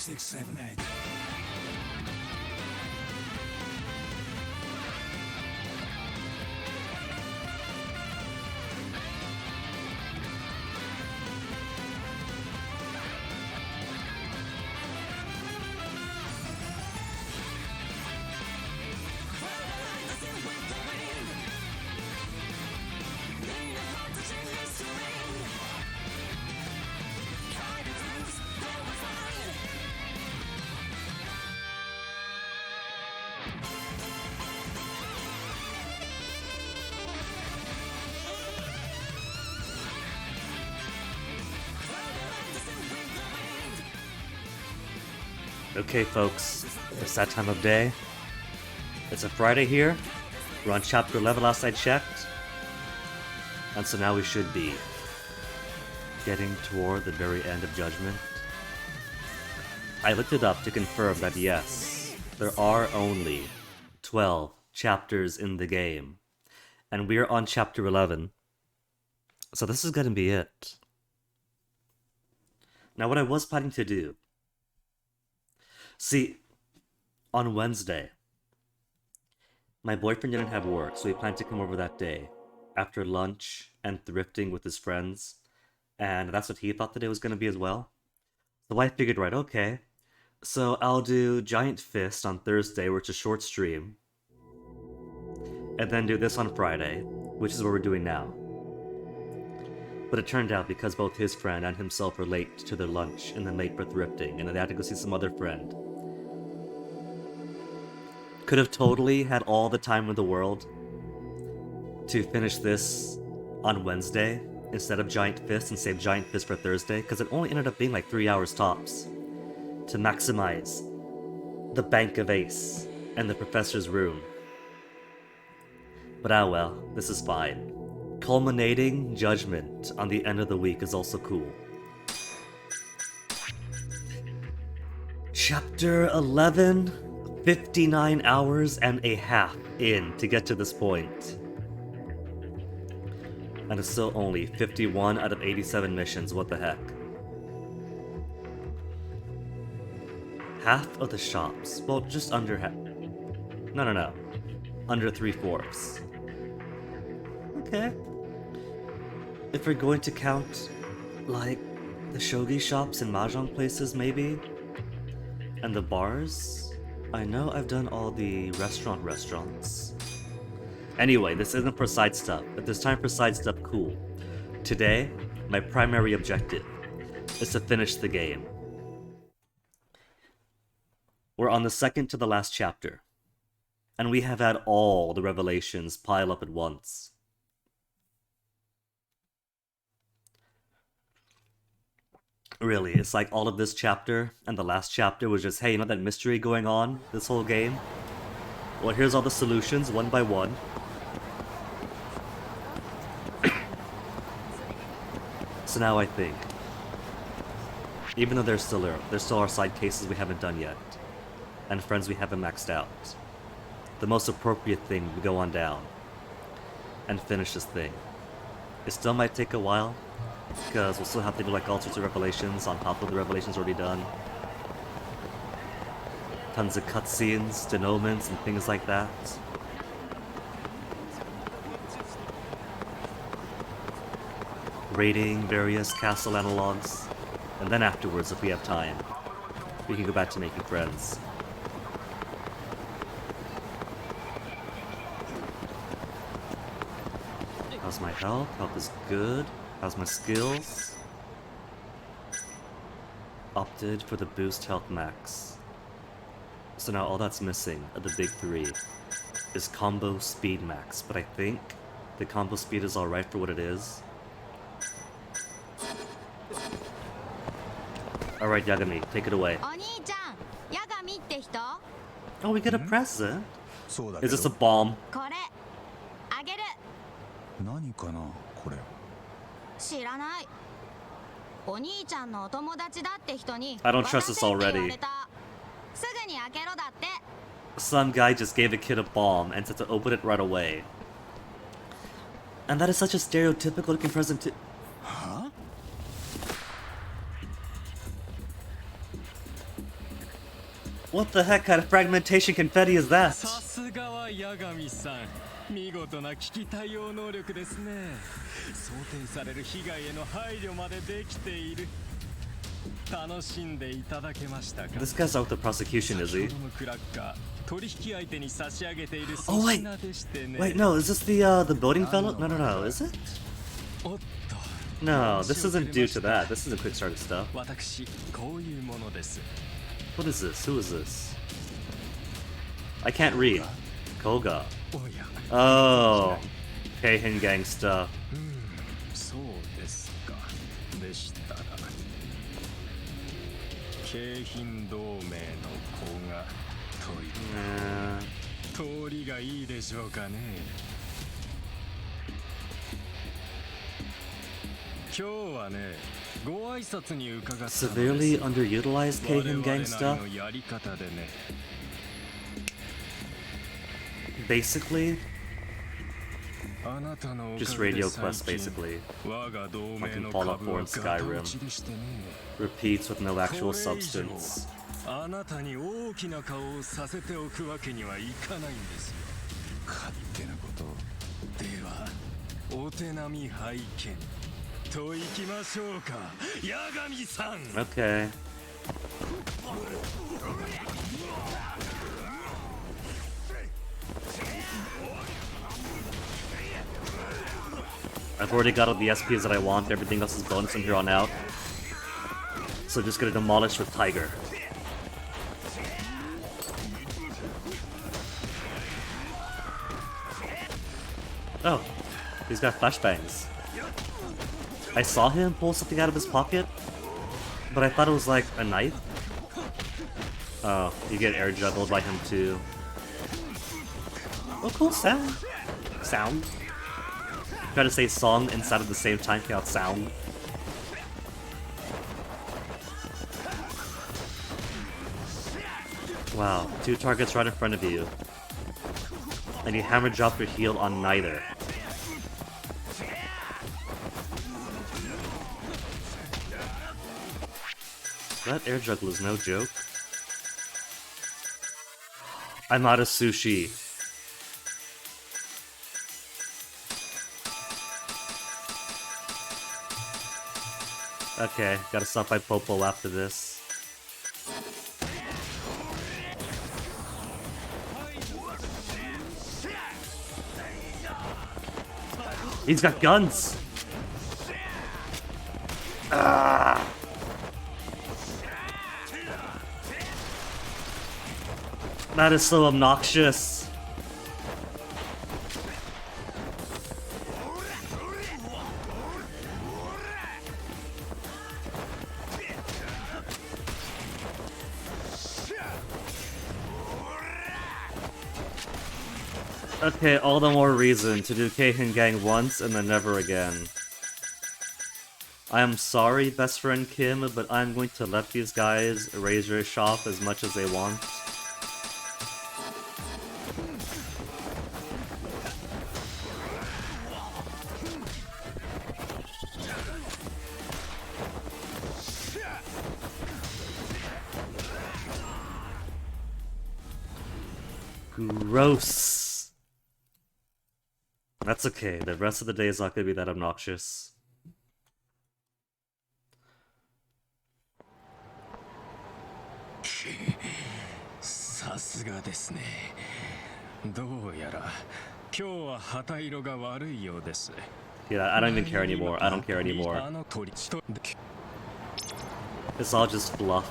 6, 7, 8. Okay, folks, it's that time of day. It's a Friday here. We're on chapter 11 last I checked. And so now we should be getting toward the very end of Judgment. I looked it up to confirm that yes, there are only 12 chapters in the game. And we're on chapter 11. So this is gonna be it. Now what I was planning to do, see, on Wednesday, my boyfriend didn't have work, so he planned to come over that day, after lunch and thrifting with his friends, and that's what he thought the day was going to be as well. So I figured, right, okay, so I'll do Giant Fist on Thursday, which is a short stream, and then do this on Friday, which is what we're doing now. But it turned out because both his friend and himself were late to their lunch and then late for thrifting, and then they had to go see some other friend. Could have totally had all the time in the world to finish this on Wednesday instead of Giant Fist and save Giant Fist for Thursday, because it only ended up being like 3 hours tops to maximize the Bank of Ace and the Professor's Room. But ah well, this is fine. Culminating Judgment on the end of the week is also cool. Chapter 11, 59 hours and a half in to get to this point. And it's still only 51 out of 87 missions, what the heck. Half of the shops, well, just under half. No. Under 3/4. Okay. If we're going to count, like, the shogi shops and mahjong places, maybe? And the bars? I know I've done all the restaurants. Anyway, this isn't for side stuff. If there's time for side stuff, cool. Today, my primary objective is to finish the game. We're on the second to the last chapter, and we have had all the revelations pile up at once. Really, it's like all of this chapter and the last chapter was just, hey, you know that mystery going on this whole game? Well, here's all the solutions, one by one. So now I think, even though there still are side cases we haven't done yet, and friends we haven't maxed out, the most appropriate thing would go on down and finish this thing. It still might take a while, because we'll still have to do like all sorts of revelations on top of the revelations already done. Tons of cutscenes, denouements, and things like that. Raiding various castle analogs, and then afterwards, if we have time, we can go back to making friends. How's my health? Health is good. How's my skills? Opted for the boost health max. So now all that's missing of the big three is combo speed max, but I think the combo speed is alright for what it is. Alright, Yagami, take it away. Oh, we get a present? Is this a bomb? I don't trust this already. Some guy just gave a kid a bomb and said to open it right away. And that is such a stereotypical looking present to... Huh? What the heck kind of fragmentation confetti is that? さすがは八神さん。見事な危機対応能力ですね。想定される被害への配慮までできている。楽しんでいただけましたか。 This guy's out with the prosecution, is he? 先ほどのクラッカー、取引相手に差し上げている Oh 粗 wait, 品でしてね。 wait, no, is this the building fellow? No, no, no, is it? おっと。 No, this isn't due to that. This is a quick start stuff. 私、こういうものです。 What is this? Who is this? I can't read. Koga. おや。 Oh, Keihin gang stuff. そうですか。でしたら。京浜同盟の子がという通りがいいでしょうかね。今日はね、ご挨拶に伺ったのです。 Severely underutilized Keihin gang stuff? 我々なりのやり方でね。 Basically, あなたのおかげで just radio quests, 最近 basically. 我が同盟 Like in の Fallout 株 4 は and ガタ Skyrim. 落ちでしてね。 Repeats with no actual これ以上 substance. あなたに大きな顔をさせておくわけにはいかないんですよ。勝手なことではお手並み拝見といきましょうか、八神さん。 Okay. I've already got all the SPs that I want. Everything else is bonus from here on out. So just gonna demolish with Tiger. Oh, he's got flashbangs. I saw him pull something out of his pocket, but I thought it was like a knife. Oh, you get air juggled by him too. Oh, cool sound. Sound. Try to say song inside of the same time, count sound. Wow, 2 targets right in front of you. And you hammer drop your heal on neither. That air juggle is no joke. I'm out of sushi. Okay, gotta stop by Popo after this. He's got guns! Ah! That is so obnoxious. Okay, all the more reason to do Keihin Gang once and then never again. I am sorry, best friend Kim, but I'm going to let these guys raise your shop as much as they want. Gross. That's okay, the rest of the day is not gonna be that obnoxious. Yeah, I don't even care anymore. I don't care anymore. It's all just fluff.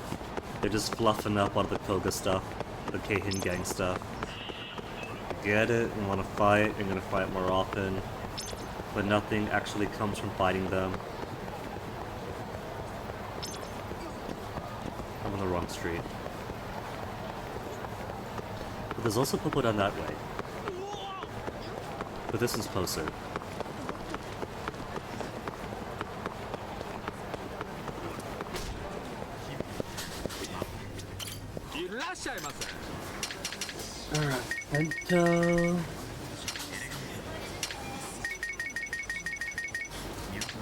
They're just fluffing up all the Koga stuff, the Keihin Gang stuff. Get it, and want to fight, and gonna fight more often. But nothing actually comes from fighting them. I'm on the wrong street. But there's also people down that way. But this one's closer. Alright, Bento.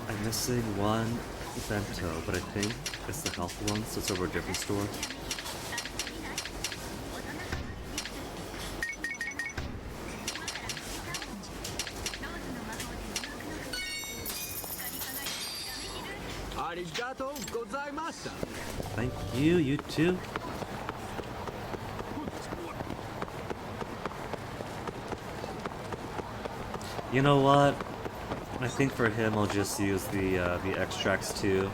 I'm missing one Bento, but I think it's the health one, so it's over a different store. Thank you, you too. You know what? I think for him I'll just use the extracts too.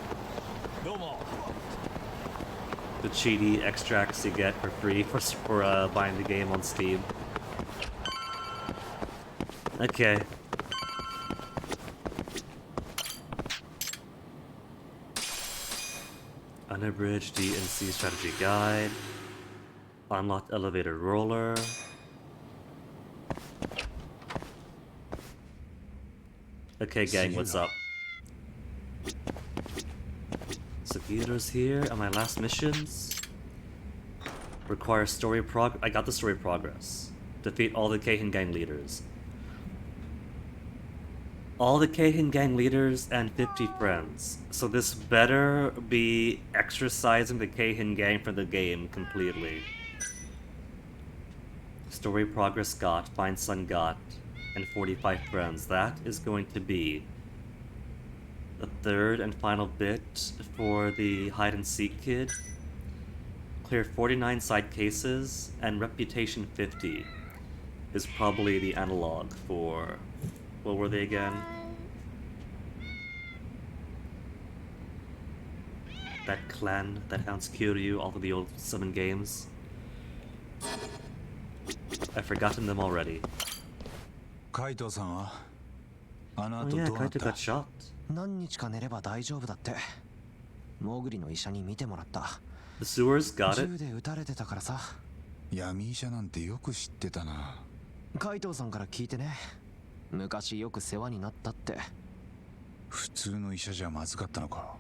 The cheaty extracts you get for free for buying the game on Steam. Okay. Unabridged DNC strategy guide. Unlocked elevator roller. Okay, gang, what's up? Sagitta's here, and my last missions require story I got the story progress. Defeat all the Keihin gang leaders. All the Keihin gang leaders and 50 friends. So this better be exercising the Keihin gang from the game completely. Story progress got, find son got, and 45 friends. That is going to be the third and final bit for the hide and seek kid. Clear 49 side cases, and reputation 50 is probably the analog for, what were they again? That clan that hounds Kiryu, all of the old summon games. I've forgotten them already. Kaito-san, oh yeah, Kaito got shot. 何日か寝れば大丈夫だって。モグリの医者に見てもらった。 The sewers got it. 銃で撃たれてたからさ。闇医者なんてよく知ってたな。カイトさんから聞いてね。昔よく世話になったって。普通の医者じゃまずかったのか。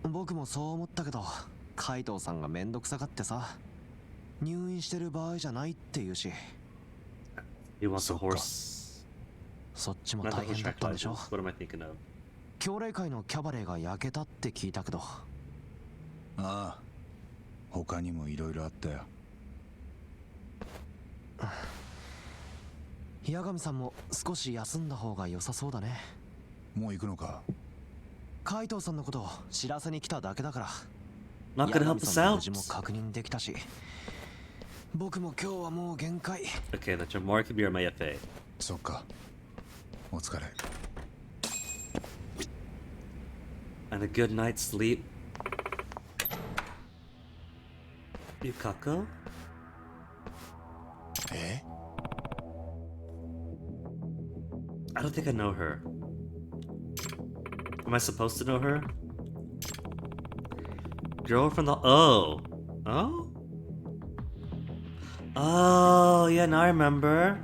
僕もそう思ったけど、カイトさんがめんどくさがってさ。入院してる場合じゃないって言うし。He wants a horse. そっちも大変だったんでしょ。 What am I thinking of? 兄弟会のキャバレーが焼けたって聞いたけど。ああ、他にもいろいろあったよ。八神さんも少し休んだ方が良さそうだね。もう行くのか。カイトさんのことを知らせに来ただけだから。 Not gonna help us out. 無事も確認できたし。僕も今日はもう限界。 Okay, that's your mark of your MFA. そっか。お疲れ。 And a good night's sleep. Yukako? え? I don't think I know her. Am I supposed to know her? Girl from the... Oh! Oh? Oh, yeah, now I remember.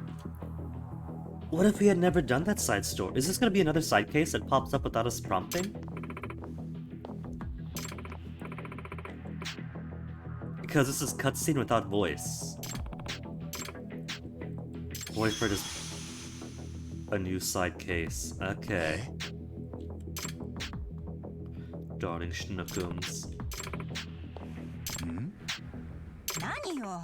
What if we had never done that side story? Is this gonna be another side case that pops up without us prompting? Because this is cutscene without voice. Boyfriend is a new side case. Okay. Darling Schnookums. 何よ。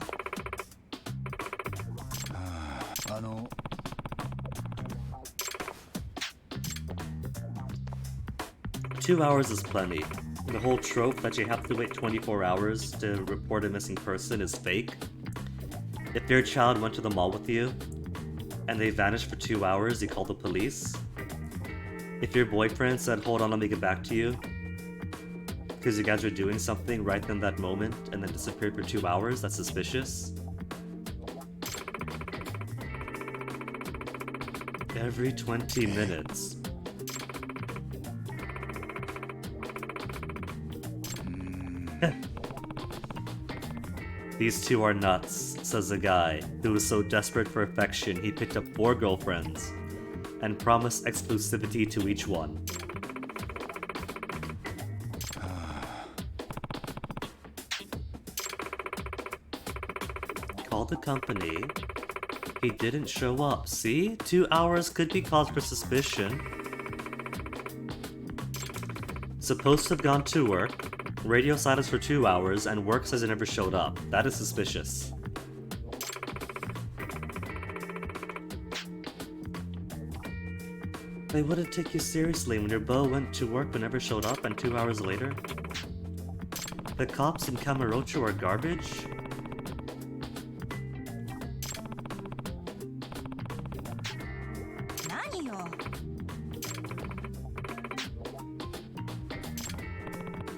2 hours is plenty. The whole trope that you have to wait 24 hours to report a missing person is fake. If your child went to the mall with you, and they vanished for 2 hours, you call the police. If your boyfriend said, hold on, let me get back to you, because you guys are doing something right in that moment, and then disappeared for 2 hours, that's suspicious. Every 20 minutes. These two are nuts, says a guy who was so desperate for affection he picked up 4 girlfriends and promised exclusivity to each one. Called the company. He didn't show up. See? 2 hours could be cause for suspicion. Supposed to have gone to work. Radio silence for 2 hours, and work says it never showed up. That is suspicious. They wouldn't take you seriously when your beau went to work but never showed up, and 2 hours later? The cops in Kamurocho are garbage?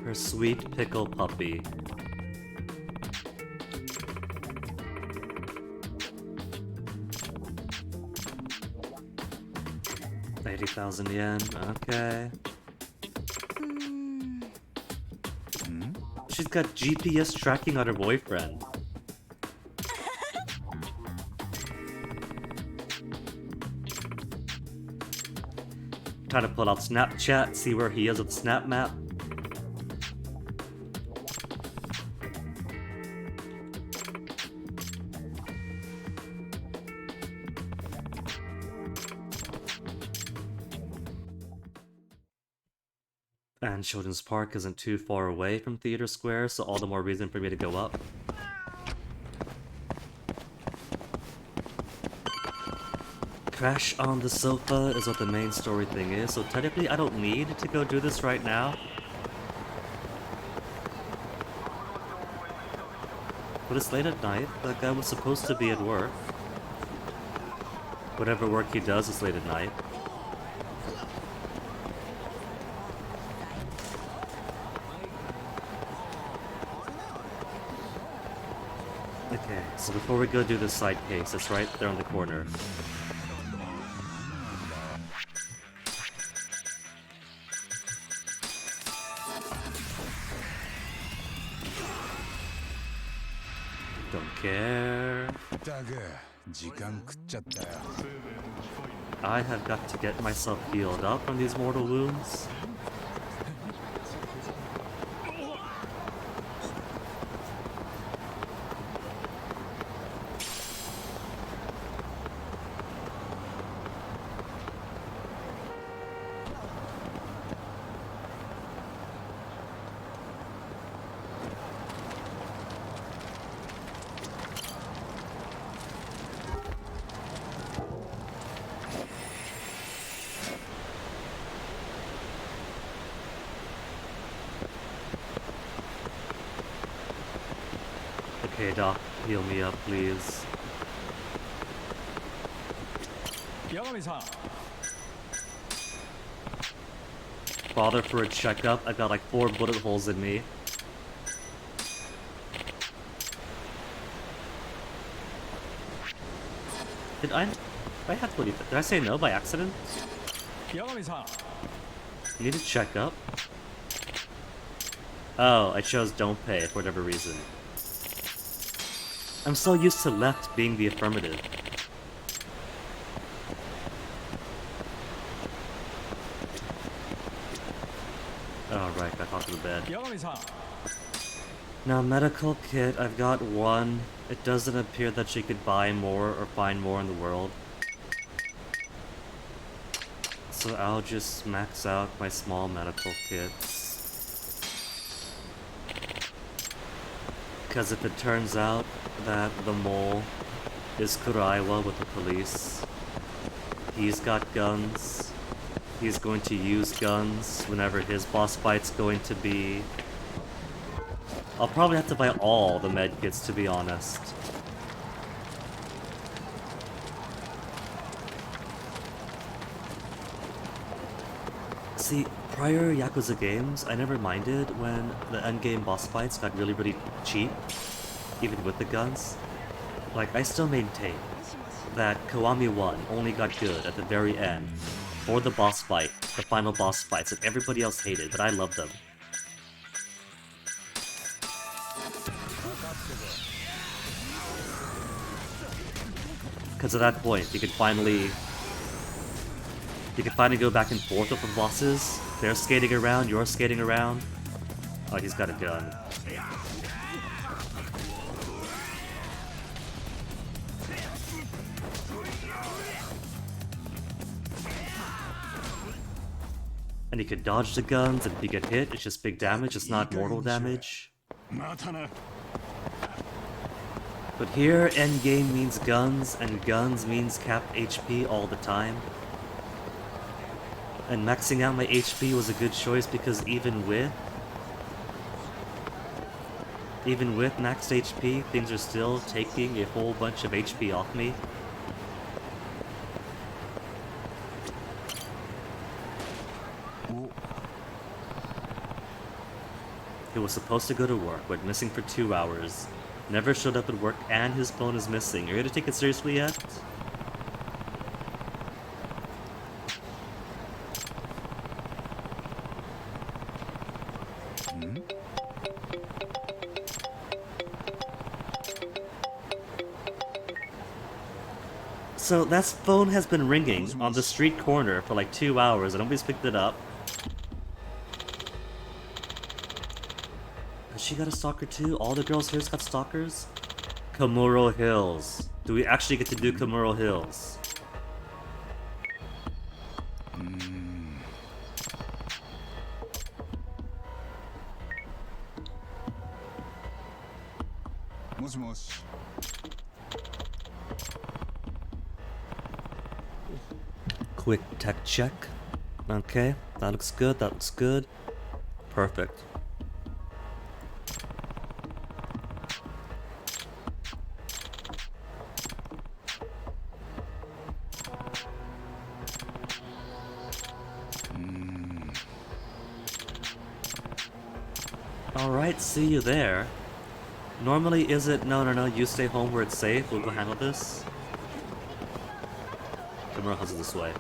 Her sweet pickle puppy. $80,000 yen, okay. She's got GPS tracking on her boyfriend. Trying to pull out Snapchat, see where he is with the snap map. And Children's Park isn't too far away from Theater Square, so all the more reason for me to go up. Crash on the sofa is what the main story thing is, so technically I don't need to go do this right now. But it's late at night, that guy was supposed to be at work. Whatever work he does is late at night. Okay, so before we go do this side case, it's right there on the corner. Don't care. I have got to get myself healed up from these mortal wounds. Okay, Doc, heal me up, please. Bother for a checkup? I've got like 4 bullet holes in me. Did I have to leave it? Did I say no by accident? You need to check up? Oh, I chose don't pay for whatever reason. I'm so used to left being the affirmative. Oh right, back onto the bed. Now medical kit, I've got 1. It doesn't appear that she could buy more or find more in the world. So I'll just max out my small medical kits. Because if it turns out that the mole is Kuraiwa with the police, he's got guns, he's going to use guns whenever his boss fight's going to be. I'll probably have to buy all the medkits, to be honest. See, prior Yakuza games, I never minded when the endgame boss fights got really, really cheap, even with the guns. Like, I still maintain that Kiwami 1 only got good at the very end, for the boss fight, the final boss fights that everybody else hated, but I loved them. Because at that point, you could finally go back and forth with the bosses. They're skating around, you're skating around. Oh, he's got a gun. And you could dodge the guns, and if you get hit, it's just big damage, it's not mortal damage. But here, endgame means guns, and guns means capped HP all the time. And maxing out my HP was a good choice because even with maxed HP, things are still taking a whole bunch of HP off me. He was supposed to go to work, went missing for 2 hours, never showed up at work, and his phone is missing. Are you gonna take it seriously yet? So that phone has been ringing on the street corner for like 2 hours and nobody's picked it up. Has she got a stalker too? All the girls here's got stalkers? Kamuro Hills. Do we actually get to do Kamuro Hills? Quick tech check. Okay, that looks good, that looks good. Perfect. Alright, see you there. Normally is it, no, you stay home where it's safe, we'll go handle this. Kamura hustles this way.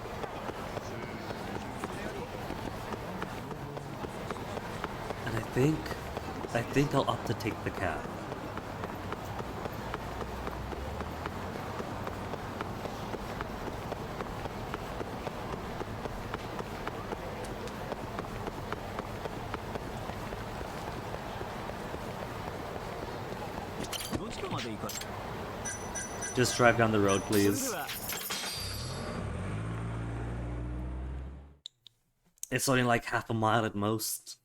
And I think I'll opt to take the cab. Just drive down the road, please. It's only like half a mile at most.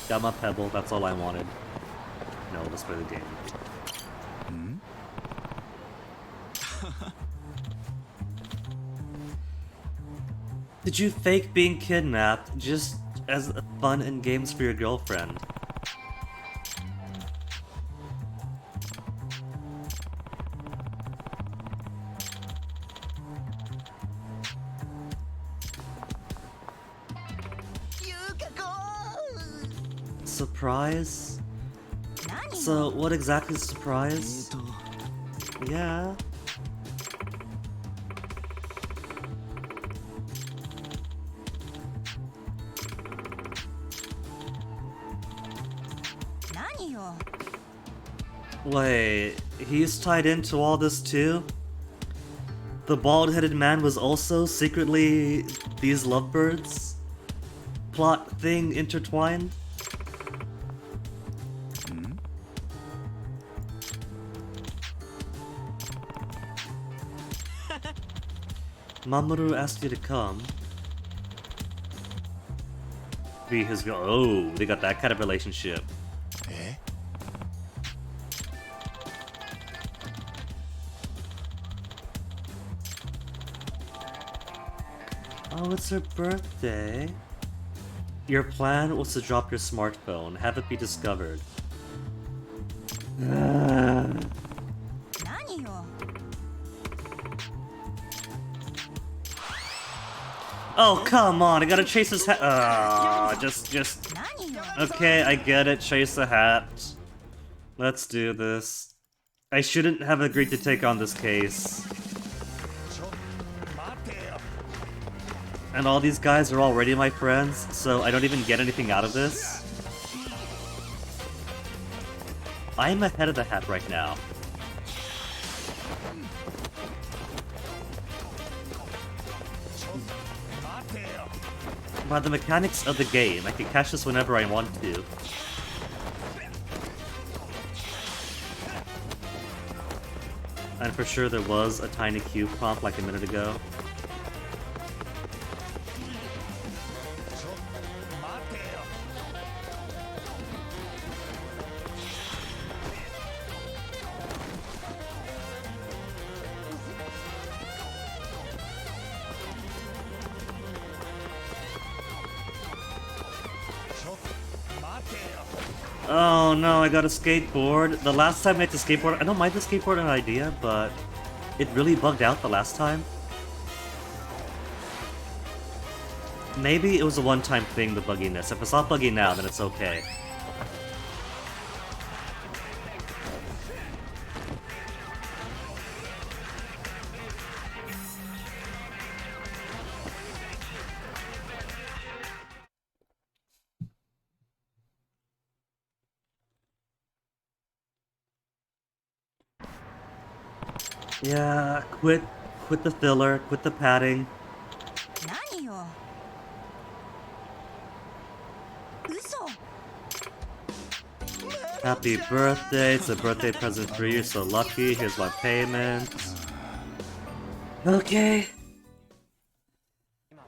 Got my pebble, that's all I wanted. No, let's play the game. Did you fake being kidnapped just as fun and games for your girlfriend? Surprise? So, what exactly is surprise? Yeah. Wait, he's tied into all this too? The bald-headed man was also secretly these lovebirds? Plot thing intertwined? Mamoru asked you to come. Be his girl. Oh, they got that kind of relationship. Oh, it's her birthday. Your plan was to drop your smartphone, have it be discovered. Oh, come on, I gotta chase his hat. Just. Okay, I get it, chase the hat. Let's do this. I shouldn't have agreed to take on this case. And all these guys are already my friends, so I don't even get anything out of this. I am ahead of the hat right now. By the mechanics of the game, I can catch this whenever I want to. And for sure there was a tiny cube prompt like a minute ago. Oh no, I got a skateboard. The last time I had to skateboard, I don't mind the skateboard an idea, but it really bugged out the last time. Maybe it was a one-time thing, the bugginess. If it's not buggy now, then it's okay. Yeah, quit the filler, quit the padding. 何よ。嘘。 Happy birthday, it's a birthday present for you, you're so lucky, here's my payment. Okay.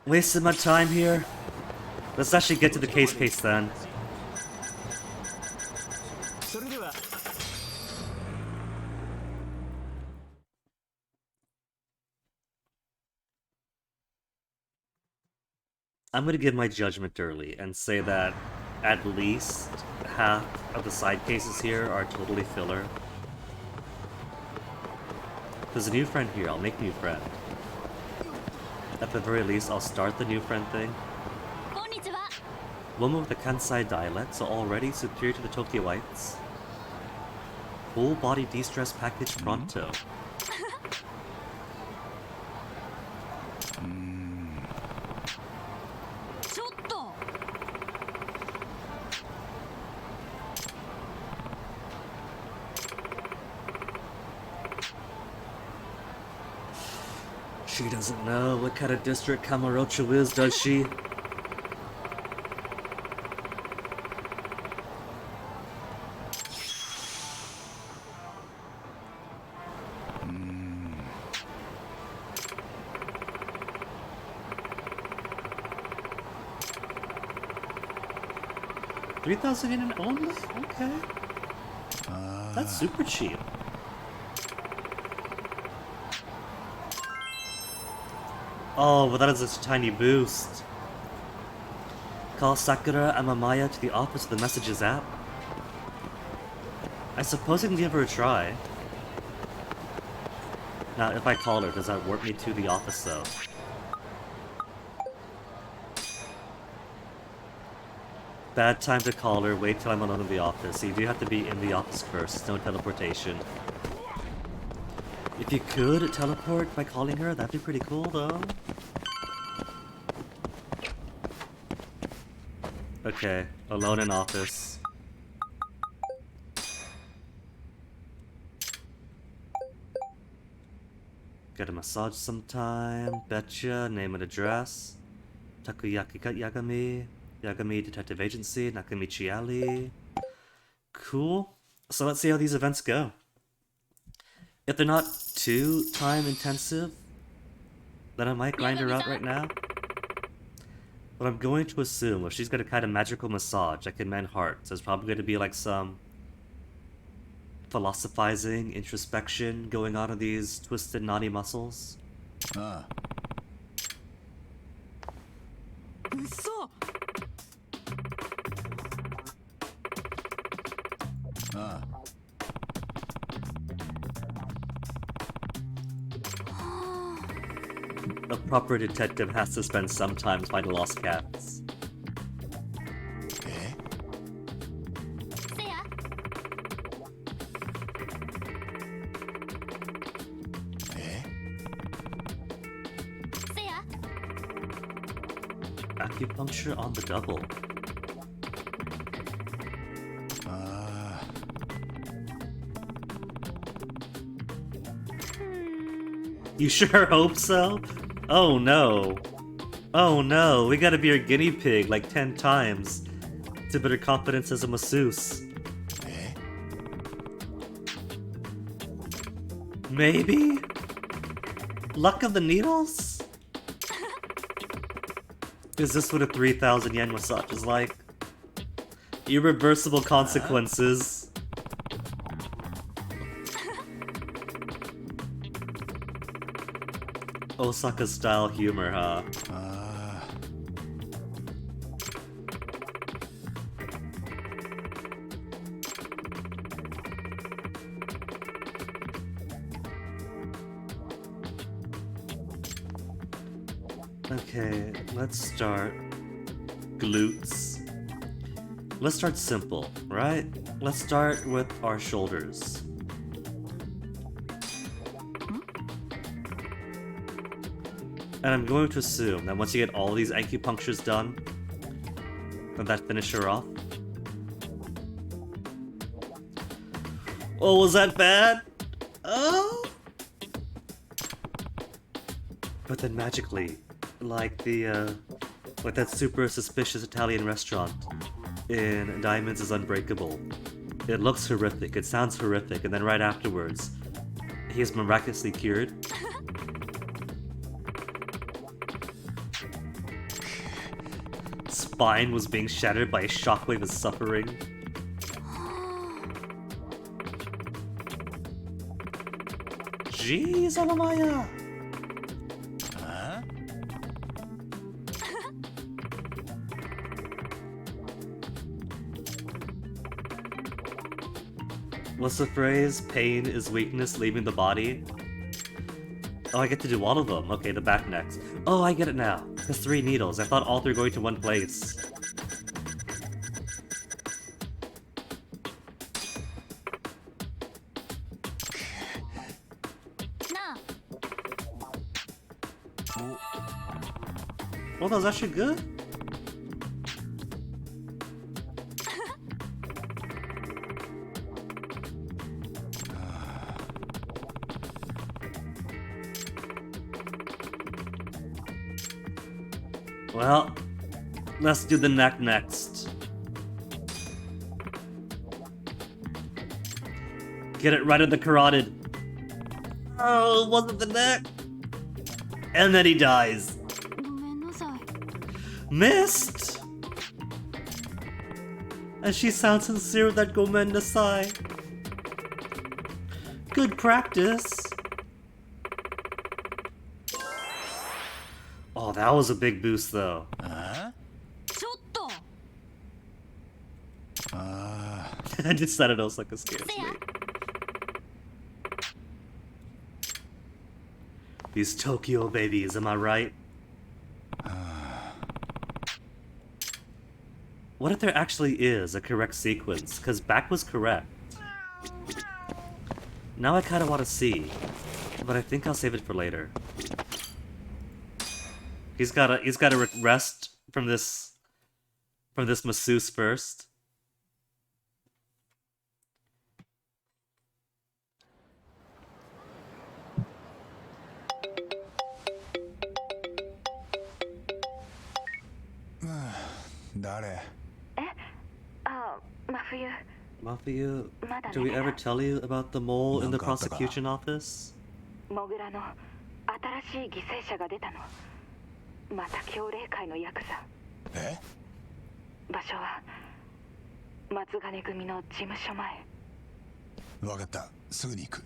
Wasted my time here. Let's actually get to the case then. I'm gonna give my judgment early and say that at least half of the side cases here are totally filler. There's a new friend here, I'll make new friend. At the very least, I'll start the new friend thing. Woman with a Kansai dialect, so already superior to the Tokyoites. Full body de-stress package pronto. She doesn't know what kind of district Kamurocho is, does she? $3,000 yen only? Okay. That's super cheap. Oh, but that is a tiny boost. Call Sakura and Mamaya to the office of the Messages app. I suppose I can give her a try. Now, if I call her, does that warp me to the office though? Bad time to call her, wait till I'm alone in the office. So you do have to be in the office first, no teleportation. If you could teleport by calling her, that'd be pretty cool though. Okay, alone in office. Get a massage sometime, betcha, name and address. Takoyaki Yagami, Yagami Detective Agency, Nakamichi Alley. Cool. So let's see how these events go. If they're not too time intensive, then I might grind her out right now. But I'm going to assume if she's got a kind of magical massage that can mend hearts, there's probably going to be like some philosophizing, introspection going on in these twisted, naughty muscles. Ah. Ah. A proper detective has to spend some time finding lost cats. Eh? Eh? Acupuncture on the double. Ah. You sure hope so? Oh no. Oh no, we gotta be her guinea pig like 10 times to build her confidence as a masseuse. Eh? Maybe? Luck of the needles? Is this what a 3,000 yen massage is like? Irreversible consequences. Osaka style humor, huh? Okay, let's start glutes. Let's start simple, right? Let's start with our shoulders. And I'm going to assume that once you get all these acupunctures done, then that finish her off. Oh, was that bad? Oh! But then magically, like that super suspicious Italian restaurant in Diamonds is Unbreakable. It looks horrific, it sounds horrific, and then right afterwards, he is miraculously cured. Spine was being shattered by a shockwave of suffering. Jeez, Alamaya! Huh? What's the phrase? Pain is weakness leaving the body? Oh, I get to do all of them. Okay, the back next. Oh, I get it now. There's 3 needles. I thought all 3 going to one place. Well, that was actually good. Well, let's do the neck next. Get it right in the carotid. Oh, it wasn't the neck. And then he dies. Missed! And she sounds sincere with that Gomen Nasai. Good practice. Oh, that was a big boost though. Huh? ちょっと I just said it also like a scares me. These Tokyo babies, am I right? What if there actually is a correct sequence? Because back was correct. Now I kind of want to see, but I think I'll save it for later. He's gotta rest from this masseuse first. Mafia, do we ever tell you about the mole in the prosecution office? モグラの新しい犠牲者が出たの。また強霊界のヤクザ。え？場所は松金組の事務所前。わかった。すぐに行く。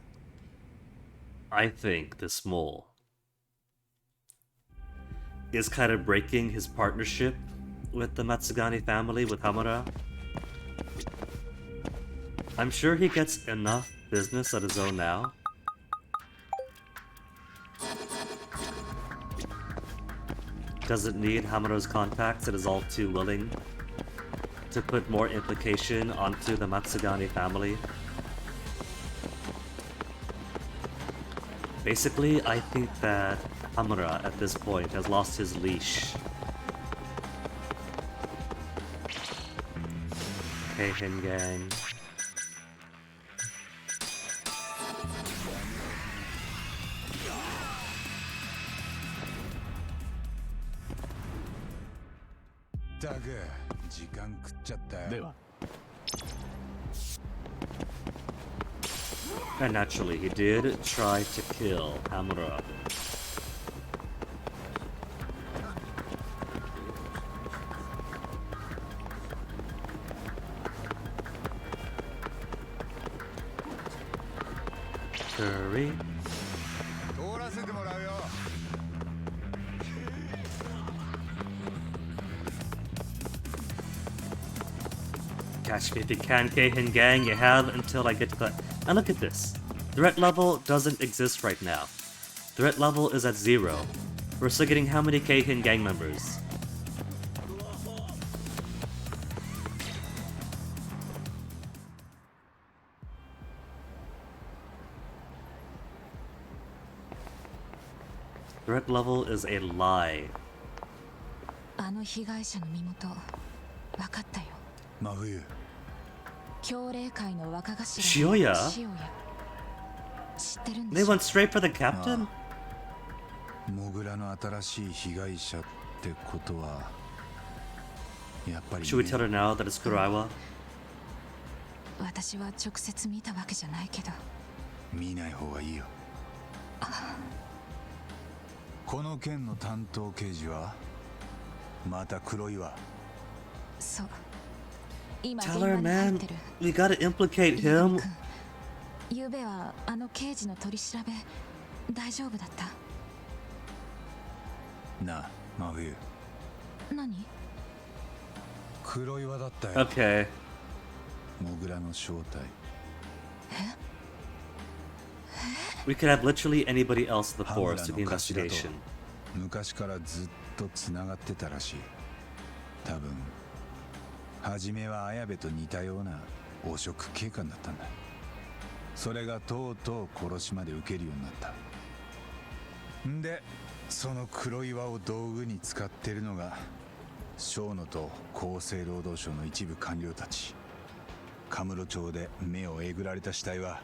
I think this mole is kind of breaking his partnership with the Matsugane family with Hamura. I'm sure he gets enough business at his own now. Doesn't need Hamura's contacts and is all too willing to put more implication onto the Matsugane family. Basically, I think that Hamura at this point has lost his leash. Hey, Hin Gang. And naturally, he did try to kill Hamura. Curry. Catch me if you can, Keihin Gang. You have until I get to that. And look at this. Threat level doesn't exist right now. Threat level is at 0. We're still getting how many Keihin gang members? Threat level is a lie. あの被害者の身元分かったよ。真冬、強霊会の若頭 Shioya? 塩谷。知ってるん They でしょ。 went straight for the captain? モグラの新しい被害者ってことはやっぱり Should we tell her now that it's Kuraiwa? 私は直接見たわけじゃないけど。見ない方がいいよ。この件の担当刑事はまた黒岩。そう。今 Tell 現場 her, に入っ man. てる。 We gotta implicate 岩 him. 見君ゆうべはあの刑事の取り調べ大丈夫だった？なあ、真冬。何？黒岩だったよ。 Okay. モグラの正体。We could have literally anybody else in the ハムラ force do の the 頭と investigation. 昔からずっとつながってたらしい。多分初めは綾部と似たような汚職警官だったんだ。それがとうとう殺しまで受けるようになった。んでその黒岩を道具に使ってるのが小野と厚生労働省の一部官僚たち。カムロ町で目をえぐられた死体は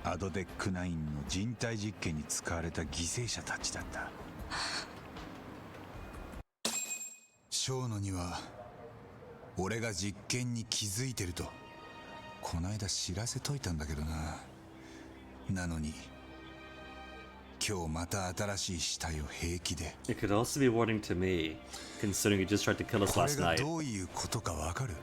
アドデック9の人体実験に使われた犠牲者たちだった。小野には俺が実験に気づいてるとこないだ知らせといたんだけどな。なのに今日また新しい死体を平気で。 It could also be warning to me, considering you just tried to kill us これ last が night. どういうことかわかる？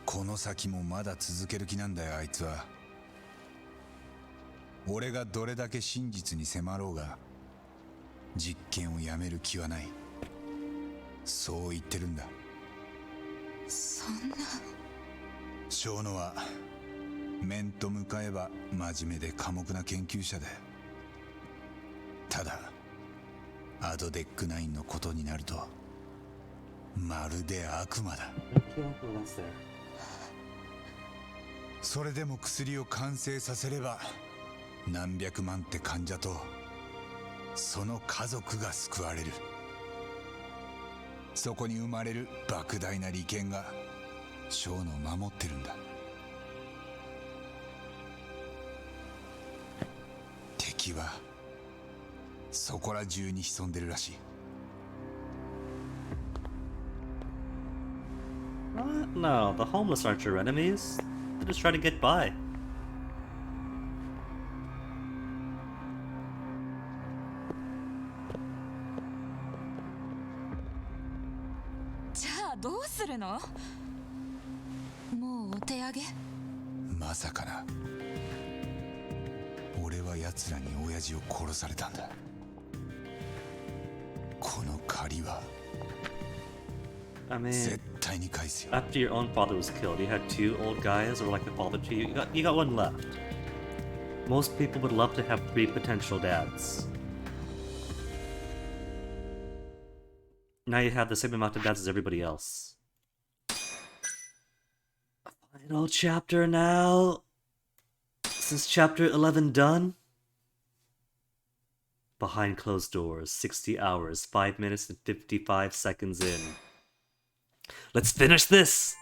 この先もまだ続ける気なんだよ、あいつは。俺がどれだけ真実に迫ろうが実験をやめる気はない。そう言ってるんだ。そんな。小野は面と向かえば真面目で寡黙な研究者で、ただアドデック9のことになるとまるで悪魔だ。それでも薬を完成させれば何百万って患者とその家族が救われる。そこに生まれる莫大な利権が小野を守ってるんだ。敵はそこら中に潜んでるらしい。 What? No, the homeless aren't your enemies. They're just trying to get by. じゃあどうするの？もうお手上げ？まさかな。俺は奴らに親父を殺されたんだ。この借りは I mean, 絶対に返すよ。 after your own father was killed, you had two old guys who were like a father to you. You got one left. Most people would love to have three potential dads. Now you have the same amount of dads as everybody else. Final chapter now. Since chapter 11 done? Behind closed doors, 60 hours, 5 minutes and 55 seconds in. Let's finish this!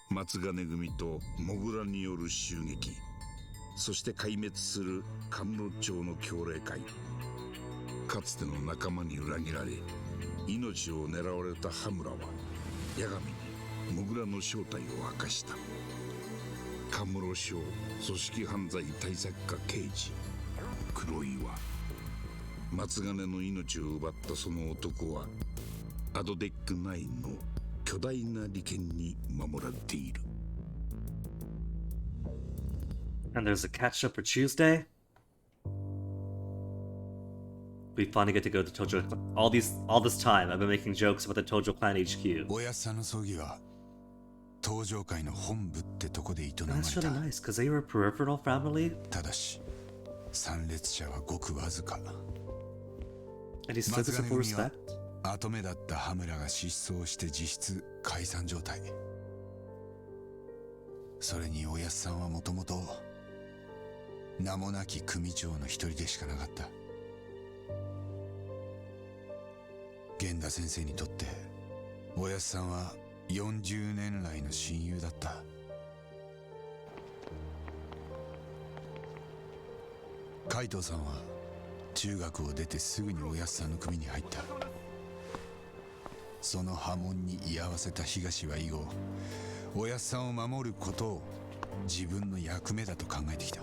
松金組とモグラによる襲撃、そして壊滅するカムロ町の強霊会。かつての仲間に裏切られ命を狙われた羽村はやがめにモグラの正体を明かした。カムロ省組織犯罪対策課刑事黒岩。松金の命を奪ったその男はアドデック9の巨大な利権に守られている。 And there's a catch up for Tuesday. We finally get to go to Tojo. All this time, I've been making jokes about the Tojo Clan HQ. おやっさんの葬儀は東上会の本部ってとここで営まれ That's た。 really nice, because they were a peripheral family. ただし参列者はごくわずか。 And he stood this with full respect. 跡目だった羽村が失踪して実質解散状態。それにおやっさんはもともと名もなき組長の一人でしかなかった。源田先生にとっておやっさんは40年来の親友だった。海藤さんは中学を出てすぐにおやっさんの組に入った。その波紋に居合わせた東は以後、おやっさんを守ることを自分の役目だと考えてきた。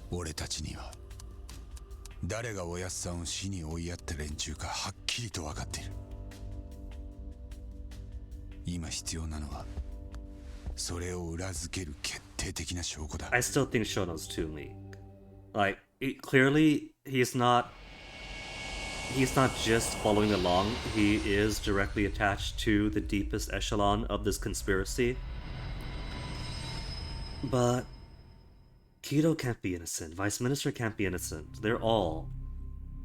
俺たちには誰がおやっさんを死に追いやった連中かはっきりと分かっている。今必要なのはそれを裏付ける決定的な証拠だ。 I still think Shono's too weak. Like, clearly, he's not just following along. He is directly attached to the deepest echelon of this conspiracy. But Kido can't be innocent. Vice Minister can't be innocent. They're all.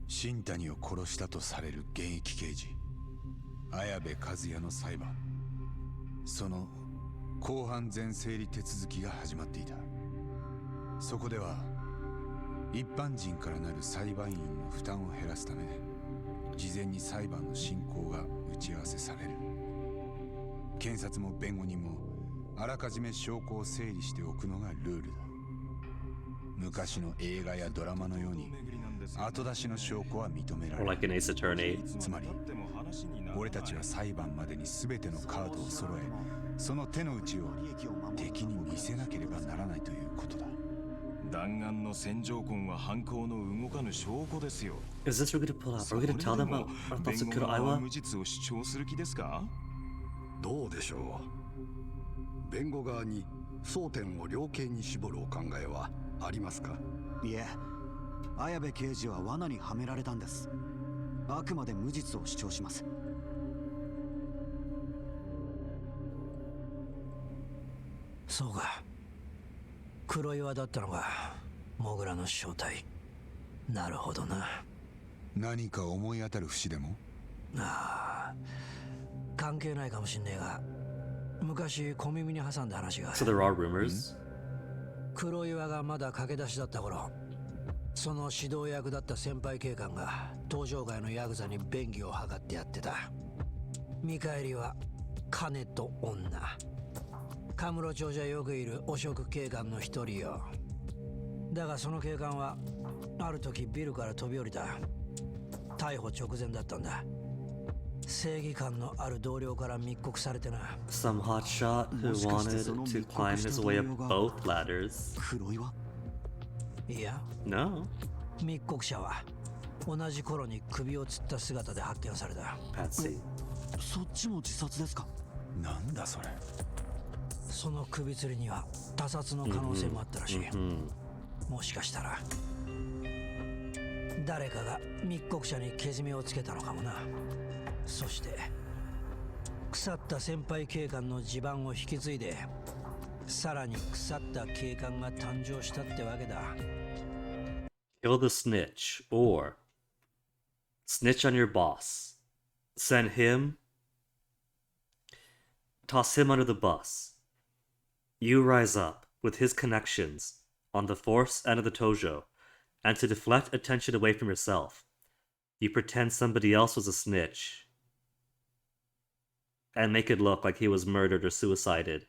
新谷を殺したとされる現役刑事綾部和也の裁判、その公判前整理手続きが始まっていた。そこでは一般人からなる裁判員の負担を減らすため、事前に裁判の進行が打ち合わせされる。検察も弁護人もあらかじめ証拠を整理しておくのがルールだ。昔の映画やドラマのように後出しの証拠は認めら Or れ like る。 an Ace Attorney. つまり俺たちは裁判までに全てのカードを揃え、その手の内を敵に見せなければならないということだ。弾丸の線条痕は犯行の動かぬ証拠ですよ。 Is this we're gonna pull up? Are we gonna tell them about our thoughts of 弁護 Kido 側は Aiwa? 無実を主張する気ですか？どうでしょう。弁護側に争点を量刑に絞るお考えはありますか？いえ、綾部刑事は罠にはめられたんです。あくまで無実を主張します。そうか、黒岩だったのがモグラの正体。なるほどな。何か思い当たる節でも？ああ、関係ないかもしんねえが、昔小耳に挟んだ話が。 So there are rumors. 黒岩がまだ駆け出しだった頃、その指導役だった先輩警官が東上街のヤクザに便宜を図ってやってた。見返りは金と女。カムロ町じゃよくいる汚職警官の一人よ。だがその警官はある時ビルから飛び降りた。逮捕直前だったんだ。正義感のある同僚から密告されてな。 Some hotshot who wanted to climb his way up both ladders. 黒岩？いや、 No. 密告者は同じ頃に首を吊った姿で発見された。 Patsy. そっちも自殺ですか？なんだそれ。その首吊りには他殺の可能性もあったらしい。 Mhm. もしかしたら誰かが密告者にけじめをつけたのかもな。そして腐った先輩警官の地盤を引き継いで、さらに腐った警官が誕生したってわけだ。 Kill the snitch, or snitch on your boss. Send him, toss him under the bus. You rise up with his connections on the force end of the Tojo, and to deflect attention away from yourself, you pretend somebody else was a snitch and make it look like he was murdered or suicided.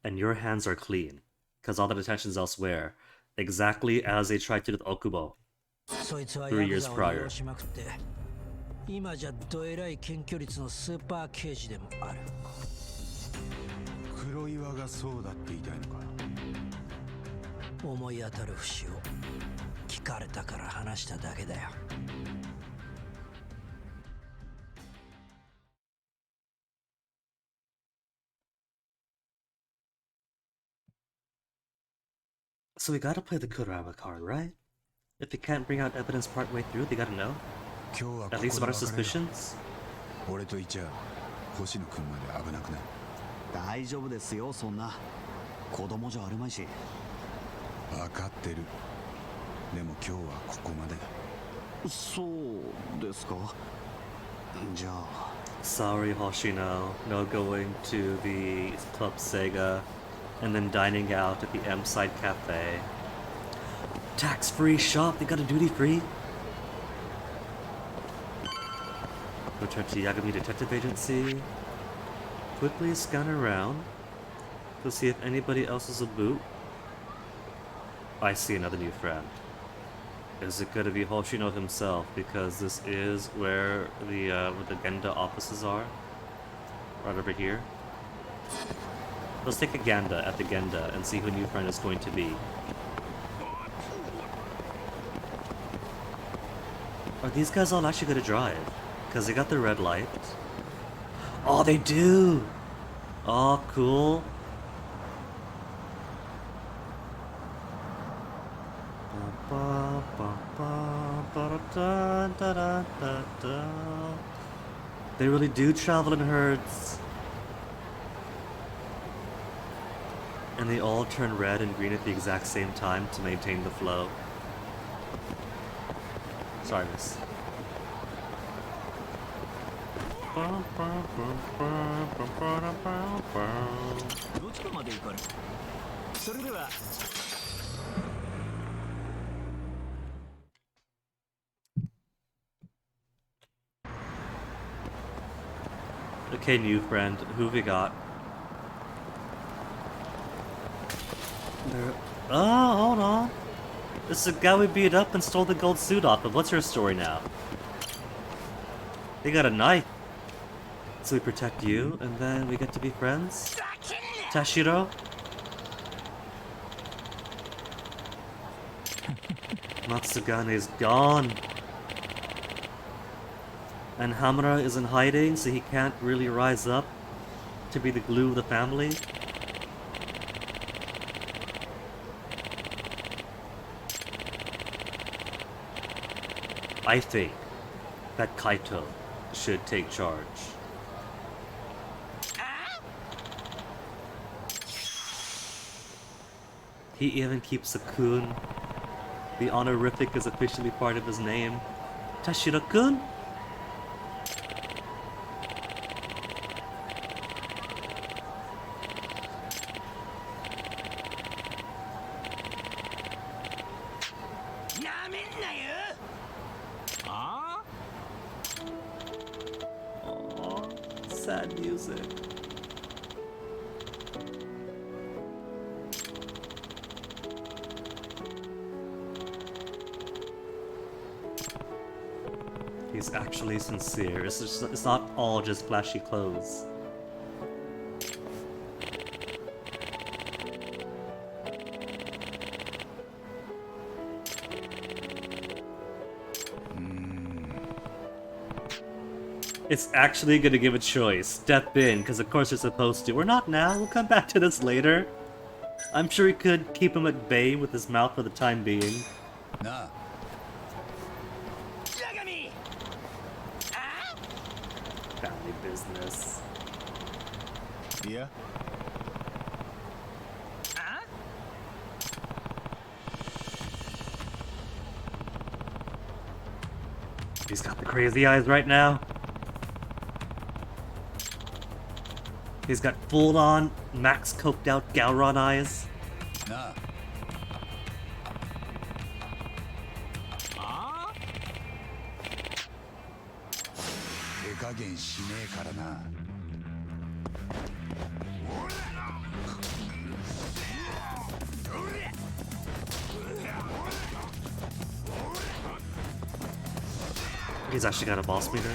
And your hands are clean, because all that attention's elsewhere, exactly as they tried to do with Okubo そいつは 3ヤク years ザを prior. 利用しまくって、今じゃどえらい検挙率のスーパー刑事でもある。黒岩がそうだって言いたいのか。思い当たる節を聞かれたから話しただけだよ。So we gotta play the Kurama card, right? If they can't bring out evidence partway through, they gotta know. 今日はこ At こで least about our 別れよ suspicions? 俺といちゃ星野くんまで危なくない。大丈夫ですよ、そんな子供じゃあるまいし。分かってる。でも今日はここまでだ。そうですか。じゃあ Sorry, Hoshino. No going to the Club Sega and then dining out at the M-Side Cafe. Tax-free shop, they got a duty-free. Return to Yagami Detective Agency. Quickly scan around to see if anybody else is aboot. I see another new friend. Is it gonna be Hoshino himself? Because this is where the Genda offices are. Right over here. Let's take a Ganda at the Genda and see who new friend is going to be. Are these guys all actually gonna drive? Because they got the red light. Oh, they do! Oh, cool. They really do travel in herds. And they all turn red and green at the exact same time to maintain the flow. Sorry, miss. どちらまで行かれる。それでは Okay, new friend, who have we got? Oh, hold on. This is a guy we beat up and stole the gold suit off of. What's your story now? They got a knife. So we protect you, and then we get to be friends? Tashiro? Matsugane is gone. And Hamura is in hiding, so he can't really rise up to be the glue of the family. I think that Kaito should take charge. He even keeps a kun. The honorific is officially part of his name. Tashiro-kun? Sad music. He's actually sincere. It's not all just flashy clothes. It's actually gonna give a choice. Step in, because of course you're supposed to. We're not now, we'll come back to this later. I'm sure he could keep him at bay with his mouth for the time being. Nah. Family business. Yeah. He's got the crazy eyes right now. He's got full-on, max coked out Gowron eyes. Nah. He's actually got a boss meter.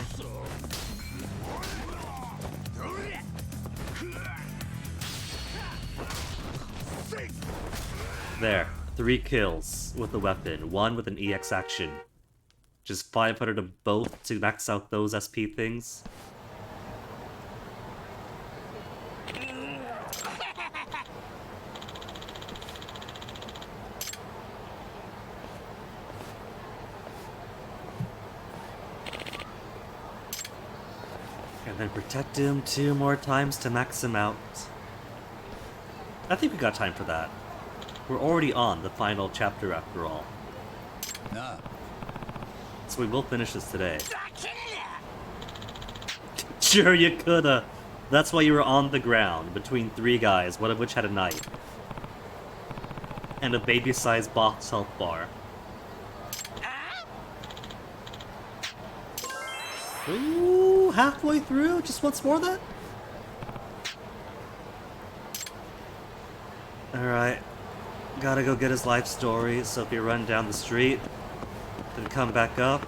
There, 3 kills with the weapon, 1 with an EX action. Just 500 of both to max out those SP things. And then protect him 2 more times to max him out. I think we got time for that. We're already on the final chapter after all. Nah. So we will finish this today. Sure you coulda. That's why you were on the ground between 3 guys, one of which had a knife. And a baby-sized box health bar. Ooh, halfway through? Just once more then? Alright. Gotta go get his life story, so if you run down the street, then come back up.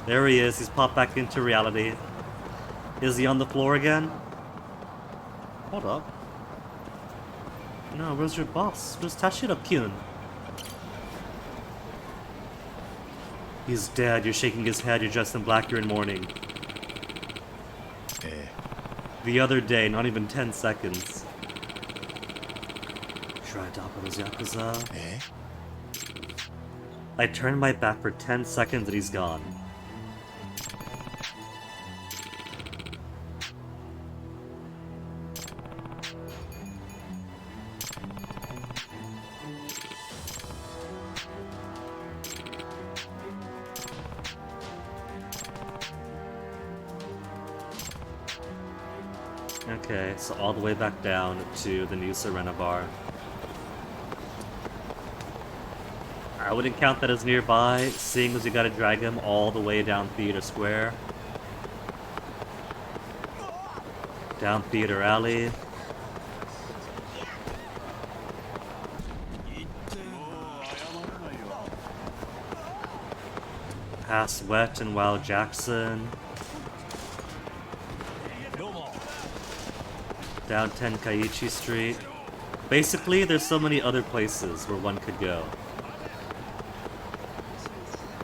There he is, he's popped back into reality. Is he on the floor again? Hold up. No, where's your boss? Where's Tashira-kyun? He's dead, you're shaking his head, you're dressed in black, you're in mourning. The other day, not even 10 seconds. Should I talk with those Yakuza? I turned my back for 10 seconds and he's gone. Okay, so all the way back down to the new Serena bar. I wouldn't count that as nearby, seeing as you gotta drag him all the way down Theater Square. Down Theater Alley. Past Wet and Wild Jackson. Down Tenkaichi Street. Basically, there's so many other places where one could go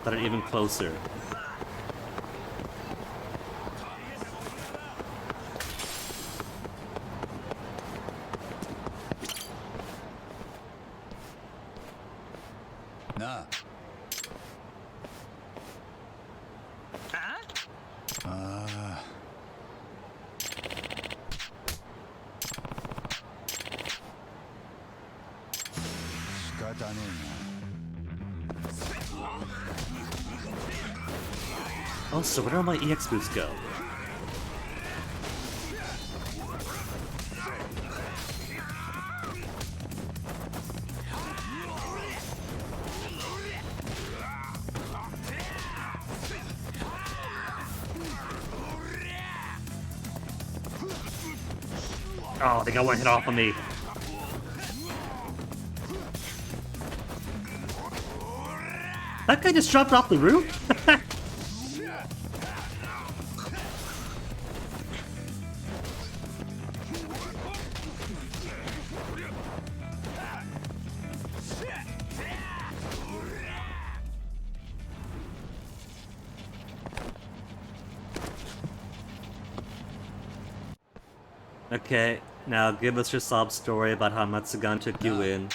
that are even closer. Nah. Also, where did all my EX boots go? Oh, they got one hit off of me. That guy just dropped off the roof? Okay, now give us your sob story about how Matsugan took you in.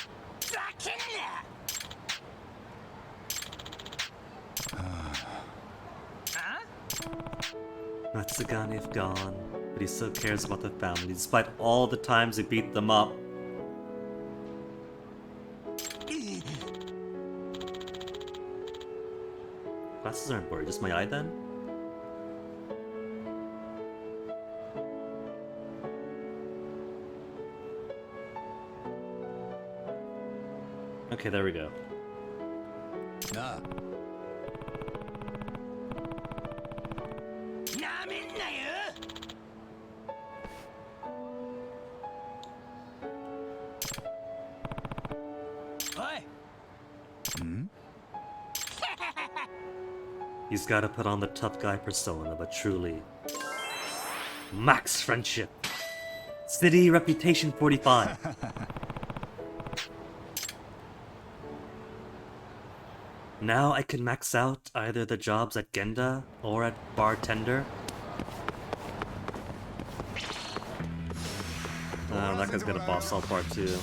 Matsugan is gone, but he still cares about the family, despite all the times he beat them up. Glasses aren't blurry, just my eye then? Okay, there we go. Nah. He's gotta put on the tough guy persona, but truly... Max friendship! City reputation 45! Now I can max out either the jobs at Genda or at Bartender. Oh, that guy's got a boss all part too.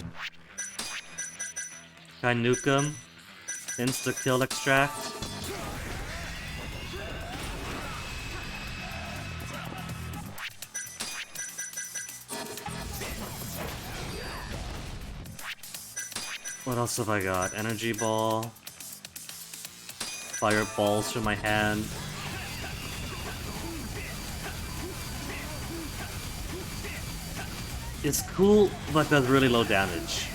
Can I nuke him? Insta-kill extract? What else have I got? Energy ball. Fireballs from my hand. It's cool, but does really low damage.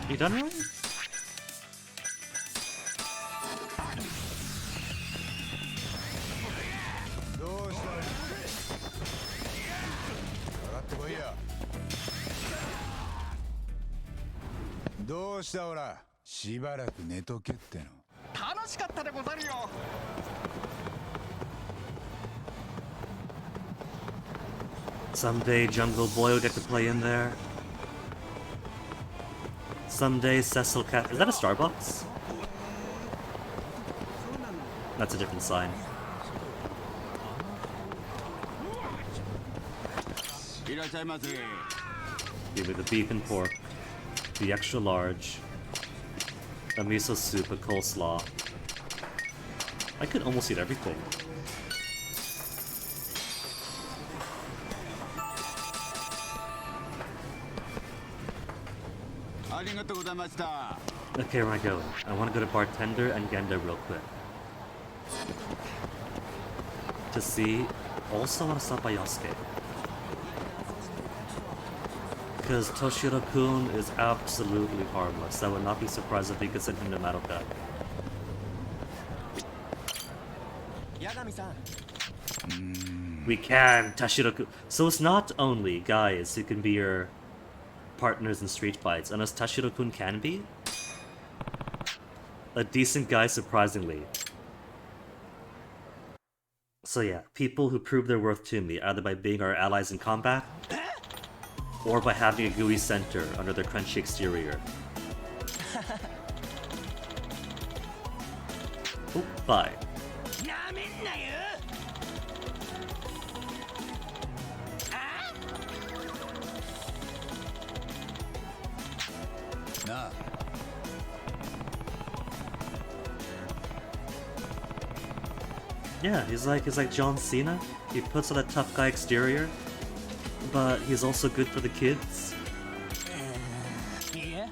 You done already? Someday Jungle Boy will get to play in there. Someday Cecil Cat. Is that a Starbucks? That's a different sign. Give me the beef and pork, the extra large, a miso soup, a coleslaw. I could almost eat everything. Okay, where am I going? I want to go to Bartender and Genda real quick. To see. Also want to stop by Yasuke. Because Toshiro-kun is absolutely harmless. I would not be surprised if we could send him to Madoka. We can, Toshiro-kun. So it's not only guys who can be your partners in street fights, unless Toshiro-kun can be a decent guy, surprisingly. So yeah, people who prove their worth to me, either by being our allies in combat, or by having a gooey center under their crunchy exterior. Oh, bye. Yeah, he's like John Cena. He puts on a tough guy exterior, but he's also good for the kids. Yeah.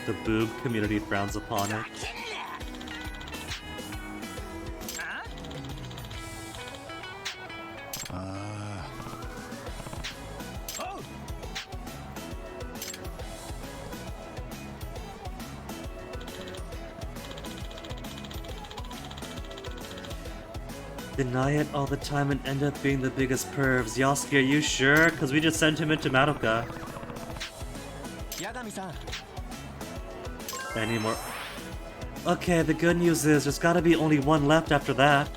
The boob community frowns upon it. Deny it all the time and end up being the biggest pervs. Yasuke, are you sure? Because we just sent him into Madoka. Any more? Okay, the good news is there's gotta be only one left after that.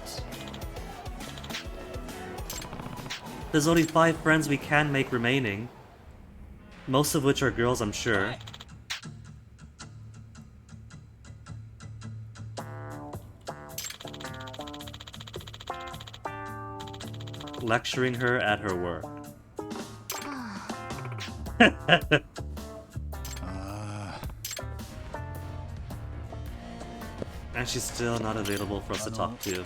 There's only 5 friends we can make remaining. Most of which are girls, I'm sure. Lecturing her at her work. And she's still not available for us to talk to.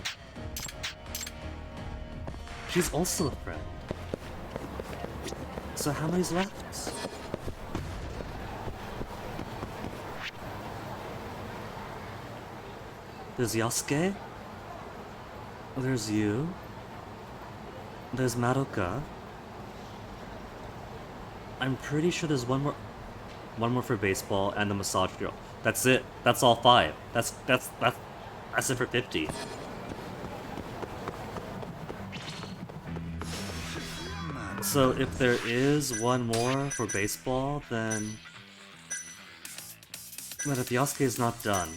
She's also a friend. So how many's left? There's Yasuke. There's you. There's Madoka. I'm pretty sure there's one more for baseball and the massage girl. That's it. That's all 5. That's it for 50. So if there is one more for baseball, then but if Yasuke is not done.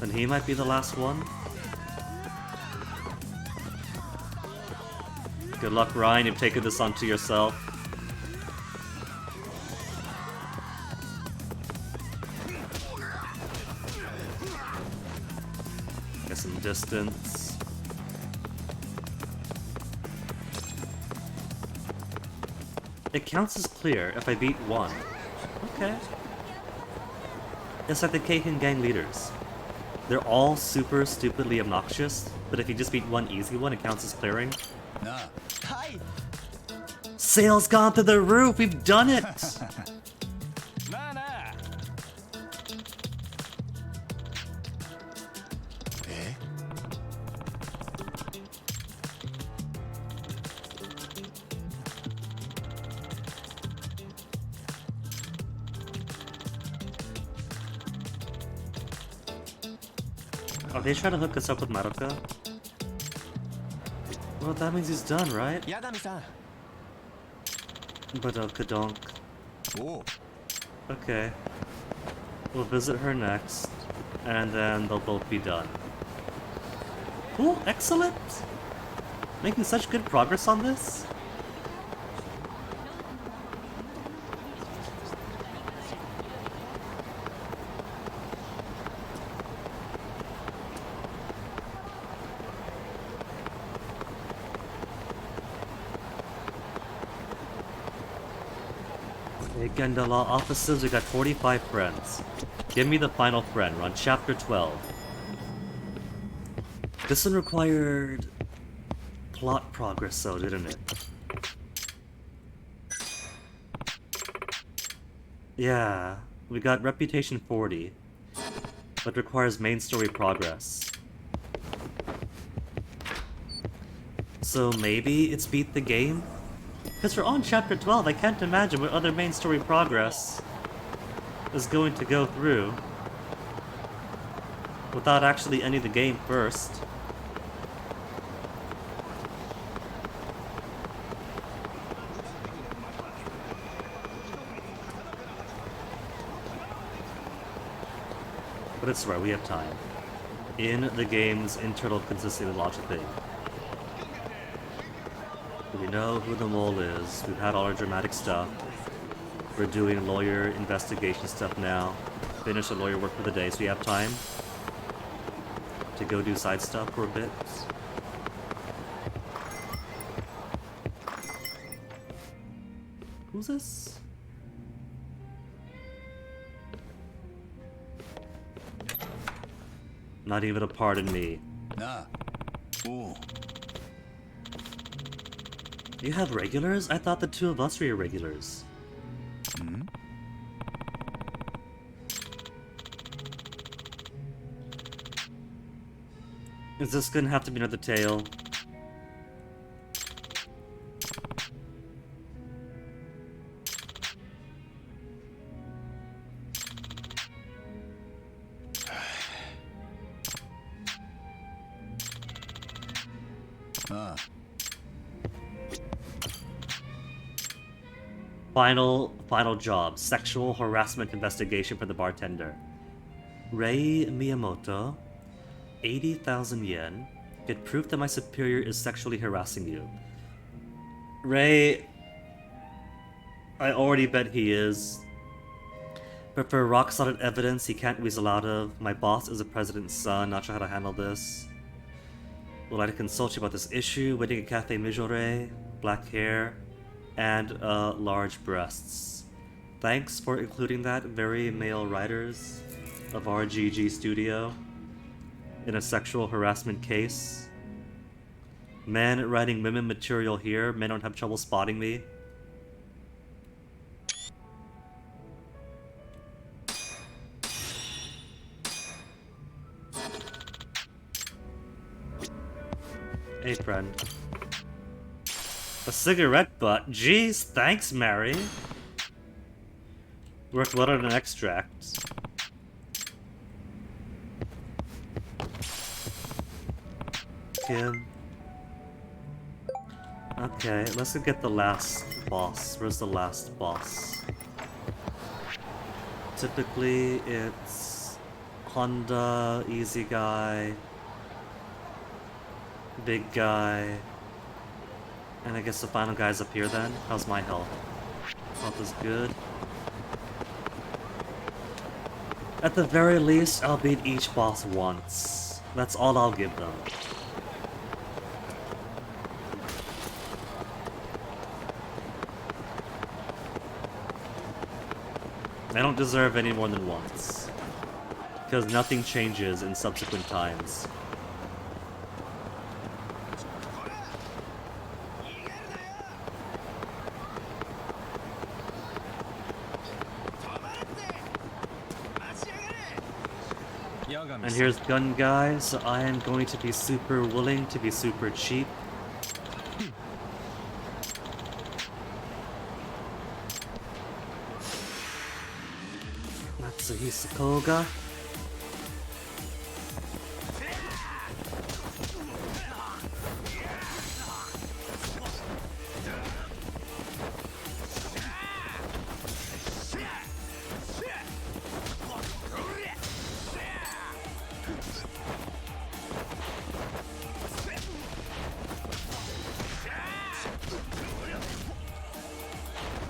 Then he might be the last one. Good luck, Ryan. You've taken this onto yourself. Get some distance. It counts as clear if I beat one. Okay. It's like the Keihin gang leaders. They're all super stupidly obnoxious, but if you just beat one easy one, it counts as clearing. Nah. Sales gone through the roof! We've done it! Are they trying to hook us up with Madoka? Well, that means he's done, right? Yagami-san. Madoka donk. Okay. We'll visit her next, and then they'll both be done. Cool, excellent! Making such good progress on this. Genda Law offices, we got 45 friends. Give me the final friend. We're on chapter 12. This one required plot progress though, didn't it? Yeah, we got reputation 40, but requires main story progress. So maybe it's beat the game? Because we're on chapter 12, I can't imagine what other main story progress is going to go through without actually ending the game first. But it's right, we have time. In the game's internal consistency logic thing. We know who the mole is. We've had all our dramatic stuff. We're doing lawyer investigation stuff now. Finish the lawyer work for the day, so we have time to go do side stuff for a bit. Who's this? Not even a pardon me. Nah. Ooh. You have regulars? I thought the two of us were your regulars. Hmm? Is this gonna have to be another tale? Final job. Sexual harassment investigation for the bartender. Rei Miyamoto. 80,000 yen. Get proof that my superior is sexually harassing you. Rei... I already bet he is. But for rock-solid evidence he can't weasel out of. My boss is the president's son, not sure how to handle this. Would like to consult you about this issue. Waiting at Cafe Mijore. Black hair. And large breasts. Thanks for including that, very male writers of RGG Studio, in a sexual harassment case. Men writing women material here, men don't have trouble spotting me. Hey friend. A cigarette butt? Jeez, thanks, Mary. Worked well on an extract. Kim. Okay, let's go get the last boss. Where's the last boss? Typically, it's Honda, easy guy, big guy, and I guess the final guy's up here then. How's my health? Health is good. At the very least, I'll beat each boss once. That's all I'll give them. I don't deserve any more than once. Because nothing changes in subsequent times. And here's Gun Guy, so I am going to be super willing to be super cheap. Natsuhisa Koga.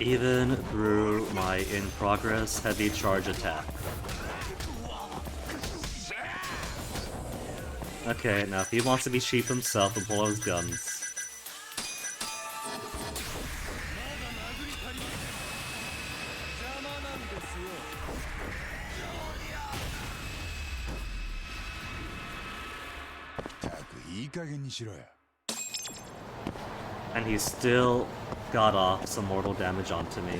Even through my in-progress heavy charge attack. Okay, now if he wants to be cheap himself and pull out his guns. And he still got off some mortal damage onto me.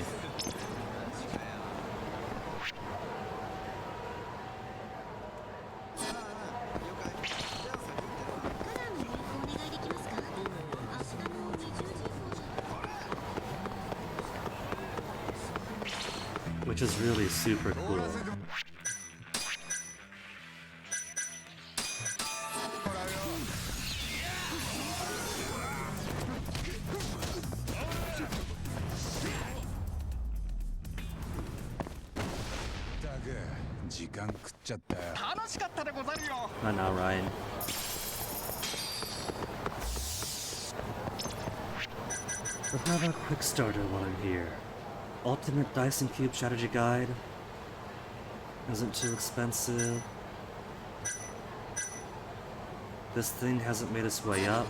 Which is really super cool. Not now, Ryan. Let's have a quick starter while I'm here. Ultimate Dice and Cube Strategy Guide. Isn't too expensive. This thing hasn't made its way up.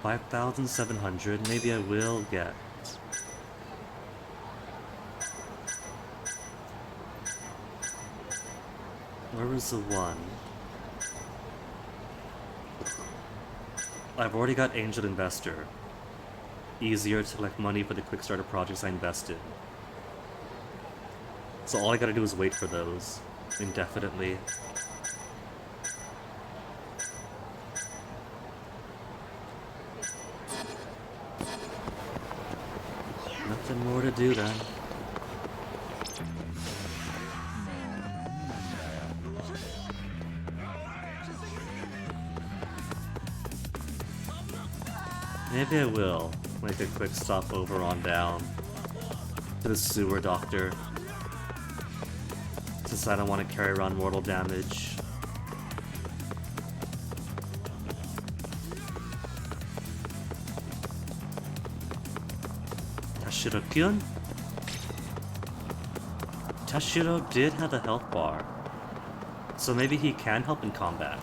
5,700. Maybe I will get. Where was the one? I've already got Angel Investor. Easier to collect money for the quick starter projects I invested. So all I gotta do is wait for those indefinitely. Nothing more to do then. Maybe I will make a quick stop over on down to the sewer doctor, since I don't want to carry around mortal damage. Tashiro-kyun? Tashiro did have a health bar, so maybe he can help in combat.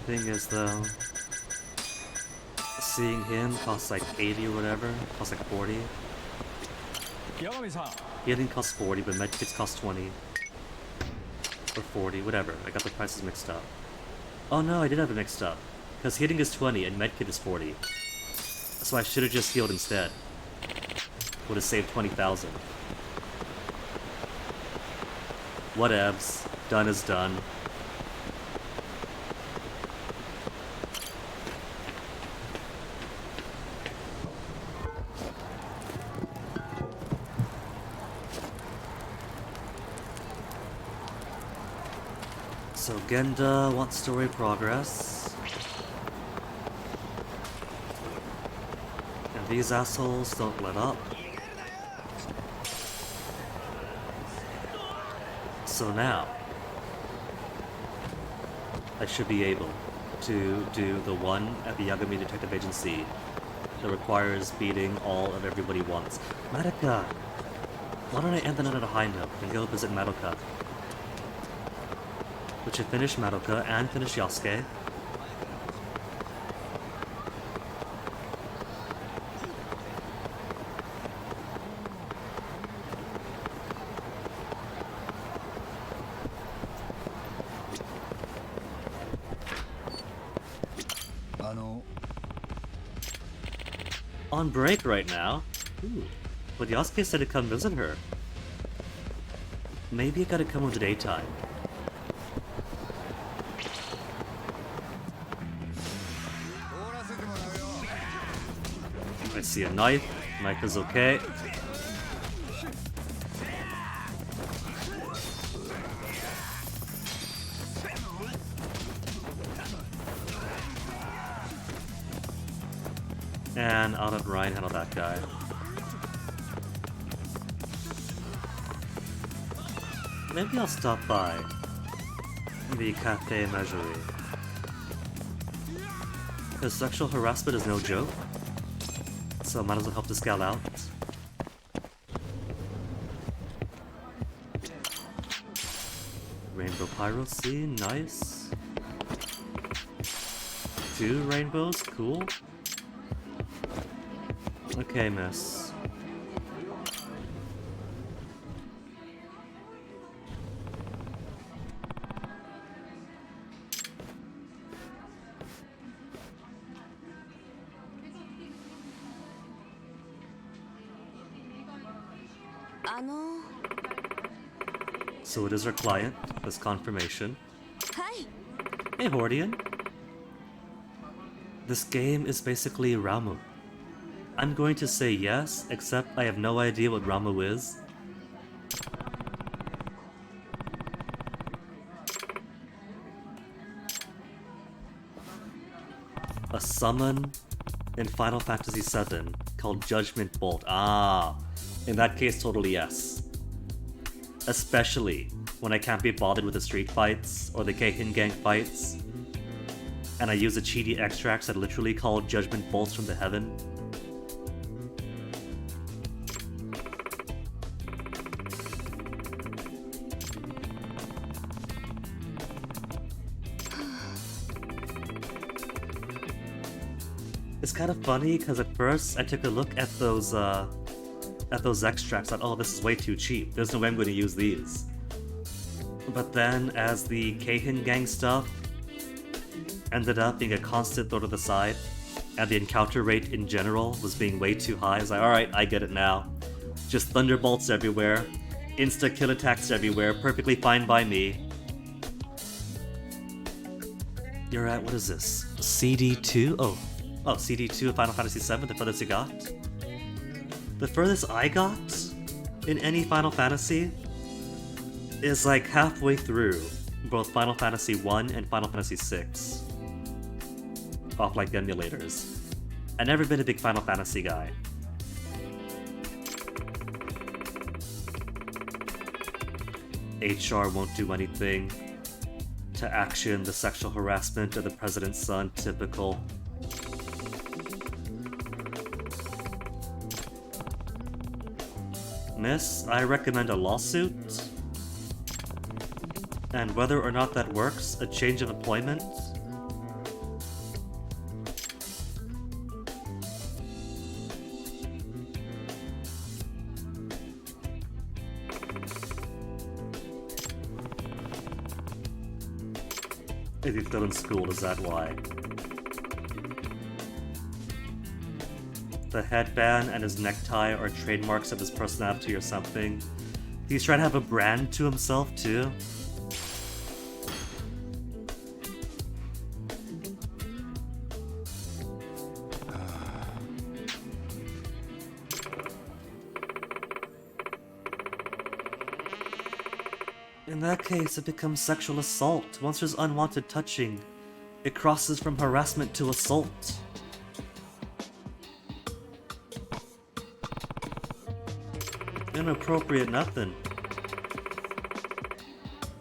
Thing is though, seeing him costs like 80 or whatever, costs like 40. Healing costs 40, but medkits cost 20. Or 40, whatever. I got the prices mixed up. Oh no, I did have it mixed up. Because healing is 20 and medkit is 40. So I should have just healed instead. Would have saved 20,000. Whatevs. Done is done. So Genda wants story progress. And these assholes don't let up. So now, I should be able to do the one at the Yagami Detective Agency that requires beating all of everybody once. Madoka! Why don't I end the night on a high note and go visit Madoka? We should finish Madoka and finish Yasuke. On break right now? Ooh. But Yasuke said to come visit her. Maybe I gotta come in the daytime. I see a knife. Knife is okay. And I'll let Ryan handle that guy. Maybe I'll stop by the Cafe Majorie. Because sexual harassment is no joke. So might as well help this gal out. Rainbow Pyro scene, nice. 2 rainbows, cool. Okay, miss. So it is our client, this confirmation. Hey, Hordian. This game is basically Ramu. I'm going to say yes, except I have no idea what Ramu is. A summon in Final Fantasy VII called Judgment Bolt. Ah, in that case, totally yes. Especially when I can't be bothered with the street fights or the Keihin gang fights, and I use the cheaty extracts that literally call Judgment Bolts from the heaven. It's kind of funny because at first I took a look at those extracts, thought, oh, this is way too cheap. There's no way I'm going to use these. But then, as the Keihin gang stuff ended up being a constant throw to the side, and the encounter rate in general was being way too high, I was like, alright, I get it now. Just thunderbolts everywhere, insta-kill attacks everywhere, perfectly fine by me. You're at, what is this? CD2? Oh, CD2 of Final Fantasy VII, the furthest you got? The furthest I got in any Final Fantasy is like halfway through both Final Fantasy 1 and Final Fantasy 6 off like emulators. I've never been a big Final Fantasy guy. HR won't do anything to action the sexual harassment of the president's son, typical. Miss, I recommend a lawsuit. And whether or not that works, a change of employment. If you're still in school, is that why? The headband and his necktie are trademarks of his personality or something. He's trying to have a brand to himself, too. In that case, it becomes sexual assault. Once there's unwanted touching, it crosses from harassment to assault. Inappropriate nothing.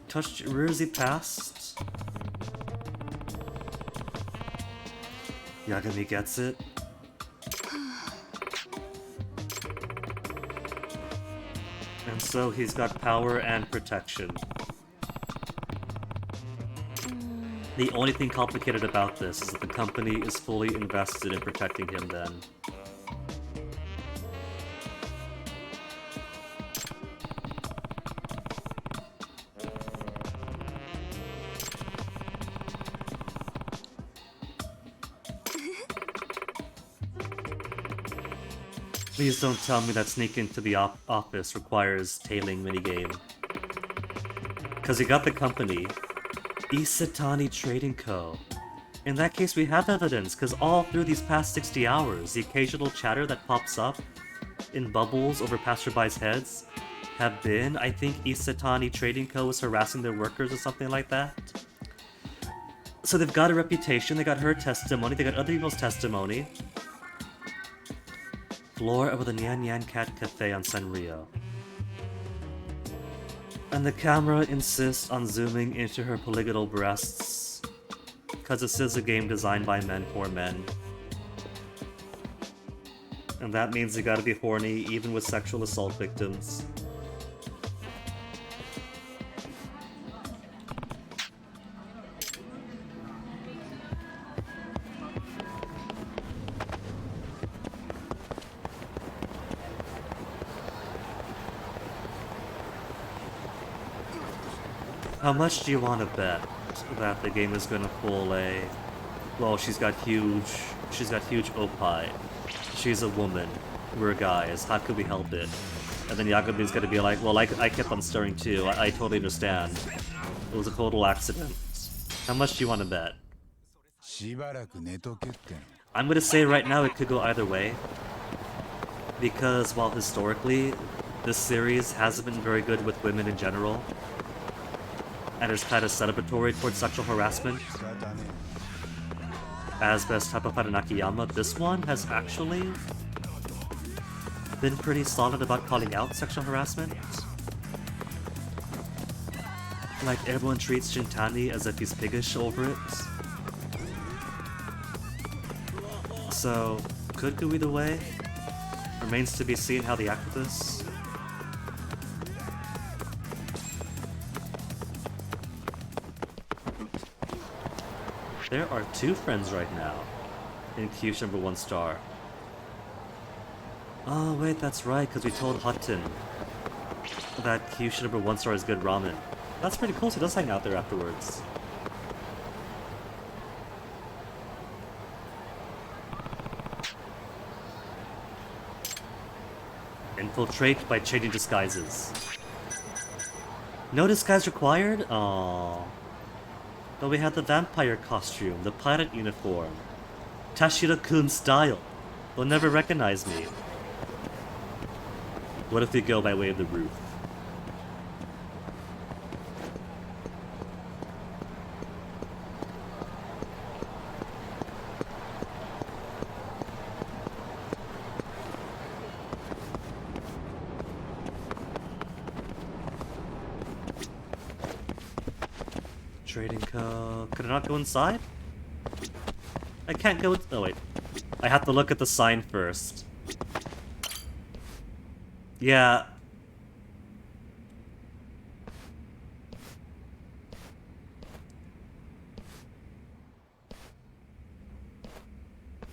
Touched, where is he past? Yagami gets it. And so he's got power and protection. The only thing complicated about this is that the company is fully invested in protecting him then. Please don't tell me that sneaking into the office requires tailing minigame. Cause you got the company, Isetani Trading Co. In that case we have evidence, cause all through these past 60 hours, the occasional chatter that pops up in bubbles over passerbys' heads have been, I think Isetani Trading Co. was harassing their workers or something like that. So they've got a reputation, they got her testimony, they got other people's testimony. Floor of the Nyan Nyan Cat Cafe on Sanrio. And the camera insists on zooming into her polygonal breasts, cause this is a game designed by men for men. And that means you gotta be horny even with sexual assault victims. How much do you want to bet that the game is gonna pull a... Well, she's got huge opie. She's a woman. We're guys. How could we help it? And then Yagami's gonna be like, well, I kept on stirring too. I totally understand. It was a total accident. How much do you want to bet? I'm gonna say right now it could go either way. Because while historically, this series hasn't been very good with women in general, and is kind of celebratory towards sexual harassment, as best type of Nakayama, this one has actually been pretty solid about calling out sexual harassment. Like, everyone treats Shintani as if he's piggish over it. So, could go either way. Remains to be seen how they act with this. There are two friends right now in Kyushu number 1 star. Oh wait, that's right, because we told Hutton that Kyushu number 1 star is good ramen. That's pretty cool, so he does hang out there afterwards. Infiltrate by changing disguises. No disguise required? Aww. But we had the vampire costume, the pirate uniform. Tashira-kun style. They'll never recognize me. What if we go by way of the roof? Trading Co. Could I not go inside? I can't go. Oh wait, I have to look at the sign first. Yeah.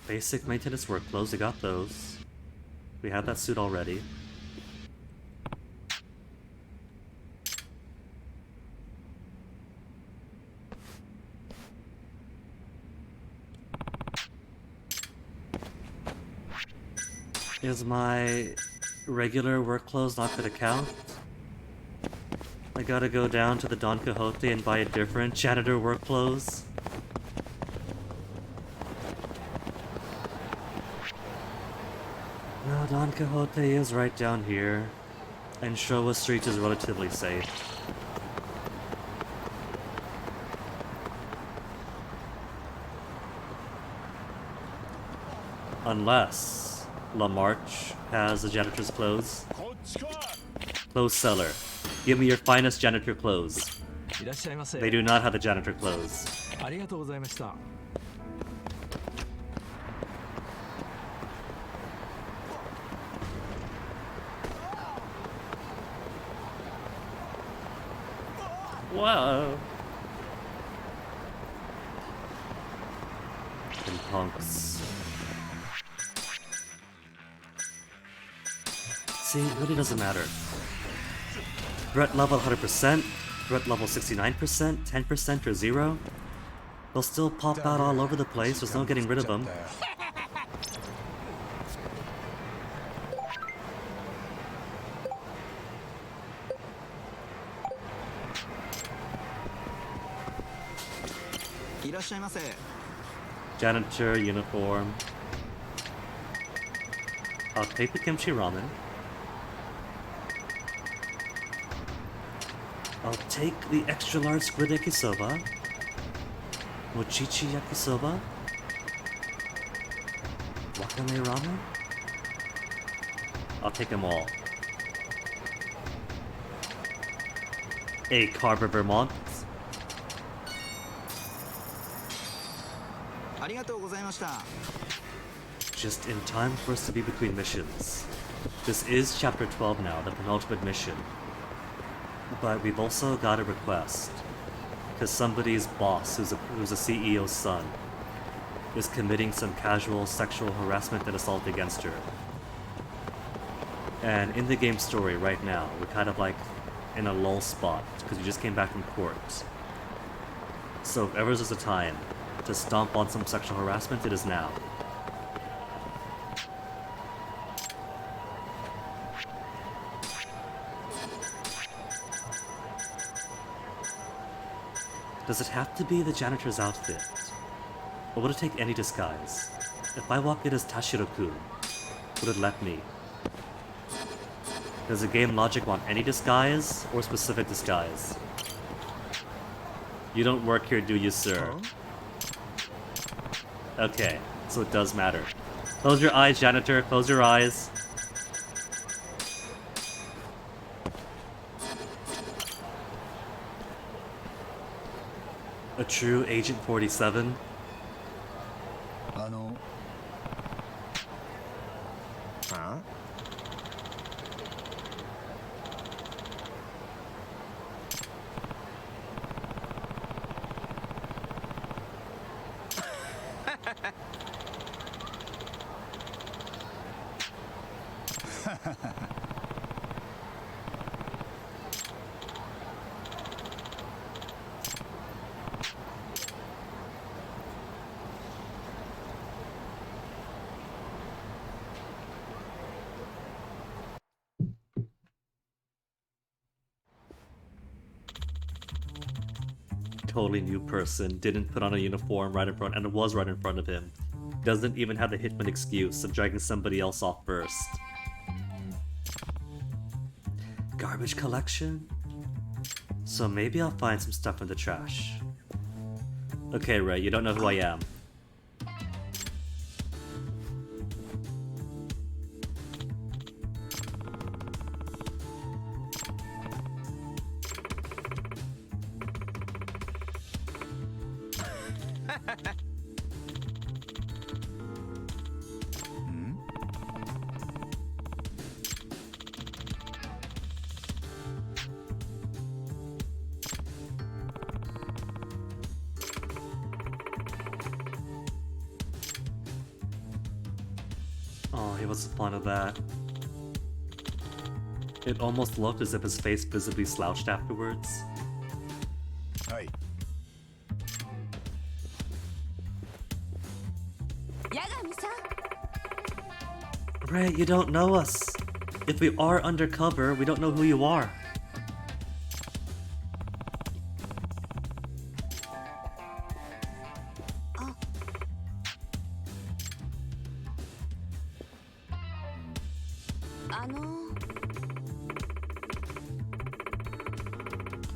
Basic maintenance work clothes. We got those. We had that suit already. Is my regular work clothes not gonna count? I gotta go down to the Don Quixote and buy a different janitor work clothes? No, Don Quixote is right down here, and Showa Street is relatively safe. Unless La Marche has the janitor's clothes. Clothes seller. Give me your finest janitor clothes. They do not have the janitor clothes. Whoa. And punks. See, it really doesn't matter. Threat level 100%, threat level 69%, 10% or 0. They'll still pop out all over the place, there's no getting rid of them. Janitor uniform. I'll take the kimchi ramen. I'll take the extra large squid yakisoba. Mochichi yakisoba. Wakame ramen. I'll take them all. A Carver, Vermont. Just in time for us to be between missions. This is chapter 12 now, the penultimate mission. But we've also got a request. Because somebody's boss, who's a CEO's son, is committing some casual sexual harassment and assault against her. And in the game story right now, we're kind of like in a lull spot, because we just came back from court. So if ever there's a time to stomp on some sexual harassment, it is now. Does it have to be the janitor's outfit? Or would it take any disguise? If I walk in as Tashiro-kun, would it let me? Does the game logic want any disguise, or specific disguise? You don't work here, do you, sir? Okay, so it does matter. Close your eyes, janitor, close your eyes. A true Agent 47? Huh? Totally new person, didn't put on a uniform right in front, and it was right in front of him. Doesn't even have the hitman excuse of dragging somebody else off first. Garbage collection? So maybe I'll find some stuff in the trash. Okay, Ray, you don't know who I am. Oh, hey, what's the point of that? It almost looked as if his face visibly slouched afterwards. Hey. Ray, you don't know us. If we are undercover, we don't know who you are.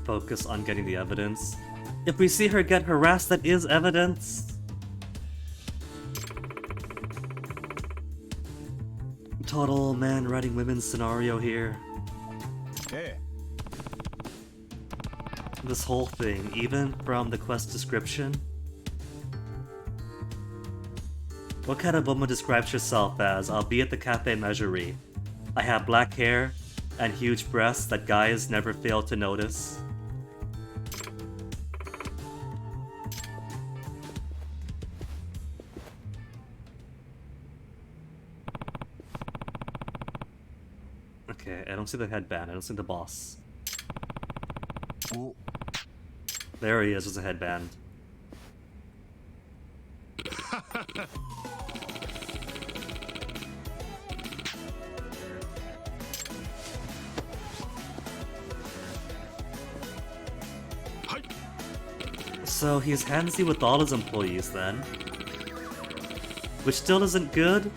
Focus on getting the evidence. If we see her get harassed, that is evidence. Total man riding women scenario here. Hey. This whole thing, even from the quest description. What kind of woman describes herself as, I'll be at the Cafe Measurie. I have black hair and huge breasts that guys never fail to notice. Okay, I don't see the headband. I don't see the boss. Oh. There he is with a headband. So he's handsy with all his employees then. Which still isn't good.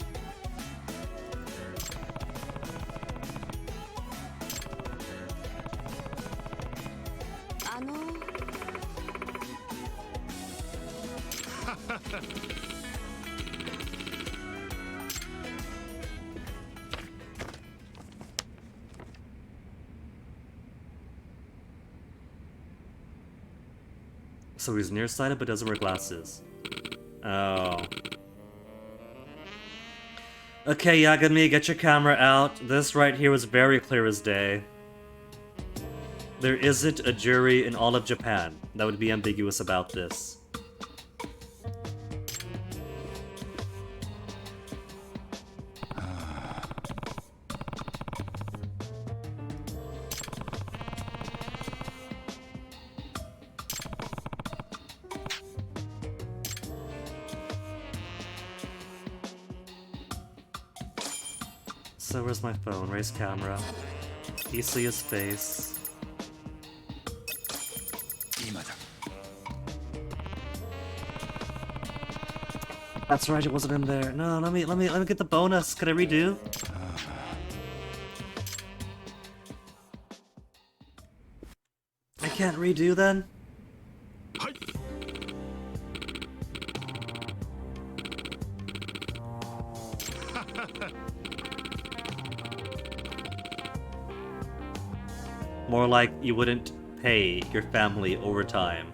So he's nearsighted but doesn't wear glasses. Oh. Okay, Yagami, get your camera out. This right here was very clear as day. There isn't a jury in all of Japan that would be ambiguous about this. So where's my phone? Raise camera. You see his face. That's right, it wasn't in there. No, let me get the bonus. Could I redo? I can't redo then? More like you wouldn't pay your family overtime.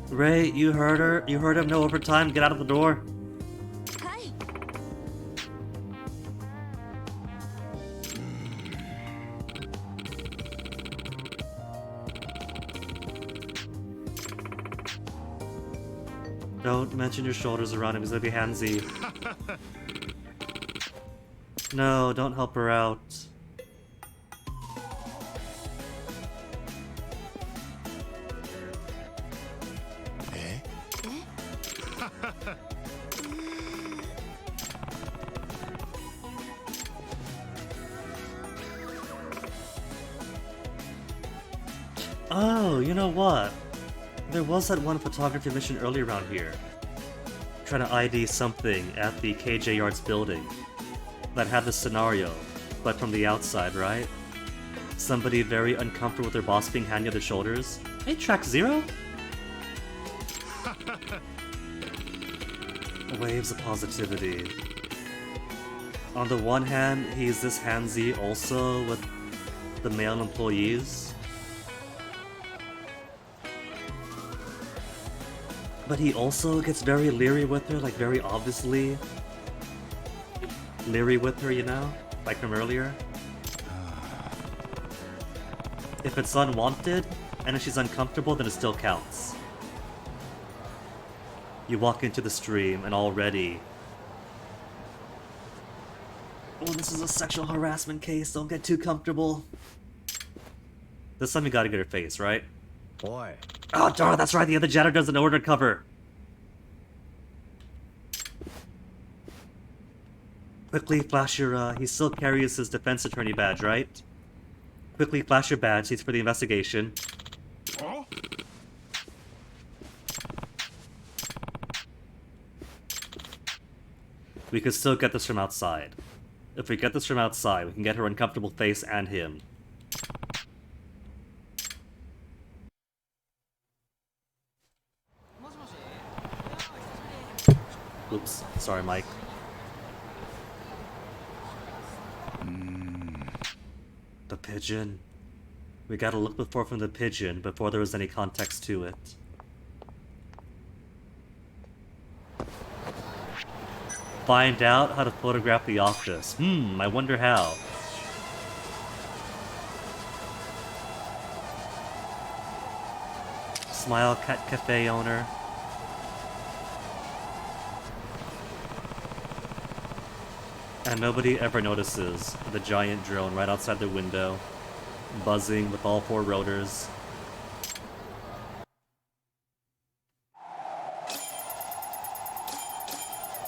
Ray, you heard her. You heard him. No overtime. Get out of the door. Don't mention your shoulders around him. He's gonna be handsy. No, don't help her out. Oh, you know what? There was that one photography mission earlier around here. Trying to ID something at the KJ Yards building. That had this scenario, but from the outside, right? Somebody very uncomfortable with their boss being handy on their shoulders. Hey, track 0? Waves of positivity. On the one hand, he's this handsy also with the male employees. But he also gets very leery with her, like very obviously leery with her, you know? Like from earlier. If it's unwanted, and if she's uncomfortable, then it still counts. You walk into the stream, and already... Oh, this is a sexual harassment case, don't get too comfortable. This time you gotta get her face, right? Boy. Oh, darn, that's right, the other janitor doesn't order cover. Quickly flash your, he still carries his defense attorney badge, right? Quickly flash your badge, he's for the investigation. We could still get this from outside. If we get this from outside, we can get her uncomfortable face and him. Oops, sorry, Mike. The pigeon. We gotta look before from the pigeon before there was any context to it. Find out how to photograph the office. I wonder how. Smile Cat Cafe owner. And nobody ever notices the giant drone right outside their window, buzzing with all 4 rotors.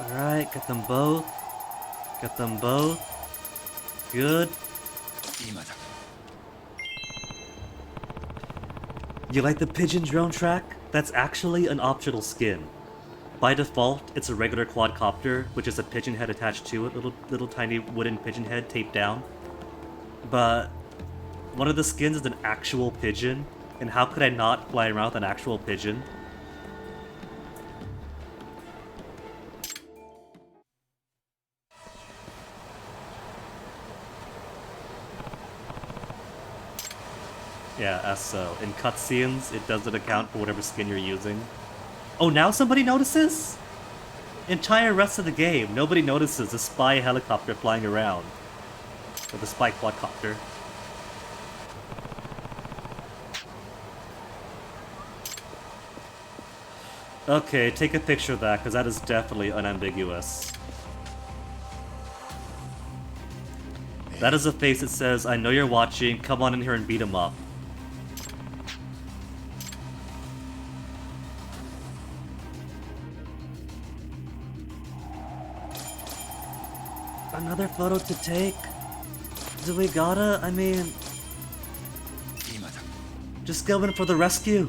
Alright, get them both. Get them both. Good. You like the pigeon drone track? That's actually an optional skin. By default, it's a regular quadcopter, which is a pigeon head attached to it, little tiny wooden pigeon head taped down. But one of the skins is an actual pigeon, and how could I not fly around with an actual pigeon? Yeah, as so. In cutscenes, it doesn't account for whatever skin you're using. Oh, now somebody notices? Entire rest of the game, nobody notices the spy helicopter flying around. Or the spy quadcopter. Okay, take a picture of that, because that is definitely unambiguous. That is a face that says, I know you're watching, come on in here and beat him up. Another photo to take? Do we gotta? I mean... Just go in for the rescue.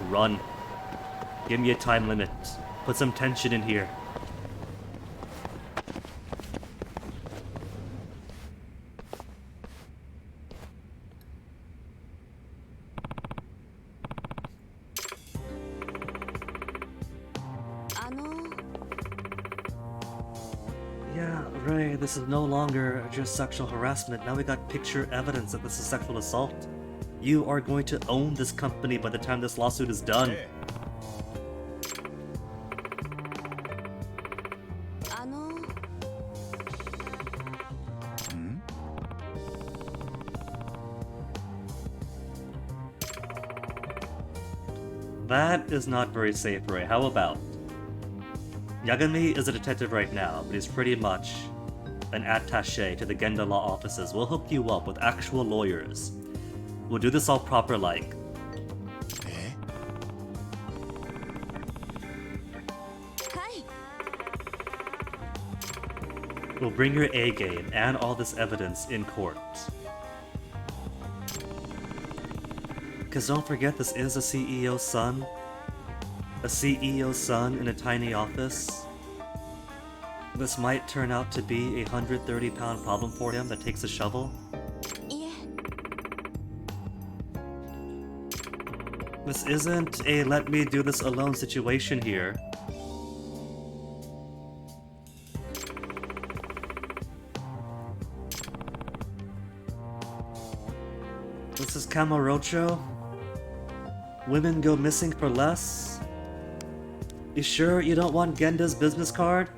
Run. Give me a time limit. Put some tension in here. Yeah, Ray, this is no longer just sexual harassment. Now we got picture evidence that this is sexual assault. You are going to own this company by the time this lawsuit is done. That is not very safe, Ray. How about? Yagami is a detective right now, but he's pretty much an attaché to the Genda law offices. We'll hook you up with actual lawyers. We'll do this all proper like. We'll bring your A game and all this evidence in court. Because don't forget, this is a CEO's son. A CEO's son in a tiny office. This might turn out to be a 130-pound problem for him that takes a shovel. This isn't a let me do this alone situation here. This is Kamurocho. Women go missing for less? You sure you don't want Genda's business card?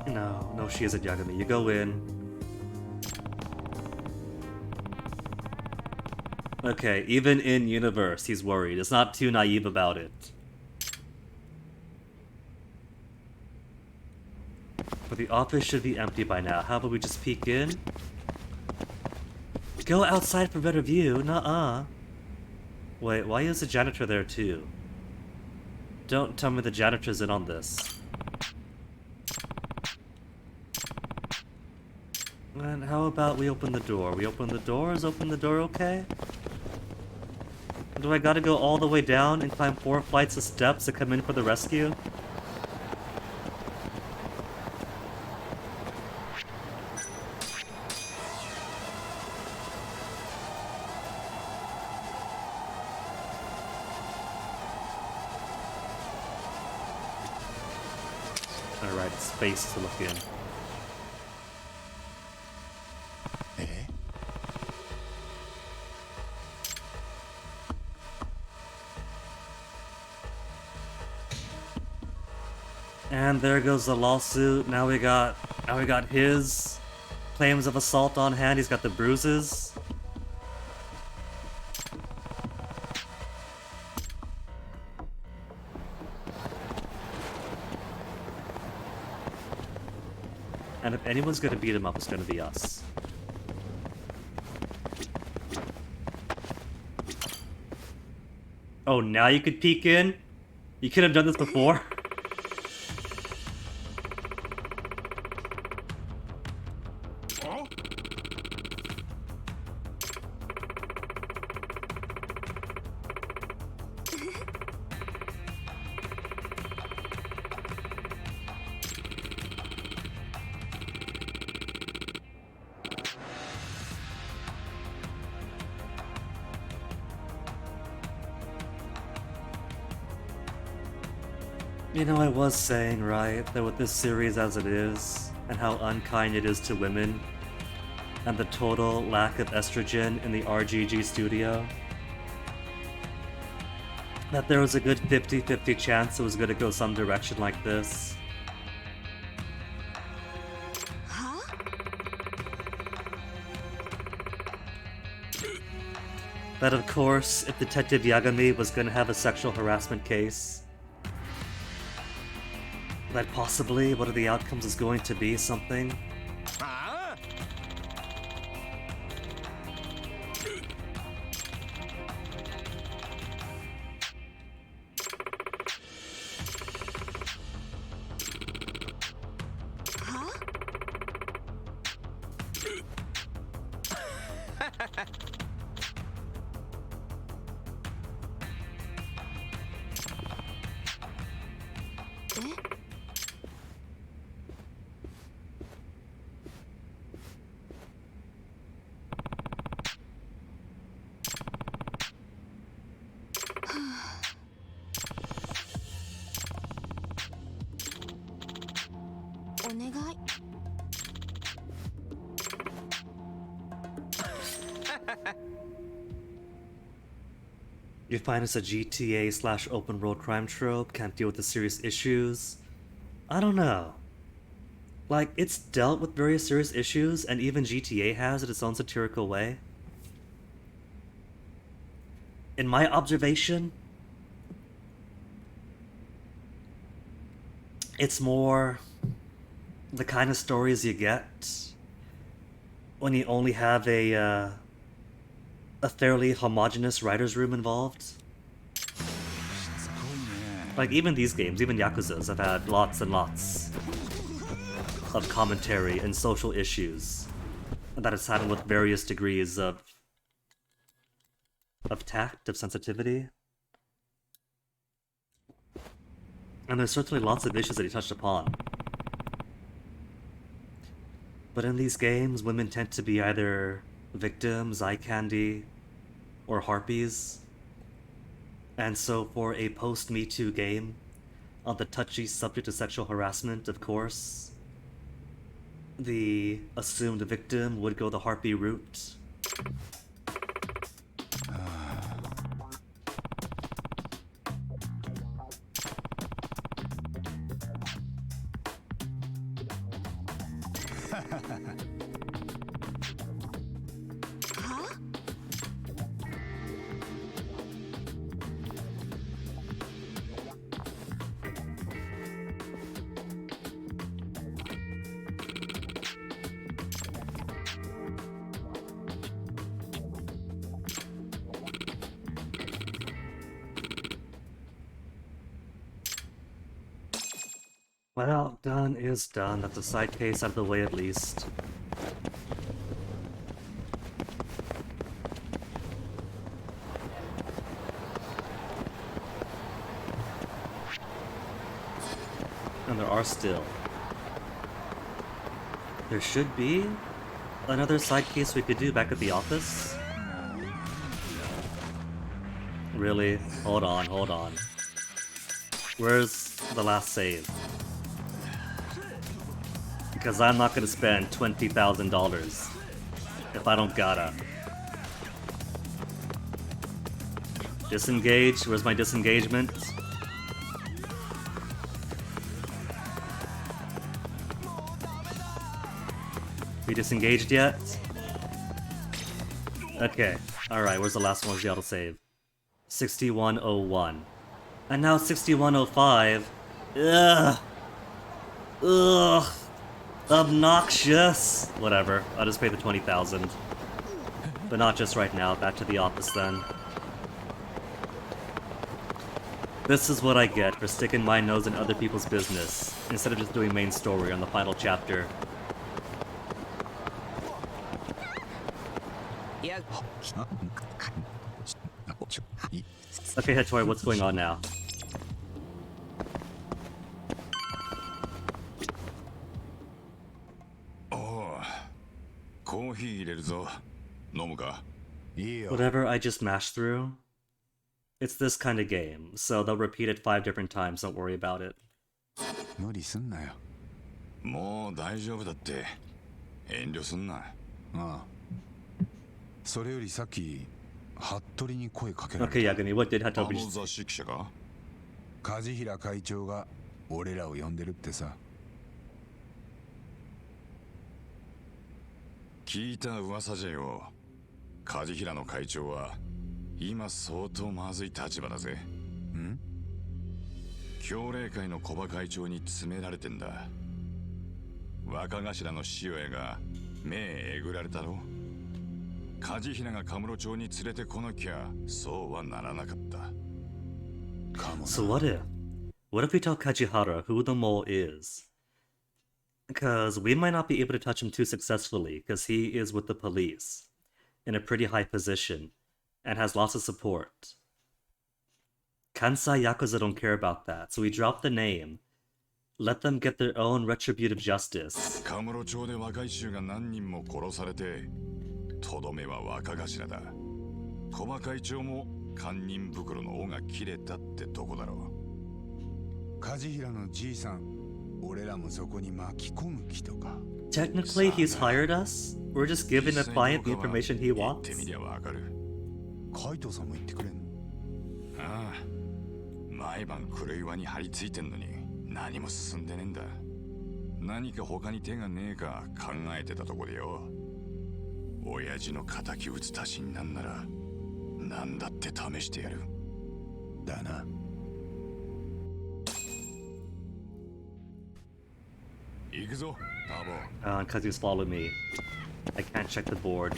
No, she isn't Yagami. You go in. Okay, even in universe, he's worried. It's not too naive about it. But the office should be empty by now. How about we just peek in? Go outside for better view. Nuh-uh. Wait, why is the janitor there too? Don't tell me the janitor's in on this. And how about we open the door? We open the door? Is open the door okay? Do I gotta go all the way down and climb 4 flights of steps to come in for the rescue? Alright, space to look in. And there goes the lawsuit. Now we got his claims of assault on hand. He's got the bruises. And if anyone's gonna beat him up, it's gonna be us. Oh, now you could peek in? You could have done this before? You know, I was saying, right, that with this series as it is, and how unkind it is to women, and the total lack of estrogen in the RGG studio, that there was a good 50-50 chance it was going to go some direction like this. That of course, if Detective Yagami was going to have a sexual harassment case, that possibly one of the outcomes is going to be something. You find us a GTA / open world crime trope, can't deal with the serious issues. I don't know. Like, it's dealt with various serious issues, and even GTA has in its own satirical way. In my observation, it's more the kind of stories you get when you only have a fairly homogenous writer's room involved. Like, even these games, even Yakuza's, have had lots and lots of commentary and social issues that it's handled with various degrees of tact, of sensitivity. And there's certainly lots of issues that he touched upon. But in these games, women tend to be either victims, eye candy, or harpies. And so for a post-Me Too game, on the touchy subject of sexual harassment, of course, the assumed victim would go the harpy route. Well, done is done. That's a side case out of the way at least. And there are still. There should be another side case we could do back at the office. Really? Hold on, hold on. Where's the last save? Because I'm not gonna spend $20,000 if I don't gotta. Disengage? Where's my disengagement? We disengaged yet? Okay. Alright, where's the last one? Where's the autosave? 6101. And now 6105. Ugh. Ugh. Obnoxious. Whatever. I'll just pay the 20,000. But not just right now. Back to the office then. This is what I get for sticking my nose in other people's business, instead of just doing main story on the final chapter. Okay, Hattori, what's going on now? Whatever I just mashed through, it's this kind of game, so they'll repeat it 5 different times, don't worry about it. 無理すんなよ。もう大丈夫だって。遠慮すんな。ああ。それよりさっき、服部に声かけられた。Okay, Yagami, what did Hattori あの雑誌記者が？梶平会長が俺らを呼んでるってさ。聞いた噂じゃよ。梶平の会長は今相当まずい立場だぜ。ん？協励会の小葉会長に詰められてんだ。若頭の塩屋が目えぐられたろ。梶平がカムロ町に連れてこなきゃそうはならなかった。So what if we tell Kajihara who the mole is? Because we might not be able to touch him too successfully, because he is with the police, in a pretty high position, and has lots of support. Kansai Yakuza don't care about that, so we drop the name. Let them get their own retributive justice. カムロ町で若い衆が何人も殺されて、とどめは若頭だ。小葉会長も堪忍袋の尾が切れたってとこだろう。梶平のじいさん、俺らもそこに巻き込む気とか。Technically, he's hired us. We're just giving the client the information he wants. 言ってみりゃわかる。海藤さんも言ってくれんの？ああ、毎晩黒岩に張り付いてんのに何も進んでねえんだ。何か他に手がねえか考えてたとこでよ。親父の敵討つ足しになんなら何だって試してやる。だな。行くぞ、タボ。Because he's followed me. I can't check the board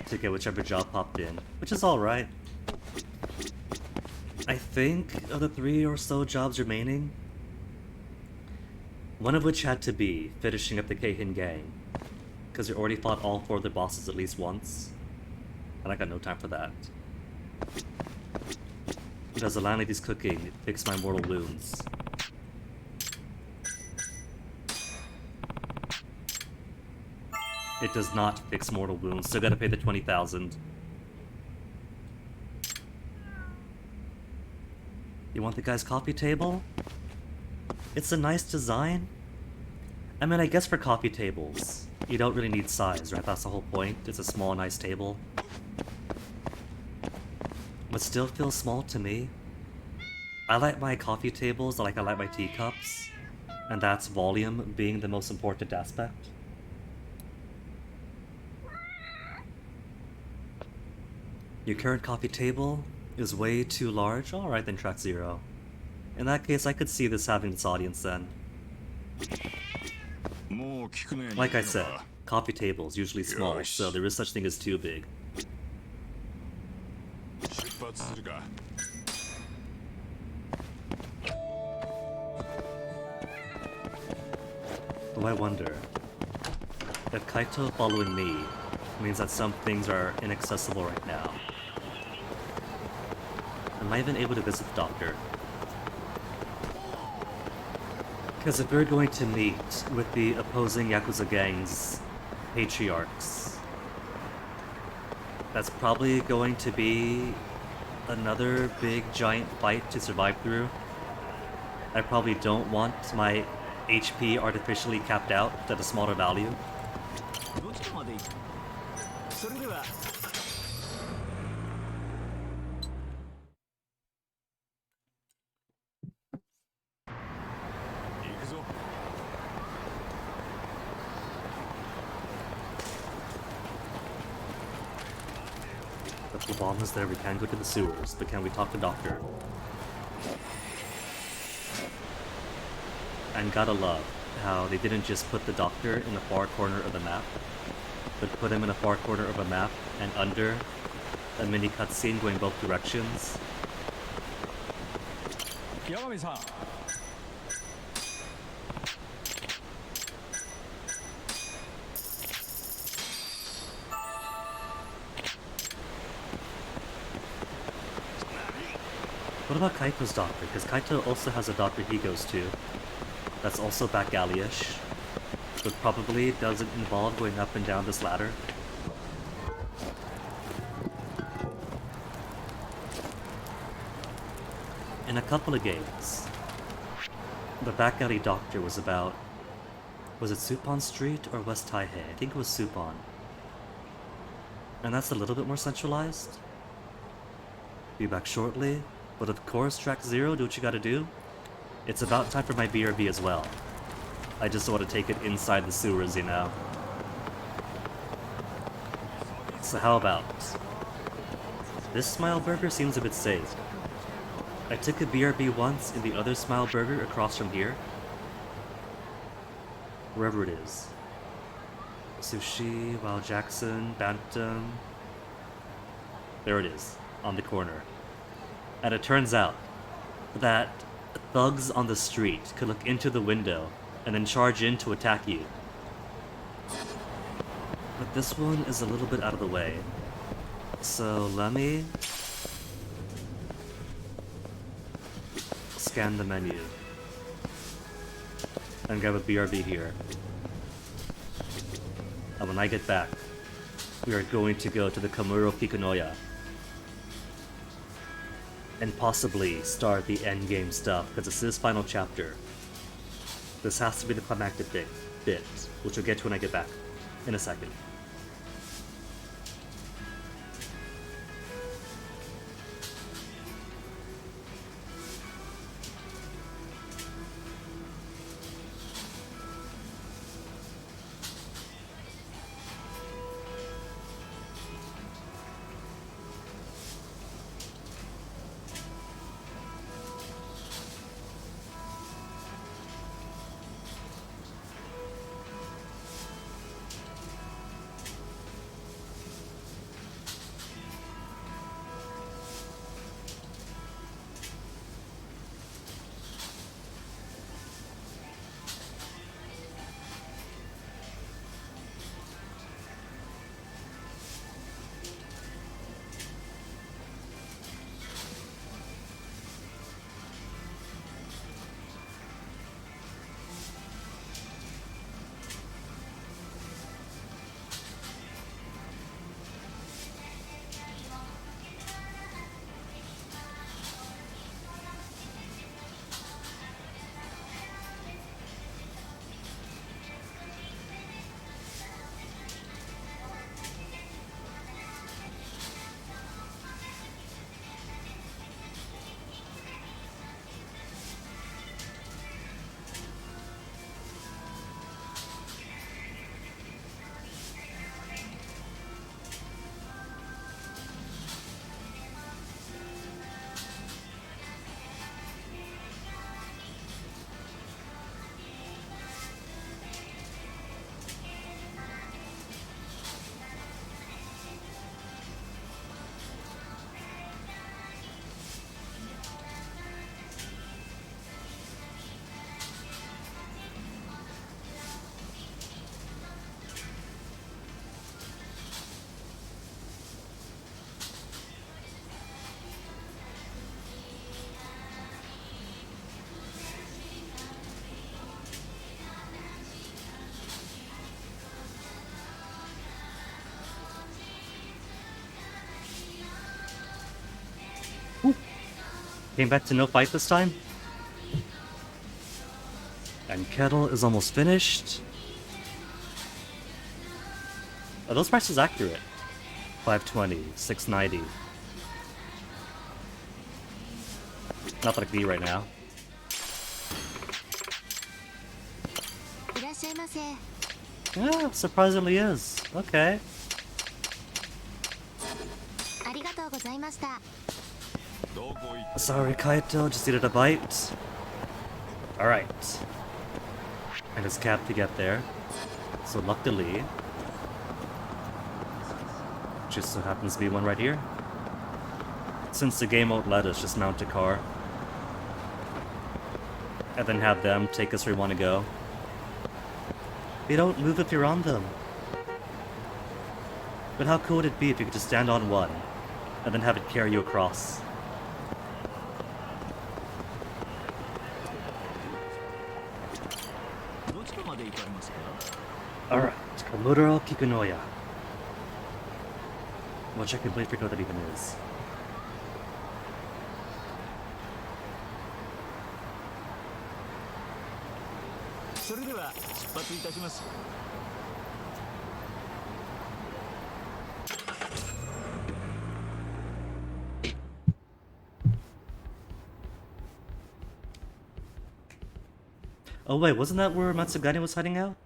to get whichever job popped in, which is alright. I think of the 3 or so jobs remaining, one of which had to be finishing up the Keihin gang, because we already fought all 4 of the bosses at least once, and I got no time for that. Does the Landlady's cooking fix my mortal wounds? It does not fix mortal wounds, still gotta pay the 20,000. You want the guy's coffee table? It's a nice design. I mean, I guess for coffee tables, you don't really need size, right? That's the whole point. It's a small, nice table. But still feels small to me. I like my coffee tables like I like my teacups, and that's volume being the most important aspect. Your current coffee table is way too large? Alright then, track 0. In that case, I could see this having its audience then. Like I said, coffee tables usually small, so there is such thing as too big. Though I wonder if Kaito following me means that some things are inaccessible right now. Am I even able to visit the doctor? Because if we're going to meet with the opposing Yakuza gang's patriarchs, that's probably going to be another big giant fight to survive through. I probably don't want my HP artificially capped out at a smaller value. The bomb is there, we can go to the sewers, but can we talk to Doctor? And gotta love how they didn't just put the Doctor in the far corner of the map, but put him in a far corner of a map and under a mini cutscene going both directions. Yamami-san. What about Kaito's doctor? Because Kaito also has a doctor he goes to that's also back alley-ish, but probably doesn't involve going up and down this ladder. In a couple of games, the back alley doctor was about... was it Supon Street or West Taihei? I think it was Supon. And that's a little bit more centralized. Be back shortly. But of course, track 0, do what you gotta do. It's about time for my BRB as well. I just want to take it inside the sewers, you know. So how about... this Smile Burger seems a bit safe. I took a BRB once in the other Smile Burger across from here. Wherever it is. Sushi, Wild Jackson, Bantam... there it is, on the corner. And it turns out that thugs on the street could look into the window and then charge in to attack you. But this one is a little bit out of the way. So let me scan the menu and grab a BRB here. And when I get back, we are going to go to the Kamurocho Tantei and possibly start the endgame stuff, because this is final chapter. This has to be the climactic bit, which we'll get to when I get back in a second. Came back to no fight this time. And Kettle is almost finished. Are those prices accurate? 520, 690. Not that I can eat right now. Yeah, surprisingly is. Okay. ございました。 Sorry, Kaito, just needed a bite. Alright. And his cab to get there. So luckily, just so happens to be one right here. Since the game won't let us just mount a car. And then have them take us where we want to go. They don't move if you're on them. But how cool would it be if you could just stand on one, and then have it carry you across? Alright, Kamurocho Tantei. Which I completely forget what that even is. Oh wait, wasn't that where Matsugane was hiding out?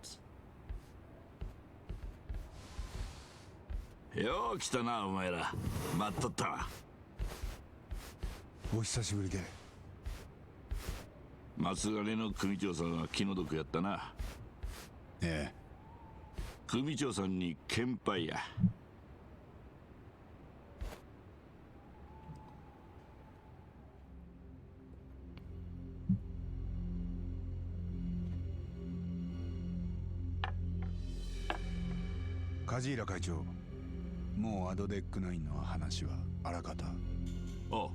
よう来たなお前ら。待っとったわ。お久しぶりで。松金の組長さんは気の毒やったな。ええ。組長さんに献杯や。梶浦会長、もうアドデック9の話はあらかた。あ、こ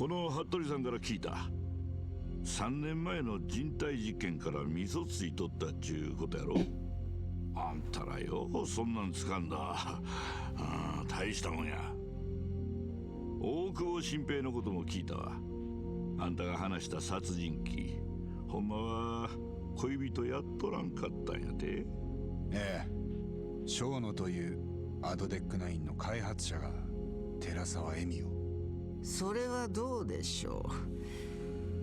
の服部さんから聞いた。3年前の人体実験から味噌ついとったっちゅうことやろ。あんたらよそんなんつかんだ。大したもんや。大久保新平のことも聞いたわ。あんたが話した殺人鬼、ほんまは恋人やっとらんかったんやて。ええ。小野というアドデック9の開発者が寺沢恵美を。それはどうでしょ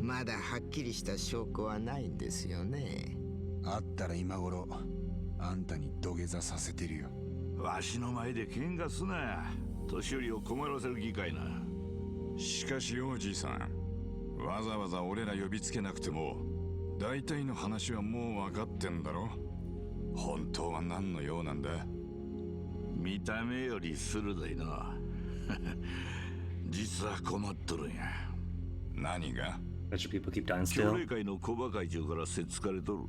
う。まだはっきりした証拠はないんですよね。あったら今頃あんたに土下座させてるよ。わしの前で喧嘩すな。年寄りを困らせる機会な。しかしおじいさん、わざわざ俺ら呼びつけなくても大体の話はもう分かってんだろ。本当は何の用なんだ。見た目より鋭いな。実は困っとるんや。何が？ people keep dying 協 still. 励会の小馬会長からせっつかれとる。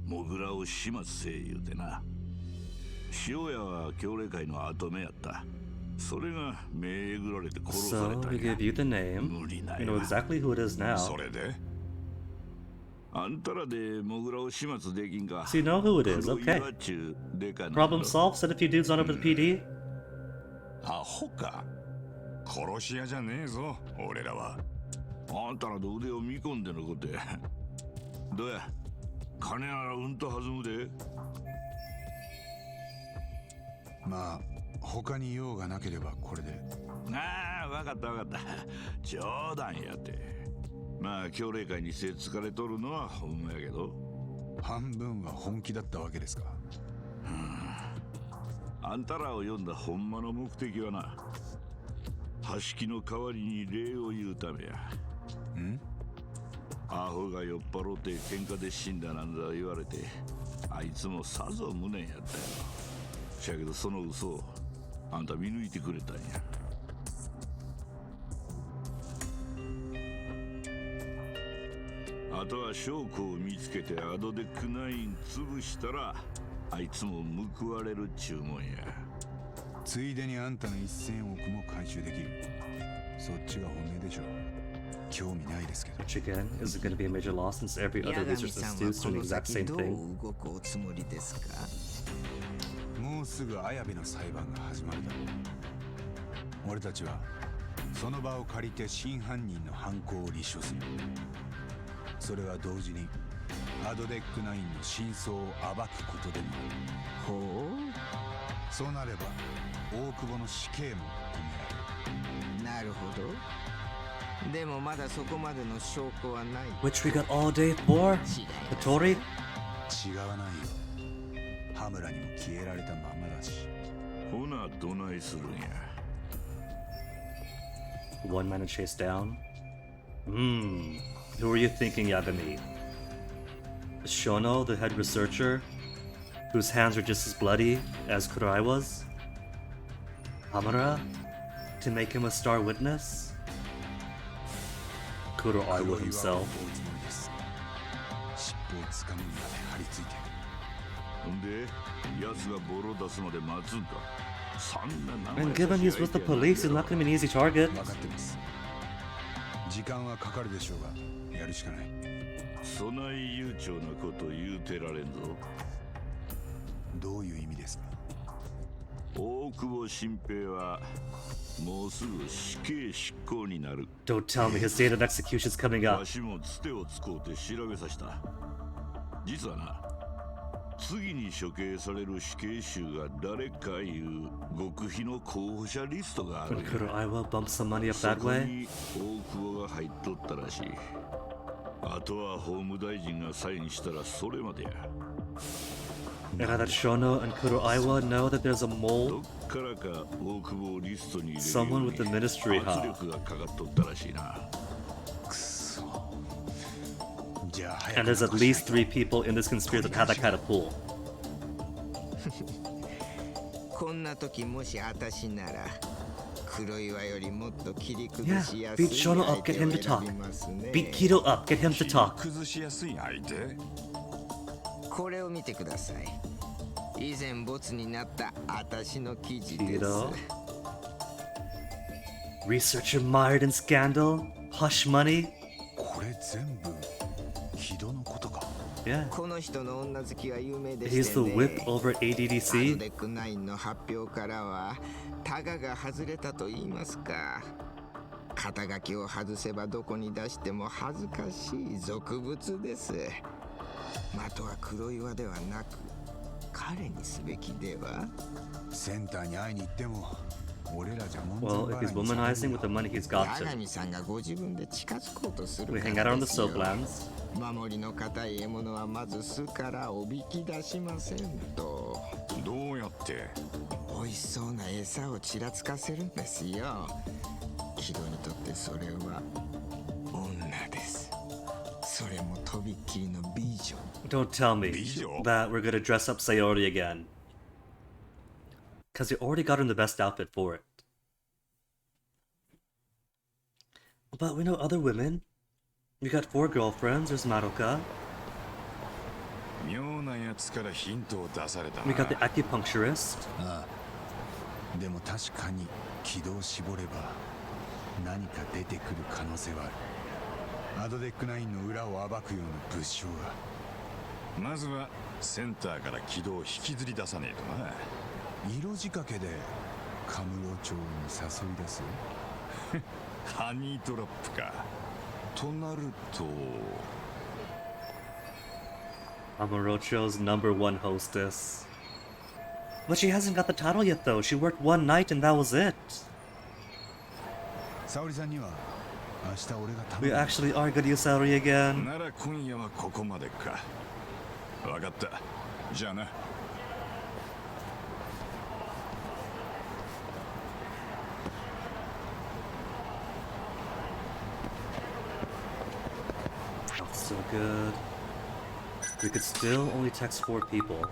モグラを始末せえ言うてな。塩屋は協励会の跡目やった。それが目えぐられて殺され So たん we や。 give you the name. 無理ない You know わ。 exactly who it is now. それで？あんたらでモグラを始末できんか。 So you know who it is, 黒 okay. 岩っちゅうでかな Problem solved. Send a few dudes on over to the PD. アホか。殺し屋じゃねえぞ、俺らは。あんたらの腕を見込んでのことや。どうや、金ならうんと弾むで。まあ他に用がなければこれで。ああ、わかったわかった。冗談やて。まあ協励会にせっつかれとるのはほんまやけど。半分は本気だったわけですか。あんたらを呼んだほんまの目的はな、橋木の代わりに礼を言うためや。ん？アホが酔っ払って喧嘩で死んだなんだ言われて、あいつもさぞ無念やったよ。しゃけどその嘘をあんた見抜いてくれたんや。あとは証拠を見つけてアドデック9潰したらあいつも報われるっちゅうもんや。ついでにあんたの1000億も回収できる。そっちが本音でしょう。興味ないですけど。 Which again isn't going to be a major loss since every other research institute's doing the exact same thing. どう動くおつもりですか？もうすぐ綾部の裁判が始まるだろう。俺たちはその場を借りて真犯人の犯行を立証する。それは同時にアドデック9の真相を暴くことでもある。ほう。そうなれば大久保の死刑も止められる。なるほど。でもまだそこまでの証拠はない。 Which we got all day for? Hattori? 違わないよ。羽村にも消えられたままだし。ほなどないするんや。One man to chase down? Who are you thinking, Yagami? Shono, the head researcher, whose hands are just as bloody as Kuraiwa's? Hamura? To make him a star witness? Kuroiwa himself? And given he's with the police, he's not gonna be an easy target. 時間はかかるでしょうが、やるしかない。そない悠長なこと言うてられんぞ。どういう意味ですか？大久保新平はもうすぐ死刑執行になる。Don't tell me his date of execution's coming up. わしもつてをつこうて調べさせた。実はな、次に処刑される死刑囚が誰かいう極秘の候補者リストがある。Could Iowa bump some money up that way? そこに大久保が入っとったらしい。あとは法務大臣がサインしたらそれまでや。And now that Shono and Kuroiwa know that there's a mole, someone with the ministry, huh? And there's at least 3 people in this conspiracy that have that kind of pull. こんな時もし私なら黒岩よりもっと切り崩 Yeah, しやすい beat Shono up, get him to talk. Beat Kido up, get him to talk. 崩しやすい相手？これを見てください。以前ボツになった私の記事です。 Kido? Researcher mired in scandal? Hush money? これ全部木戸のことか。Yeah. この人の女好きは有名で He's し the てね。 whip over ア ADDC? ドデック9の発表からはタガが外れたと言いますか。肩書きを外せばどこに出しても恥ずかしい俗物です。的は黒岩ではなく彼にすべきでは。センターに会いに行っても俺らじゃ問題 Well, if he's womanizing with the money, he's got 八 to. 神さんがご自分で近づこうとする We か hang ら out on で the すよ。 soaplands. 守りの固い獲物はまず巣からおびき出しませんと。どうやって？美味しそうな餌をちらつかせるんですよ。木戸にとってそれは女です。それもとびっきりの美女。 Don't tell me Bijo? that we're gonna dress up Sayori again. Cause you already got him the best outfit for it. But we know other women. You got 4 girlfriends, there's Madoka. 妙なやつからヒントを出されたな。 We got the acupuncturist. ああ、でも確かに軌道を絞れば何か出てくる可能性はある。アドデック9の裏を暴くような物証が。まずはセンターから軌道を引きずり出さねえとな。色仕掛けでカムロ町に誘い出す。ハニートラップか。となると Kamurocho's #1 hostess. But she hasn't got the title yet though. She worked 1 night and that was it. 沙織さんには明日俺が頼 We む。 actually are gonna use salary again. なら今夜はここまでか。わかった。じゃあな。Not so good. We could still only text 4 people.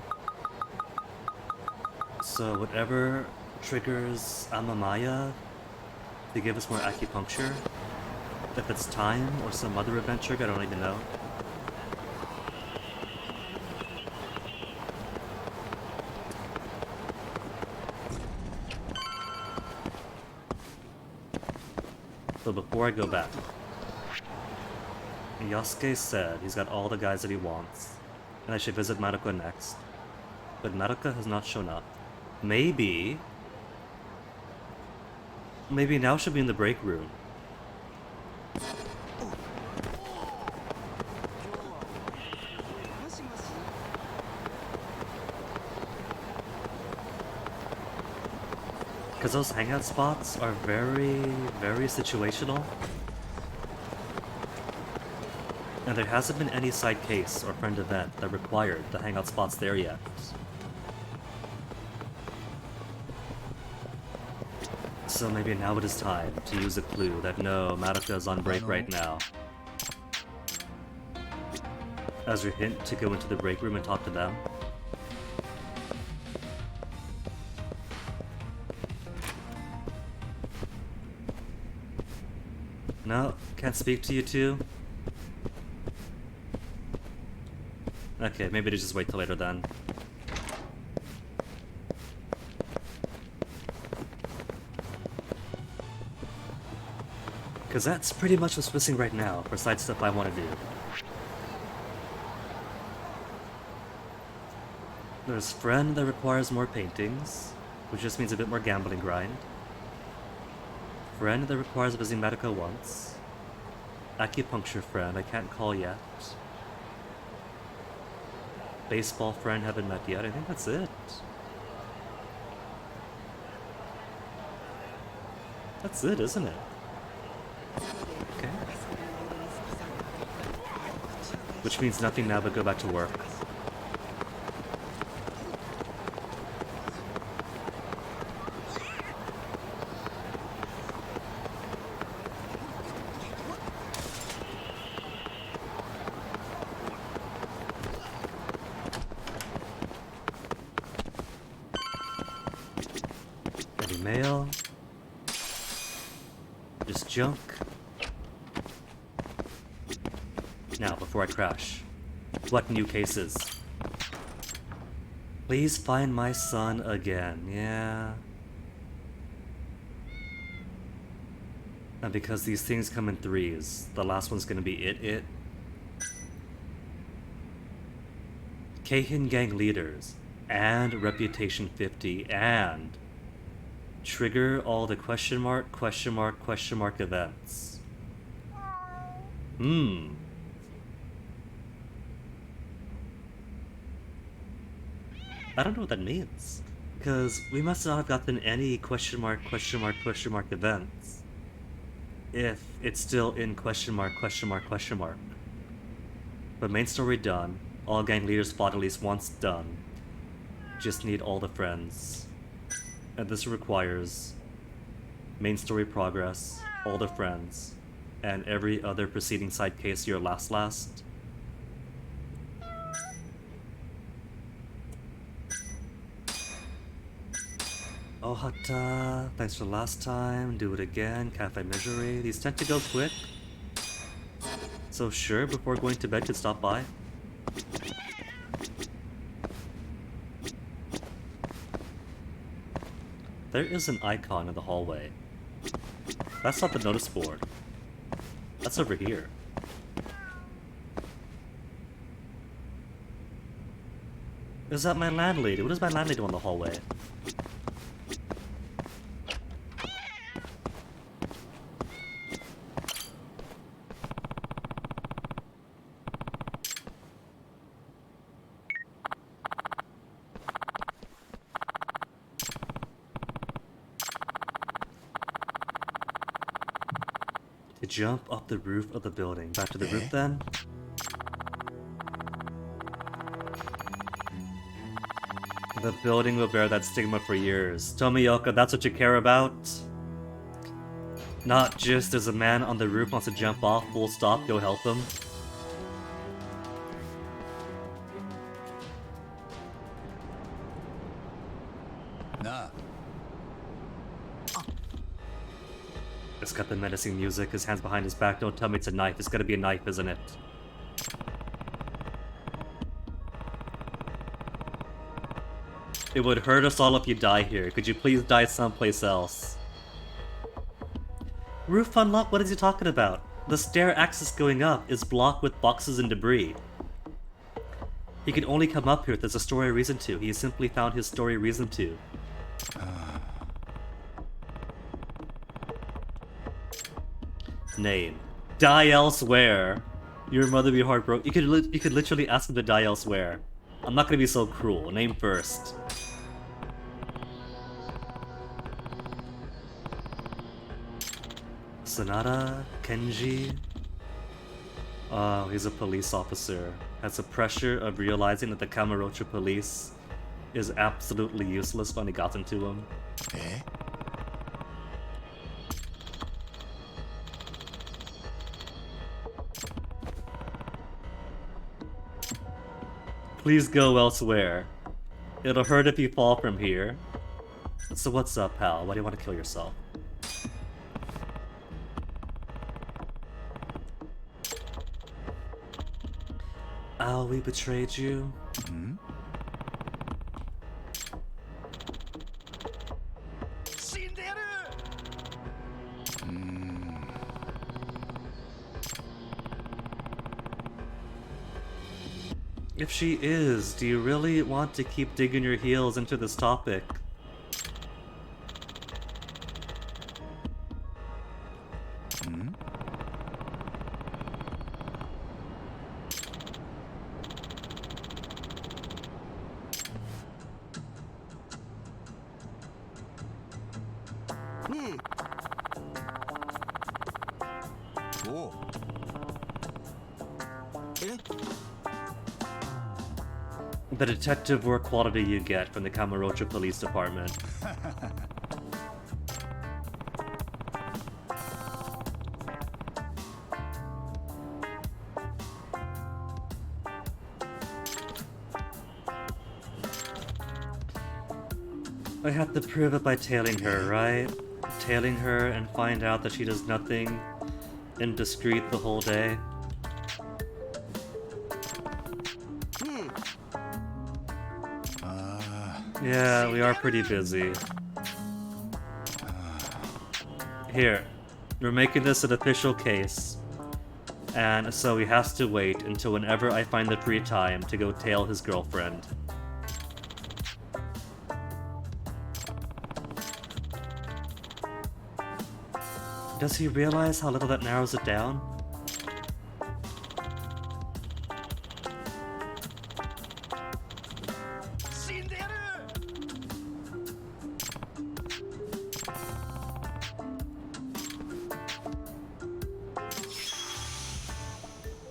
So whatever triggers Amamaya to give us more acupuncture. If it's time or some other event trigger, I don't even know. So before I go back, Yasuke said he's got all the guys that he wants, and I should visit Madoka next. But Madoka has not shown up. Maybe now she'll be in the break room. Because those hangout spots are very, very situational. And there hasn't been any side case or friend event that required the hangout spots there yet. So maybe now it is time to use a clue that no, Madoka is on break right now. As your hint to go into the break room and talk to them. No, can't speak to you two. Okay, maybe to just wait till later then. Because that's pretty much what's missing right now, besides stuff I want to do. There's friend that requires more paintings, which just means a bit more gambling grind. Friend that requires visiting Madoka once. Acupuncture friend I can't call yet. Baseball friend haven't met yet. I think that's it. That's it, isn't it? Okay. Which means nothing now but go back to work. Any mail? Just junk. Now, before I crash, what new cases? Please find my son again, yeah. And because these things come in threes, the last one's gonna be it. Keihin gang leaders, and reputation 50, and trigger all the question mark events. I don't know what that means, because we must not have gotten any question mark events if it's still in question mark. But main story done, all gang leaders fought at least once done. Just need all the friends. And this requires main story progress, all the friends, and every other preceding side case your last. Ohata, thanks for last time, do it again, Cafe Misery. These tend to go quick. So sure, before going to bed could stop by. There is an icon in the hallway. That's not the notice board. That's over here. Is that my landlady? What does my landlady do in the hallway? To jump up the roof of the building. Back to the roof then? The building will bear that stigma for years. Tomioka, that's what you care about? Not just there's a man on the roof wants to jump off, full stop, go help him. Nah. It's got the menacing music, his hands behind his back. Don't tell me it's a knife. It's gonna be a knife, isn't it? It would hurt us all if you die here. Could you please die someplace else? Roof unlocked? What is he talking about? The stair access going up is blocked with boxes and debris. He can only come up here if there's a story reason to. He simply found his story reason to. Name. Die elsewhere. Your mother be heartbroken. You could literally ask him to die elsewhere. I'm not gonna be so cruel. Name first. Sonata? Kenji? Oh, he's a police officer. Has the pressure of realizing that the Kamurocho police is absolutely useless when he got into him. Please go elsewhere. It'll hurt if you fall from here. So what's up, pal? Why do you want to kill yourself? Oh, we betrayed you? Hmm? If she is, do you really want to keep digging your heels into this topic? Hmm? Oh. The detective work quality you get from the Kamurocho Police Department. I have to prove it by tailing her, right? Tailing her and find out that she does nothing indiscreet the whole day. Yeah, we are pretty busy. Here, we're making this an official case. And so he has to wait until whenever I find the free time to go tail his girlfriend. Does he realize how little that narrows it down?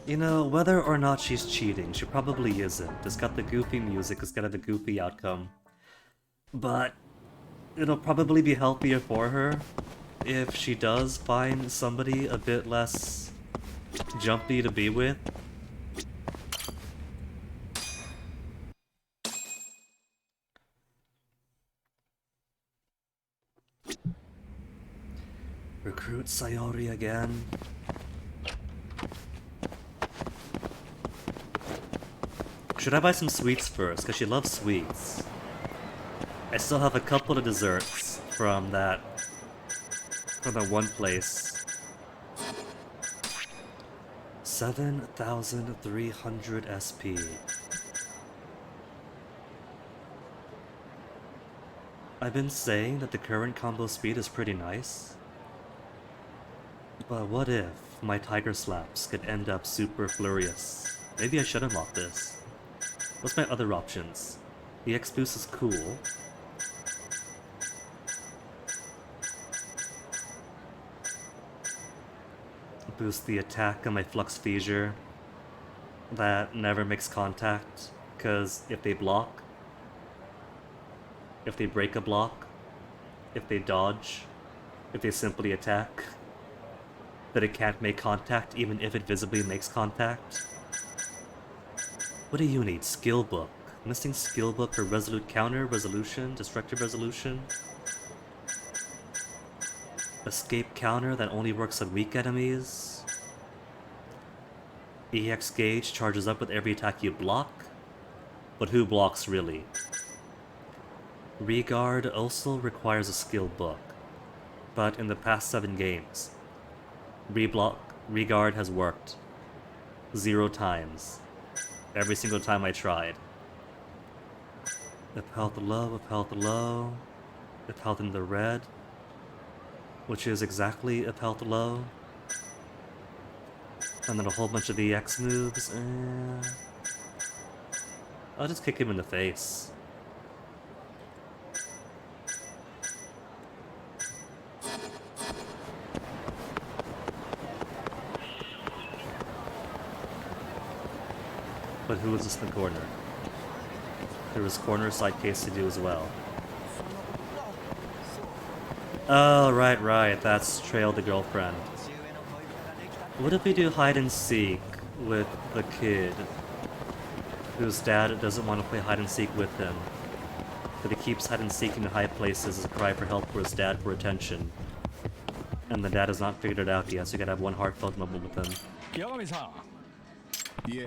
You know, whether or not she's cheating, she probably isn't. It's got the goofy music, it's got the goofy outcome. But it'll probably be healthier for her if she does find somebody a bit less jumpy to be with. Recruit Sayori again. Should I buy some sweets first? Because she loves sweets. I still have a couple of desserts from that one place. 7,300 SP. I've been saying that the current combo speed is pretty nice. But what if my Tiger Slaps could end up super furious? Maybe I should unlock this. What's my other options? The X boost is cool. Boost the attack on my Flux Feisure. That never makes contact, because if they block, if they break a block, if they dodge, if they simply attack, that it can't make contact even if it visibly makes contact. What do you need? Skill book. Missing skill book for resolute counter, resolution, destructive resolution. Escape counter that only works on weak enemies. EX gauge charges up with every attack you block. But who blocks really? Regard also requires a skill book. But in the past 7 games, Regard has worked 0 times. Every single time I tried. If health low, if health low, if health in the red, which is exactly if health low. And then a whole bunch of EX moves, I'll just kick him in the face. But who was this in the corner? There was corner side case to do as well. Oh, right, that's Trail the girlfriend. What if we do hide and seek with the kid? whose dad doesn't want to play hide and seek with him, but he keeps hide and seeking in high places as a cry for help for his dad for attention. And the dad has not figured it out yet, so you gotta have one heartfelt moment with him. Yagami-san. Yeah.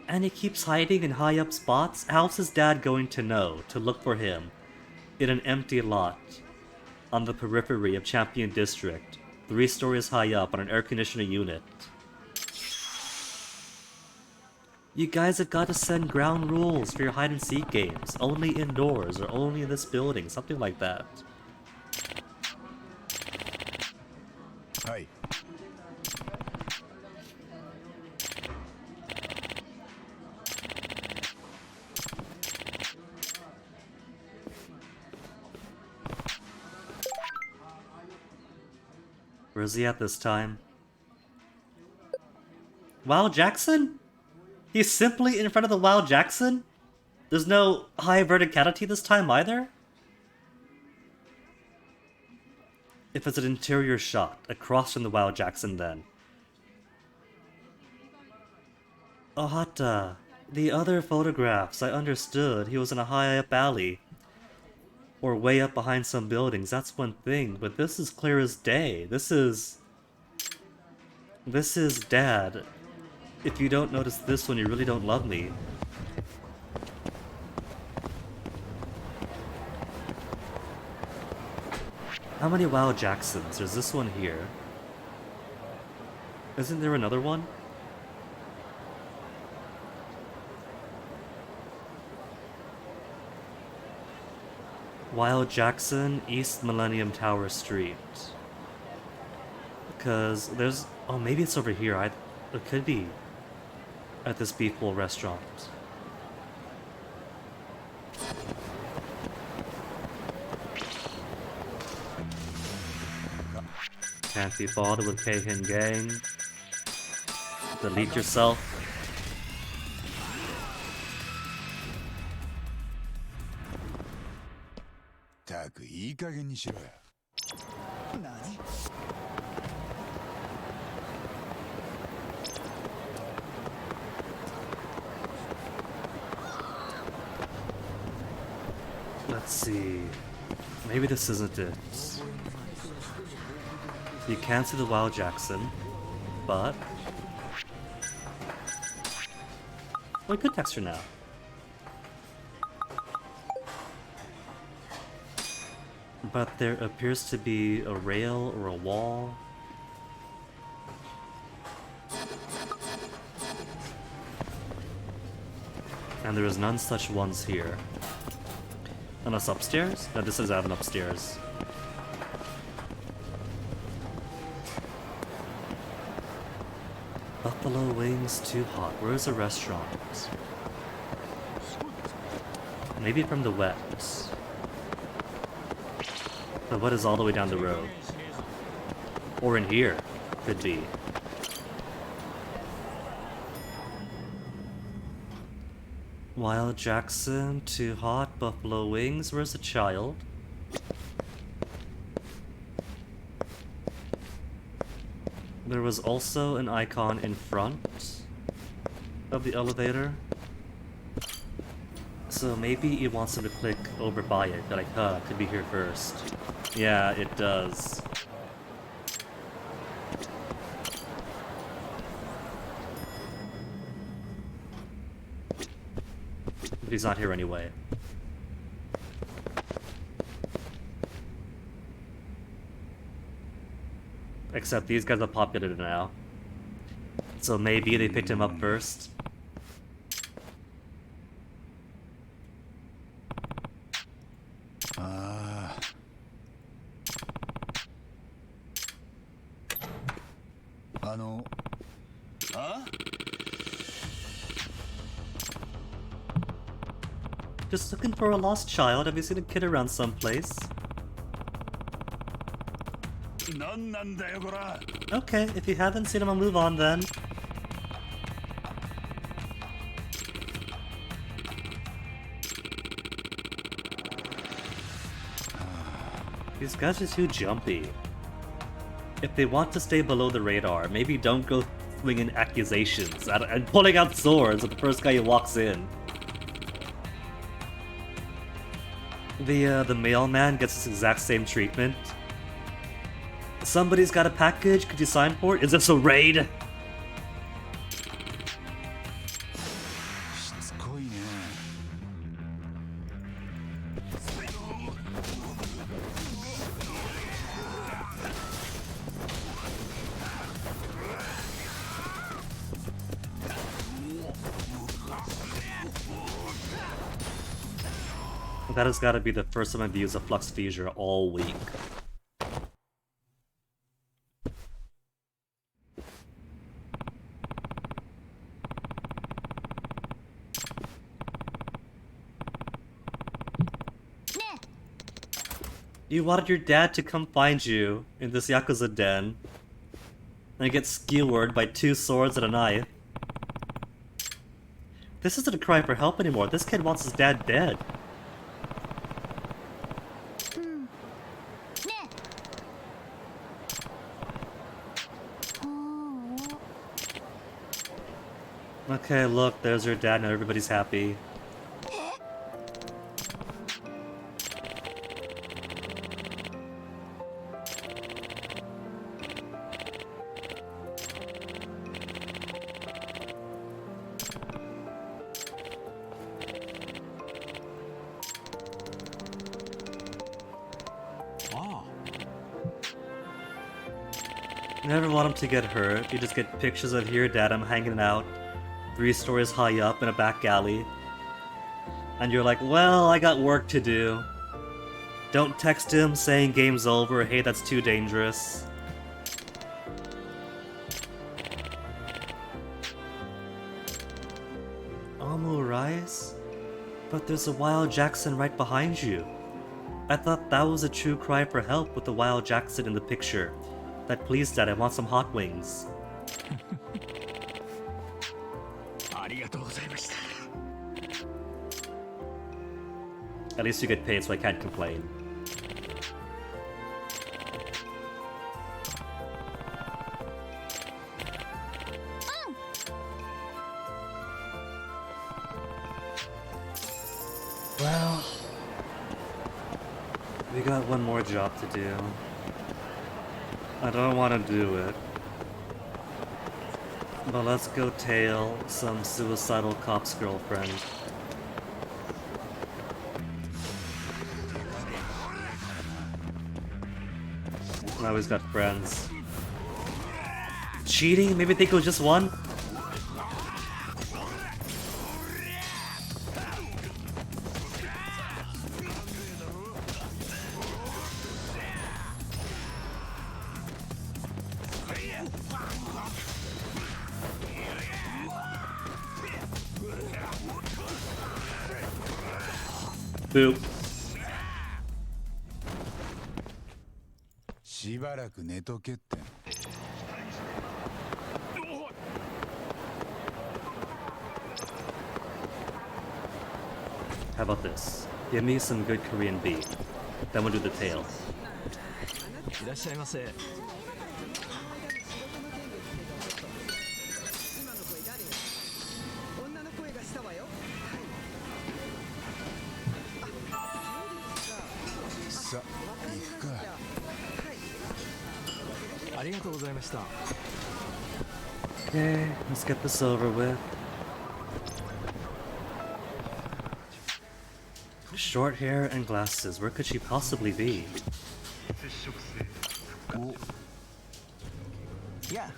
And he keeps hiding in high up spots? How's his dad going to know to look for him in an empty lot on the periphery of Champion District, 3 stories high up on an air conditioner unit? You guys have got to send ground rules for your hide and seek games. Only indoors or only in this building, something like that. Hi. Where is he at this time? Wow, Jackson? He's simply in front of the Wow Jackson? There's no high verticality this time either? If it's an interior shot, across from the Wow Jackson then. Ohata, the other photographs, I understood he was in a high up alley. Or way up behind some buildings, that's one thing, but this is clear as day. This is Dad. If you don't notice this one, you really don't love me. How many Wow Jacksons? There's this one here. Isn't there another one? Wild Jackson, East Millennium Tower Street. Because there's... Oh, maybe it's over here. It could be at this Beef Bowl restaurant. Can't be bothered with Keihin Gang. Delete yourself. Let's see. Maybe this isn't it. You can't see the Wow Jackson, but... Oh, good texture now. But there appears to be a rail or a wall. And there is none such ones here. Unless upstairs? No, this is Avon upstairs. Buffalo Wings Too Hot. Where's the restaurant? Maybe from the wet. The wet is all the way down the road. Or in here. Could be. Wild Jackson, Too Hot, Buffalo Wings. Where's the child? There was also an icon in front of the elevator. So maybe it wants him to click over by it. Like, could be here first. Yeah, it does. But he's not here anyway. Except these guys are populated now. So maybe they picked him up first. Just looking for a lost child. Have you seen a kid around someplace? Okay, if you haven't seen him, I'll move on then. These guys are too jumpy. If they want to stay below the radar, maybe don't go swinging accusations and pulling out swords at the first guy who walks in. The mailman gets this exact same treatment. Somebody's got a package, could you sign for it? Is this a raid? That has got to be the first time I've used a Flux Fissure all week. You wanted your dad to come find you in this Yakuza den and get skewered by 2 swords and a knife. This isn't a cry for help anymore. This kid wants his dad dead. Okay, look, there's your dad, now everybody's happy. You never want him to get hurt, you just get pictures of your dad, I'm hanging out 3 stories high up in a back alley. And you're like, well, I got work to do. Don't text him saying game's over, hey, that's too dangerous. Rice? But there's a Wild Jackson right behind you. I thought that was a true cry for help with the Wild Jackson in the picture. That please, Dad, I want some hot wings. At least you get paid, so I can't complain. Well, we got one more job to do. I don't want to do it. But let's go tail some suicidal cop's girlfriend. Now he's got friends. Cheating? Maybe think it was just one? Boop. しばらく寝とけって。How about this? Give me some good Korean beef. Then we'll do the tail. いらっしゃいませ。さあ、行くか。ありがとうございました。Okay, let's get this over with. Short hair and glasses. Where could she possibly be? Yeah.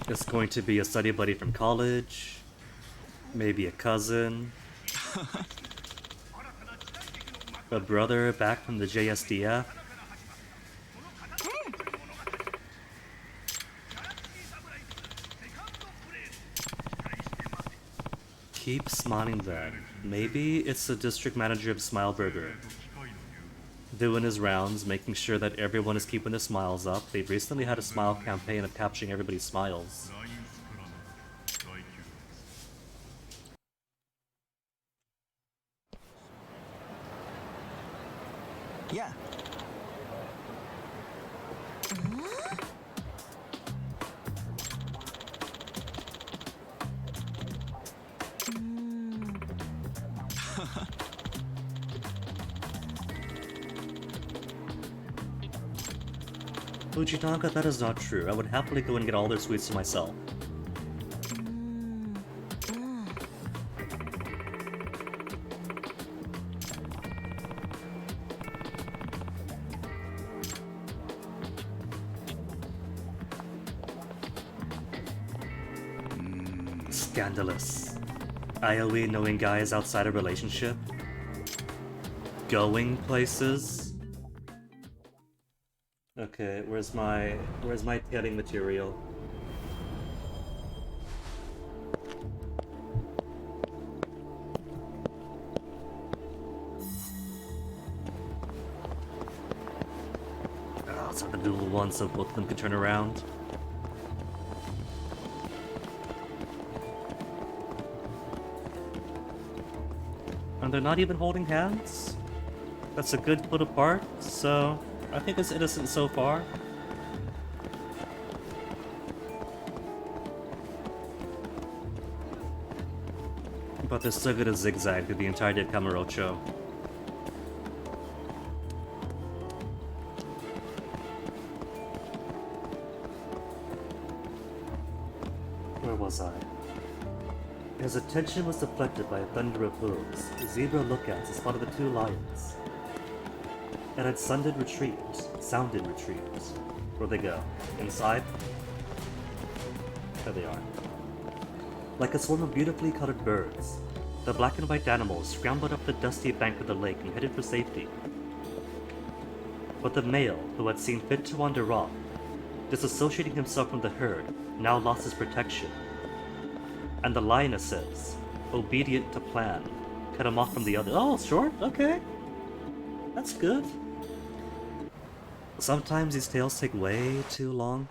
It's going to be a study buddy from college. Maybe a cousin. A brother back from the JSDF. Keep smiling then. Maybe it's the district manager of Smileburger. Doing his rounds, making sure that everyone is keeping their smiles up. They've recently had a smile campaign of capturing everybody's smiles. Yeah. Fujinaka, that is not true. I would happily go and get all their sweets to myself. Scandalous. IOE knowing guys outside a relationship. Going places. Okay, where's my tailing material? Oh, so the dual one so both of them can turn around. And they're not even holding hands? That's a good foot apart, so I think it's innocent so far. But they're still gonna zigzag through the entirety of Kamurocho. Where was I? His attention was deflected by a thunder of hooves. Zebra lookouts had spotted the two lions. It had sounded retreat. Where'd they go? Inside? There they are. Like a swarm of beautifully colored birds, the black and white animals scrambled up the dusty bank of the lake and headed for safety. But the male, who had seen fit to wander off, disassociating himself from the herd, now lost his protection. And the lionesses, obedient to plan, cut him off from the other. Oh, short? Okay. That's good. Sometimes these tales take way too long.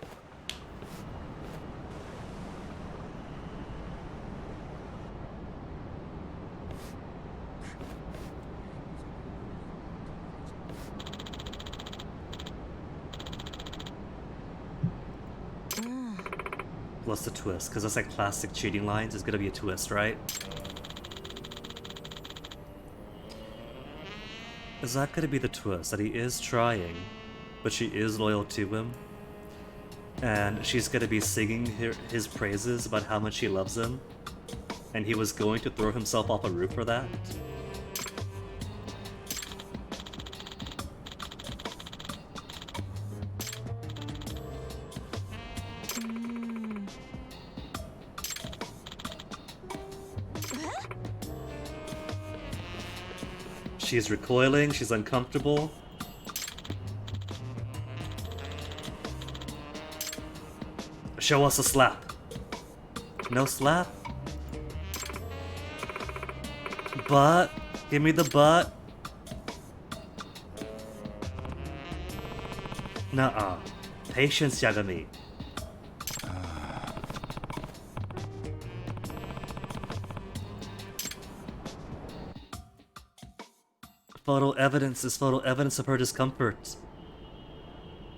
What's the twist? Because that's like classic cheating lines. It's gonna be a twist, right? Is that gonna be the twist? That he is trying, but she is loyal to him? And she's gonna be singing his praises about how much she loves him? And he was going to throw himself off a roof for that? She's recoiling, she's uncomfortable. Show us a slap. No slap? Butt? Give me the butt. Nuh-uh. Patience, Yagami. Photo evidence is photo evidence of her discomfort.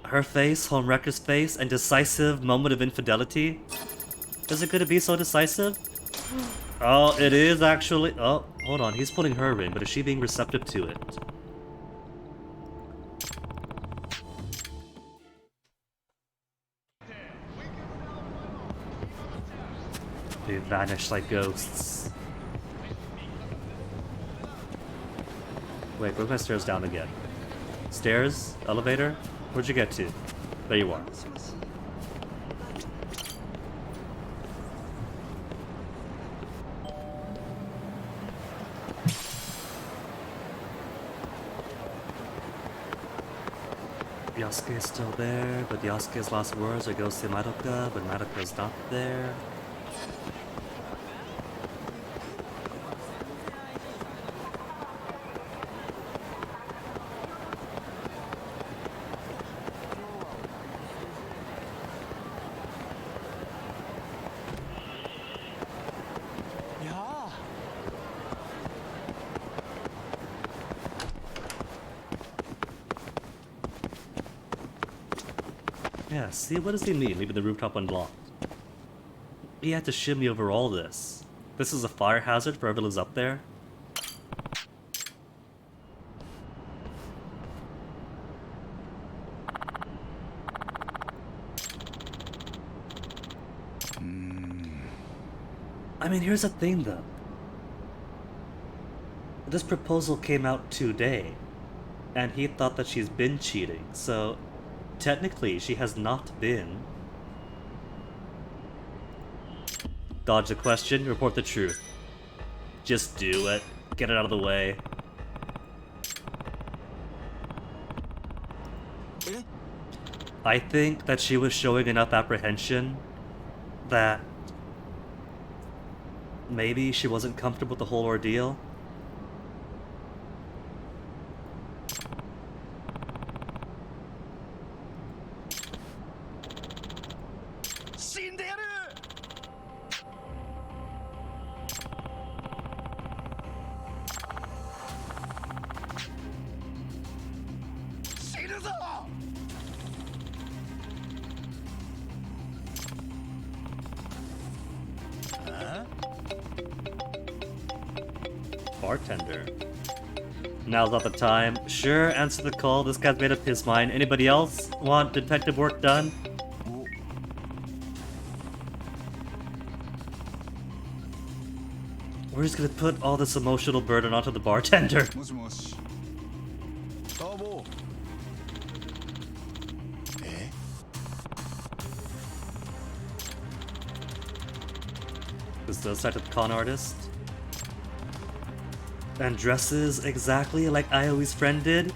Her face, Homewrecker's face, and decisive moment of infidelity? Is it gonna be so decisive? Oh, it is actually. Oh, hold on, he's pulling her ring, but is she being receptive to it? They vanish like ghosts. Wait, where's my stairs down again? Stairs? Elevator? Where'd you get to? There you are. Yasuke is still there, but Yasuke's last words are go see Madoka, but Madoka's not there. Yeah, see, what does he mean, leaving the rooftop unlocked? He had to shimmy over all this. This is a fire hazard for whoever lives up there? I mean, here's the thing, though. This proposal came out today, and he thought that she's been cheating, so technically she has not been. Dodge the question, report the truth. Just do it. Get it out of the way. I think that she was showing enough apprehension that maybe she wasn't comfortable with the whole ordeal. Bartender. Now's not the time. Sure, answer the call. This guy's made up his mind. Anybody else want detective work done? We're just gonna put all this emotional burden onto the bartender. This does start with the con artist. And dresses exactly like Ioi's friend did.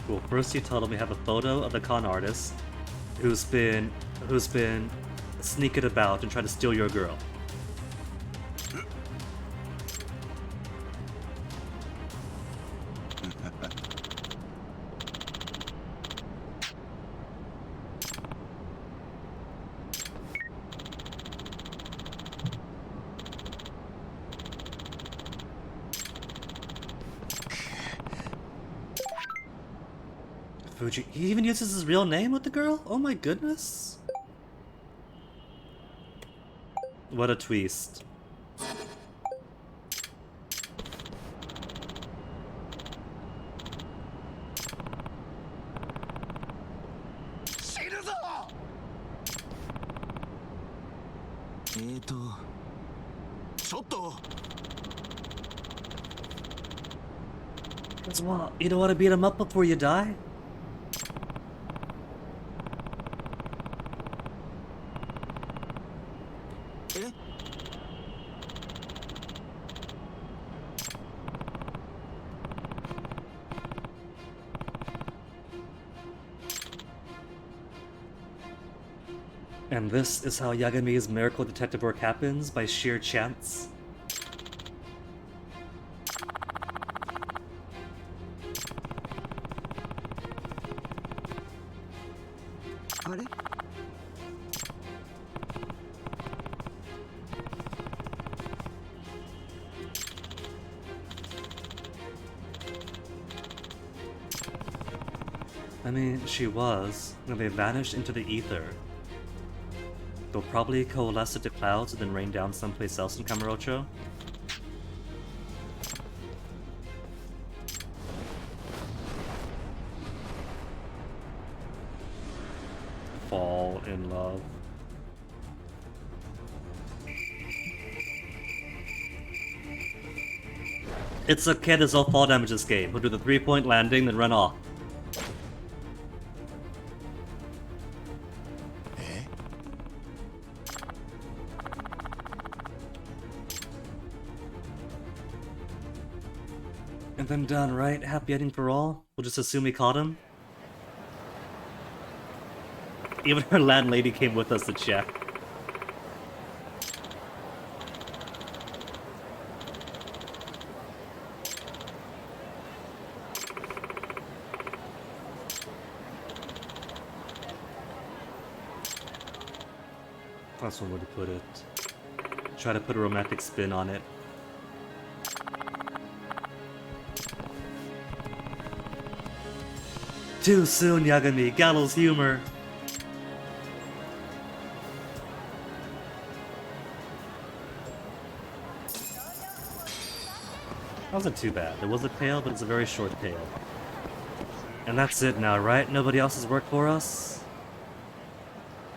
Cool. First you tell him we have a photo of the con artist who's been sneaking about and trying to steal your girl. Fuji. He even uses his real name with the girl? Oh my goodness. What a twist. That's what? You don't want to beat him up before you die? And this is how Yagami's miracle detective work happens, by sheer chance. I mean, she was, and they vanished into the ether. They'll probably coalesce into clouds and then rain down someplace else in Kamurocho. Fall in love. It's okay, there's no fall damage this game. We'll do the 3-point landing, then run off. And then done, right? Happy ending for all? We'll just assume we caught him? Even her landlady came with us to check. That's one way to put it. try to put a romantic spin on it. Too soon, Yagami. Gallows humor. That wasn't too bad. There was a tail, but it's a very short tail. And that's it now, right? Nobody else has worked for us?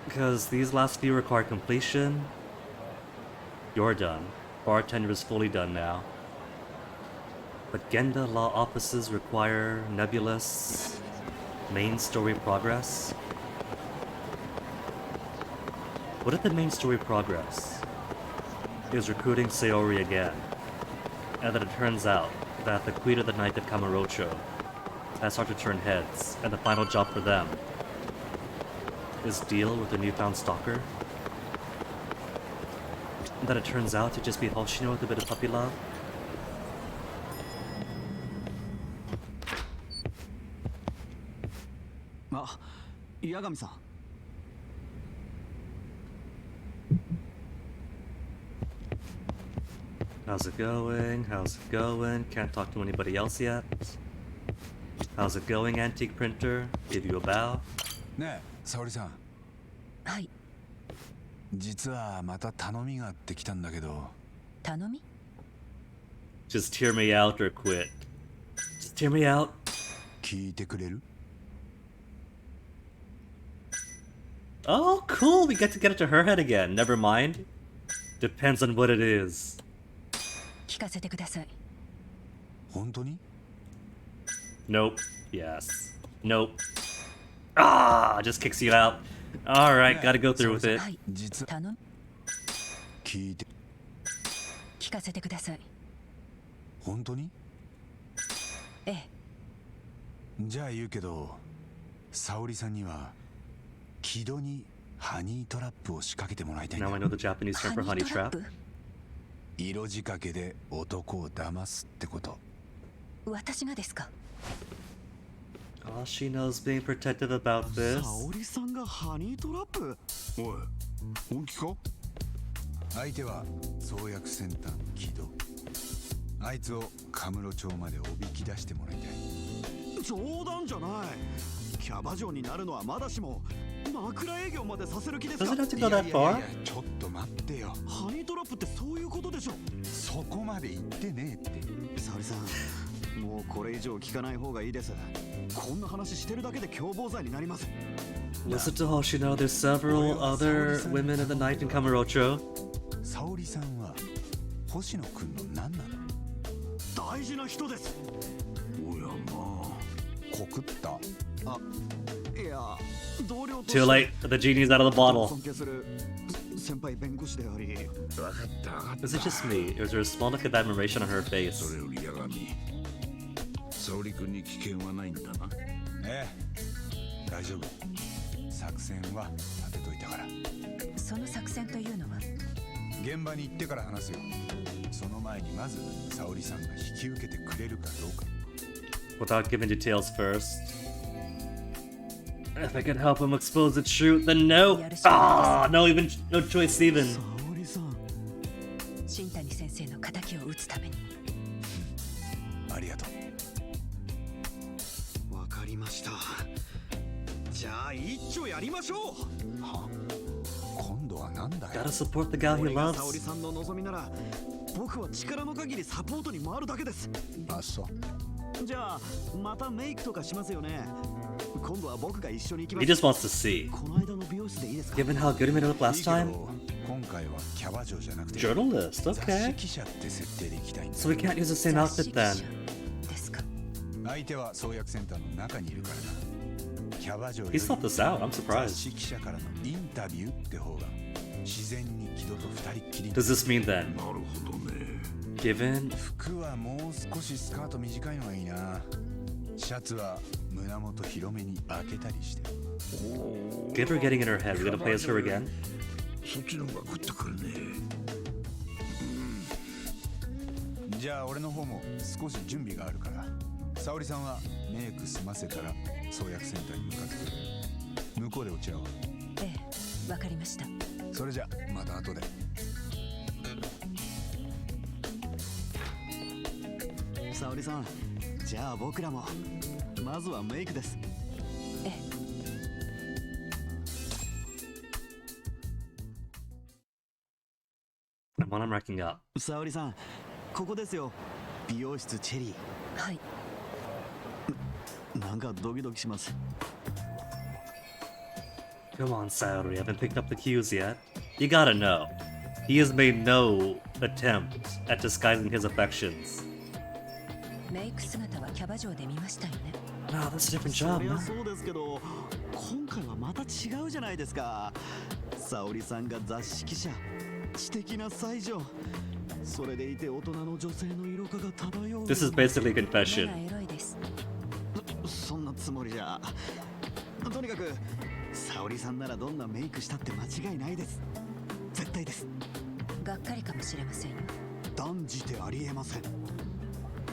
Because these last few require completion. You're done. Bartender is fully done now. But Genda law offices require nebulous main story progress. What if the main story progress is recruiting Sayori again? And then it turns out that the Queen of the Night of Kamurocho has started to turn heads, and the final job for them is deal with the newfound stalker. And then it turns out to just be Hoshino with a bit of puppy love. Ah, Yagami-san. How's it going? How's it going? Can't talk to anybody else yet. How's it going, antique printer? Give you a bow. ねえ、沙織さん。はい。実はまた頼みがあってきたんだけど。頼み？ Just hear me out or quit. Just hear me out. 聞いてくれる？ Oh, cool! We get to get it to her head again. Never mind. Depends on what it is. 聞かせてください。本当に？ Nope. Yes. Nope. Ah! Just kicks you out. Alright, gotta go through with it. 頼む。聞いて。聞かせてください。本当に？ええ。じゃあ言うけど、沙織さんには木戸にハニートラップを仕掛けてもらいたいんだ。 Now I know the Japanese term for honey trap. 色仕掛けで男を騙すってこと。私がですか？ Oh, she knows being protective about this. 沙織さんがハニートラップ？おい、本気か？相手は創薬センターの木戸。あいつをカムロ町までおびき出してもらいたい。冗談じゃない。キャバ嬢になるのはまだしも枕営業までさせる気ですか？ Does it have to go that far? ちょっと待ってよ。ハニートラップってそういうことでしょ？そこまで言ってねえって。沙織さん、もうこれ以上聞かない方がいいです。こんな話してるだけで共謀罪になります。 Listen to Hoshino, there's several other women in the night in Kamurocho. 沙織さんは星野くんの何なの？大事な人です。おやまあ。告った。あ、いや、同僚と Too late, the genie's out of the bottle. 尊敬する先輩弁護士であり。分かった分かった。 Is it just me, or is there a small look of admiration on her face? それより八神、沙織君に危険はないんだな。ええ、大丈夫。作戦は立てといたから。その作戦というのは？現場に行ってから話すよ。その前にまず沙織さんが引き受けてくれるかどうか。 Without giving details first. If I can help him expose the truth, then no. Ah, no, even no choice even. 沙織さん。新谷先生の仇を討つために。ありがとう。わかりました。じゃあ一丁やりましょう。は？今度はなんだよ。 Gotta support the gal he 沙 loves. 織さんの望みなら、僕は力の限りサポートに回るだけです。あ、そう。じゃあまたメイクとかしますよね。今度は僕が一緒に行きま He す。 just wants to see. この間の美容室でいいですか？ Given how good he made it look last time. 今回はキャバ嬢じゃなくて Journalist, 雑誌 okay. 記者って設定で行きたいんだ。 So we can't use the same outfit then. ですか？相手は創薬センターの中にいるからな。キャバ嬢よ He り thought this out. I'm 雑 surprised. 誌記者からのインタビューって方が自然に木戸と二人っきり。 Does this mean then? なるほどね。 Given 服はもう少しスカート短いのがいいな。シャツは胸元広めに開けたりして。 give her getting in her head. We're gonna play as her again. そっちの方が食ってくるね。じゃあ俺の方も少し準備があるから、沙織さんはメイク済ませたら創薬センターに向かってくる。向こうでお茶を。ええ、わかりました。それじゃまた後で。沙織さん、じゃあ僕らもまずはメイクです。ええ。What I'm wrecking up. 沙織さん、ここですよ。美容室チェリー。はい。なんかドキドキします。Come on, Saori, I haven't picked up the cues yet. You gotta know. He has made no attempt at disguising his affections. メイク姿はキャバ嬢で見ましたよね。No, that's a different そ job, りゃ man. そうですけど、今回はまた違うじゃないですか。沙織さんが雑誌記者、知的な才女。それでいて大人の女性の色気が漂う。This is basically a 目 confession. がエロいです。そんなつもりじゃ。とにかく沙織さんならどんなメイクしたって間違いないです。絶対です。がっかりかもしれませんよ。断じてありえません。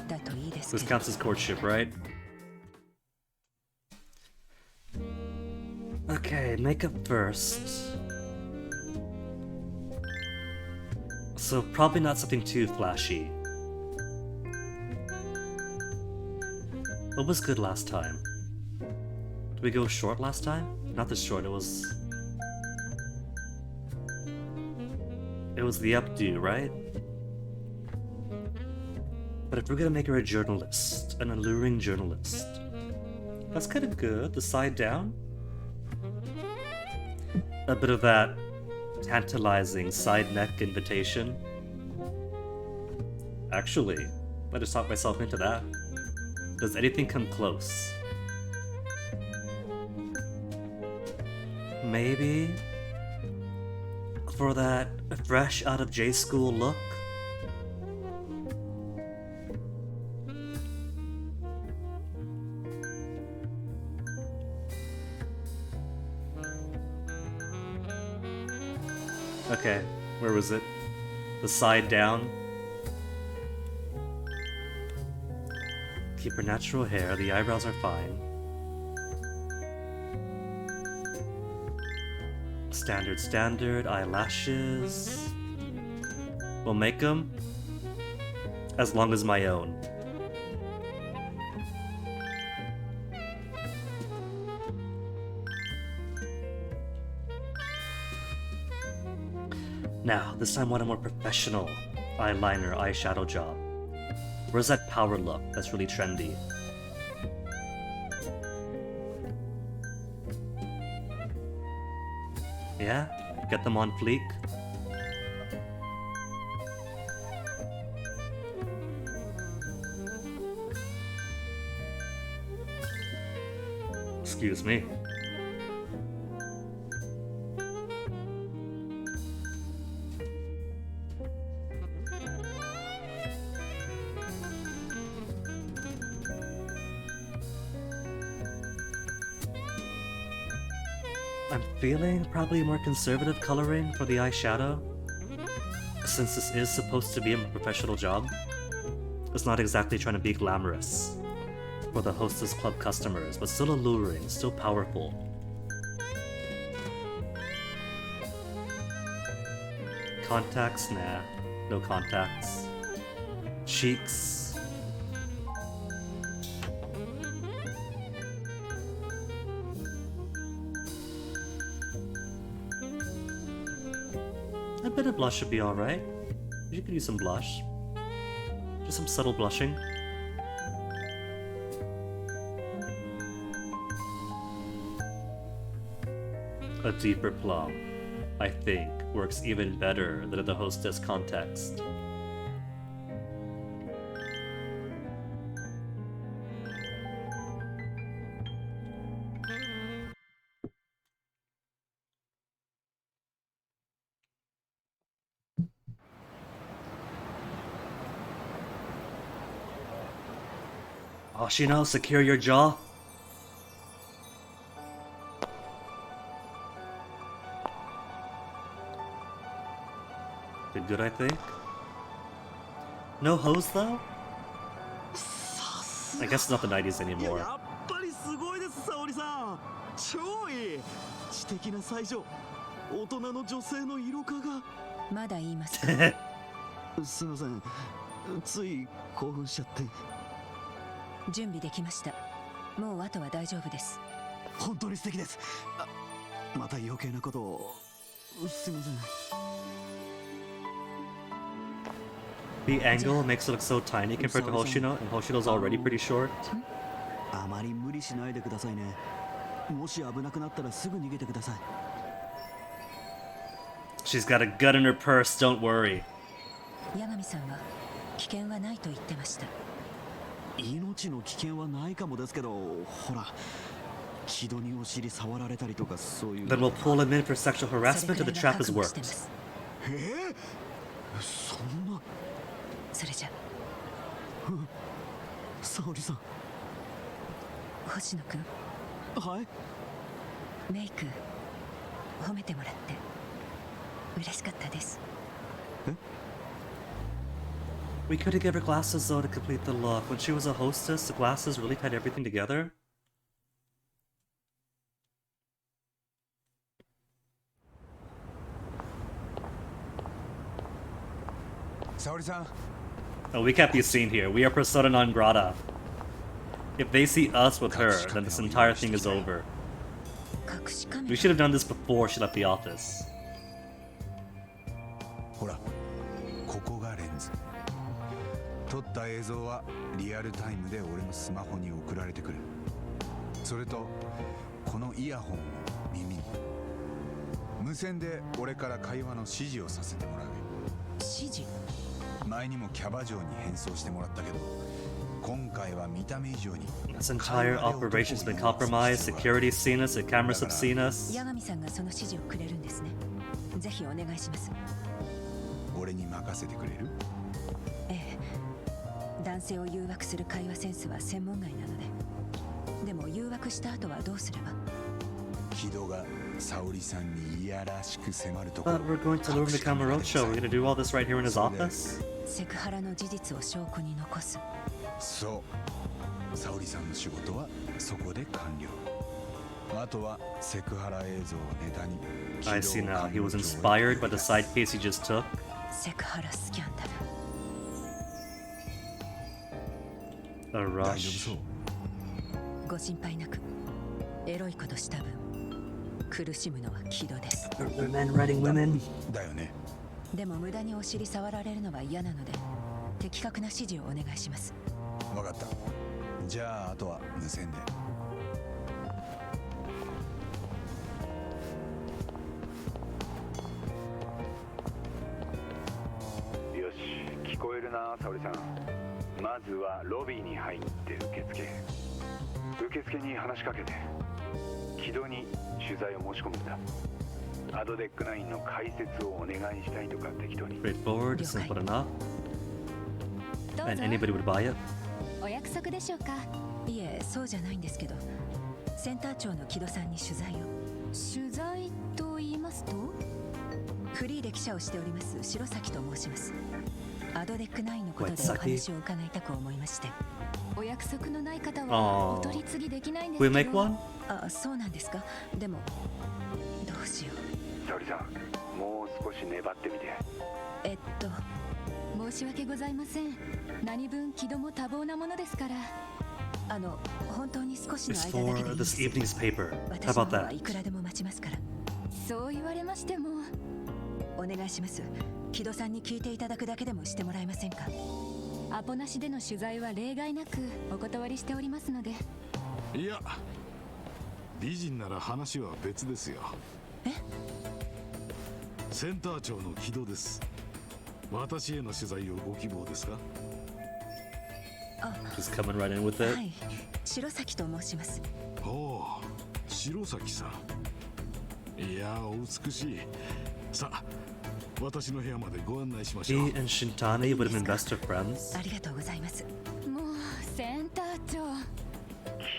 だといいです This けど。 counts as courtship, right? Okay, makeup first. So probably not something too flashy. What was good last time? Did we go short last time? Not this short, it was the updo, right? But if we're gonna make her a journalist, an alluring journalist, that's kind of good. The side down? A bit of that tantalizing side neck invitation. Actually, I just talked myself into that. Does anything come close? Maybe for that fresh out of J school look? Okay, where was it? The side down? Keep her natural hair, the eyebrows are fine. Standard, eyelashes. We'll make them as long as my own. Now, this time I want a more professional eyeliner, eyeshadow job. Where's that power look that's really trendy? Yeah? Get them on fleek? Excuse me. I'm feeling probably more conservative coloring for the eyeshadow, since this is supposed to be a professional job. It's not exactly trying to be glamorous for the Hostess Club customers, but still alluring, still powerful. Contacts? Nah, no contacts. Cheeks? A bit of blush should be alright. You could use some blush. Just some subtle blushing. A deeper plum, I think, works even better than in the hostess context. Hoshino, secure your jaw. Did good, I think. No hose, though? I guess it's not the 90s anymore. やっぱりすごいです、沙織さん。超いい。知的な才女。大人の女性の色気が。まだ言いますか。すみません。つい興奮しちゃって。準備できました。もうあとは大丈夫です。本当に素敵です。また余計なことを。すみません。The angle makes it look so tiny compared to Hoshino, and Hoshino's already pretty short. あまり無理しないでくださいね。もし危なくなったらすぐ逃げてください。She's got a gun in her purse, don't worry. 八神さんは危険はないと言ってました。命の危険はないかもですけど、ほら、木戸にお尻触られたりとかそういう。Then we'll pull him in for sexual harassment and the trap has worked. そんな。それじゃ。沙織さん。星野くん。はい。メイク褒めてもらって嬉しかったです。We could have given her glasses though to complete the look. When she was a hostess, the glasses really tied everything together. Saori-san. Oh, we can't be seen here. We are persona non grata. If they see us with her, then this entire thing is over. We should have done this before she left the office. ほら、ここがレンズ。撮った映像はリアルタイムで俺のスマホに送られてくる。それとこのイヤホンを耳に。無線で俺から会話の指示をさせてもらう。指示？前にもキャバ嬢に変装してもらったけど、今回は見た目以上に。This entire operation's been compromised. Security's seen us. The cameras have seen us. 八神さんがその指示をくれるんですね。ぜひお願いします。俺に任せてくれる？ええ。男性を誘惑する会話センスは専門外なので。でも誘惑した後はどうすれば？木戸が沙織さんにいやらしく迫るところ。But we're going to lure him to Kamurocho. We're gonna do all this right here in his office? セクハラの事実を証拠に残す。そう。沙織さんの仕事はそこで完了。あとはセクハラ映像をネタに。I see now. He was inspired by the side case he just took. セクハラスキャンダル。A rush. ご心配なく。エロいことした分、苦しむのは木戸です。The men writing women. だよね。でも無駄にお尻触られるのは嫌なので、的確な指示をお願いします。わかった。じゃああとは無線で。よし、聞こえるな、沙織さん。まずはロビーに入って受付。受付に話しかけて、木戸に取材を申し込むんだ。アドデック9の解説をお願いしたいとか適当に。Straightforward, simple enough. And anybody would buy it. お約束でしょうか？いえ、そうじゃないんですけど、センター長の木戸さんに取材を。取材と言いますと？フリーで記者をしております白崎と申します。アドデック9のことでお話を伺いたく思いまして。お約束のない方はお取り次ぎできないんですけど。We make one? あ、そうなんですか。でもどうしよう。沙織さん、もう少し粘ってみて。申し訳ございません。何分木戸も多忙なものですから。本当に少しの間だけでいいです。This evening's paper. How about 私の方はいくらでも待ちますから。そう言われましても。お願いします。木戸さんに聞いていただくだけでもしてもらえませんか？アポなしでの取材は例外なくお断りしておりますので。いや、美人なら話は別ですよ。センター長の木戸です。私への取材をご希望ですか？ Just coming right in with it. はい、白崎と申します。おお、白崎さん。いや、お美しい。さあ、私の部屋までご案内しましょう。 He and Shintani would have been best of friends. ありがとうございます。もうセンター長。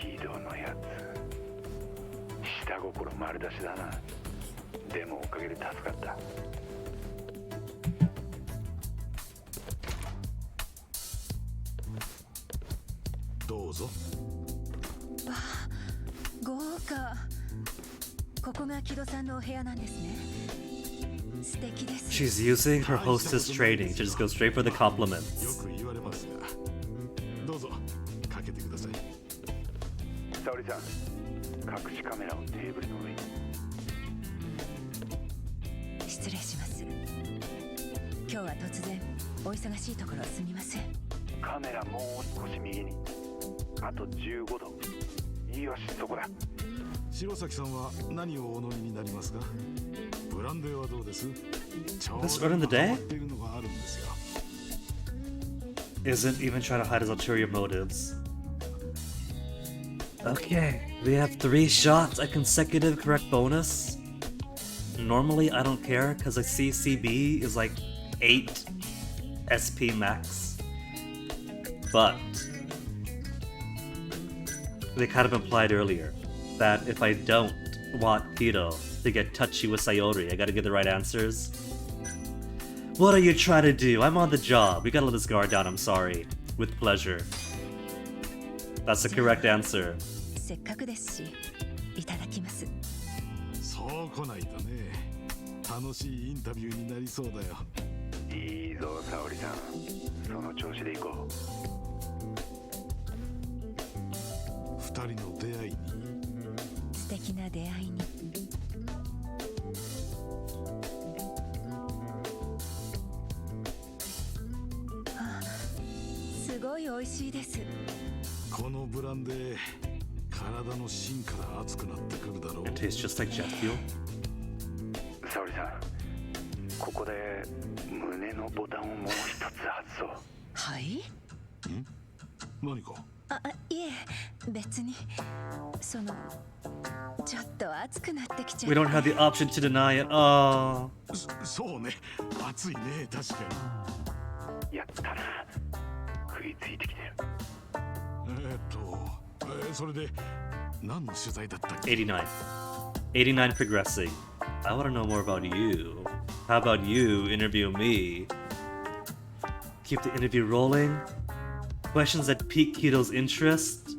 木戸のやつ。下心丸出しだな。でもおかげで助かった。どうぞ。わあ、豪華。ここが木戸さんのお部屋なんですね。She's using her hostess training to just go straight for the compliments. どうぞかけてください。沙織さん、隠しカメラをテーブルの上に。失礼します。今日は突然お忙しいところすみません。カメラもう少し右に。あと15度。よし、そこだ。白崎さんは何をお飲みになりますか？ブランデーはどうです？ This early in the day? Isn't even trying to hide his ulterior motives. Okay, we have 3 shots at consecutive correct bonus. Normally I don't care because I see CB is like 8 SP max. But they kind of implied earlier that if I don't want Kito to get touchy with Sayori, I gotta get the right answers. What are you trying to do? I'm on the job. We gotta let this guard down, I'm sorry. With pleasure. That's the correct answer. せっかくですし、いただきます。そう来ないとね。楽しいインタビューになりそうだよ。いいぞ、沙織さん。その調子で行こう。二人の出会いに。素敵な出会いに。すごい美味しいです。このブランデー、体の芯から熱くなってくるだろう。It tastes just like jet fuel. 沙織さん、ここで胸のボタンをもう一つ外そう。はい？何か？いえ、別に。その、ちょっと熱くなってきちゃう。We don't have the option to deny it. Oh. そうね、熱いね、確かに。やったな。食いついてきてる。それで何の取材だったっけ？ 89. 89 progressing. I want to know more about you. How about you interview me? Keep the interview rolling. Questions that pique Kito's interest.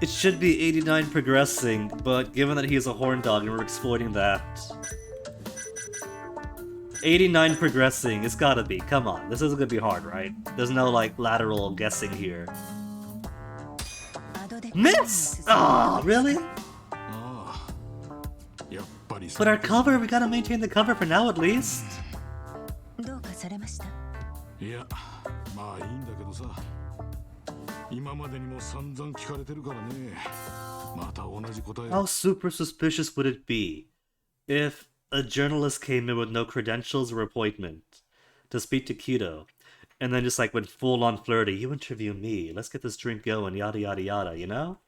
It should be 89 progressing, but given that he's a horn dog and we're exploiting that. 89 progressing, it's gotta be. Come on, this isn't gonna be hard, right? There's no like lateral guessing here. Miss! Oh, really? But our cover, we gotta maintain the cover for now at least. どうかされました？いや、まあいいんだけどさ。今までにも散々聞かれてるからね。また同じ答え。 How super suspicious would it be if a journalist came in with no credentials or appointment to speak to Kito, and then just like went full on flirty? You interview me. Let's get this drink going. Yada yada yada. You know,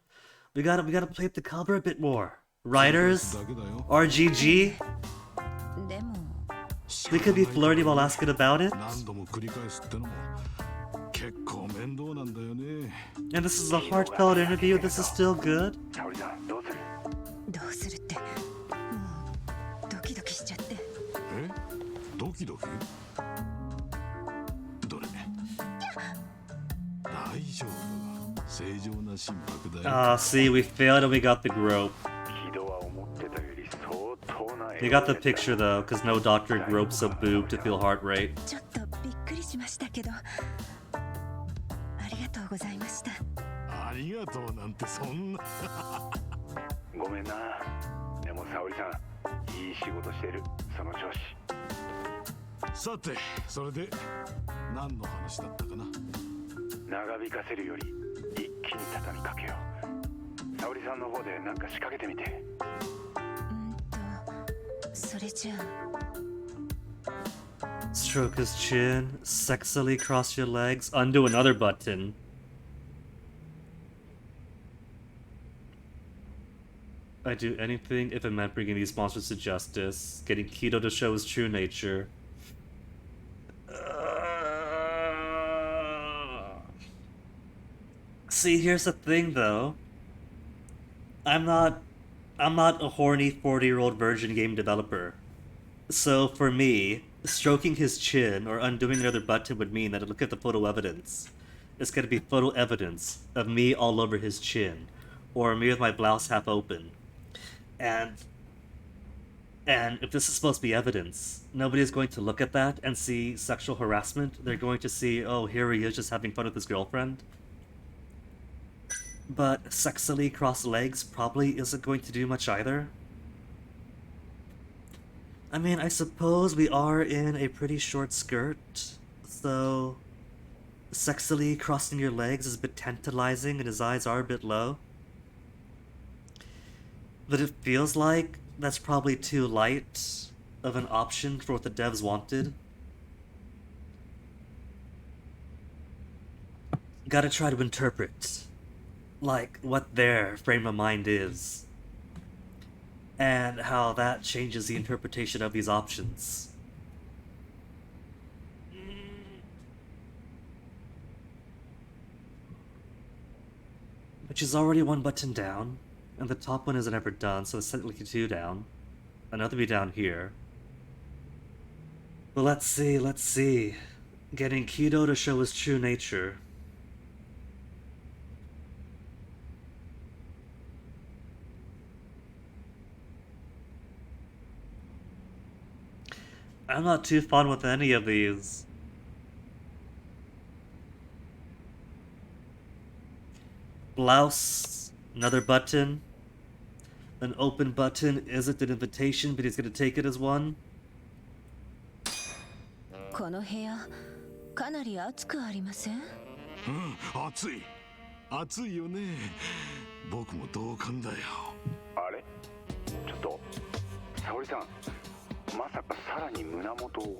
we gotta play up the cover a bit more. Writers, RGG. We could be flirty while asking about it. And this is a heartfelt interview. This is still good. どうするって。ドキドキしちゃって。ドキドキ？どれ？大丈夫。正常な心拍だよ。Ah, see, we failed and we got the grope. We got the picture though, because no doctor gropes a boob to feel heart rate. ちょっとびっくりしましたけど。ありがとうございました。ありがとうなんてそんな。ごめんな。でも沙織さん、いい仕事してる。その調子。さて、それで何の話だったかな。長引かせるより一気に畳みかけよう。沙織さんの方で何か仕掛けてみて。それじゃあ。Stroke his chin, sexily cross your legs, undo another button. I'd do anything if it meant bringing these monsters to justice, getting Kito to show his true nature. See, here's the thing though. I'm not a horny 40-year-old virgin game developer. So for me, stroking his chin or undoing another button would mean that I look at the photo evidence. It's gonna be photo evidence of me all over his chin, or me with my blouse half open. And And if this is supposed to be evidence, nobody's going to look at that and see sexual harassment. They're going to see, oh, here he is just having fun with his girlfriend. But sexily crossed legs probably isn't going to do much either. I mean, I suppose we are in a pretty short skirt, so sexily crossing your legs is a bit tantalizing and his eyes are a bit low. But it feels like that's probably too light of an option for what the devs wanted. Gotta try to interpret, like, what their frame of mind is, and how that changes the interpretation of these options. Which is already one button down, and the top one isn't ever done, so it's technically 2 down. Another be down here. But let's see. Getting Kido to show his true nature. I'm not too fond with any of these. Blouse, another button. An open button isn't an invitation, but he's gonna take it as one. この部屋かなり暑くありません？暑い。暑いよね。僕も同感だよ。あれちょっと沙織さん、まさかさらに胸元を。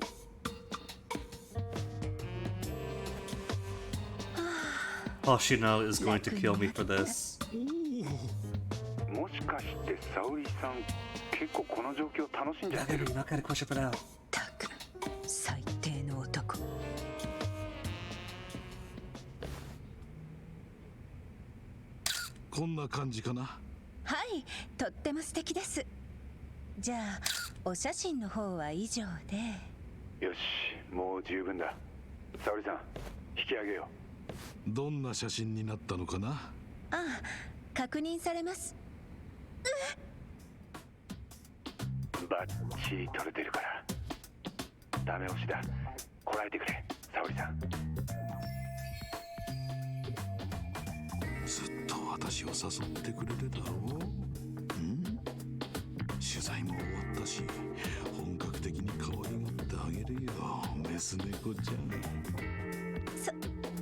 Hoshino is going to kill me for this. もしかして沙織さん結構この状況楽しんじゃってる？ You're not gonna question for now. 最低の男。こんな感じかな。はい、とっても素敵です。じゃあお写真の方は以上で。よし、もう十分だ。沙織さん、引き上げよう。どんな写真になったのかな？ああ、確認されます。バッチリ撮れてるから。ダメ押しだ。こらえてくれ、沙織さん。ずっと私を誘ってくれてたろう。取材も終わったし、本格的に可愛がってあげるよ、メス猫ちゃん。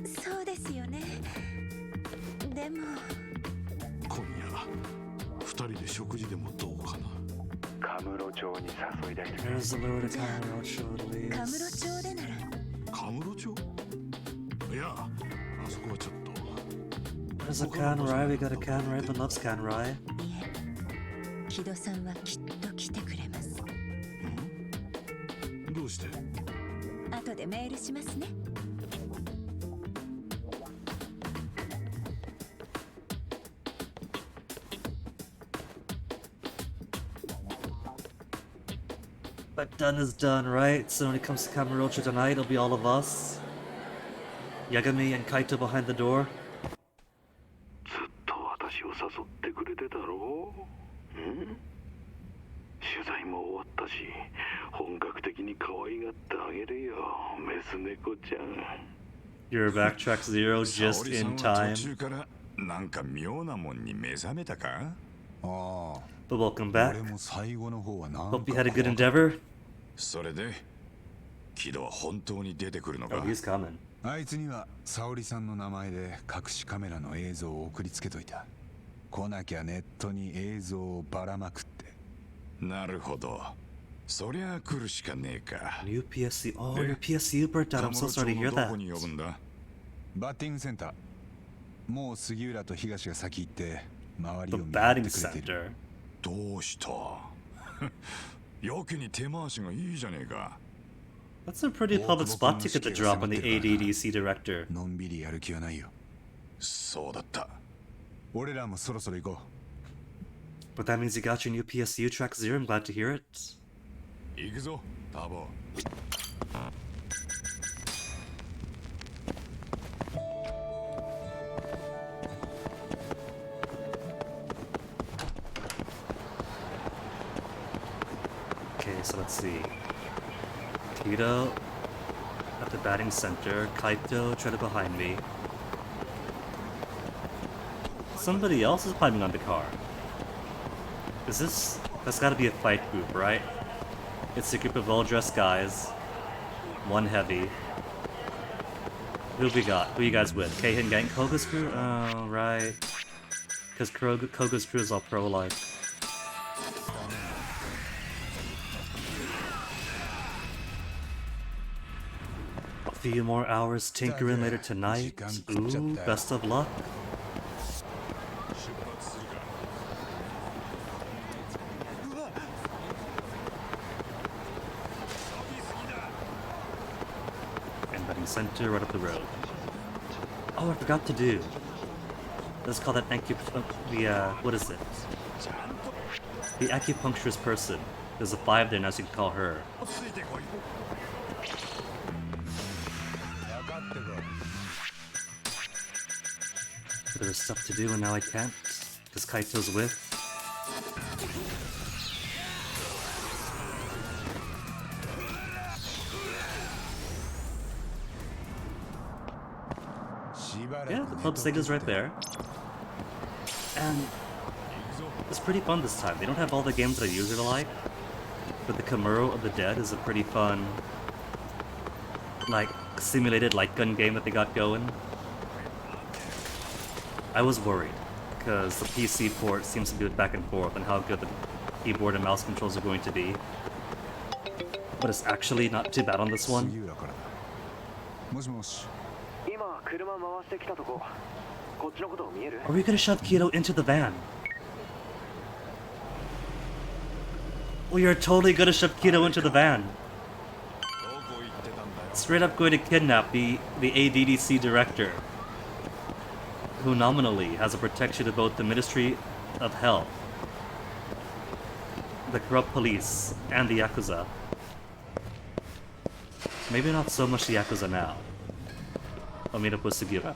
そうですよね。でも今夜二人で食事でもどうかな。カムロ町に誘い出してくれ。There's the Lord of Kamurocho, please. カムロ町でなら。カムロ町？いや、あそこはちょっと。There's a Kanrai, we got a Kanrai, but loves Kanrai. いえ、木戸さんはきっと来てくれます。どうして？後でメールしますね。But done is done, right? So when it comes to Kamurocho tonight, it'll be all of us. Yagami and Kaito behind the door. ずっと私を誘ってくれてたろう。取材も終わったし、本格的に可愛がってあげるよ、メス猫ちゃん。Your backtrack 0 just in time. 途中からなんか妙なもんに目覚めたか？ああ。 But welcome back. 俺も最後の方はな。Hope you had a good endeavor. それで、キドは本当に出てくるのか？ Oh, he's coming. あいつには沙織さんの名前で隠しカメラの映像を送りつけといた。来なきゃネットに映像をばらまくって。なるほど。そりゃ来るしかねえか。New PSU. Oh, your PSU burnt out. I'm so sorry to hear ど that. こに呼ぶんだ？バッティングセンター。もう杉浦と東が先行って周り The を見張って batting くれてる。 center. どうしたやけに手回しがいいじゃねえか。 That's a pretty public spot to get the drop on the ADDC director. のんびりやる気はないよ。そうだった。俺らもそろそろ行こう。But that means you got your new PSU track 0. I'm glad to hear it. 行くぞ、ターボ。Okay, so let's see. Tito at the batting center. Kaito treaded behind me. Somebody else is climbing on the car. Is this... That's gotta be a fight group, right? It's a group of well-dressed guys. One heavy. Who we got? Who you guys with? Keihin Gang Koga's crew? Oh, right. Because Koga's crew is all pro-life. A few more hours tinkering later tonight. Ooh, best of luck. Center right up the road. Oh, I forgot to do. Let's call that what is it? The acupuncturist person. There's a 5 there now, so you can call her. There was stuff to do and now I can't, because Kaito's with. Yeah, the club signal's right there. And it's pretty fun this time. They don't have all the games that I usually like, but the Kamuro of the Dead is a pretty fun, like, simulated light gun game that they got going. I was worried, because the PC port seems to do it back and forth and how good the keyboard and mouse controls are going to be. But it's actually not too bad on this one. Are we gonna shove Kito into the van? We are totally gonna shove Kito into the van. Straight up going to kidnap the ADDC director, who nominally has a protection of both the Ministry of Health, the corrupt police, and the Yakuza. Maybe not so much the Yakuza now. I'll meet up with Sugiura.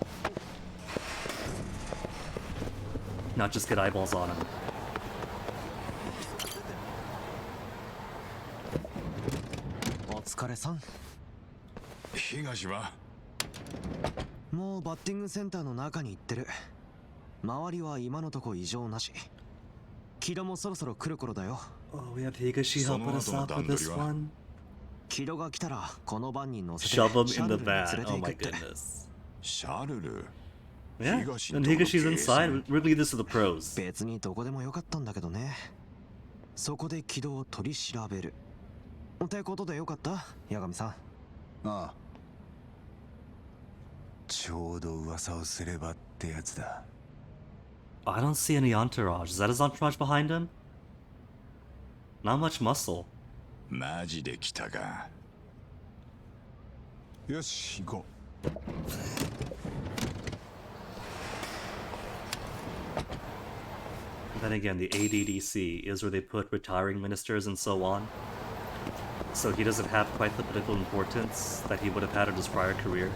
Not just get eyeballs on him. Higashi もうバッティングセンターの中に行ってる。周りは今のとこ異常なし。キドもそろそろ来る頃だよ。Oh, we have Higashi helping us out with this one. キドが来たらこの番に乗せて Shove him in the van. Oh my goodness. シャルル Yeah, and Higashi's inside. We're leaving this to the pros. 別にどこでもよかったんだけどね。そこでキドを取り調べる。ってことでよかった、八神さん。ああ。ちょうど噂をすればってやつだ。I don't see any entourage. Is that his entourage behind him? Not much muscle. マジで来たか。よし、行こう。Then again, the ADDC is where they put retiring ministers and so on. So he doesn't have quite the political importance that he would have had in his prior career.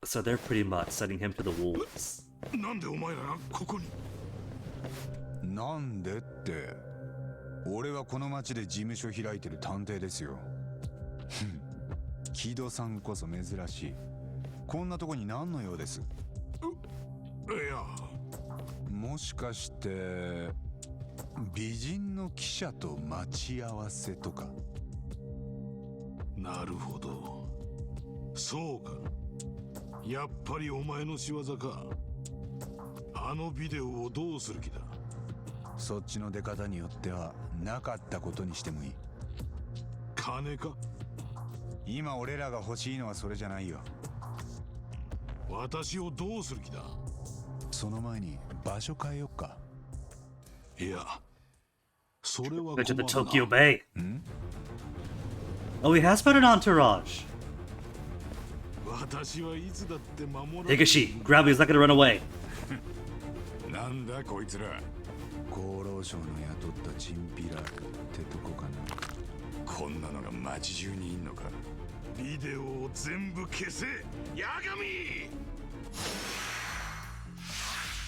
So they're pretty much sending him to the wolves. なんでお前らがここに？なんでって、俺はこの町で事務所開いてる探偵ですよ。木戸さんこそ珍しい。こんなとこに何の用です？いや、もしかして美人の記者と待ち合わせとか？なるほど。そうか。やっぱりお前の仕業か。あのビデオをどうする気だ？そっちの出方によってはなかったことにしてもいい。金か？今俺らが欲しいのはそれじゃないよ。私をどうする気だ？その前に場所変えよっか。いや、それは困るな。 Go to the Tokyo Bay. Oh, he has put an entourage. Higashi, grab me, he's not gonna run away. なんだこいつら。厚労省の雇ったチンピラってとこかな。こんなのが街中にいんのか。ビデオを全部消せ、ヤガミ。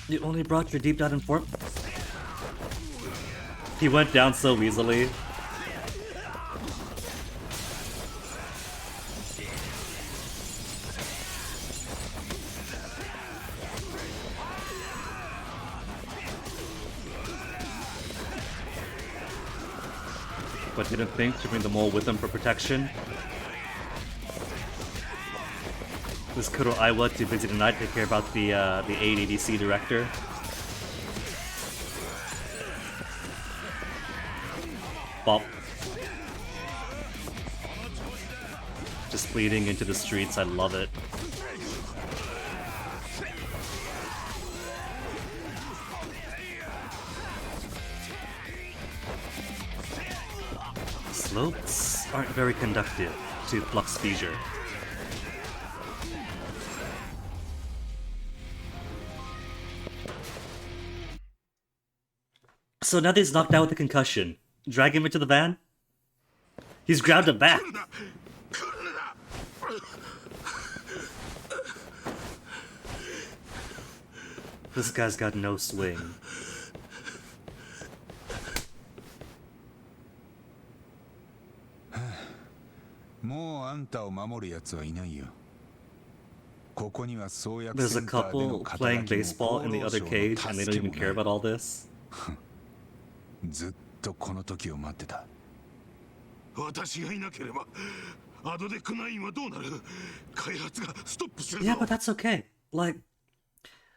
You only brought your deep down informant. He went down so easily. But didn't think to bring the mole with him for protection. This Kuro Aiwa too busy tonight to care about the 880C director. Bop. Just bleeding into the streets, I love it. Slopes aren't very conductive to Flux Seizure. So now that he's knocked out with a concussion, drag him into the van? He's grabbed him back! This guy's got no swing. There's a couple playing baseball in the other cage and they don't even care about all this. Yeah, but that's okay. Like,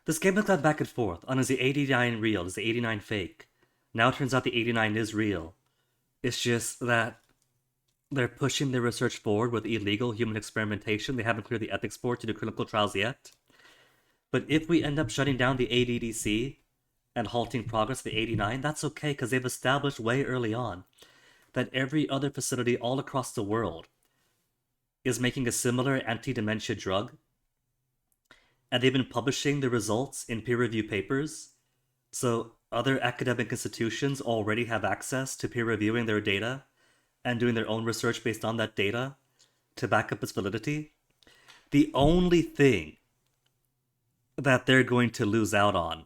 this game has gone back and forth on is the 89 real, is the 89 fake. Now it turns out the 89 is real. It's just that they're pushing their research forward with illegal human experimentation. They haven't cleared the ethics board to do clinical trials yet. But if we end up shutting down the ADDC and halting progress of the 89, that's okay, because they've established way early on that every other facility all across the world is making a similar anti-dementia drug. And they've been publishing the results in peer-review papers. So other academic institutions already have access to peer-reviewing their data and doing their own research based on that data to back up its validity. The only thing that they're going to lose out on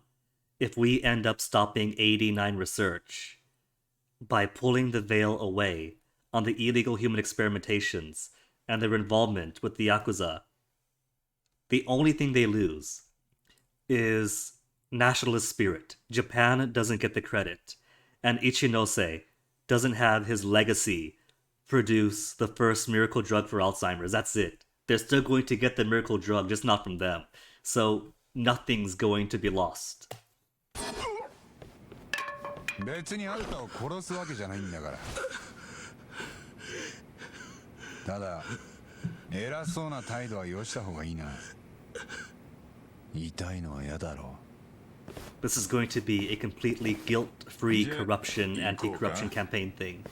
if we end up stopping 89 research by pulling the veil away on the illegal human experimentations and their involvement with the Yakuza, the only thing they lose is nationalist spirit. Japan doesn't get the credit, and Ichinose doesn't have his legacy produce the first miracle drug for Alzheimer's. That's it. They're still going to get the miracle drug, just not from them. So nothing's going to be lost. 別にあんたを殺すわけじゃないんだから。ただ偉そうな態度はよした方がいいな。痛いのは嫌だろう。 This is going to be a completely guilt-free corruption, anti-corruption campaign thing.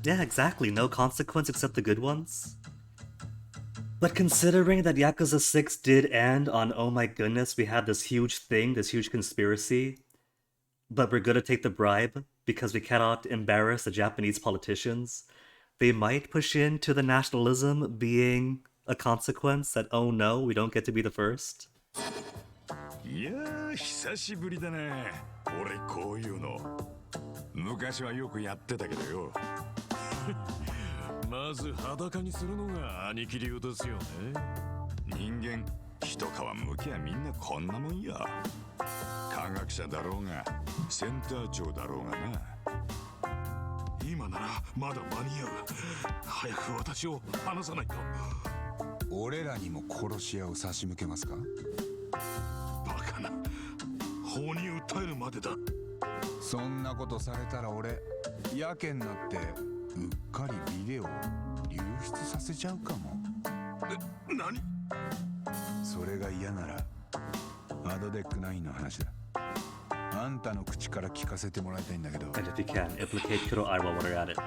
Yeah, exactly. No consequence except the good ones. But considering that Yakuza 6 did end on, oh my goodness, we have this huge thing, this huge conspiracy, but we're gonna take the bribe because we cannot embarrass the Japanese politicians, they might push into the nationalism being a consequence that, oh no, we don't get to be the first. いやー、久しぶりだね。俺こういうの。昔はよくやってたけどよ。まず裸にするのが兄貴流ですよね。人間、一皮むきゃみんなこんなもんや。科学者だろうが、センター長だろうがな。今ならまだ間に合う。早く私を離さないと。俺らにも殺し屋を差し向けますか？バカな。法に訴えるまでだ。そんなことされたら俺、やけになってうっかりビデオを流出させちゃうかも。何？それが嫌ならアドデック9の話だ。あんたの口から聞かせてもらいたいんだけど。And if you can, implicate Kuro Aiwa while we're at it.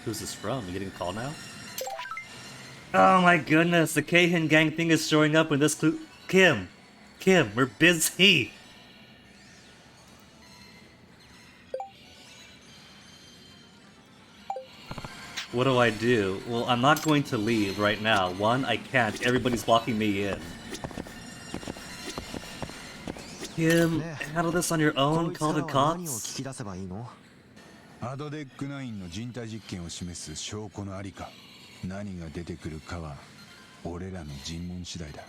Who's this from? You getting a call now? Oh my goodness, the Keihin gang thing is showing up in this clue. Kim, we're busy. What do I do? Well, I'm not going to leave right now. One, I can't. Everybody's blocking me in. Kim, handle this on your own. Call the cops. アドデック9の人体実験を示す証拠のありか、何が出てくるかは俺らの尋問次第だ。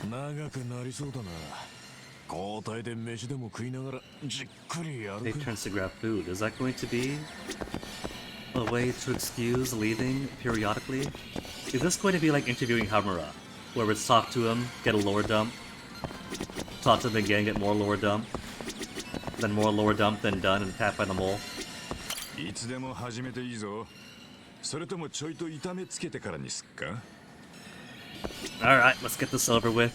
長くなりそうだな。交代で飯でも食いながらじっくりやるか。 Take turns to grab food. Is that going to be a way to excuse leaving periodically? Is this going to be like interviewing Hamura, where it's talk to him, get a lower dump, talk to him again, get more lower dump, then more lower dump, then done and tapped by the mole? いつでも始めていいぞ。それともちょいと痛めつけてからにすっか。 Alright, let's get this over with.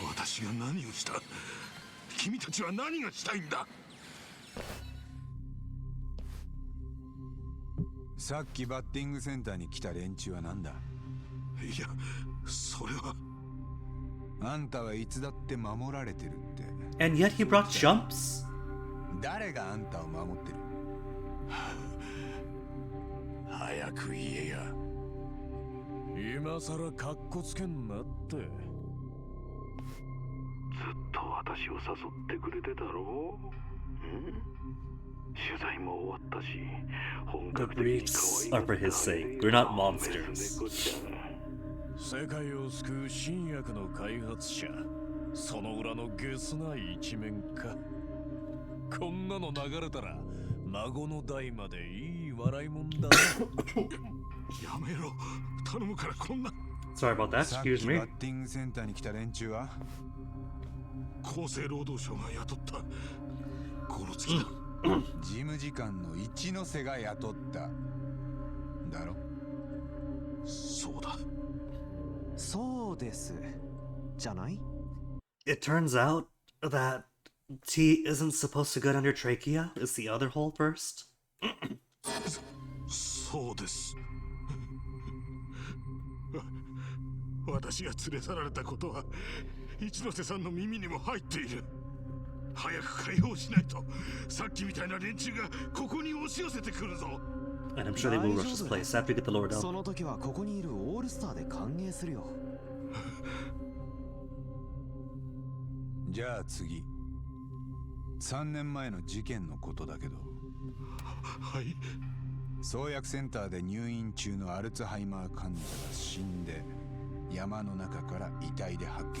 私が何をした？君たちは何がしたいんだ？さっきバッティングセンターに来た連中は何だ？いや、それは。あんたはいつだって守られてるって。And yet he brought jumps? 誰があんたを守ってる？早く言えや。今さらカッコつけんなって。ずっと私を誘ってくれてたろう？取材も終わったし、本 The 格的に briefs are for his sake. We're not monsters. 世界を救う新薬の開発者、その裏のゲスな一面か。こんなの流れたら孫の代までいい笑いもんだ。やめろ、頼むからこんな。 Sorry about that, excuse me. バッティングセンターに来た連中は厚生労働省が雇ったゴロツキだ。事務次官の一ノ瀬が雇っただろ。そうだ。そうですじゃない？ It turns out that tea isn't supposed to go down your trachea. It's the other hole first. そうです。私が連れ去られたことは一ノ瀬さんの耳にも入っている。早く解放しないとさっきみたいな連中がここに押し寄せてくるぞ。 And I'm sure they will rush this place after we get the lower down. その時はここにいるオールスターで歓迎するよ。じゃあ次、3年前の事件のことだけど。はい。創薬センターで入院中のアルツハイマー患者が死んで山の中から遺体で発見され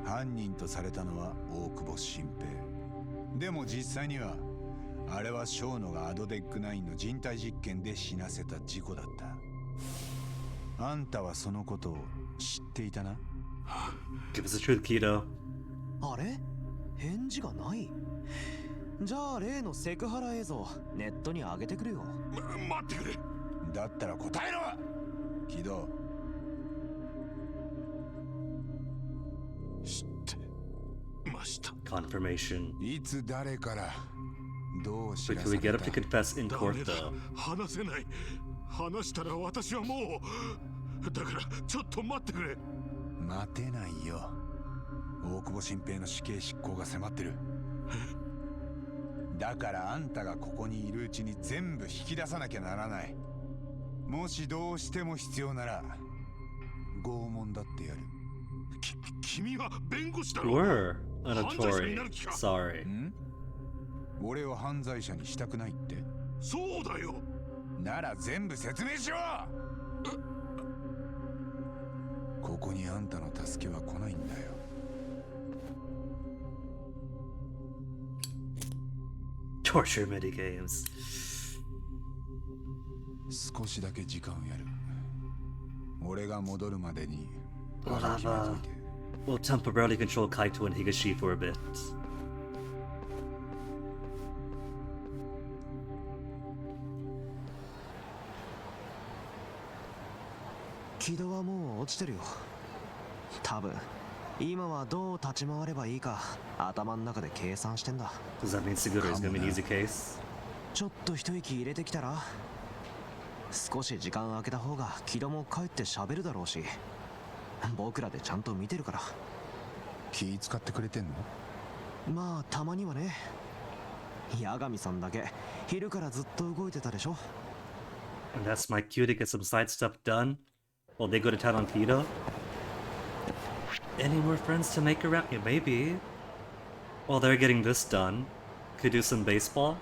た。犯人とされたのは大久保新平。でも実際にはあれはショーノがアドデック9の人体実験で死なせた事故だった。あんたはそのことを知っていたな？ Give us the truth, Keto. あれ？返事がない。じゃあ例のセクハラ映像ネットに上げてくれよ。待ってくれ。だったら答えろ。木戸。知ってました。 Confirmation. いつ誰からどう知 But ら can さ we れ get た？ up to confess in court though? 話せない。話したら私はもう。だからちょっと待ってくれ。待てないよ。大久保新平の死刑執行が迫ってる。だからあんたがここにいるうちに全部引き出さなきゃならない。もしどうしても必要なら拷問だってやる。君は弁護士だろ。 We're an Tory. Sorry. 俺を犯罪者にしたくないって？そうだよ。なら全部説明しろ。ここにあんたの助けは来ないんだよ。Torture minigames. 少しだけ時間をやる。俺が戻るまでに We'll have we'll temporarily control Kaito and Higashi for a bit. 軌道はもう落ちてるよ。多分今はどう立ち回ればいいか頭の中で計算してんだ。 Does that mean Seguro is gonna be an easy case? ちょっと一息入れてきたら少し時間空けた方が軌道も帰って喋るだろうし、僕らでちゃんと見てるから。気使ってくれてんの？まあたまにはね。八神さんだけ昼からずっと動いてたでしょ。 And that's my cue to get some side stuff done while they go to town on Tito. Any more friends to make around? Yeah, maybe. While they're getting this done, could do some baseball.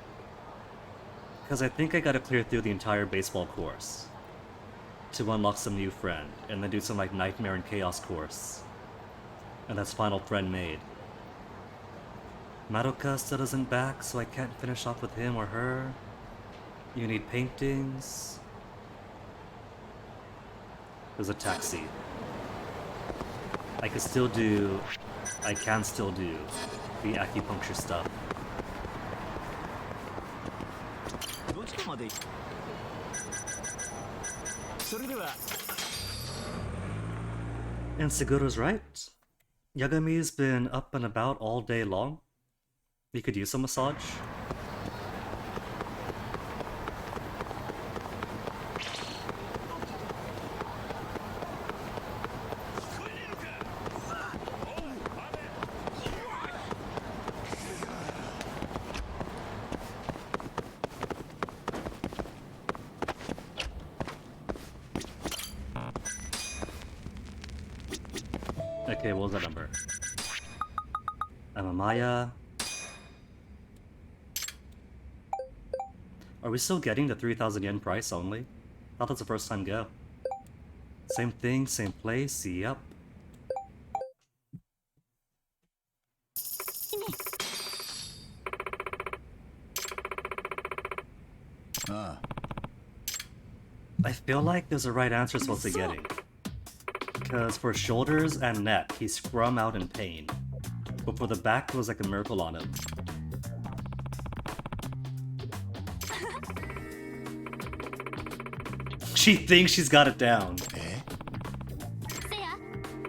Because I think I gotta clear through the entire baseball course to unlock some new friend, and then do some like Nightmare and Chaos course. And that's final friend made. Madoka still isn't back, so I can't finish off with him or her. You need paintings. There's a taxi. I can still do the acupuncture stuff. And Seguro's right. Yagami's been up and about all day long. You could use a massage. Okay, what was that number? Amamaya. Are we still getting the 3,000 yen price only? Thought that's the first time go. Same thing, same place, yep. I feel like there's a right answer supposed to getting. Because for shoulders and neck, he scrum out in pain. But for the back, it was like a miracle on him. She thinks she's got it down.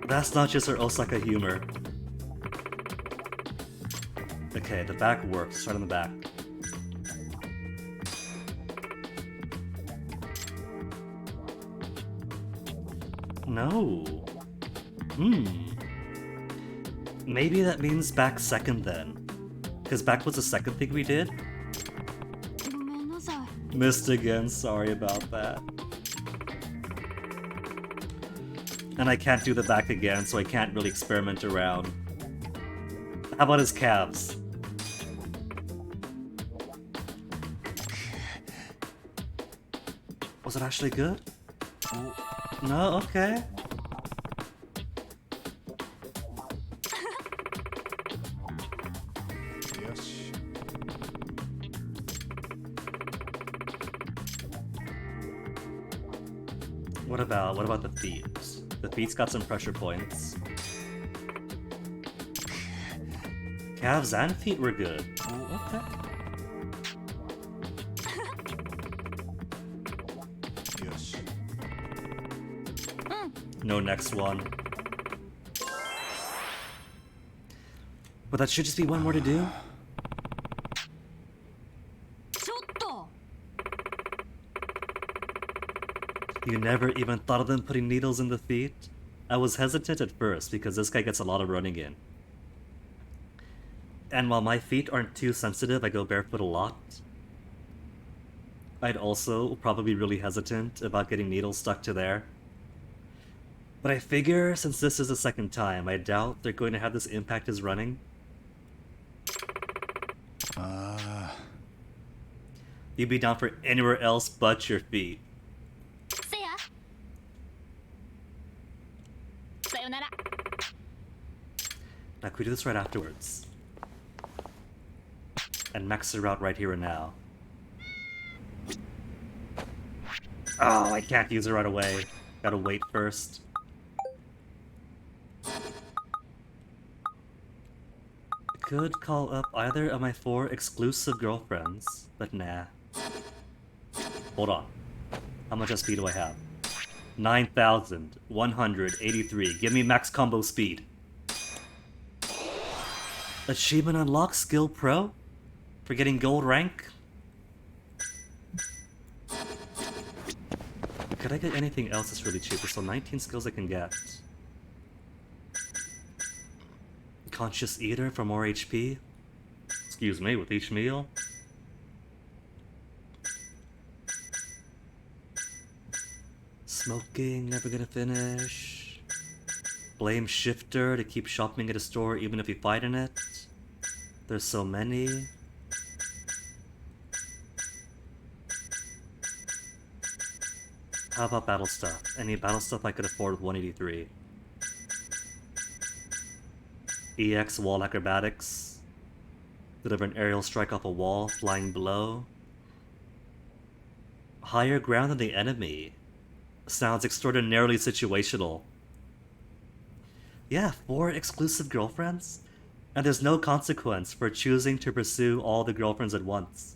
That's not just her Osaka humor. Okay, the back works. Start on the back. No. Maybe that means back second then. Because back was the second thing we did? Missed again, sorry about that. And I can't do the back again, so I can't really experiment around. How about his calves? Was it actually good? No? Okay. What about the feet? The feet's got some pressure points. Calves and feet were good. Okay. No next one. But that should just be one more to do. You never even thought of them putting needles in the feet? I was hesitant at first because this guy gets a lot of running in. And while my feet aren't too sensitive, I go barefoot a lot. I'd also probably be really hesitant about getting needles stuck to there. But I figure since this is the second time, I doubt they're going to have this impact as running. You'd be down for anywhere else but your feet. Now can we do this right afterwards? And max her out right here and now. Oh, I can't use her right away. Gotta wait first. Could call up either of my 4 exclusive girlfriends, but nah. Hold on. How much SP do I have? 9,183. Give me max combo speed. Achievement unlocked, skill pro? For getting gold rank? Could I get anything else that's really cheap? There's still 19 skills I can get. Conscious Eater for more HP? Excuse me, with each meal? Smoking, never gonna finish. Blame shifter to keep shopping at a store even if you fight in it. There's so many. How about battle stuff? Any battle stuff I could afford with 183? EX wall acrobatics. Deliver an aerial strike off a wall, flying below. Higher ground than the enemy. Sounds extraordinarily situational. Yeah, 4 exclusive girlfriends? And there's no consequence for choosing to pursue all the girlfriends at once.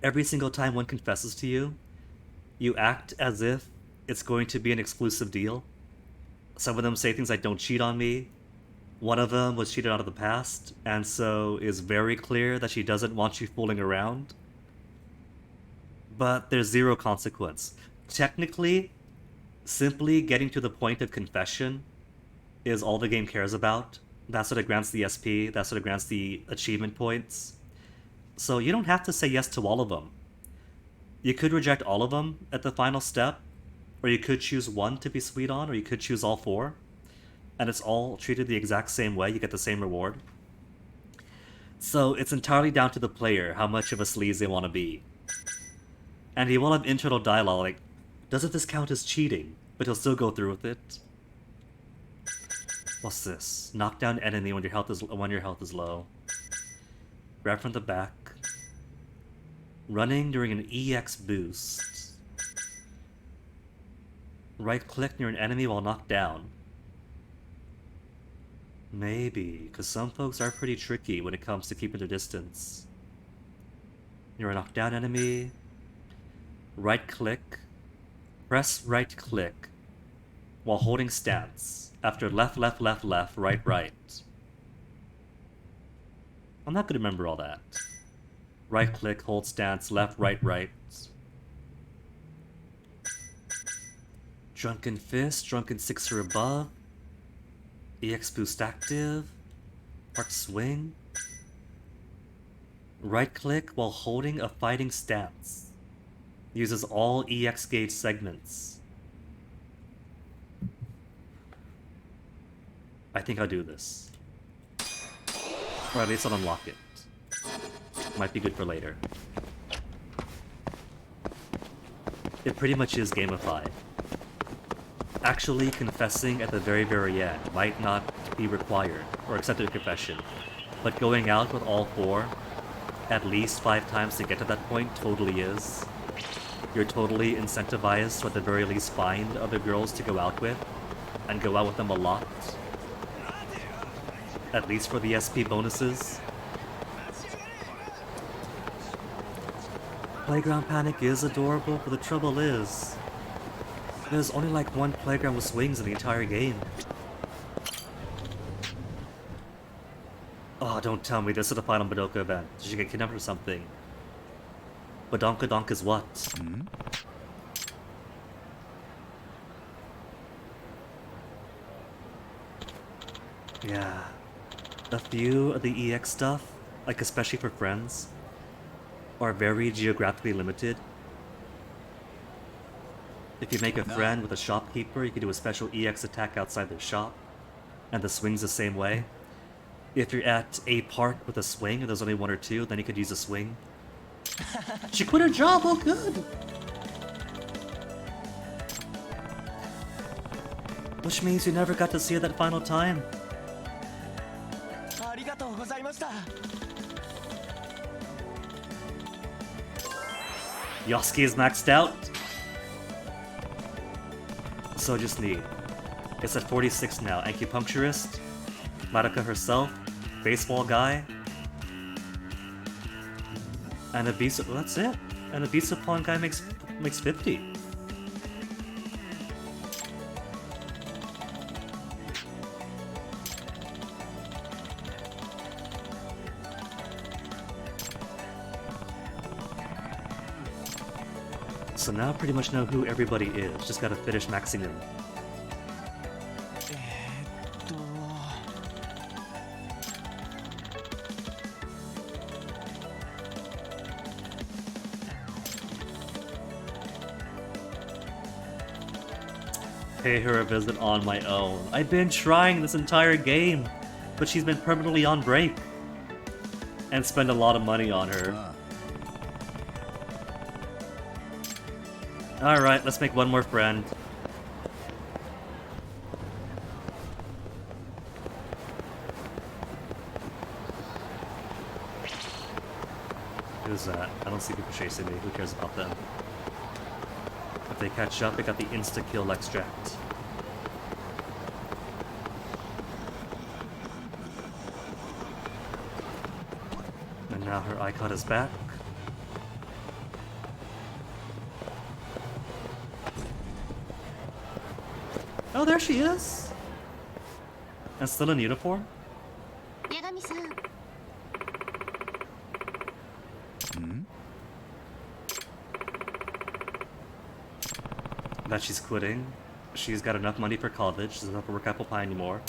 Every single time one confesses to you, you act as if it's going to be an exclusive deal. Some of them say things like, don't cheat on me. One of them was cheated out of the past, and so is very clear that she doesn't want you fooling around. But there's zero consequence. Technically, simply getting to the point of confession is all the game cares about. That's what it grants the SP, that's what it grants the achievement points. So you don't have to say yes to all of them. You could reject all of them at the final step, or you could choose one to be sweet on, or you could choose all 4. And it's all treated the exact same way, you get the same reward. So it's entirely down to the player how much of a sleaze they want to be. And he will have internal dialogue like, doesn't this count as cheating? But he'll still go through with it. What's this? Knock down enemy when your health is low. Grab from the back. Running during an EX boost. Right click near an enemy while knocked down. Maybe, because some folks are pretty tricky when it comes to keeping their distance. Near a knocked down enemy. Right click. Press right click while holding stance. After left, left, left, left, right, right. I'm not going to remember all that. Right click, hold stance, left, right, right. Drunken Fist, Drunken 6 or above. EX boost active. Arc swing. Right click while holding a fighting stance. Uses all EX gauge segments. I think I'll do this. Or at least I'll unlock it. Might be good for later. It pretty much is gamified. Actually confessing at the very, very end might not be required, or accepted confession, but going out with all 4 at least 5 times to get to that point totally is. You're totally incentivized to at the very least find other girls to go out with, and go out with them a lot. At least for the SP bonuses. Playground Panic is adorable, but the trouble is, there's only like 1 playground with swings in the entire game. Oh, don't tell me this is the final Madoka event. Did she get kidnapped or something? Badonka Donk is what? Yeah. A few of the EX stuff, like especially for friends, are very geographically limited. If you make a friend with a shopkeeper, you can do a special EX attack outside their shop, and the swing's the same way. If you're at a park with a swing, and there's only 1 or 2, then you could use a swing. She quit her job, oh good! Which means you never got to see her that final time. Yosuke is maxed out. So just need. It's at 46 now. Acupuncturist, Madoka herself, baseball guy, and a Bisa. Well, that's it. And a Bisa pawn guy makes 50. So now I pretty much know who everybody is. Just gotta finish maxing them. pay her a visit on my own. I've been trying this entire game, but she's been permanently on break. And spend a lot of money on her. Alright, let's make one more friend. Who's that? I don't see people chasing me. Who cares about them? If they catch up, they got the insta-kill extract. And now her icon is back. Oh, there she is! And still in uniform? That she's quitting. She's got enough money for college. She doesn't have to work apple pie anymore.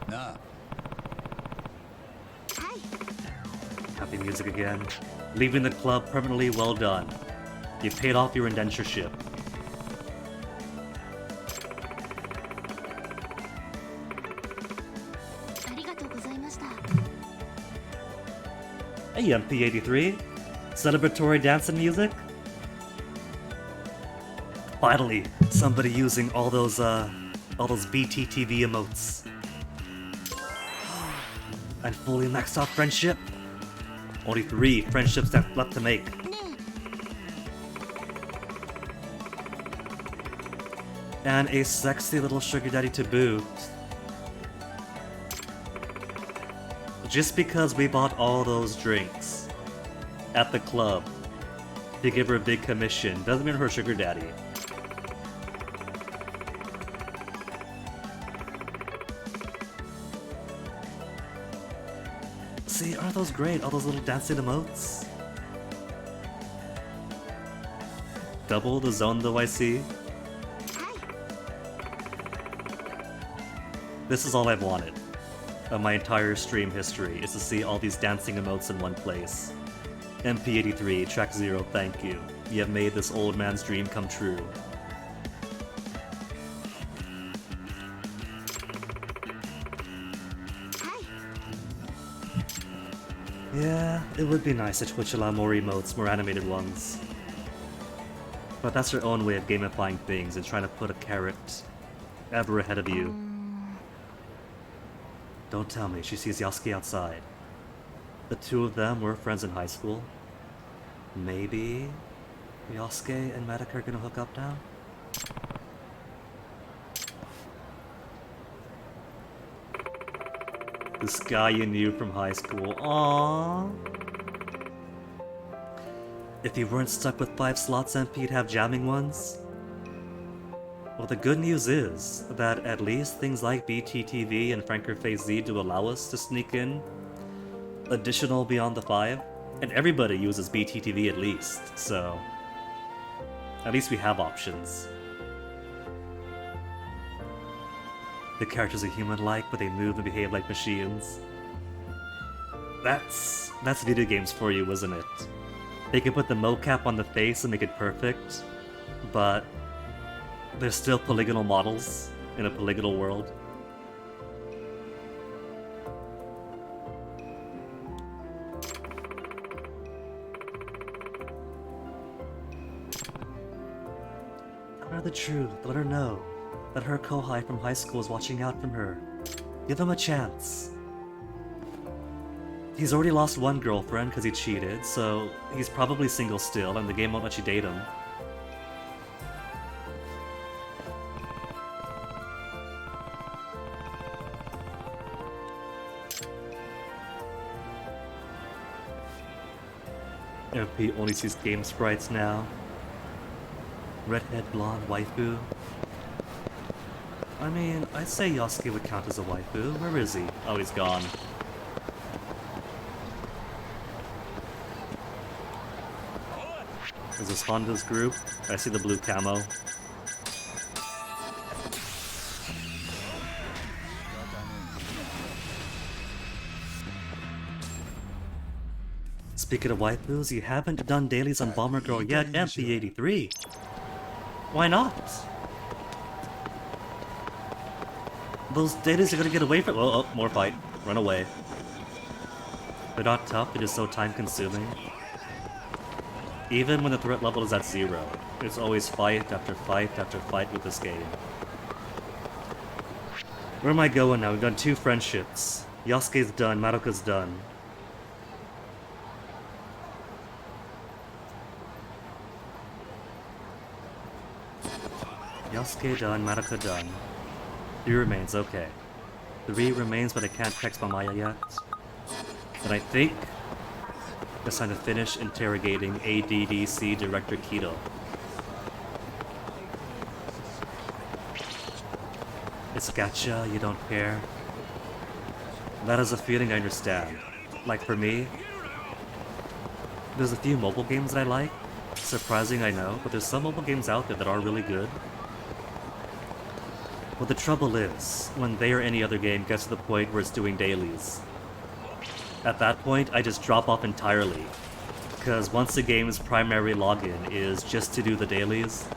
Nah. Happy music again. Leaving the club permanently, well done. You paid off your indentureship. Hey, MP83. Celebratory dancing music? Finally, somebody using all those BTTV emotes. And fully maxed out friendship. Only 3 friendships left to make. And a sexy little sugar daddy to boot. Just because we bought all those drinks at the club to give her a big commission doesn't mean her sugar daddy. See, aren't those great? All those little dancing emotes? Double the zone though, I see. This is all I've wanted of my entire stream history, is to see all these dancing emotes in one place. MP83, track 0, thank you. You have made this old man's dream come true. Yeah, it would be nice if Twitch allowed more emotes, more animated ones. But that's her own way of gamifying things and trying to put a carrot ever ahead of you. Don't tell me she sees Yasuke outside. The two of them were friends in high school. Maybe Yasuke and Medica are gonna hook up now? This guy you knew from high school. Aww. If you weren't stuck with 5 slots, MP, you'd have jamming ones. Well, the good news is that at least things like BTTV and Franker Phase Z do allow us to sneak in additional beyond the 5, and everybody uses BTTV at least, so at least we have options. The characters are human-like, but they move and behave like machines. That's video games for you, isn't it? They can put the mocap on the face and make it perfect, but they're still polygonal models in a polygonal world. Tell her the truth, let her know that her kohai from high school is watching out from her. Give him a chance. He's already lost one girlfriend because he cheated, so he's probably single still and the game won't let you date him. FP only sees game sprites now. Redhead blonde waifu. I mean, I'd say Yasuke would count as a waifu. Where is he? Oh, he's gone. Is this Honda's group? I see the blue camo. Speaking of waifus, you haven't done dailies on Bomber Girl yet, MP83. Why not? Those dailies are gonna get away from— oh, more fight. Run away. They're not tough, they're just so time consuming. Even when the threat level is at 0, it's always fight after fight after fight with this game. Where am I going now? We've done 2 friendships. Yasuke's done, Madoka's done. Yasuke done, Madoka done. 3 remains, okay. 3 remains, but I can't text Mamaya yet. But I think it's time to finish interrogating ADDC Director Kido. It's gacha, you don't care. That is a feeling I understand. Like for me, there's a few mobile games that I like. Surprising, I know, but there's some mobile games out there that are really good. But the trouble is, when they or any other game gets to the point where it's doing dailies, at that point, I just drop off entirely. Because once the game's primary login is just to do the dailies,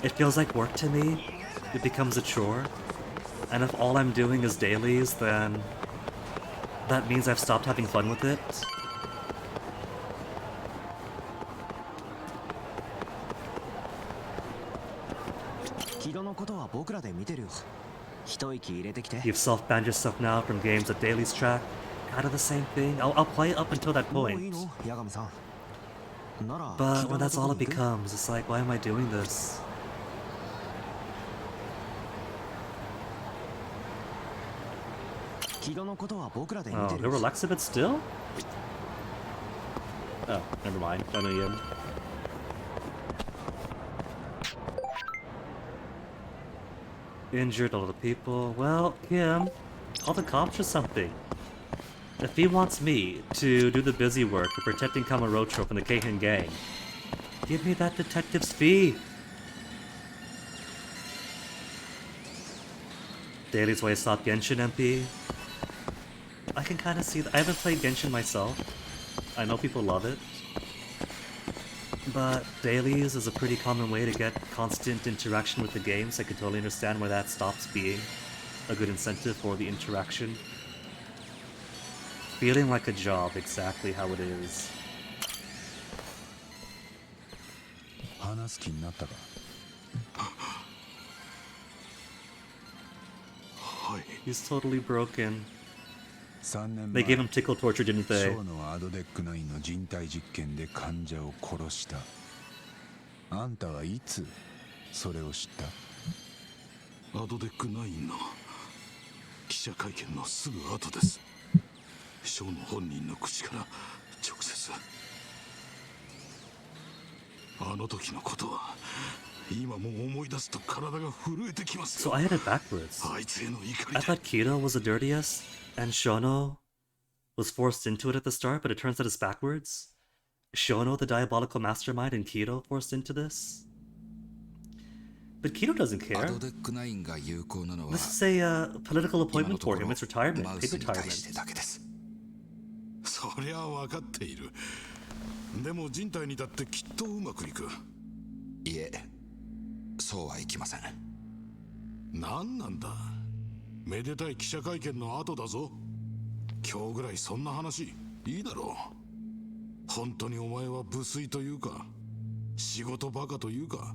it feels like work to me. It becomes a chore. And if all I'm doing is dailies, then that means I've stopped having fun with it. You've self-banned yourself now from games that dailies track. Kind of the same thing. I'll play it up until that point. But when that's all it becomes, it's like, why am I doing this? Oh, they relax a bit still? Oh, never mind. Done again. Injured all the people. Well, Kim, call the cops or something. If he wants me to do the busy work of protecting Kamurocho from the Keihin gang, give me that detective's fee. Daily's why I stopped Genshin, MP. I can kind of see that. I haven't played Genshin myself. I know people love it. But dailies is a pretty common way to get constant interaction with the game, so I can totally understand why that stops being a good incentive for the interaction. Feeling like a job, exactly how it is. He's totally broken. They gave him tickle torture, didn't they? アドデック9の人体実験で患者を殺した。あんたはいつそれを知った？アドデック9の記者会見のすぐ後です。ショーの本人の口から直接。あの時のことは今も思い出すと体が震えてきますよ。 So I had it backwards. あいつへの怒りで。 I thought Kido was the dirtiest, and Shono was forced into it at the start, but it turns out it's backwards. Shono, the diabolical mastermind, and Kido forced into this. But Kido doesn't care. This is a political appointment for him. It's retirement. Paid retirement. そりゃ分かっている。でも人体にだってきっとうまくいく。いえ、そうはいきません。何なんだ。めでたい記者会見の後だぞ。今日ぐらいそんな話いいだろう。本当にお前は無粋というか、仕事バカというか。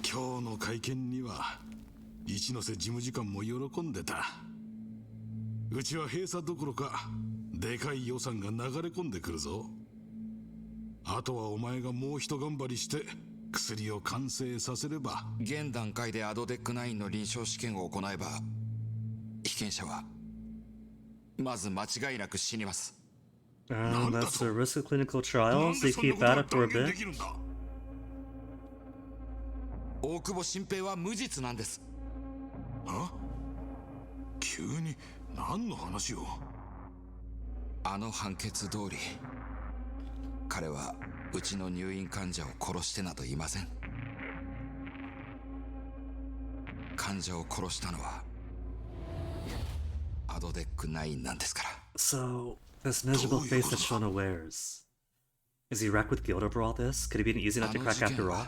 今日の会見には一ノ瀬事務次官も喜んでた。うちは閉鎖どころかでかい予算が流れ込んでくるぞ。あとはお前がもう一頑張りして薬を完成させれば。現段階でアドデック9の臨床試験を行えば被験者はまず間違いなく死にます。That's the risk of clinical trials. They keep at it for a bit. 大久保新平は無実なんです。は？急に何の話を？あの判決通り彼はうちの入院患者を殺してなどいません。患者を殺したのはアドデック9なんですから。 So This miserable face that Shona wears. Is he wrecked with guilt over all this? Could he be an easy nut to crack after all?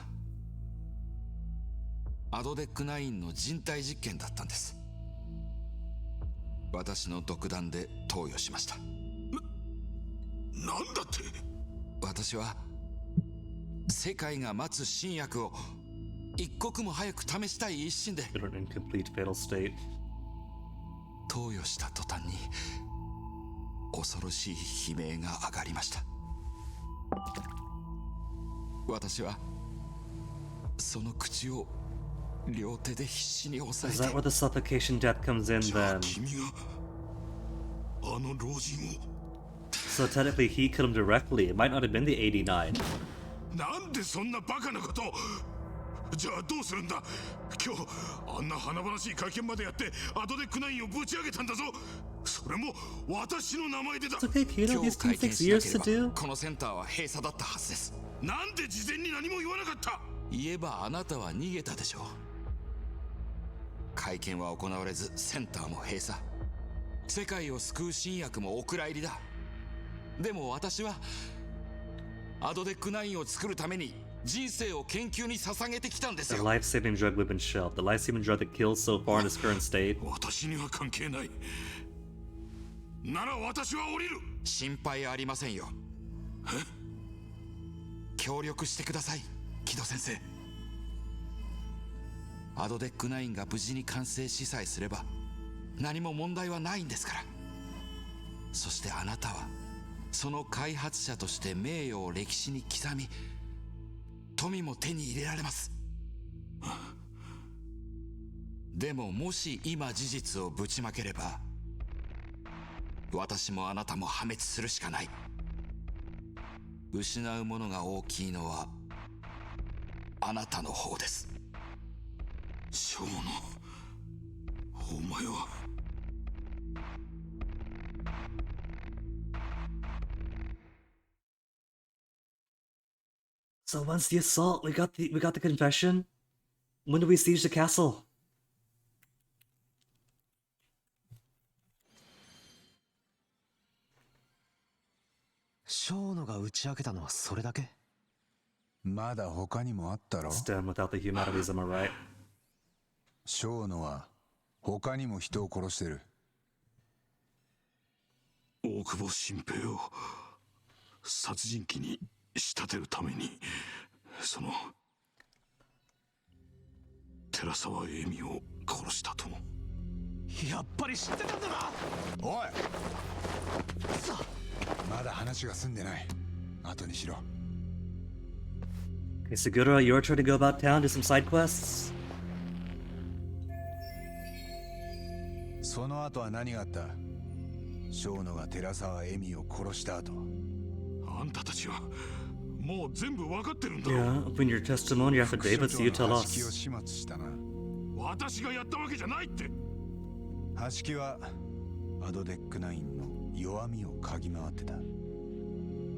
アドデック9の人体実験だったんです。私の独断で投与しました。なんだって？私は世界が待つ新薬を一刻も早く試したい一心で In an incomplete fatal state. 投与した途端に恐ろしい悲鳴が上がりました。私はその口を両手で必死に押さえ Is て that where the suffocation death comes in then? 君があの老人を So technically he killed him directly. It might not have been the 89. なんでそんなバカなことを。じゃあどうするんだ。今日あんな華々しい会見までやってアドデック9をぶち上げたんだぞ。それも私の名前でだ。It's okay, Kino. These things takes years to do. このセンターは閉鎖だったはずです。なんで事前に何も言わなかった。言えばあなたは逃げたでしょう。会見は行われずセンターも閉鎖。世界を救う新薬もお蔵入りだ。でも私はアドデック9を作るために人生を研究に捧げてきたんです The よ。 life-saving drug we've been shelved. The life-saving drug that kills so far in its current state. 私には関係ない。なら私は降りる。心配ありませんよ。協力してください、木戸先生。アドデック9が無事に完成しさえすれば何も問題はないんですから。そしてあなたはその開発者として名誉を歴史に刻み、富も手に入れられます。でももし今事実をぶちまければ、私もあなたも破滅するしかない。失うものが大きいのはあなたの方です。ショーノ、お前は。So when's the assault? We got the confession. When do we siege the castle? ショーノが打ち明けたのはそれだけ？まだ他にもあったろ。 It's done without the humanities, am I right? ショーノは他にも人を殺してる。大久保新平を殺人鬼に仕立てるために、その寺沢恵美を殺したとも。やっぱり知ってたんだな。おい、まだ話が済んでない。後にしろ。 Okay, Segura, your turn to go about town, do some side quests. その後は何があった？ショーノが寺沢恵美を殺した後。あんたたちはもう全部分かってるんだろ。 Yeah, open your testimony after David, so you tell 橋木を us. 始末したな。私がやったわけじゃないって。橋木はアドデック9の弱みを嗅ぎ回ってた。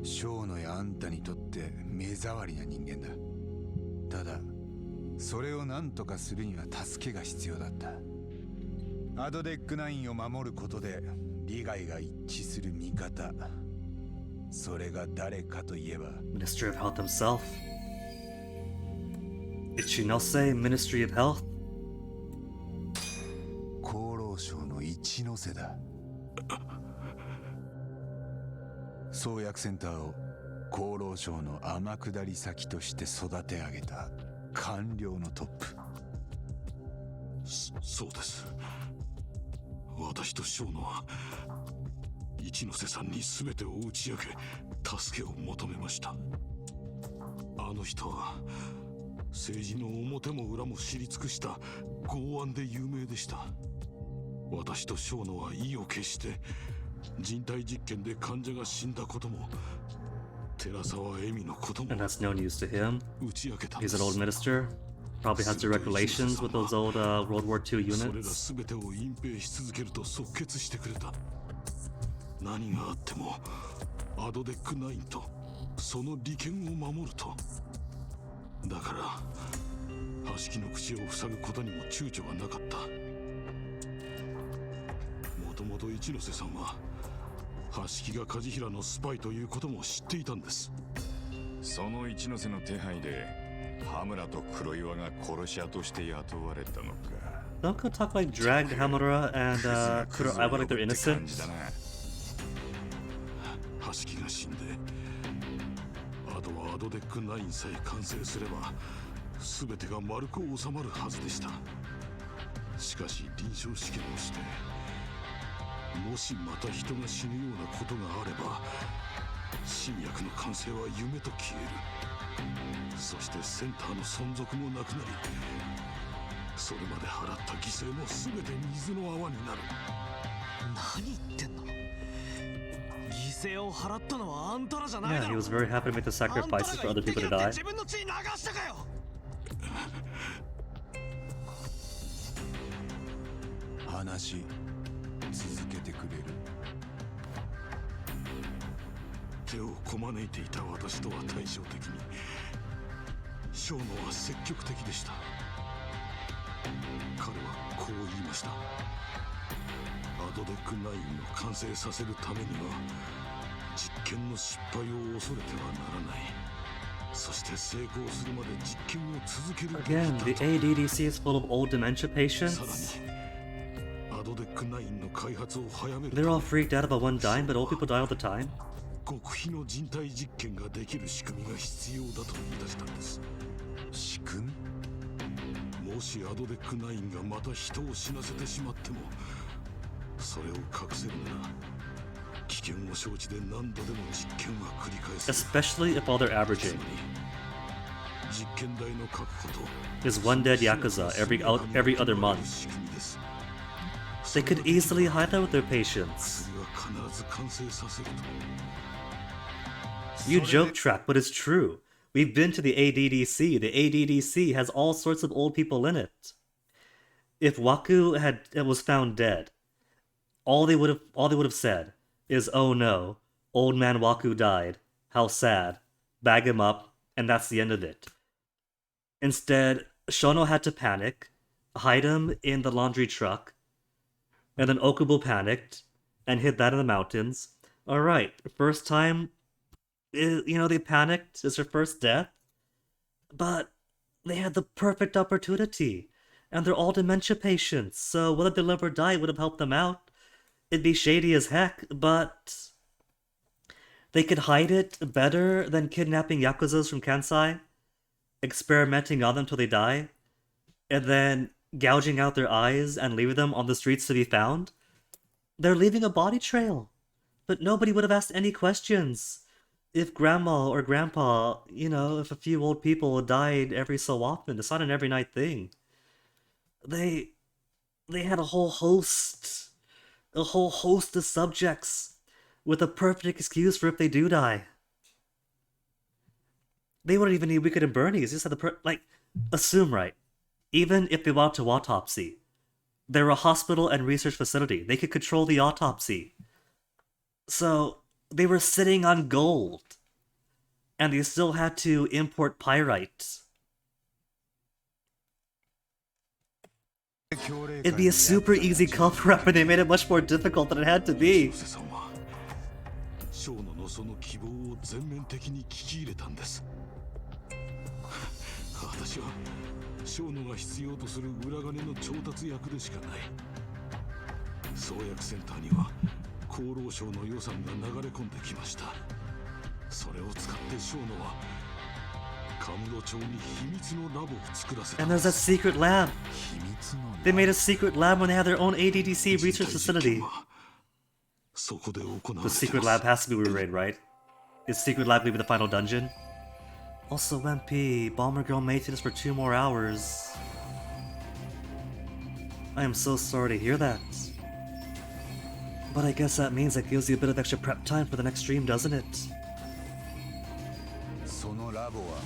ショーノやあんたにとって目障りな人間だ。ただそれを何とかするには助けが必要だった。アドデック9を守ることで利害が一致する味方、それが誰かといえば Ministry of Health himself. Ichinose, Ministry of Health. 厚労省の一ノ瀬だ。創薬センターを厚労省の天下り先として育て上げた官僚のトップ。そうです。私とショーノは一ノ瀬さんに全てを打ち明け助けを求めました。あの人は政治の表も裏も知り尽くした剛腕で有名でした。私とショーノは意を決して人体実験で患者が死んだことも寺沢恵美のことも And that's no news to him. 打ち明けたんで He's す。 an old minister. Probably has direct relations with those old World War II それら units. 全てを隠蔽し続けると即決してくれた。何があってもアドデック9とその利権を守ると。だから橋木の口を塞ぐことにも躊躇がなかった。もともと一ノ瀬さんは橋木が梶平のスパイということも知っていたんです。その一ノ瀬の手配で羽村と黒岩が殺し屋として雇われたのか。Don't go talk like dragged Hamura and Kuroiwa like they're innocent. 橋木が死んで、あとはアドデック9さえ完成すれば全てが丸く収まるはずでした。しかし臨床試験をして、もしまた人が死ぬようなことがあれば新薬の完成は夢と消える。そしてセンターの存続もなくなり、それまで払った犠牲も全て水の泡になる。何言ってんの。犠牲を払ったのはあんたらじゃないだろ。 Yeah, he was very happy to make the sacrifices for other people to die. 自分の血流したかよ。話続けてくれる？手をこまねいていた私とは対照的に小野は積極的でした。彼はこう言いました。アドデック9を完成させるためには実験の失敗を恐れてはならない。そして成功するまで実験を続けるべきだと。 Again, the ADDC is full of old dementia patients. さらにアドデック9の開発を早める。 They're all freaked out about one dying, but old people die all the time. 極秘の人体実験ができる仕組みが必要だと言い出したんです。仕組み？もしアドデック9がまた人を死なせてしまっても、それを隠せるなら危険を承知で何度でも実験は繰り返す。 Especially if all they're averaging 実験台の確保と is one dead Yakuza every other month. They could easily hide that with their patients. You joke track, but it's true. We've been to the ADDC. The ADDC has all sorts of old people in it. If Waku was found dead, all they would have said is, "Oh no, old man Waku died. How sad." Bag him up, and that's the end of it. Instead, Shono had to panic, hide him in the laundry truck, and then Okubo panicked and hid that in the mountains. Alright, first time, they panicked. It's her first death. But they had the perfect opportunity. And they're all dementia patients, so whether they live or die would have helped them out. It'd be shady as heck, but they could hide it better than kidnapping Yakuzas from Kansai, experimenting on them till they die, and then gouging out their eyes and leaving them on the streets to be found. They're leaving a body trail, but nobody would have asked any questions. If grandma or grandpa, if a few old people died every so often, it's not an every night thing. They had a whole host of subjects with a perfect excuse for if they do die. They wouldn't even need Wicked and Bernie's. Just had assume right. Even if they want to autopsy, they're a hospital and research facility. They could control the autopsy. So they were sitting on gold, and they still had to import pyrite. It'd be a super easy cover-up, and they made it much more difficult than it had to be. 小野のその希望を全面的に聞き入れたんです。私は小野が必要とする裏金の調達役でしかない。創薬センターには厚労省の予算が流れ込んできました。それを使って小野はカムロ町に秘密のラボを作らせた。 And there's that secret lab. They made a secret lab when they had their own ADDC research facility. The secret lab has to be Raid, right? Is secret lab gonna be the final dungeon? Also, MP, Bomber Girl maintenance for 2 more hours. I am so sorry to hear that. But I guess that means that gives you a bit of extra prep time for the next stream, doesn't it? そのラボは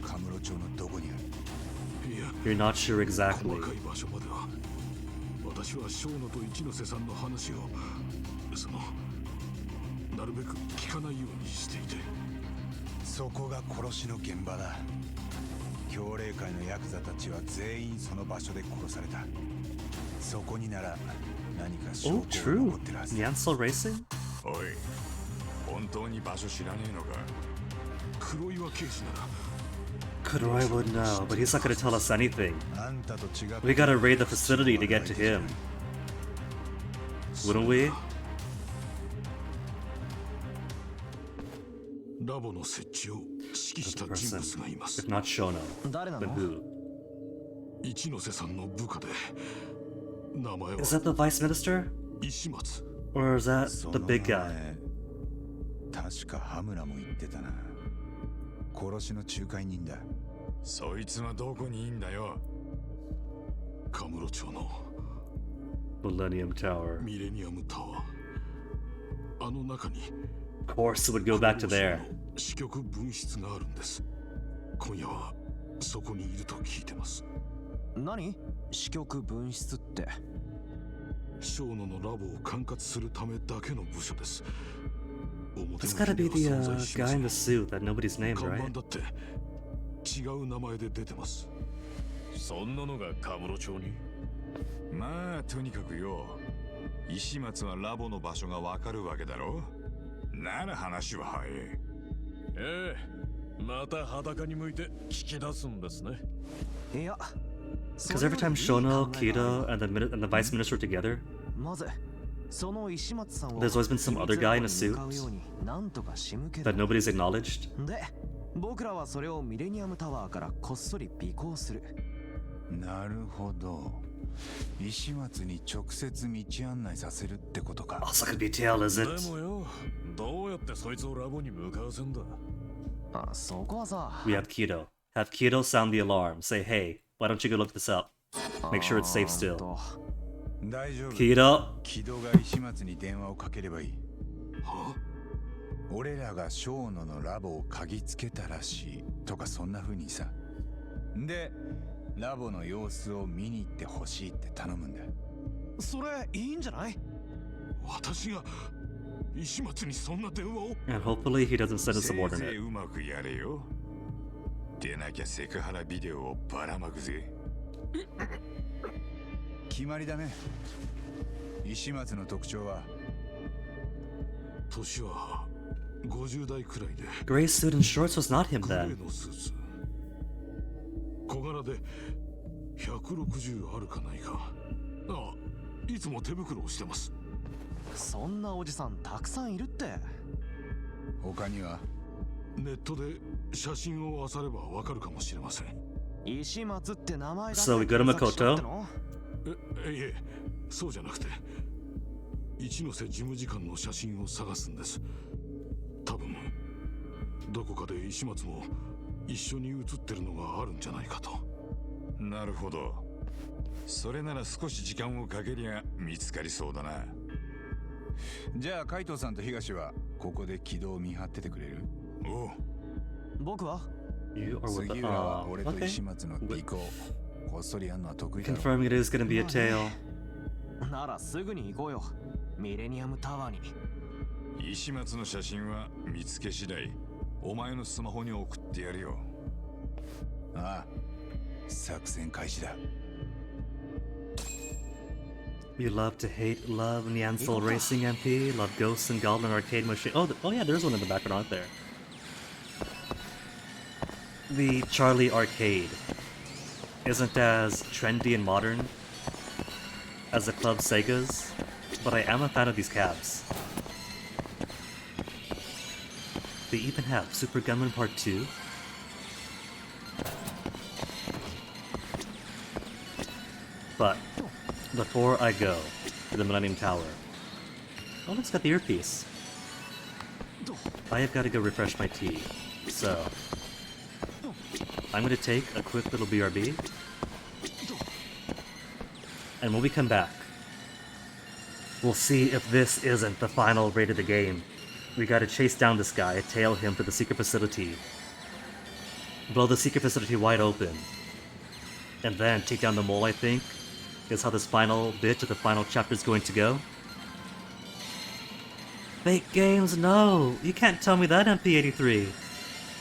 カムロ町のどこにある？ You're not sure exactly. 細かい場所までは私は小野と一ノ瀬さんの話をなるべく聞かないようにしていて。そこが殺しの現場だ。協励会のヤクザたちは全員その場所で殺された。そこになら何か証拠が残ってるはず。 True. Nyansel Racing? おい、本当に場所知らねえのか。黒岩刑事なら Kuroi would know, but he's not gonna tell us anything. We gotta raid the facility to get to him. Wouldn't we? ラボの設置を指揮した人物がいます。 If not Shono, then who? 一ノ瀬さんの部下で名前は Is that the vice minister? 石松 Or is that the big guy? 確か羽村も言ってたな。殺しの仲介人だ。そいつはどこにいいんだよ。カムロ町の Millennium Tower. ミレニアムタワー。あの中に Of course, it would go back to there. 支局分室があるんです。今夜はそこにいると聞いてます。何？支局分室って。ショーノのラボを管轄するためだけの部署です。 It's gotta be the guy in the suit that nobody's named, 看 right? 板だって違う名前で出てます。そんなのがカムロ町に。まあとにかくよ、石松はラボの場所がわかるわけだろ。なら話は早い。ええ、また裸に向いて聞き出すんですね。いや。 Because every time Shono, Kido, and the vice minister are together, there's always been some other guy in a suit that nobody's acknowledged. で、僕らはそれをミレニアムタワーからこっそり尾行する。なるほど。石松に直接道案内させるってことか。Also could be tail, is it? でもよ、どうやってそいつをラボに向かわせんだ。あ、そこはさ。We have Kido. Have Kido sound the alarm. Say, hey, why don't you go look this up? Make sure it's safe still. 大丈夫。Kido. 木戸が石松に電話をかければいい。は？俺らが小野のラボを嗅ぎつけたらしいとかそんな風にさ。で、ラボの様子を見に行ってほしいって頼むんだ。それいいんじゃない？私が石松にそんな電話を。 And hopefully he doesn't send a せいぜ subordinate. いうまくやれよ。でなきゃセクハラビデオをばらまくぜ。決まりだね。石松の特徴は年は50代くらいで Gray suit and shorts was not him グレ then. ーのスーツ小柄で160あるかないか。あ、いつも手袋をしてます。そんなおじさんたくさんいるって。他にはネットで写真を漁ればわかるかもしれません。石松って名前だけ So we go to Makoto. いえ、そうじゃなくて一ノ瀬事務次官の写真を探すんです。多分どこかで石松も一緒に写ってるのがあるんじゃないかと。なるほど。それなら少し時間をかけりゃ見つかりそうだな。じゃあ海藤さんと東はここで軌道を見張っててくれる？おう。僕は You are with 杉 the. 浦は俺と石松の尾行。こっそりやんのは得意だろ。 Confirming it is gonna be a tail. ならすぐに行こうよ。ミレニアムタワーに。石松の写真は見つけ次第お前のスマホに送ってやるよ。ああ、作戦開始だ。 You love to hate, love Neanthal Racing MP, love Ghosts and Goblin Arcade Machine. Oh yeah, there's one in the background, aren't there? The Charlie Arcade isn't as trendy and modern as the Club Sega's, but I am a fan of these cabs. They even have Super Gunman Part 2. But before I go to the Millennium Tower, oh, it's got the earpiece. I have got to go refresh my tea, so I'm going to take a quick little BRB, and when we come back, we'll see if this isn't the final raid of the game. We gotta chase down this guy, tail him to the secret facility, blow the secret facility wide open, and then take down the mole, I think, is how this final bit of the final chapter is going to go. Fake games, no! You can't tell me that, MP83.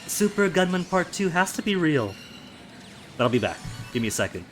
Super Gunman Part 2 has to be real. But I'll be back. Give me a second.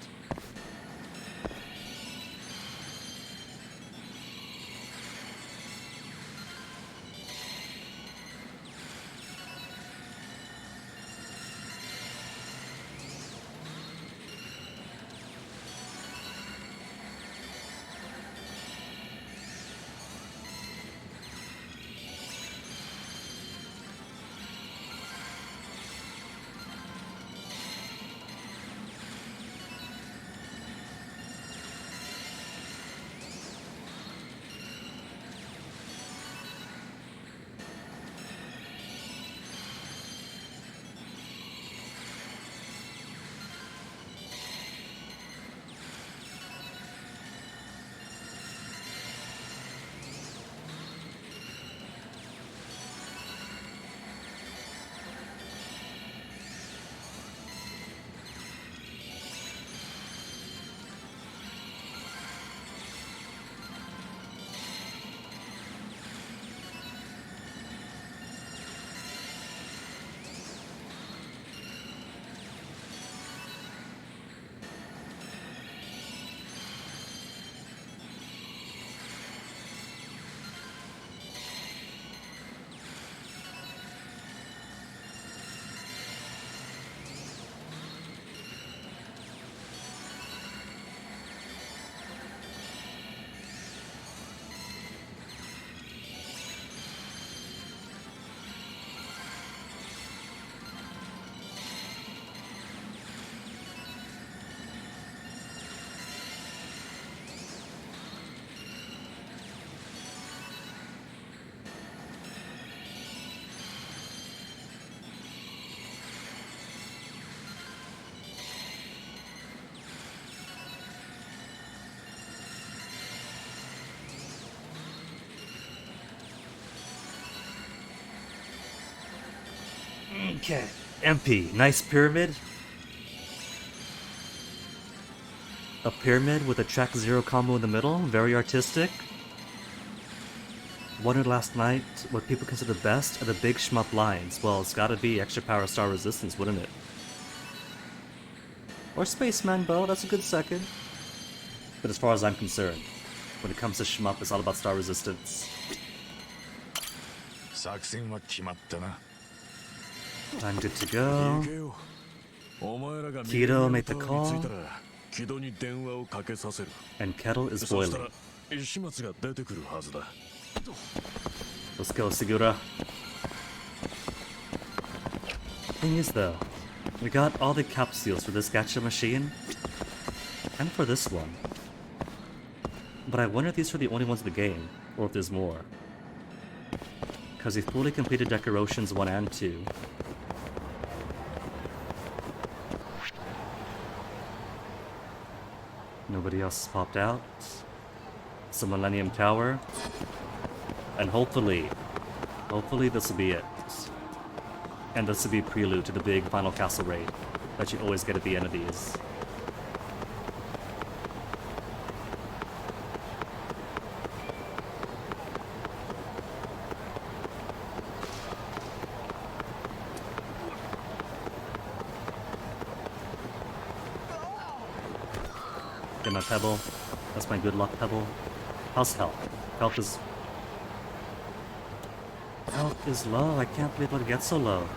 Okay. MP. Nice pyramid. A pyramid with a track 0 combo in the middle. Very artistic. Wondered last night what people consider best are the big shmup lines. Well, it's gotta be extra power star resistance, wouldn't it? Or Spaceman Bow, that's a good second. But as far as I'm concerned, when it comes to shmup, it's all about star resistance. I'm good to go. Kido made the call. And kettle is boiling. Let's go, Segura. Thing is though, we got all the capsules for this gacha machine, and for this one. But I wonder if these are the only ones in the game, or if there's more. Because we fully completed Decorations 1 and 2. Nobody else has popped out. It's the Millennium Tower. And hopefully this will be it. And this will be a prelude to the big final castle raid that you always get at the end of these. Get my pebble. That's my good luck pebble. How's health? Health is low. I can't believe it gets so low.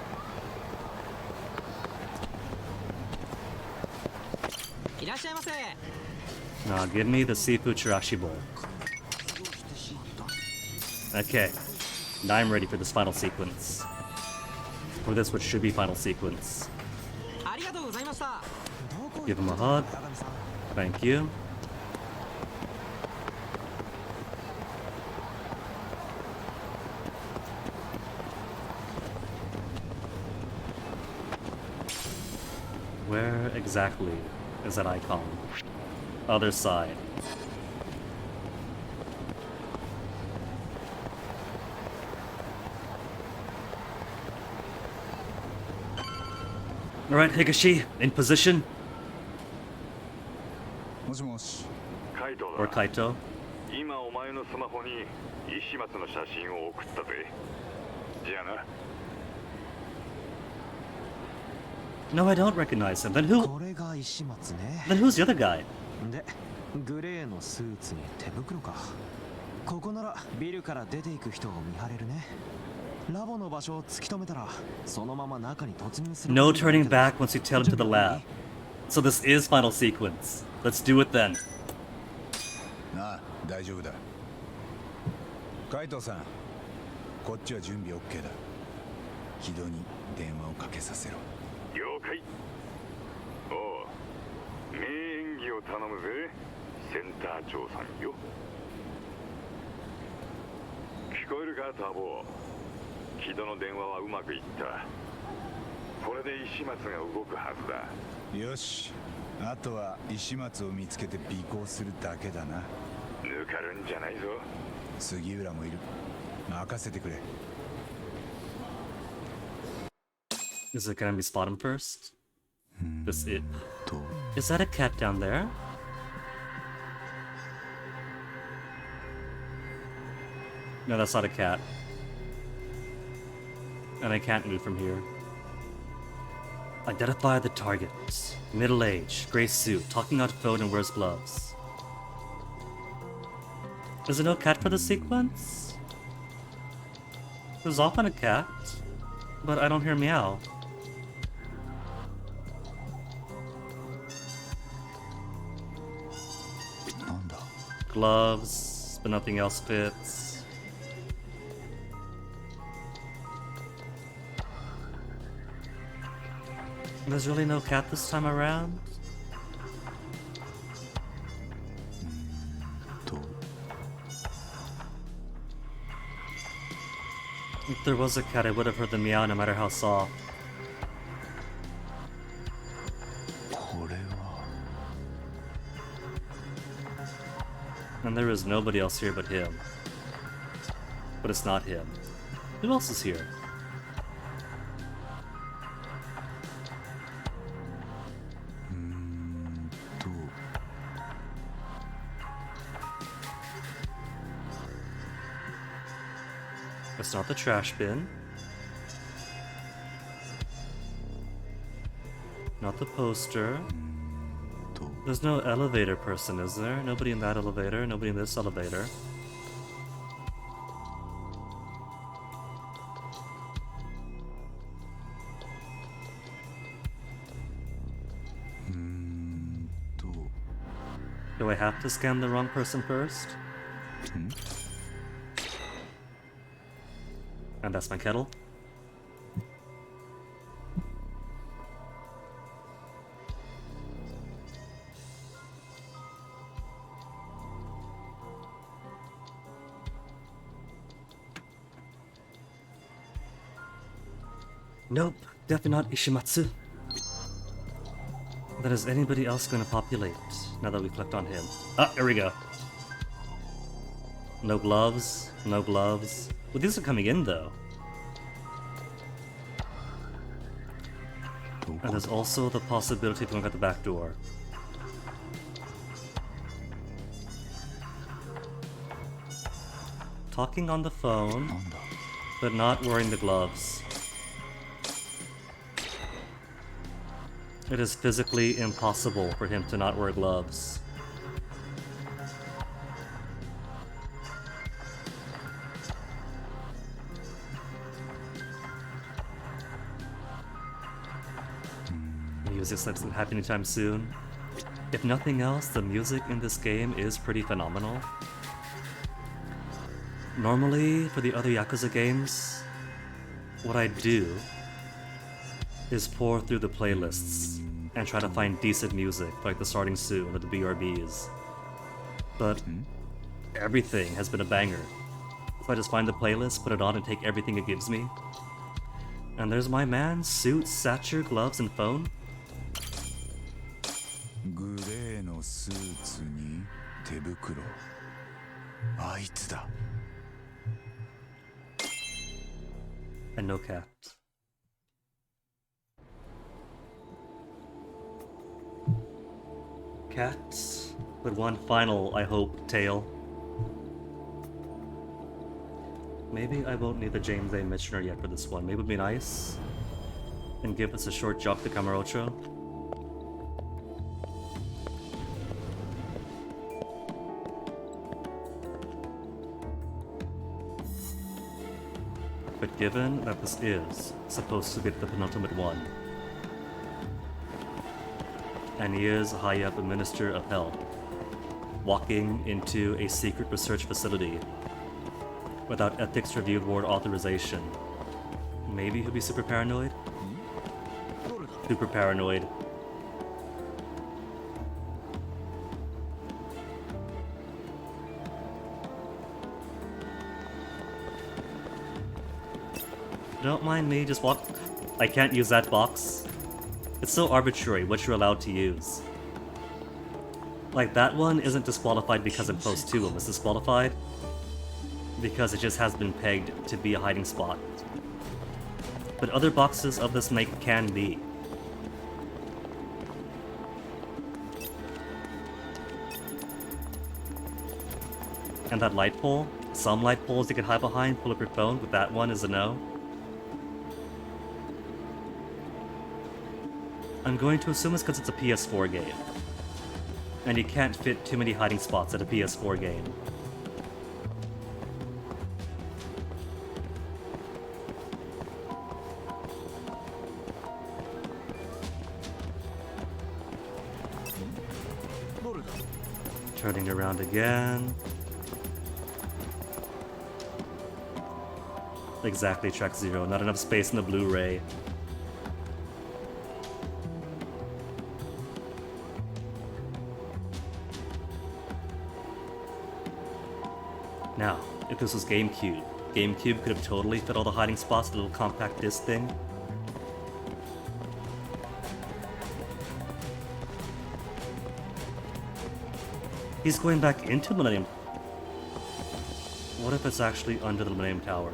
Now give me the seafood chirashi bowl. Okay. Now I'm ready for this final sequence. For this which should be final sequence. Give him a hug. Thank you. Where exactly is that icon? Other side. Alright, Higashi, in position. Or Kaito. No, I don't recognize him. Then who? Then who's the other guy? グレーのスーツに手袋か。ここならビルから出ていく人を見張れるね。ラボの場所を突き止めたらそのまま中に突入する。No turning back once you tail into the lab. So this is final sequence. Let's do it then. なあ、大丈夫だ。カイトさん、こっちは準備 OK だ。木戸に電話をかけさせろ。了解。おう、名演技を頼むぜ。センター長さんよ。聞こえるか、ターボ。木戸の電話はうまくいった。これで石松が動くはずだ。よし。あとは石松を見つけて尾行するだけだな。抜かるんじゃないぞ。杉浦もいる。任せてくれ。Is it gonna be spot him first? This it. Is that a cat down there? No, that's not a cat. And I can't move from here. Identify the target. Middle-aged, gray suit, talking on phone and wears gloves. Is there no cat for the sequence? There's often a cat, but I don't hear meow. Gloves, but nothing else fits. There's really no cat this time around? If there was a cat, I would have heard the meow no matter how soft. And there is nobody else here but him. But it's not him. Who else is here? It's not the trash bin. Not the poster. There's no elevator person, is there? Nobody in that elevator, nobody in this elevator. Do I have to scan the wrong person first? And that's my kettle. Nope, definitely not Ishimatsu. Then is anybody else going to populate now that we clicked on him? Ah, here we go. No gloves, no gloves. Well, these are coming in though. And there's also the possibility of going out the back door. Talking on the phone, but not wearing the gloves. It is physically impossible for him to not wear gloves. Music slips isn't happening anytime soon. If nothing else, the music in this game is pretty phenomenal. Normally, for the other Yakuza games, what I do is pour through the playlists and try to find decent music, like the Starting Soon or the BRBs. But everything has been a banger. So I just find the playlist, put it on, and take everything it gives me. And there's my man, suit, stature, gloves, and phone. グレーのスーツに手袋。あいつだ。 And no cat. Cat, with one final, I hope, tail. Maybe I won't need the James A. Missioner yet for this one. Maybe it'd be nice and give us a short jump to Kamurocho. But given that this is supposed to be the penultimate one, and he is high up a Minister of Health, walking into a secret research facility without Ethics Review Board authorization, maybe he'll be super paranoid? Super paranoid. Don't mind me, just walk. I can't use that box. It's so arbitrary what you're allowed to use. Like, that one isn't disqualified because I'm close to him. It's disqualified because it just has been pegged to be a hiding spot. But other boxes of this make can be. And that light pole? Some light poles you can hide behind, pull up your phone, but that one is a no. I'm going to assume it's because it's a PS4 game. And you can't fit too many hiding spots at a PS4 game. Turning around again. Exactly, track 0. Not enough space in the Blu-ray. Now, if this was GameCube, GameCube could have totally fit all the hiding spots in the little compact disc thing. He's going back into Millennium. What if it's actually under the Millennium Tower?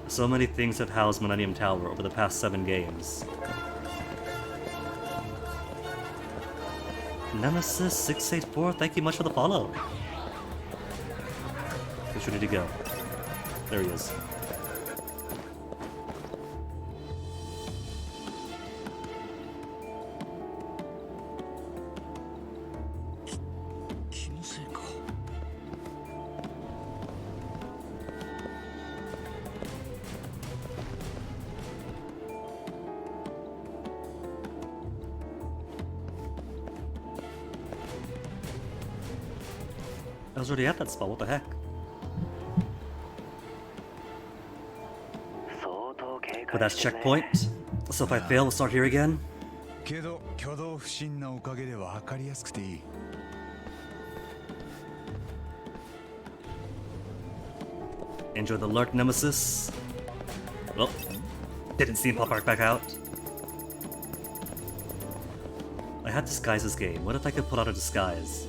So many things have housed Millennium Tower over the past 7 games. Nemesis684, thank you much for the follow. Guess where did he go? There he is. I was already at that spot, what the heck? But that's checkpoint. So if I fail, we'll start here again. けど挙動不審なおかげで分かりやすくていい。Enjoy the lurk nemesis. Well, didn't see him pop right back out. I had disguises game. What if I could pull out a disguise?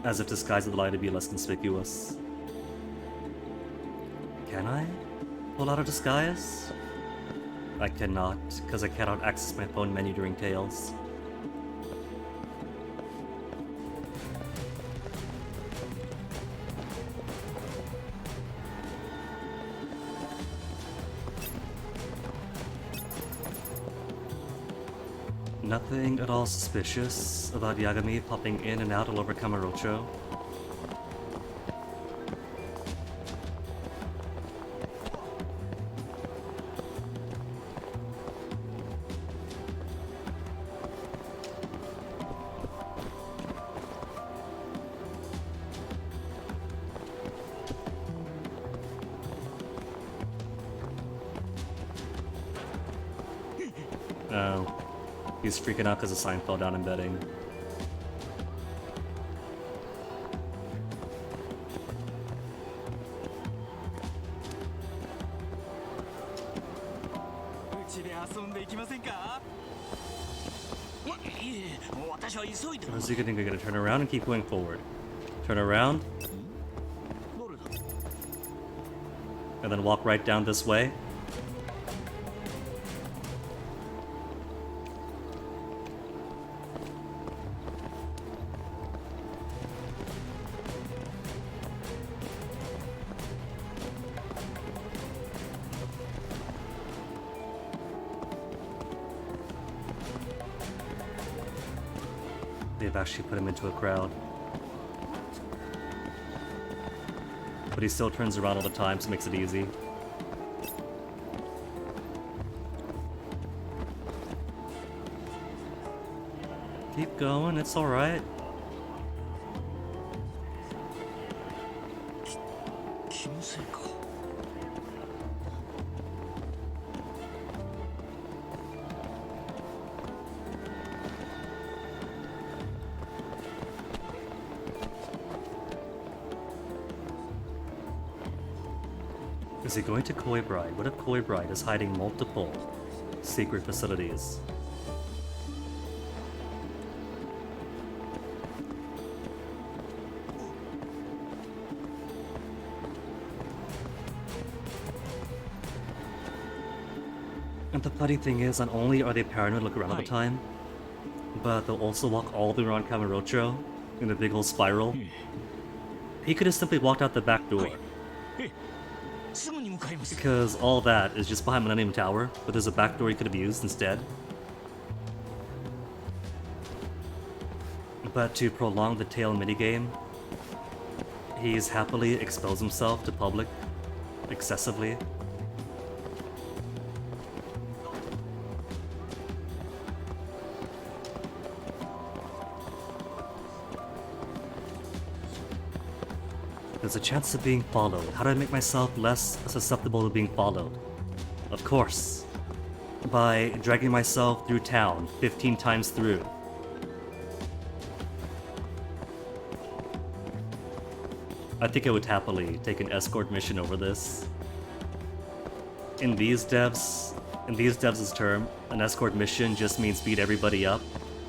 As if disguise would allow you to be less conspicuous. Can I pull out a disguise? I cannot, because I cannot access my phone menu during Tales. Nothing at all suspicious about Yagami popping in and out all over Kamurocho. Oh. He's freaking out because the sign fell down in bedding. How's he gonna turn around and keep going forward? Turn around. And then walk right down this way. They've actually put him into a crowd. But he still turns around all the time, so it makes it easy. Keep going, it's alright. Is he going to Koi Bride? What if Koi Bride is hiding multiple secret facilities? And the funny thing is, not only are they paranoid, look around all the time, but they'll also walk all the way around Kamurocho in a big old spiral. He could have simply walked out the back door. Because all that is just behind Millennium Tower, but there's a back door he could have used instead. But to prolong the tail minigame, he's happily exposed himself to public excessively. There's a chance of being followed. How do I make myself less susceptible to being followed? Of course. By dragging myself through town 15 times through. I think I would happily take an escort mission over this. In these devs' term, an escort mission just means beat everybody up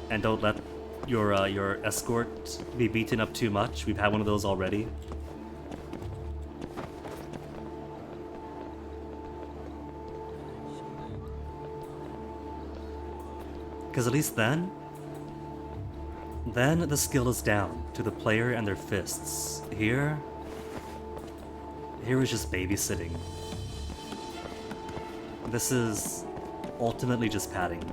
and don't let your escort be beaten up too much. We've had one of those already. Because at least then, Then the skill is down to the player and their fists. Here is just babysitting. This is ultimately just padding.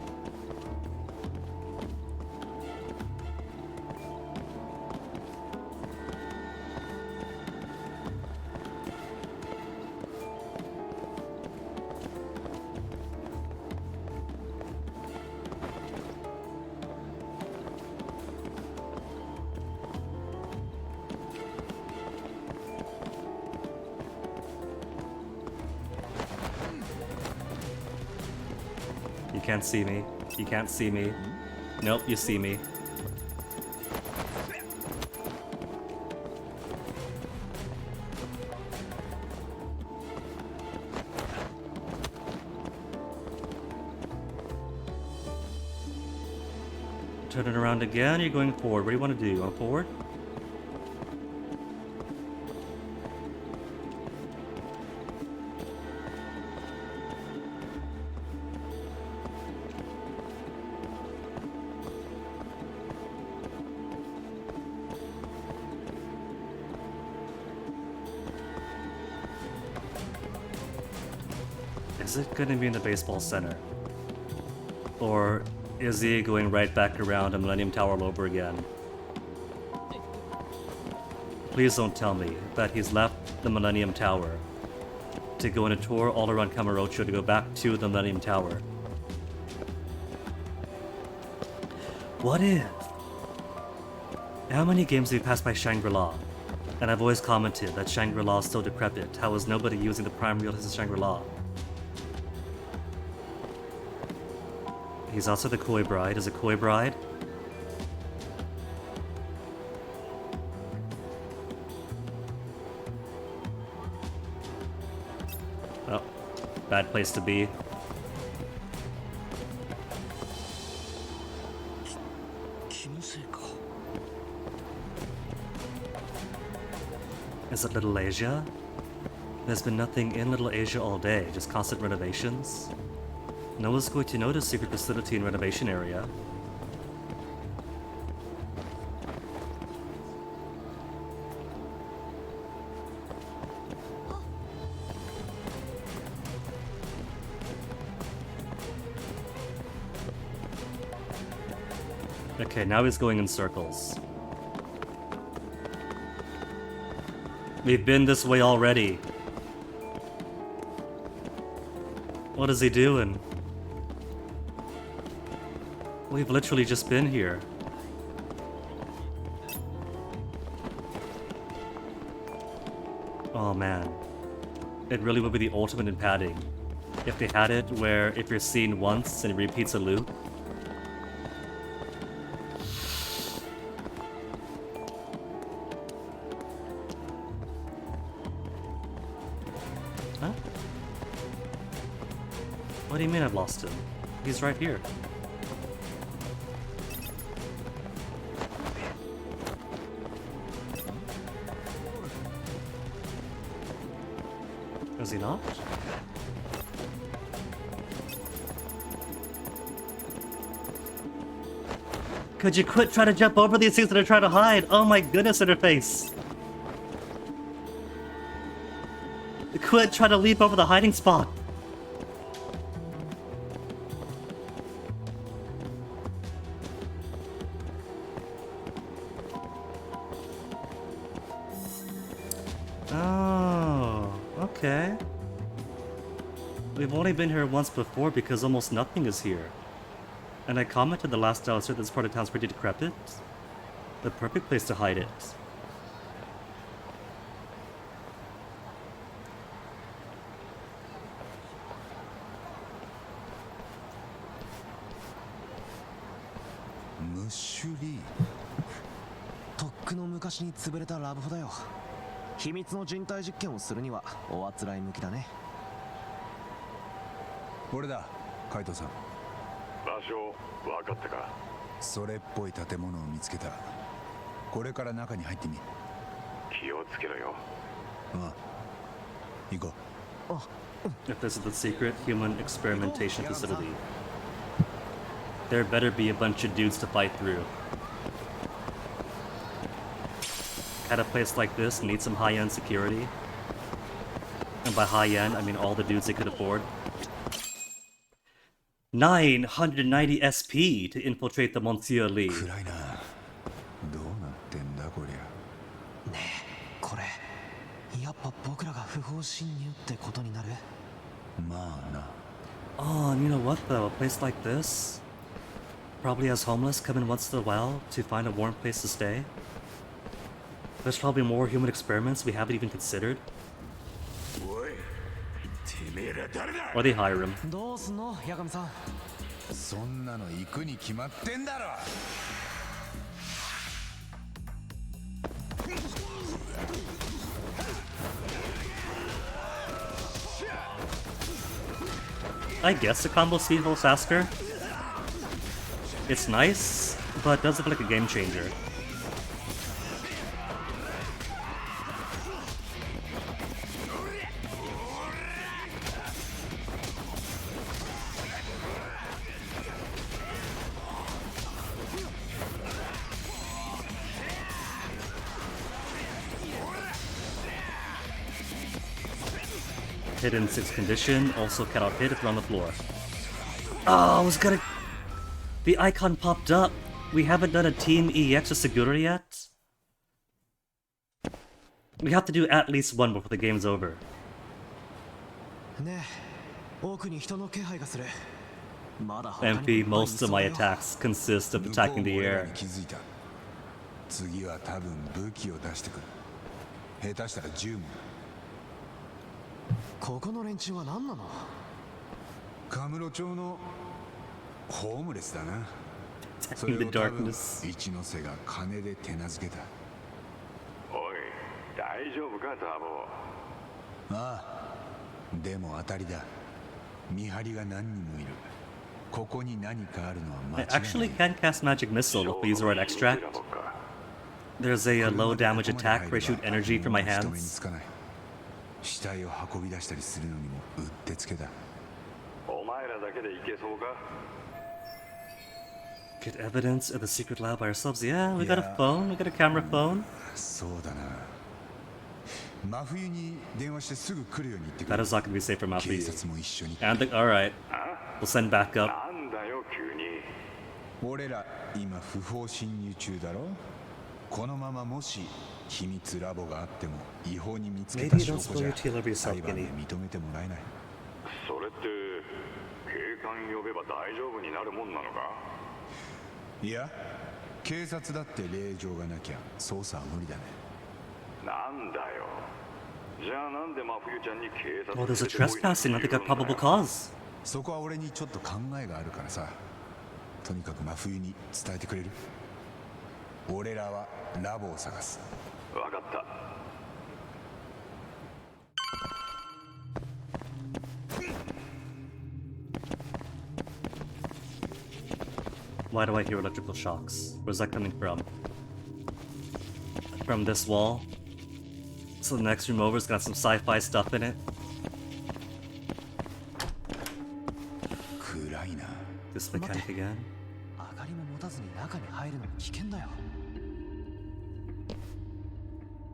You can't see me. You can't see me. Nope, you see me. Turn it around again, you're going forward. What do you want to do? You want forward? Is it going to be in the baseball center? Or is he going right back around the Millennium Tower all over again? Please don't tell me that he's left the Millennium Tower to go on a tour all around Kamurocho to go back to the Millennium Tower. What if? How many games have we passed by Shangri-La? And I've always commented that Shangri-La is still decrepit. How is nobody using the prime real as Shangri-La? He's also the Koi Bride. Is it Koi Bride? Oh, bad place to be. Is it Little Asia? There's been nothing in Little Asia all day, just constant renovations. No one's going to notice secret facility and renovation area. Okay, now he's going in circles. We've been this way already. What is he doing? We've literally just been here. Oh man. It really would be the ultimate in padding. If they had it where if you're seen once and it repeats a loop. Huh? What do you mean I've lost him? He's right here. Is he not? Could you quit trying to jump over these things that are trying to hide? Oh my goodness, interface! Quit trying to leap over the hiding spot! Oh, okay. We've only been here once before because almost nothing is here. And I commented the last time I said this part of town's pretty decrepit. The perfect place to hide it. Mushuri. とっくの昔に潰れたラブホだよ。秘密の人体実験をするにはおあつらい向きだね。俺だ、カイトさん。場所分かったか？それっぽい建物を見つけた。これから中に入ってみ。気をつけろよ。ああ、行こう。If this is the secret human experimentation facility, there better be a bunch of dudes to fight through. had a place like this need some high-end security. And by high-end, I mean all the dudes they could afford. 990 SP to infiltrate the Monsieur Lee. 暗いな。どうなってんだこりゃ。ねえ、これやっぱ僕らが不法侵入ってことになる？まあな。 Oh, and you know what though? A place like this probably has homeless come in once in a while to find a warm place to stay. There's probably more human experiments we haven't even considered. Or they hire him. どうすんの、八神さん。そんなの行くに決まってんだろ。 I guess the combo speed goes faster. It's nice, but doesn't look like a game changer. Hit in 6 condition, also cannot hit if you're on the floor. Oh, I was gonna... The icon popped up. We haven't done a Team EX or Segura yet. We have to do at least one before the game's over. MP, most of my attacks consist of attacking the air. 次は多分武器を出してくる。下手したら銃も。ここの連中は何なの？カムロ町のホームレスだな。そ In れ the を多分 darkness. 一ノ瀬が金で手なずけた。おい、大丈夫かザボ。ああ、でも当たりだ。見張りが何人もいる。ここに何かあるのは間違 I いない。 actually can cast Magic Missile if we use the right extract. There's a low damage attack where I shoot energy from my hands. 死体を運び出したりするのにもうってつけだ。お前らだけで行けそうか？ Get evidence at the secret lab by ourselves. Yeah, we got a phone. We got a camera phone. そうだな。真冬に電話してすぐ来るように言ってく That れ。 is not going to be safe for 警 Mafi. 察も一緒に。 And the, all right, we'll send backup. なんだよ急に。俺ら今不法侵入中だろ。このままもし秘密ラボがあっても違法に見つけた Maybe 証 don't 拠 spoil じ your ゃ tea over yourself, 裁判で Kenny. 認めてもらえない。それって警官呼べば大丈夫になるもんなのか？いや、警察だって令状がなきゃ捜査は無理だね。なんだよ。じゃあなんで真冬ちゃんに警察 Oh, there's a trespassing. I think got probable cause. そこは俺にちょっと考えがあるからさ。とにかく真冬に伝えてくれる？俺らはラボを探す。わかった。 Why do I hear electrical shocks? Where's that coming from? From this wall? So the next room over's got some sci-fi stuff in it? 暗いな。 This mechanic again? 明かりも持たずに中に入るのも危険だよ。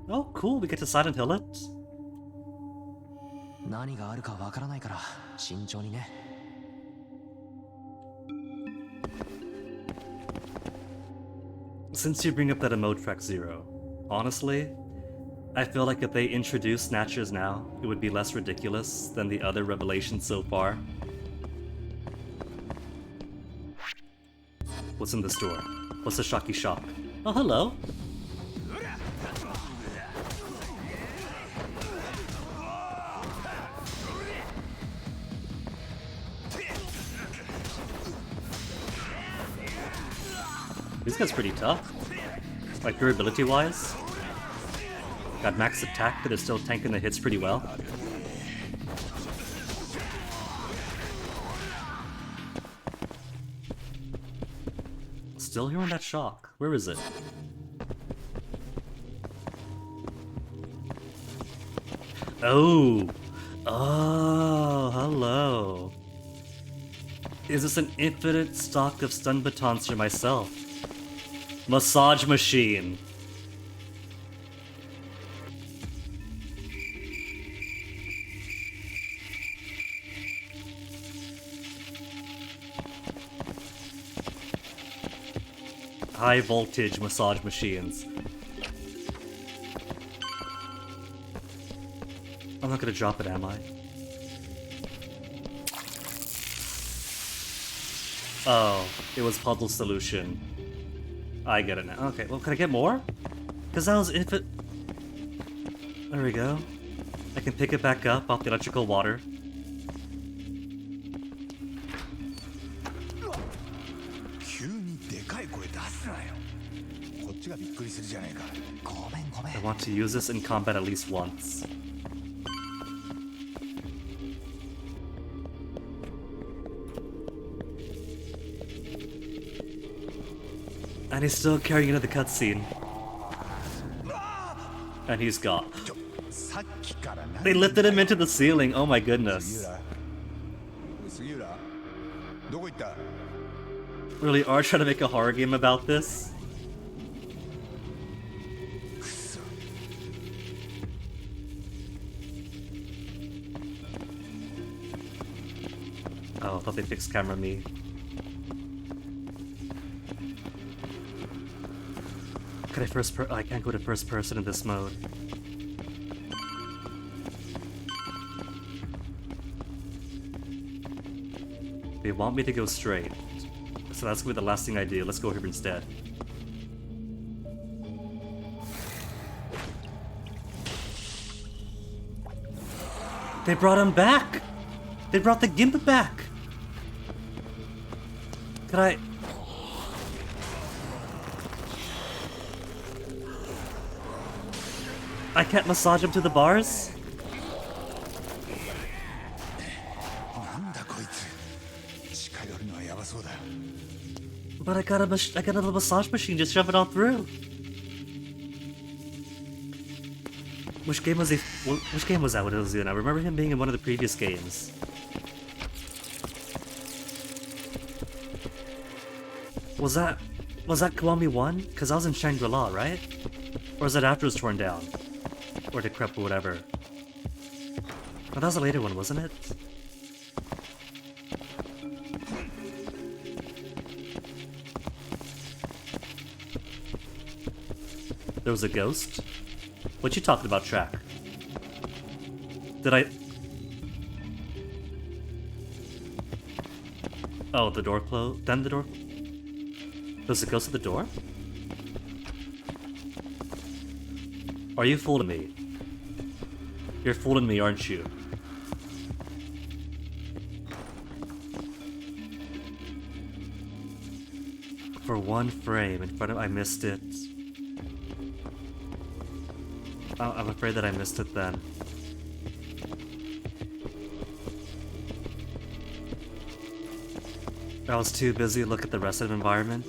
Oh, cool, we get to Silent Hill it? 何があるかわからないから慎重にね。 Since you bring up that emote track 0, honestly, I feel like if they introduced Snatchers now, it would be less ridiculous than the other revelations so far. What's in this door? What's the shocky shock? Oh, hello. This guy's pretty tough. Like durability wise. Got max attack, but is still tanking the hits pretty well. Still hearing that shock. Where is it? Oh! Oh, hello. Is this an infinite stock of stun batons for myself? Massage machine. high voltage massage machines. I'm not gonna drop it, am I? Oh, it was puzzle solution. I get it now. Okay, well, can I get more? Because that was infinite. There we go. I can pick it back up off the electrical water. I want to use this in combat at least once. And he's still carrying into the cutscene. And he's gone. They lifted him into the ceiling. Oh my goodness. Really are trying to make a horror game about this? Oh, I thought they fixed camera me. Could I I can't go to first person in this mode. They want me to go straight. So that's gonna be the last thing I do. Let's go here instead. They brought him back! They brought the gimp back! Could I... I can't massage him to the bars? But I got a little massage machine, just shove it all through. Which game was which game was that when it was in? I remember him being in one of the previous games. Was that Kiwami 1? Because I was in Shangri-La, right? Or was that after it was torn down? Or decrepit or whatever. Oh, that was a later one, wasn't it? There was a ghost? What you talking about, Track? Did I... Oh, the door closed? Then the door... There's a ghost at the door? Are you fooling me? You're fooling me, aren't you? For one frame in front of... I missed it. Oh, I'm afraid that I missed it then. I was too busy to look at the rest of the environment.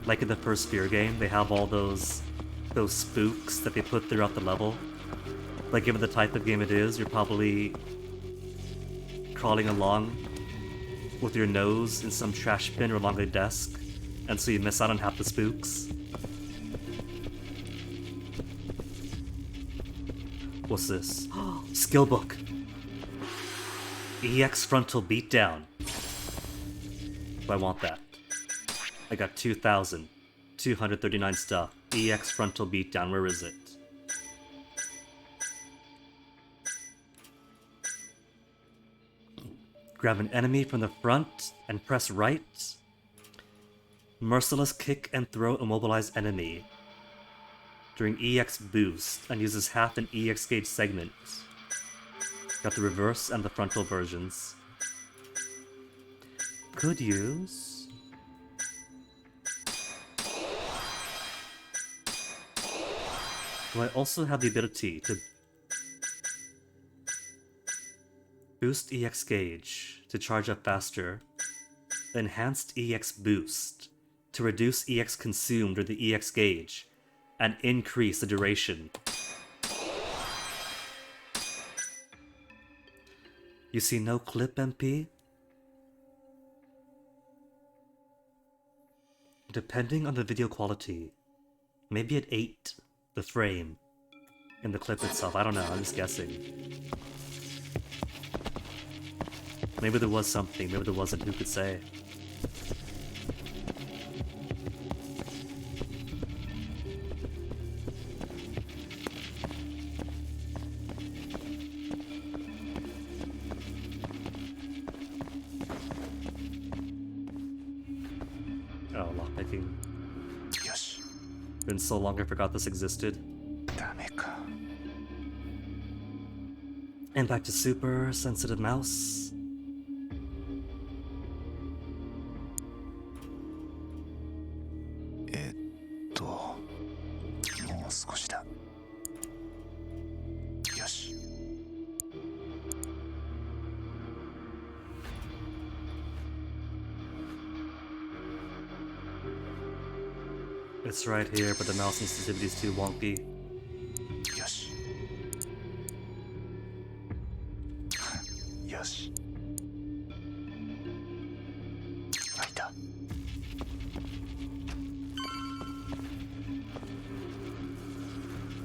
Like in the first Fear game, they have all those spooks that they put throughout the level. Like given the type of game it is, you're probably crawling along with your nose in some trash bin or along a desk, and so you miss out on half the spooks. What's this? Skill book. EX frontal beatdown. I want that. I got 2,239 stuff. EX frontal beatdown, where is it? Grab an enemy from the front and press right. Merciless kick and throw immobilized enemy during EX boost and uses half an EX gauge segment. Got the reverse and the frontal versions. Could use... Do I also have the ability to boost EX gauge to charge up faster? The enhanced EX boost to reduce EX consumed or the EX gauge and increase the duration. You see no clip, MP? Depending on the video quality, maybe at 8 the frame in the clip itself. I don't know, I'm just guessing. Maybe there was something, maybe there wasn't, who could say? Oh, lockpicking. Been so long I forgot this existed. And back to super sensitive mouse. It's right here, but the mouse sensitivity is too wonky.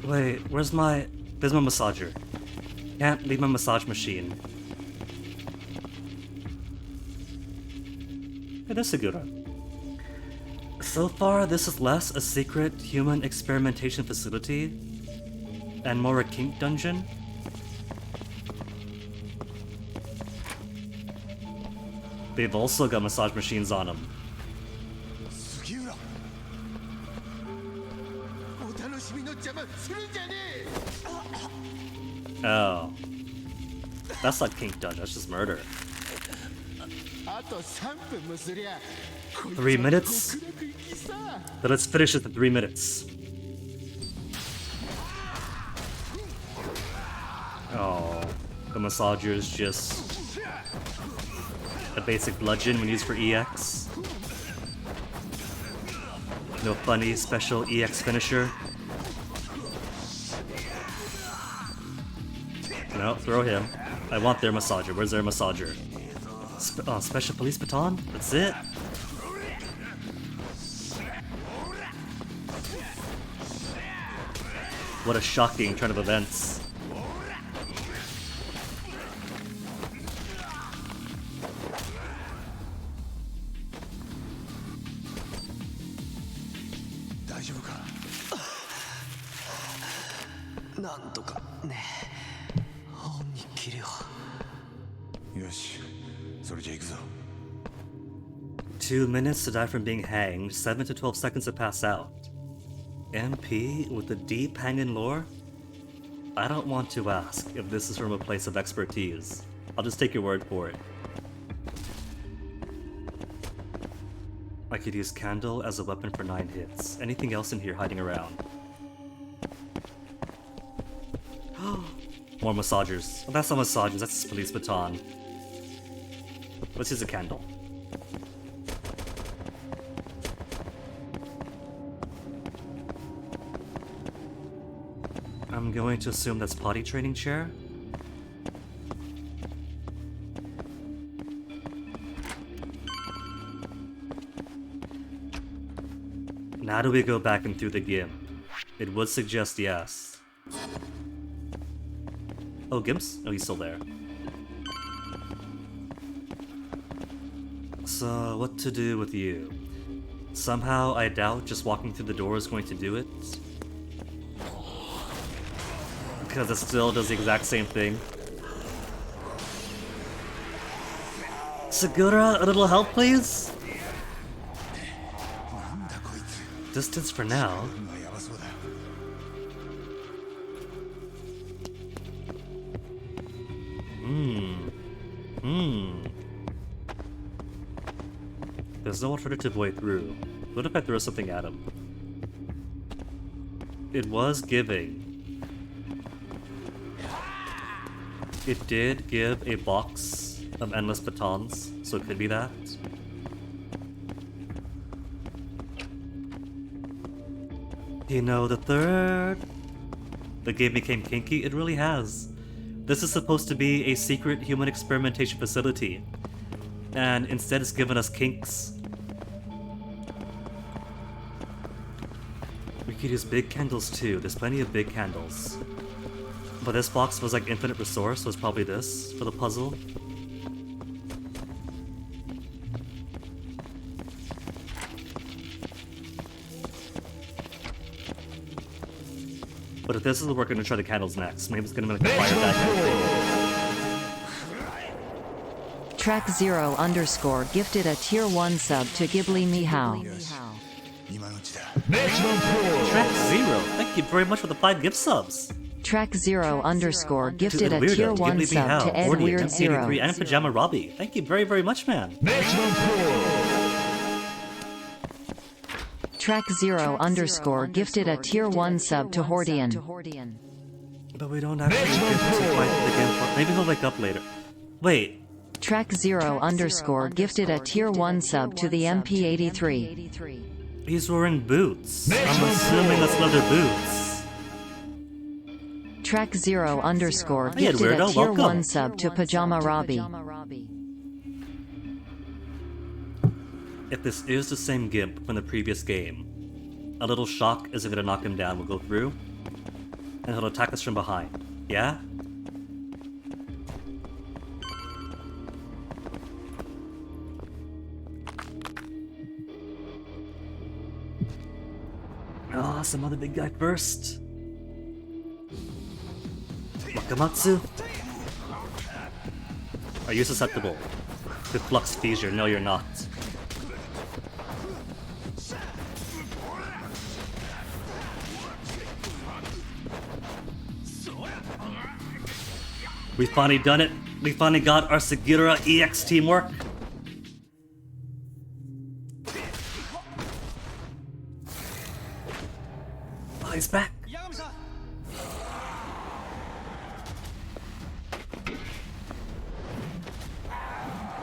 Wait, where's my... There's my massager. Can't leave my massage machine. Hey, there's Segura. So far, this is less a secret human experimentation facility and more a kink dungeon. They've also got massage machines on them. Oh. That's not kink dungeon, that's just murder. 3 minutes? Then let's finish it in 3 minutes. Oh, the massager is just a basic bludgeon when used for EX. No funny special EX finisher. No, throw him. I want their massager. Where's their massager? Special police baton? That's it? What a shocking turn of events. Nan to ka ne. 2 minutes to die from being hanged, 7 to 12 seconds to pass out. MP with the deep hanging lore? I don't want to ask if this is from a place of expertise. I'll just take your word for it. I could use Candle as a weapon for 9 hits. Anything else in here hiding around? More massagers. Oh, that's not massagers, that's police baton. Let's use a candle. I'm going to assume that's potty training chair. Now do we go back and through the gimp? It would suggest yes. Oh, Gimps? Oh, he's still there. So, what to do with you? Somehow, I doubt just walking through the door is going to do it. Because it still does the exact same thing. Segura, a little help, please? Distance for now. There's no alternative way through. What if I throw something at him? It was giving. It did give a box of endless batons, so it could be that. You know, the game became kinky. It really has. This is supposed to be a secret human experimentation facility, and instead it's given us kinks. We could use big candles too. There's plenty of big candles. But this box was like infinite resource, so it's probably this for the puzzle. But if this is what we're gonna try the candles next, maybe it's gonna be like a fire bag kind of thing. Track 0 underscore gifted a tier 1 sub to Ghibli Mihao. Track 0, thank you very much for the 5 gift subs. Track 0 underscore gifted To a Ed tier Weirdo, 1 Ghibli sub Mihao, to Ed Gordy, Weird M83, 0. and Pajama Robbie. Thank you very, very much, man. Track 0 underscore gifted a tier 1 sub to Hordian. But we don't actually get to fight the game part. Maybe he'll wake up later. Wait. Track 0 underscore gifted a tier 1 sub to the MP83. He's wearing boots. I'm assuming that's leather boots. Track 0 underscore Hey, gifted a Eduardo, tier welcome. 1 sub to Pajama Robbie. If this is the same Gimp from the previous game, a little shock isn't gonna knock him down. We'll go through, and he'll attack us from behind. Yeah? Oh, some other big guy first. Wakamatsu? Are you susceptible to Flux Fissure? No, you're not. We finally done it. We finally got our Segura EX teamwork. Oh, he's back.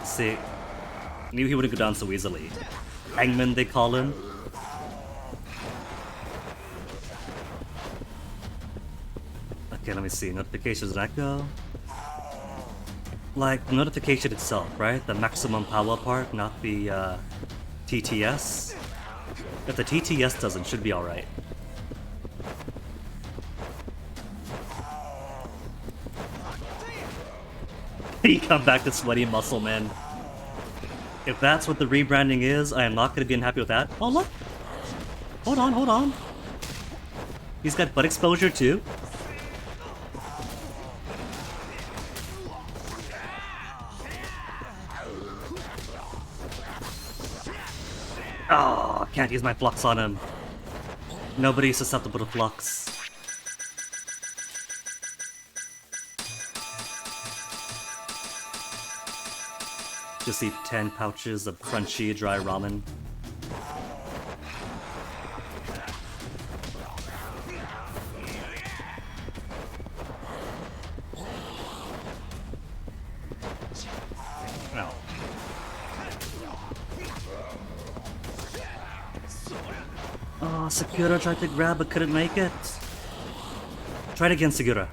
See, knew he wouldn't go down so easily. Hangman, they call him. Okay, let me see. Notifications, that go? Like, the notification itself, right? The maximum power part, not the TTS. If the TTS doesn't, should be alright. You come back to Sweaty Muscle Man. If that's what the rebranding is, I am not going to be unhappy with that. Oh, look! Hold on, hold on. He's got butt exposure, too. Oh, can't use my flux on him. Nobody's susceptible to flux. Just eat 10 pouches of crunchy, dry ramen. No. Oh, Segura tried to grab but couldn't make it. Try it again, Segura.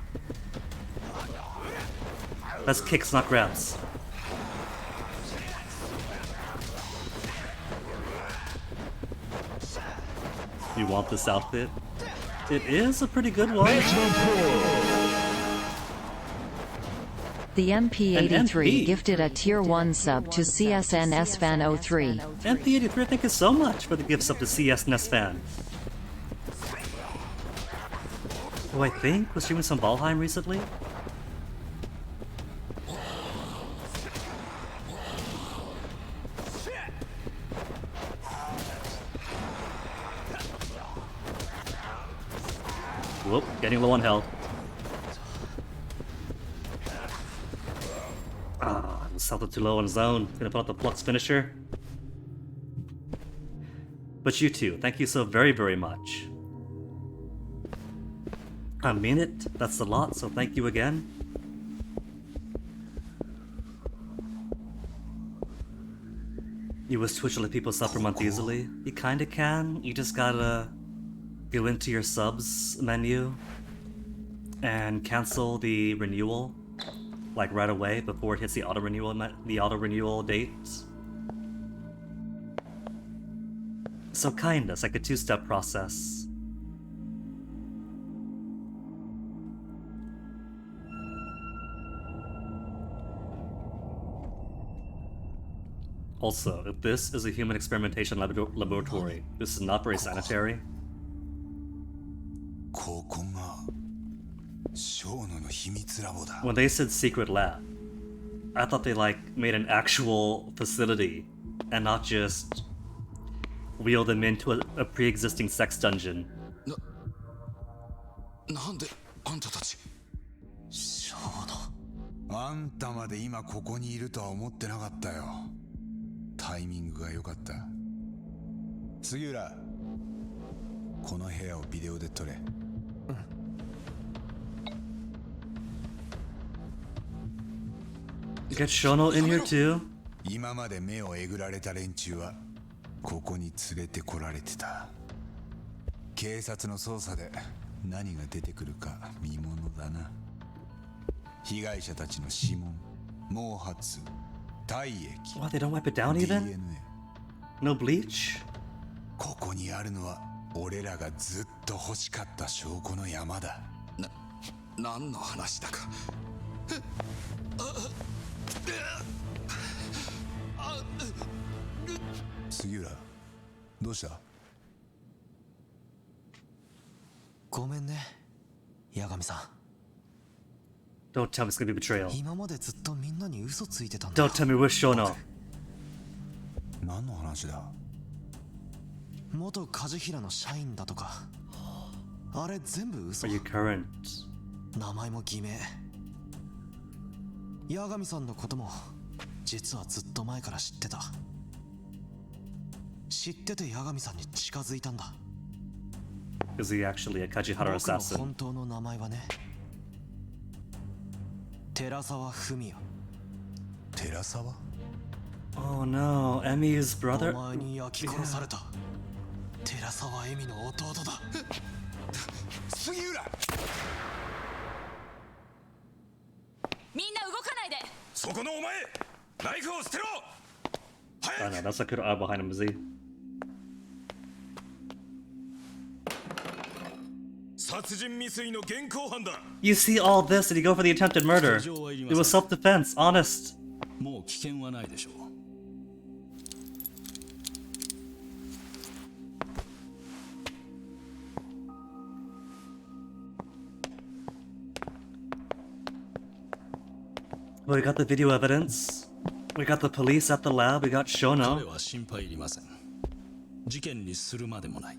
That's kicks, not grabs. You want this outfit? It is a pretty good one. The MP83 MP. gifted a tier 1 sub to CSN SFan03. MP83, thank you so much for the gifts up to CS Nesfan. Who I think was streaming some Valheim recently. Whoop, getting low on health. Ah, salted too low on his own. Gonna put out the Flux finisher. But you too, thank you so very, very much. I mean it, that's a lot, so thank you again. You wish Twitch would let people sub per month easily? You kinda can, you just gotta go into your subs menu and cancel the renewal like right away before it hits the auto renewal date. So kinda, it's like a two-step process. Also, if this is a human experimentation laboratory, this is not very sanitary. When they said secret lab, I thought they like made an actual facility and not just wheel them into a pre-existing sex dungeon. なんであんたたちちょうどあんたまで今ここにいるとは思ってなかったよ。タイミングが良かった。杉浦、この部屋をビデオで撮れ。Get Shono in here too? 今まで目をえぐられた連中はここに連れてこられてた。警察の捜査で何が出てくるか見ものだな。被害者たちの指紋、毛髪、体液。 What, they don't wipe it down even? No bleach? ここにあるのは俺らがずっと欲しかった証拠の山だ。何の話だか。杉浦、どうした？ごめんね、八神さん。 Don't tell me it's gonna be betrayal. 今までずっとみんなに嘘ついてたんだ。 Don't tell me we're Shono. 何の話だ？元梶平の社員だとか。あれ全部嘘。 Are you current? 名前も偽名。八神さんのことも実はずっと前から知ってた。知ってて八神さんに近づいたんだ。 Is he actually a Kajihara 僕の assassin? 本当の名前はね、寺沢文也。寺沢？ Oh no, Emmy's brother? お前に焼き殺された寺沢恵美の弟だ。杉浦！みんな動かないで。そこのお前、ナイフを捨てろ。 Oh no, that's not Kuroiwa behind him, is he? 殺人未遂の現行犯だ。 You see all this and you go for the attempted murder. It was self-defense, honest. もう危険はないでしょう。 Well, we got the video evidence. We got the police at the lab. We got 彼 Shono. は心配いりません。事件にするまでもない。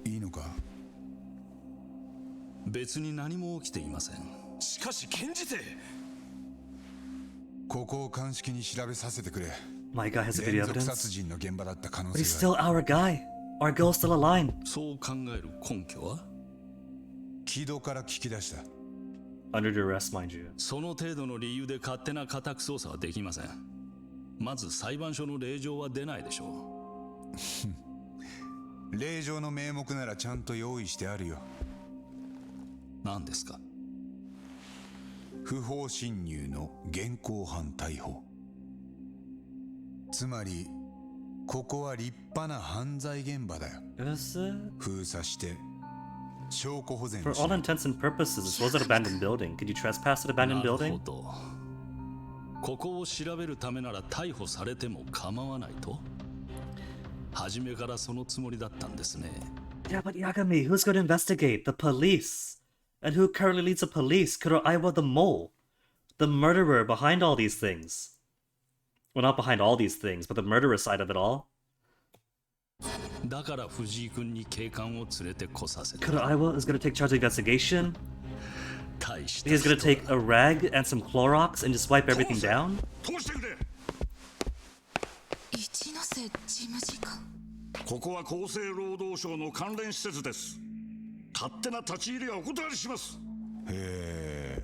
いいのか？別に何も起きていません。しかし検事で。ここを鑑識に調べさせてくれ。 My guy has the video 連続 evidence. 殺人の現場だった可能 But he's 性 still がある。 our guy. Our girl's still alive. そう考える根拠は？木戸から聞き出した。 Under duress, mind you. その程度の理由で勝手な家宅捜査はできません。まず裁判所の令状は出ないでしょう。令状の名目ならちゃんと用意してあるよ。何ですか？不法侵入の現行犯逮捕。つまりここは立派な犯罪現場だよ。封鎖して証拠保全 For all intents and purposes, this was an abandoned building. Could you trespass an abandoned なる building? ほど。ここを調べるためなら逮捕されても構わないと？初めからそのつもりだったんですね。 Yeah, but Yagami, who's going to investigate? The police. And who currently leads the police? Kuroiwa the mole. The murderer behind all these things. Well, not behind all these things, but the murderer side of it all. だから藤井君に警官を連れてこさせた。 Kuroiwa is going to take charge of the investigation. 大した He's going to take a rag and some Clorox and just wipe everything down. 一ノ瀬事務次官。ここは厚生労働省の関連施設です。勝手な立ち入りはお断りします。へえ、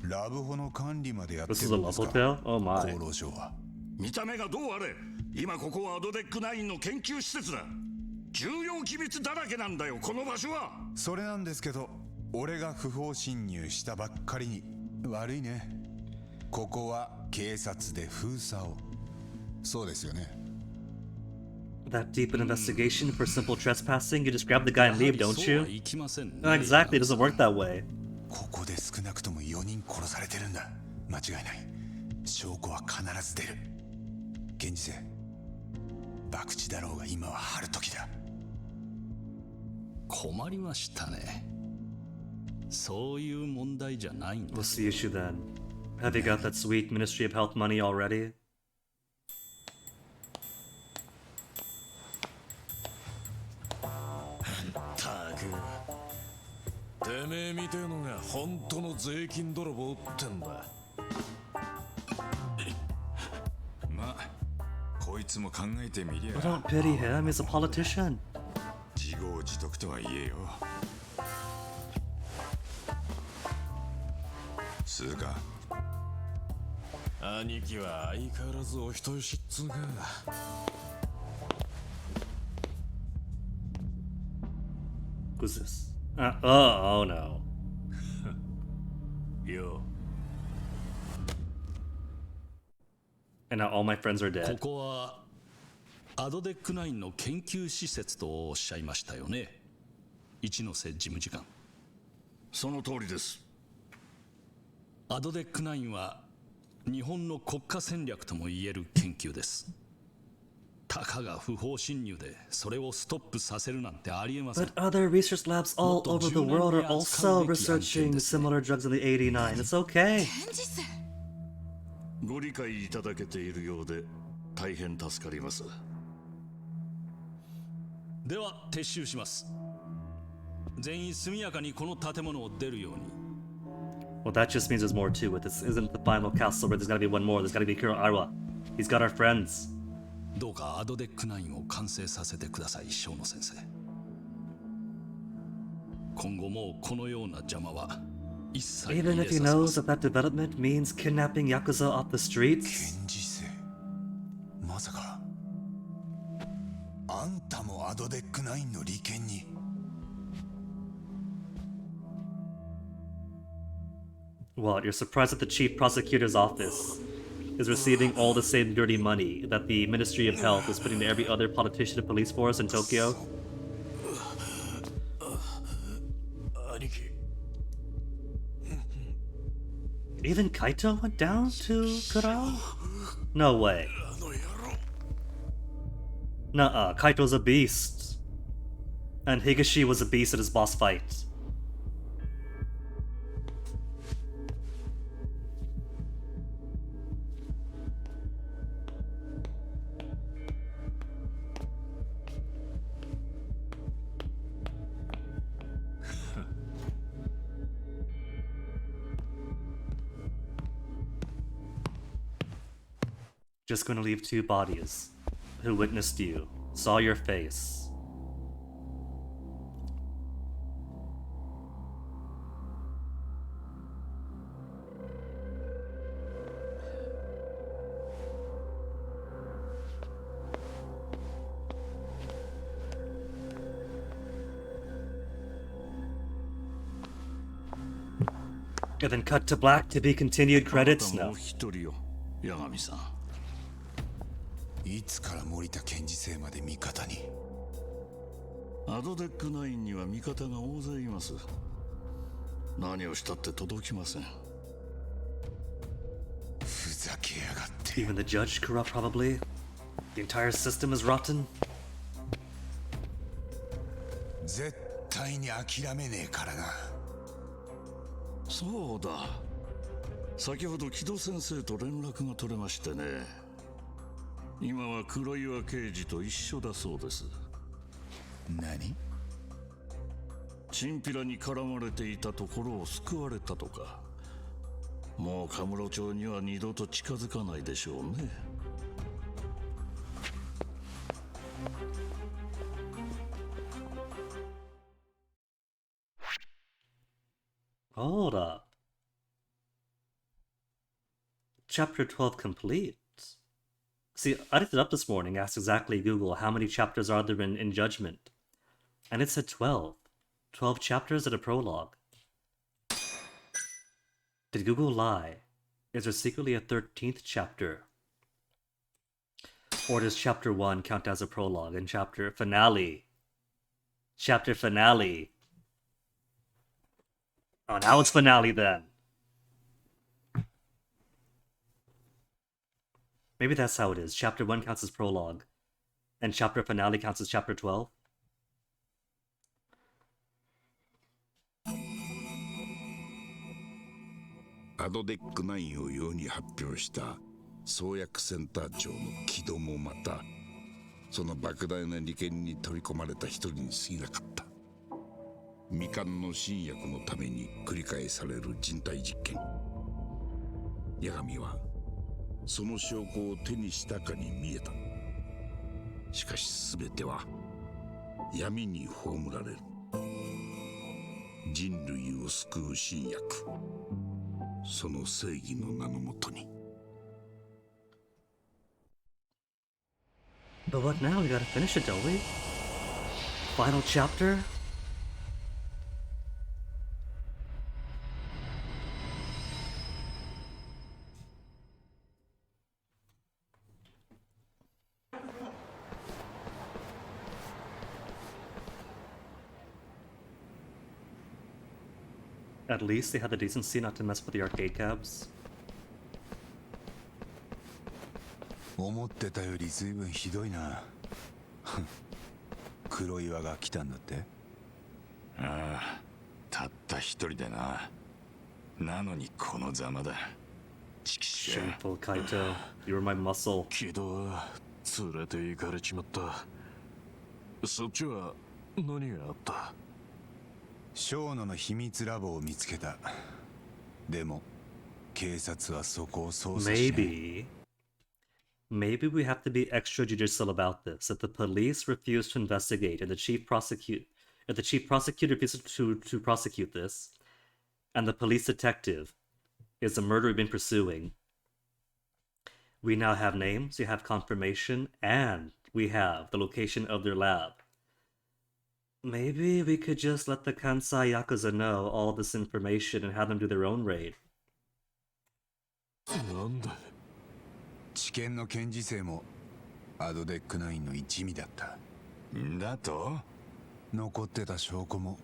ラブホの管理までやってる This is a んです love か？ hotel? Oh my. 厚労省は。見た目がどうあれ、今ここはアドデック9の研究施設だ。重要機密だらけなんだよ、この場所は。それなんですけど、俺が不法侵入したばっかりに悪いね。ここは警察で封鎖を。そうですよね。 That deep an investigation for simple trespassing, you just grab the guy and leave, don't you? いきませんね。 No, exactly, it doesn't work that way. ここで少なくとも4人殺されてるんだ。間違いない。証拠は必ず出る。現実で博打だろうが今は春時だ。困りましたね。そういう問題じゃないんで What's す。 the issue then? Have you got that sweet Ministry of Health money already? I don't pity him, he's a politician. 自業自得とは言えよ。つうか兄貴は相変わらずお人よしっつうか。Who's this? Oh no. Yo. And now all my friends are こ dead. こはアドデック9の研究施設とおっしゃいましたよね。一ノ瀬事務次官。その通りです。アドデック9は日本の国家戦略とも言える研究です。たかが不法侵入でそれをストップさせるなんてありえません。 But other research labs all over the world are also researching similar drugs in the 89. It's okay. ご理解いただけているようで大変助かります。では撤収します。全員速やかにこの建物を出るように。Well, that just means there's more to it. This isn't the final castle where there's gotta be one more. There's gotta be Kuroarwa. He's got our friends. どうかアドデック9を完成させてください、小野先生。今後もこのような邪魔は一切入れ Even さ if せ he ま knows せん。 that that development means kidnapping Yakuza off the streets. 検事生まさかあんたもアドデック9の利権に。What? You're surprised that the chief prosecutor's office is receiving all the same dirty money that the Ministry of Health is putting to every other politician and police force in Tokyo? Even Kaito went down to Kurao? No way. Nuh-uh, Kaito's a beast. And Higashi was a beast at his boss fight. Just gonna leave two bodies who witnessed you, saw your face. And then cut to black to be continued credits? No. 八神さん。いつから森田検事生まで味方に。アドデック9には味方が大勢います。何をしたって届きません。ふざけやがって。 Even the judge corrupt, probably. The entire system is rotten. 絶対に諦めねえからな。そうだ。先ほど木戸先生と連絡が取れましてね。今は黒岩刑事と一緒だそうです。何？チンピラに絡まれていたところを救われたとか。もうカムロ町には二度と近づかないでしょうね。Hold up. Chapter 12 complete. See, I looked it up this morning, asked exactly Google how many chapters are there in Judgment. And it said 12. 12 chapters and a prologue. Did Google lie? Is there secretly a 13th chapter? Or does chapter 1 count as a prologue and chapter finale? Chapter finale. Oh, now it's finale then. Maybe that's how it is. Chapter 1 counts as prologue. And chapter finale counts as chapter 12. アドデック9を世に発表した創薬センター長の木戸もまたその莫大な利権に取り込まれた一人に過ぎなかった。未完の新薬のために繰り返される人体実験。八神はその証拠を手にしたかに見えた。しかし全ては闇に葬られる。人類を救う新薬、その正義の名のもとに。 But what now? We gotta finish it, don't we? Final chapter? At least they had the decency not to mess with the arcade cabs. 思ってたより随分ひどいな。黒岩が来たんだって。ああ、たった一人でな。なのにこのざまだ。Shameful Kaito, you were my muscle. 木戸は連れて行かれちまった。そっちは何があった？小野の秘密ラボを見つけた。でも警察はそこを捜査しない。Maybe we have to be extrajudicial about this. If the police refuse to investigate and the chief prosecutor refuses to prosecute this, and the police detective is the murderer we've been pursuing, we now have names, we have confirmation, and we have the location of their lab. Maybe we could just let the Kansai Yakuza know all this information and have them do their own raid. なんだ。知見の検事正もアドデック9の一味だった。だと残ってた証拠も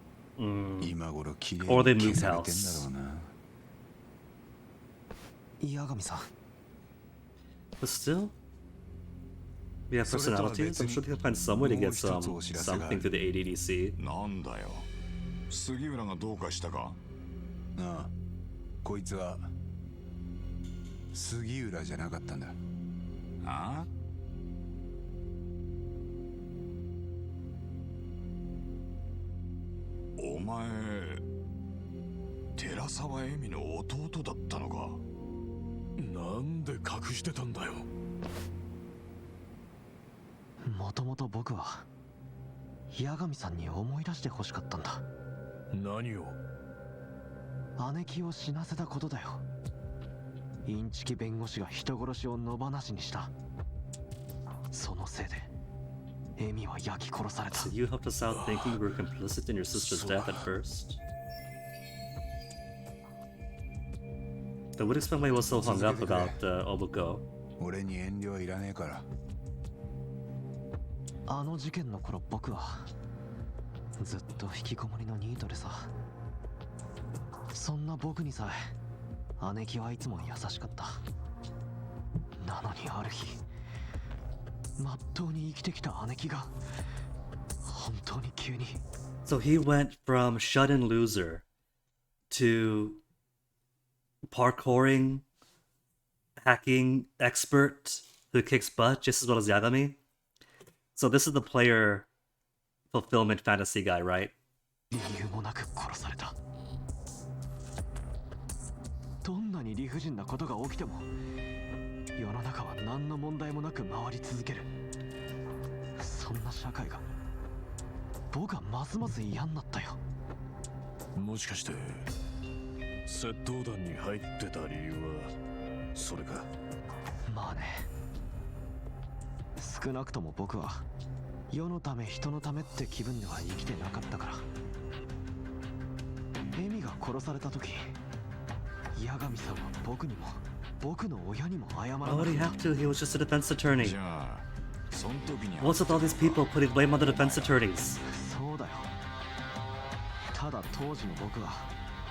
今頃きれいに Or they 消 moved されてんだ house. ろうな。八神さん。But still, we have personalities. I'm sure they can find some way to get something through the ADDC. なんだよ。杉浦がどうかしたか？ああ、こいつは杉浦じゃなかったんだ。ああ？お前、寺沢恵美の弟だったのか？なんで隠してたんだよ。もともと僕は八神さんに思い出してほしかったんだ。何を？姉貴を死なせたことだよ。インチキ弁護士が人殺しを野放しにした。そのせいでエミは焼き殺された。So you helped us out thinking we were complicit in your sister's death at first? That would explain why he was so hung up about Obuko. 俺に遠慮はいらねえから。あの事件の頃僕はずっと引きこもりのニートでさ。そんな僕にさえ姉貴はいつも優しかった。なのにある日、まっとうに生きてきた姉貴が本当に急に。So he went from shut-in loser to parkouring, hacking expert who kicks butt just as well as Yagami. So this is the player fulfillment fantasy guy, right? 理由もなく殺された。どんなに理不尽なことが起きても世の中は何の問題もなく回り続ける。そんな社会が僕はますます嫌になったよ。もしかして窃盗団に入ってた理由はそれか？まあね。少なくとも僕は世のため人のためって気分では生きてなかったから。エミが殺された時、八神さんは僕にも僕の親にも謝らなかった。 Why would he have to? He was just a defense attorney. What's with all these people putting blame on the defense attorneys? そうだよ。ただ当時の僕は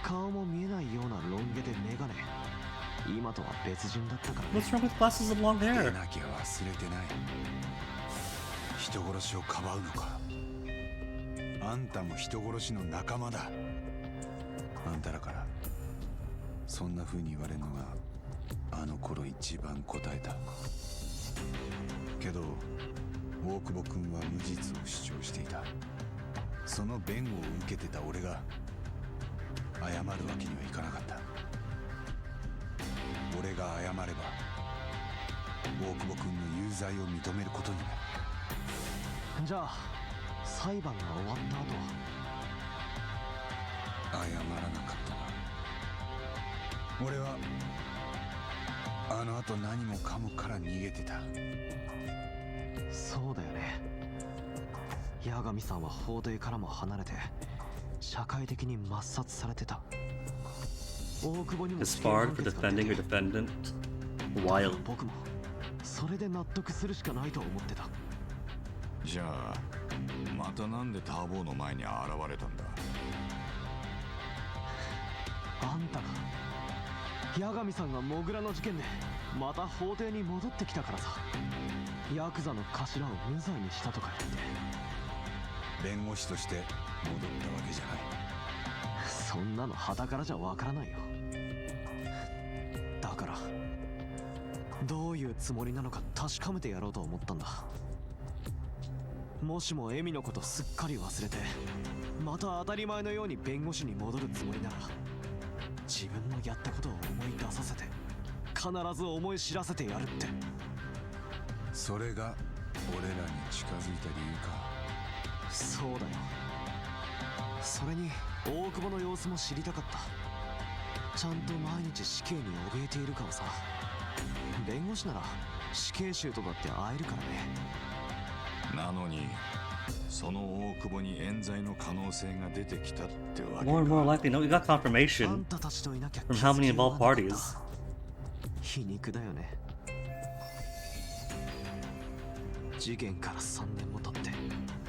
顔も見えないようなロン毛でメガネ。今とは別人だったからね。 What's wrong with glasses and long hair? でなきゃ忘れてない。人殺しをかばうのか。あんたも人殺しの仲間だ。あんたらからそんな風に言われるのがあの頃一番答えた。けど大久保君は無実を主張していた。その弁護を受けてた俺が謝るわけにはいかなかった。俺が謝れば大久保君の有罪を認めることになる。じゃあ裁判が終わった後謝らなかったな。俺はあの後何もかもから逃げてた。そうだよね。八神さんは法廷からも離れて社会的に抹殺されてた。大久保にも Disbarred for defending your defendant. Wild. 僕もそれで納得するしかないと思ってた。じゃあまたなんでターボーの前に現れたんだ。あんたが八神さんがモグラの事件でまた法廷に戻ってきたからさ。ヤクザの頭を無罪にしたとか言って。弁護士として戻ったわけじゃない。そんなの傍からじゃわからないよ。だからどういうつもりなのか確かめてやろうと思ったんだ。もしもエミのことすっかり忘れてまた当たり前のように弁護士に戻るつもりなら、自分のやったことを思い出させて必ず思い知らせてやるって。それが俺らに近づいた理由か。そうだよ。それに大久保の様子も知りたかった。ちゃんと毎日死刑に怯えているかをさ。弁護士なら死刑囚とだって会えるからね。なのにその大久保に冤罪の可能性が出てきたってわけか。 More and more likely. No, we got confirmation from how many involved parties. 皮肉だよね。事件から3年も経って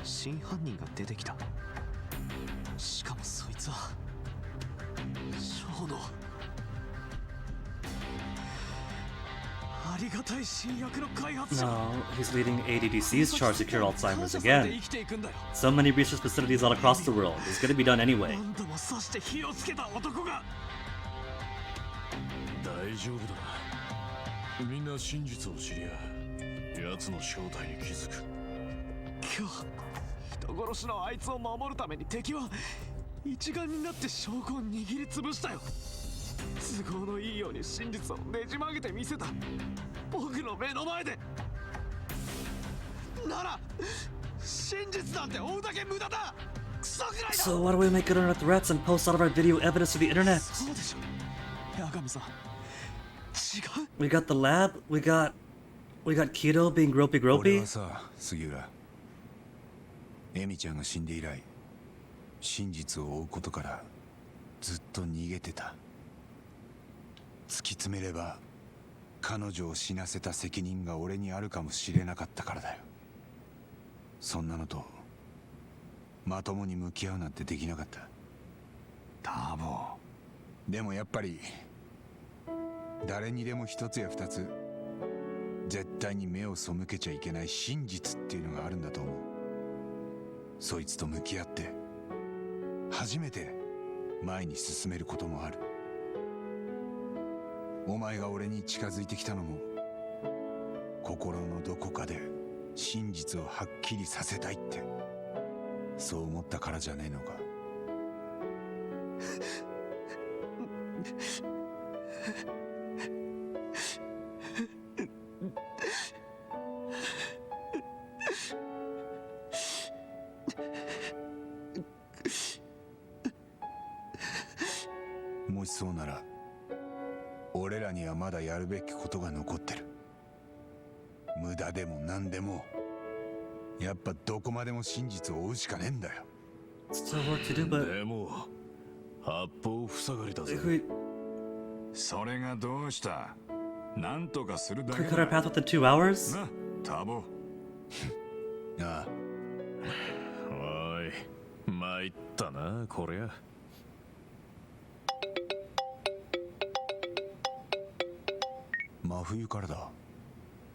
真犯人が出てきた。しかもそいつはショーのありがたい新薬の開発者。 No, he's leading ADDC's charge to cure Alzheimer's again. So many research facilities all across the world. It's gonna be done anyway. 何度も刺して火をつけた男が。大丈夫だ。みんな真実を知りゃ奴の正体に気づく。今日人殺しのあいつを守るために敵は一丸になって証拠を握りつぶしたよ。都合のいいように真実をねじ曲げてみせた。僕の目の前で。なら真実なんて追うだけ無駄だ。クソくらいだ。 So why do we make good on our threats and post all of our video evidence to the internet? そうでしょ。八神さん。違う。 We got the lab. We got Kido being gropey 俺 gropey. はさ、杉浦、エミちゃんが死んで以来真実を追うことからずっと逃げてた。突き詰めれば彼女を死なせた責任が俺にあるかもしれなかったからだよ。そんなのとまともに向き合うなんてできなかった。ターボ。でもやっぱり誰にでも一つや二つ絶対に目を背けちゃいけない真実っていうのがあるんだと思う。そいつと向き合って初めて前に進めることもある。お前が俺に近づいてきたのも心のどこかで真実をはっきりさせたいってそう思ったからじゃねえのか。もしそうなら俺らにはまだやるべきことが残ってる。無駄でも何でもやっぱどこまでも真実を追うしかねえんだよ。でも八方塞がりだぜ。それがどうした。なんとかするだ Could け we cut our だ。 path within 2 hours? な、タボ。ああ。おい、参ったなこりゃ。真冬からだ。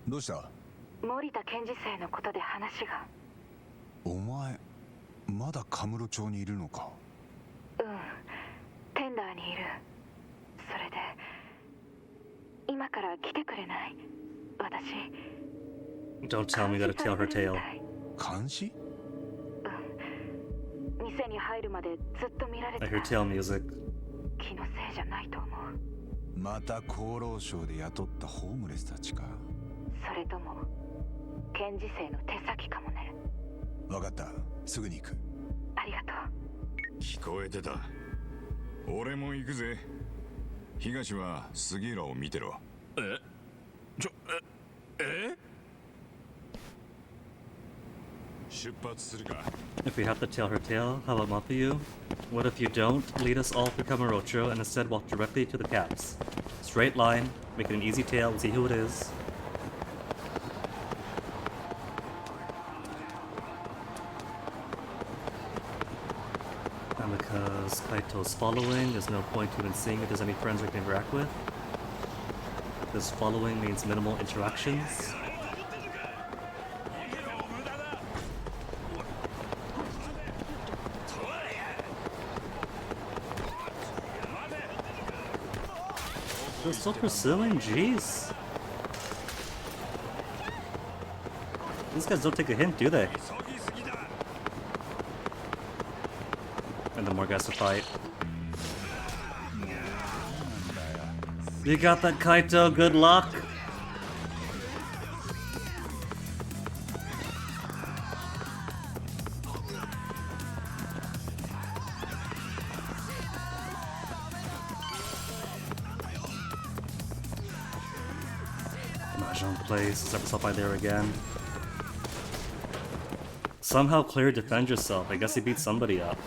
どうした？森田検事正のことで話が。お前まだカムロ町にいるのか？うん、テンダーにいる。それで今から来てくれない？私 Don't tell me that to tell her tale. 監視？店に入るまでずっと見られて I た。 hear tail music. 気のせいじゃないと思う。また厚労省で雇ったホームレスたちか。それとも検事正の手先かもね。分かった、すぐに行く。ありがとう。聞こえてた。俺も行くぜ。東は杉浦を見てろ。出発するか。 If we have to tell her tale, how about Mafuyu? What if you don't lead us all through Kamurocho and instead walk directly to the caps? Straight line, make it an easy tale, we'll see who it is. And because Kaito's following, there's no point to even seeing if there's any friends we can interact with. This following means minimal interactions. They're still pursuing? Jeez. These guys don't take a hint, do they? And then more guys to fight. You got that, Kaito, good luck! Mahjong place, step yourself by there again. Somehow clear, defend yourself. I guess he beat somebody up.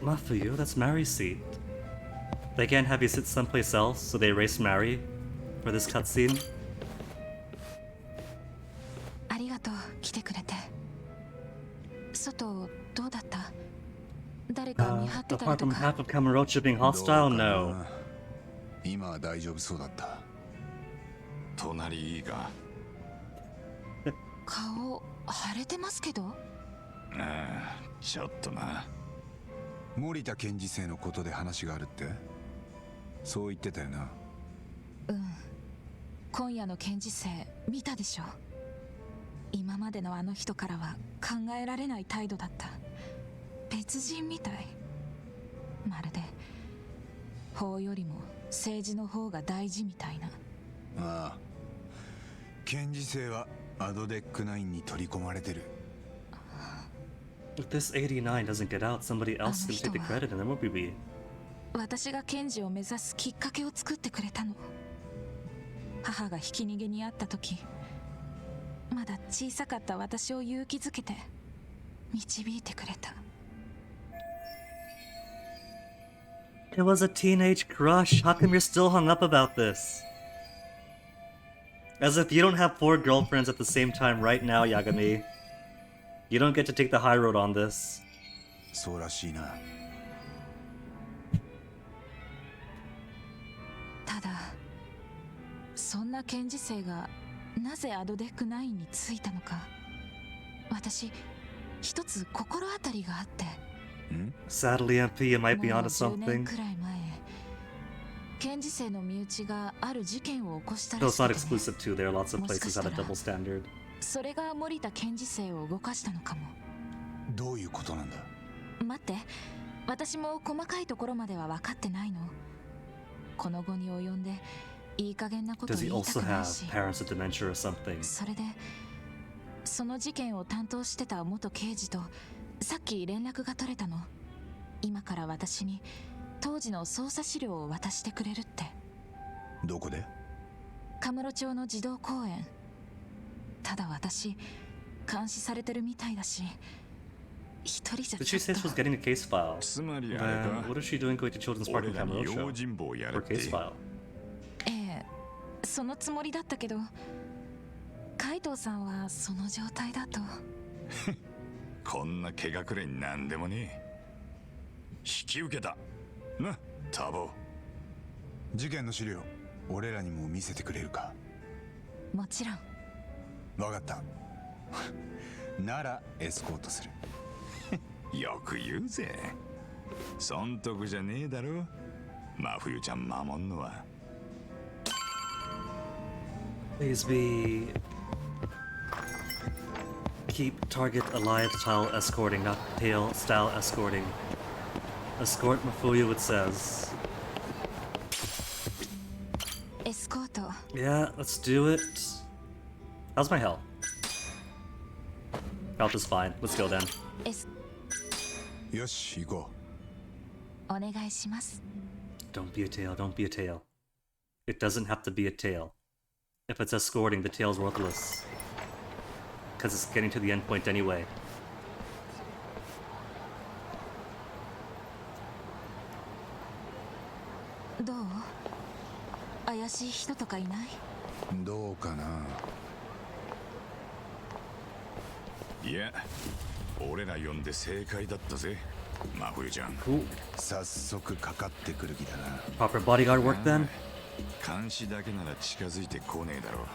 Not for you, that's Mary's seat. They can't have you sit someplace else, so they erased Mary for this cutscene. ありがとう、来てくれて。外どうだった？誰か見張ってたり Apart と from か。 half of Kamurocho being hostile, no. 今は大丈夫そうだった。隣いいか？顔腫れてますけど。ああ、ちょっとな。森田検事正のことで話があるって？そう言ってたよな。うん。今夜の検事正見たでしょ。今までのあの人からは考えられない態度だった。別人みたい。まるで法よりも政治の方が大事みたいな。ああ、検事正はアドデック9に取り込まれてる。If this 89 doesn't get out, somebody else is gonna take the credit and then what will be? 私が検事を目指すきっかけを作ってくれたの。母がひき逃げにあった時、まだ小さかった私を勇気づけて導いてくれた。It was a teenage crush. How come you're still hung up about this? As if you don't have 4 girlfriends at the same time right now, Yagami. You don't get to take the high road on this. そうらしいな。ただ、そんな検事正がなぜアドデック9に着いたのか、私一つ心当たりがあって。Sadly, MP, you might be onto 10 年 something. くらい前、検事正の身内がある事件を起こしたら Though し it's く not てね。 exclusive too, there are lots of places that have double standard. それが森田検事正を動かしたのかも。どういうことなんだ？待って、私も細かいところまでは分かってないの。この後に及んでいい加減なこと Does he 言いた also くない have し。 parents with dementia or something? それでその事件を担当してた元刑事とさっき連絡が取れたの。今から私に当時の捜査資料を渡してくれるって。どこで？カムロ町の児童公園。ただ私監視されてるみたいだし、一人じゃ Did she say she was getting a case file? つまり Then あれか。 what is she doing going to Children's Park in 俺らに Kamurocho? 用心棒をやれ For って。 case file. ええ、そのつもりだったけど、海藤さんはその状態だと。こんな怪我くれになんでもねえ。引き受けたな、タボ。事件の資料、俺らにも見せてくれるか？もちろん。わかった。ならエスコートする。よく言うぜ。損得じゃねえだろ。真冬ちゃん守んのは。Please be... Keep target alive style escorting, not tail style escorting. Escort Mafuyu, it says. Escort. Yeah, let's do it. How's my health? Health is fine. Let's go then. よし、行こお願いします。 Don't be a tail, don't be a tail. It doesn't have to be a tail. If it's escorting, the tail's worthless. Because it's getting to the end point anyway. どう？怪しい人とかいない？どうかな。いや、俺ら呼んで正解だったぜ、真冬ちゃん。早速かかってくる気だな。Proper bodyguard work then? 監視だけなら近づいてこねえだろ。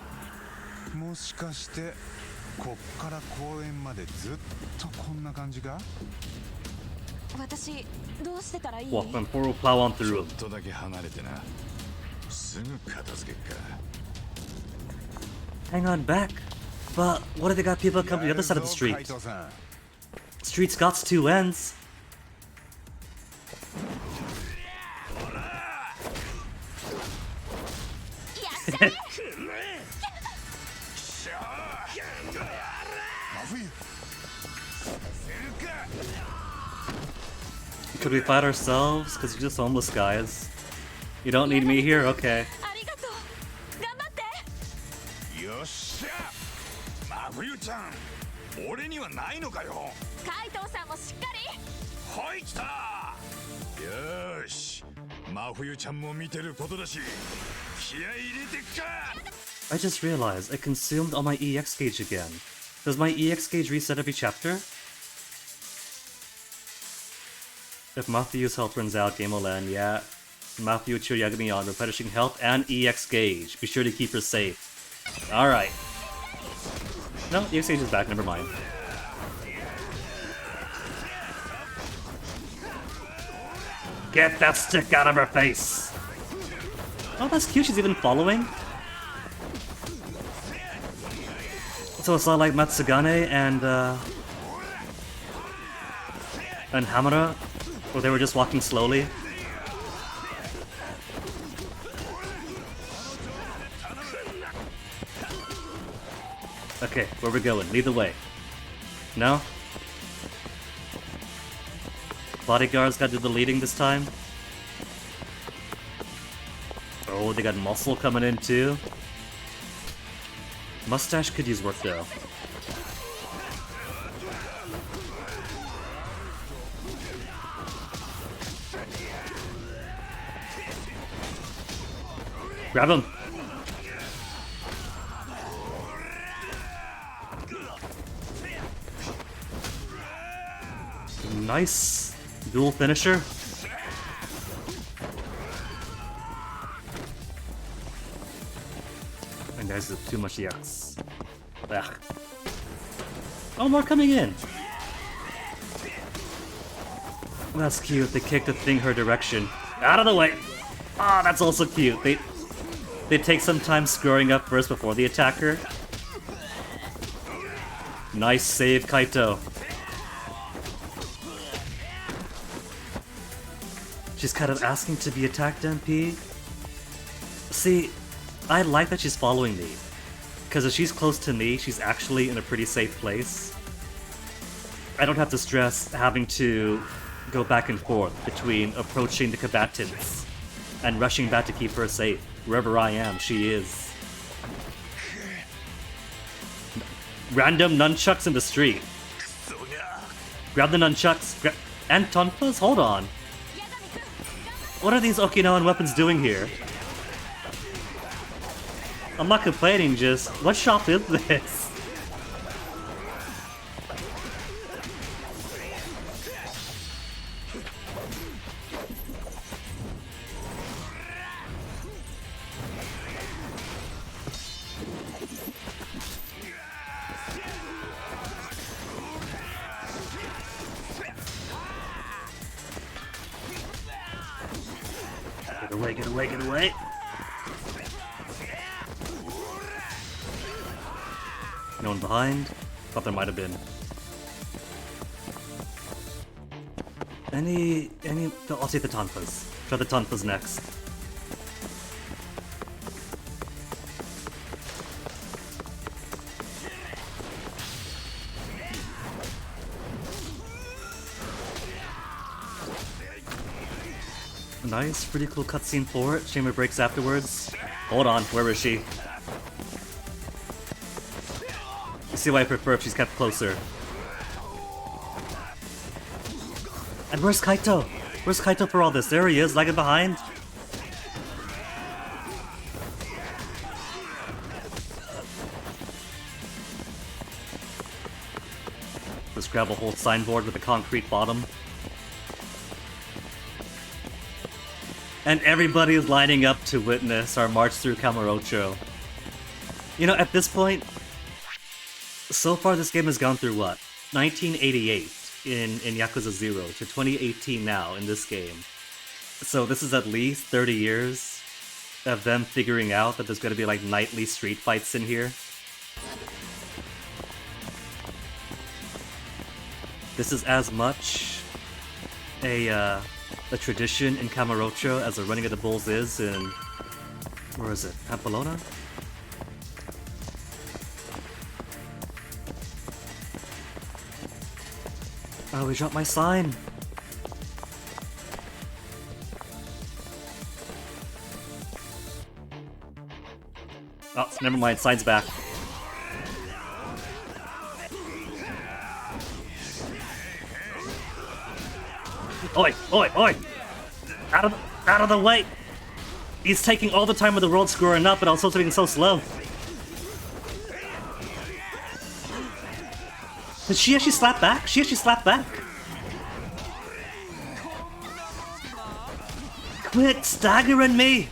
もしかしてこっから公園までずっとこんな感じか？私どうしてたらいい？ Walk them forward, plow on ち through. ょっとだけ離れてな。すぐ片付けっか。 Hang on back. But what if they got people come to the other side of the street? Street's got two ends. Could we fight ourselves? Because you're just homeless guys. You don't need me here? Okay. よっしゃ、真冬ちゃん、俺にはないのかよ。海藤さんもしっかり。はい、来た。よーし、真冬ちゃんも見てることだし、気合い入れてっか。 I just realized I consumed all my EX gauge again. Does my EX gauge reset every chapter? If Matthew's health runs out, game will end. Yeah. Matthew cheer Yagami on, replenishing health and EX gauge. Be sure to keep her safe. Alright. No, EX gauge is back, never mind. Get that stick out of her face! Oh, that's cute, she's even following. So it's not like Matsugane and Hamura, where they were just walking slowly. Okay, where we going? Lead the way. No? Bodyguards gotta do the leading this time. Oh, they got muscle coming in too. Mustache could use work though. Grab him! Nice dual finisher. And guys, there's too much EX. Ugh. Oh, more coming in. That's cute. They kicked the thing her direction. Out of the way. Ah, oh, that's also cute. They take some time screwing up first before the attacker. Nice save, Kaito. She's kind of asking to be attacked, MP. See, I like that she's following me. Because if she's close to me, she's actually in a pretty safe place. I don't have to stress having to go back and forth between approaching the combatants and rushing back to keep her safe. Wherever I am, she is. Random nunchucks in the street. Grab the nunchucks. And tonfas? Hold on. What are these Okinawan weapons doing here? I'm not complaining, just what shop is this? get away, get away! No one behind? Thought there might have been. I'll take the Tonfas. Try the Tonfas next. Nice, pretty cool cutscene for it. Shame it breaks afterwards. Hold on, where is she? You see why I prefer if she's kept closer. And where's Kaito? Where's Kaito for all this? There he is, lagging behind. Let's grab a whole signboard with a concrete bottom. And everybody is lining up to witness our march through Kamurocho. You know, at this point, so far this game has gone through what? 1988 in Yakuza 0 to 2018 now in this game. So this is at least 30 years of them figuring out that there's going to be like nightly street fights in here. This is as much a tradition in Kamurocho as the running of the bulls is in, where is it, Pamplona? Oh, we dropped my sign! Oh, never mind, sign's back. Oi, oi, oi! Out of the way! He's taking all the time of the world screwing up, but also being so slow. Did she actually slap back? She actually slapped back. Quit staggering me!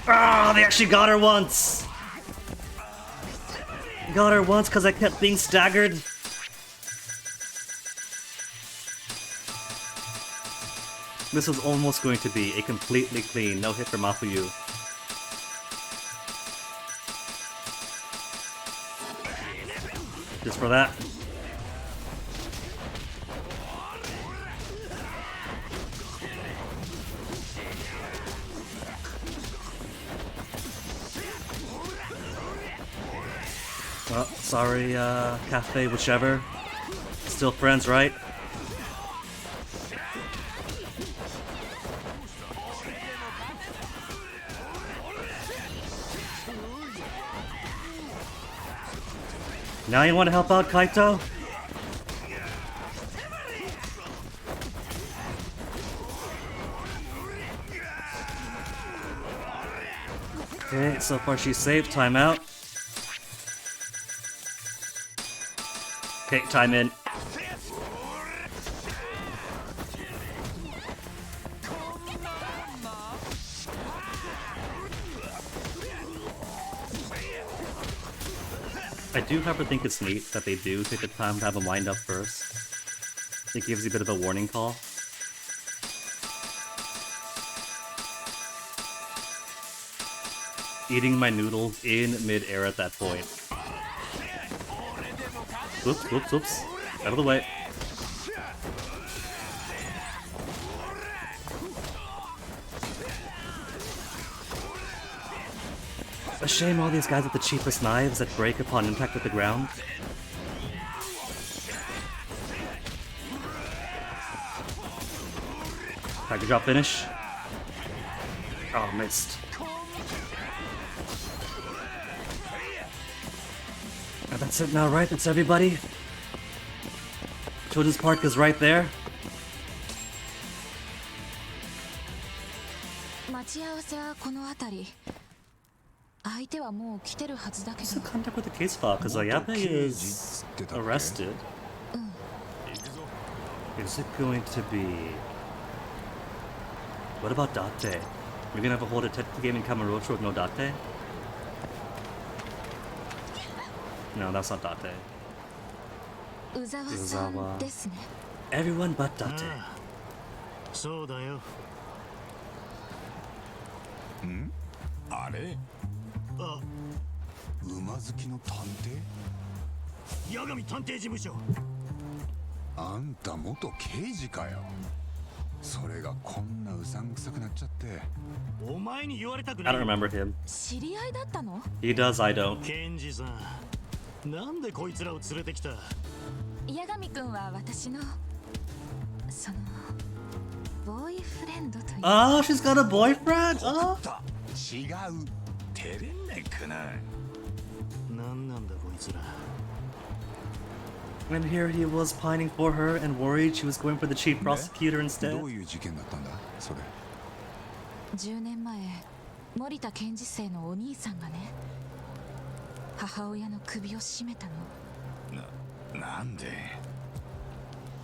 Ah, they actually got her once! Got her once because I kept being staggered. This was almost going to be a completely clean no-hit for Mafuyu. Just for that. Well, sorry, Cafe, whichever. Still friends, right? Now you want to help out Kaito? Okay, so far she's safe. Time out. Okay, time in. I do, however, think it's neat that they do take the time to have a wind up first. It gives you a bit of a warning call. Eating my noodles in mid-air at that point. Oops, oops, oops. Out of the way. A shame all these guys with the cheapest knives that break upon impact with the ground. Tiger drop finish. Oh, missed. And that's it now, right? That's everybody? Children's Park is right there. What's the contact with the case file? Because Ayabe is arrested. Is it going to be... What about Date? We're gonna have a whole detective game in Kamurocho with no Date? No, that's not Date. Uzawa. Everyone but Date. ん？あれ？あ、馬好きの探偵？八神探偵事務所。あんた元刑事かよ。それがこんなうさんくさくなっちゃって。お前に言われたく I ない。 don't remember him. 知り合いだったの？ He does, I don't. ケンジさん、なんでこいつらを連れてきた？八神くんは私のそのボーイフレンドという。Oh, she's got a boyfriend? Oh. 違う。照れねえかな。なんなんだこいつら。 And here he was pining for her and worried she was going for the chief prosecutor instead. どういう事件だったんだそれ。10年前、森田検事正のお兄さんがね、母親の首を絞めたの。なんで？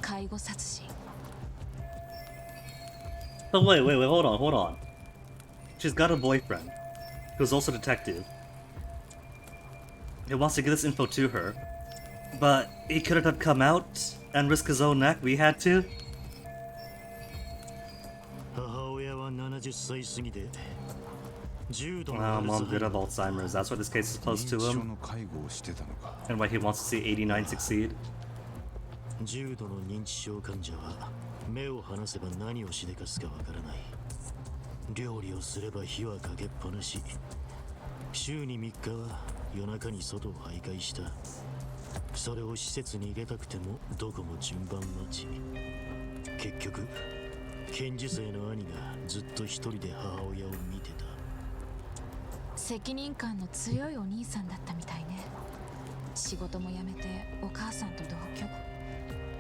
介護殺人。 But wait, hold on. She's got a boyfriend who's also a detective. He wants to get this info to her, but he couldn't have come out and risk his own neck. We had to. 母親は70歳過ぎて重度の Mom did have Alzheimer's. That's why this case is close to him. And why he wants to see 89 succeed. 重度の認知症患者は目を離せば何をしでかすかわからない。料理をすれば火はかけっぱなし。週に3日は夜中に外を徘徊した。それを施設に入れたくてもどこも順番待ち。結局検事正の兄がずっと一人で母親を見てた。責任感の強いお兄さんだったみたいね。仕事も辞めてお母さんと同居。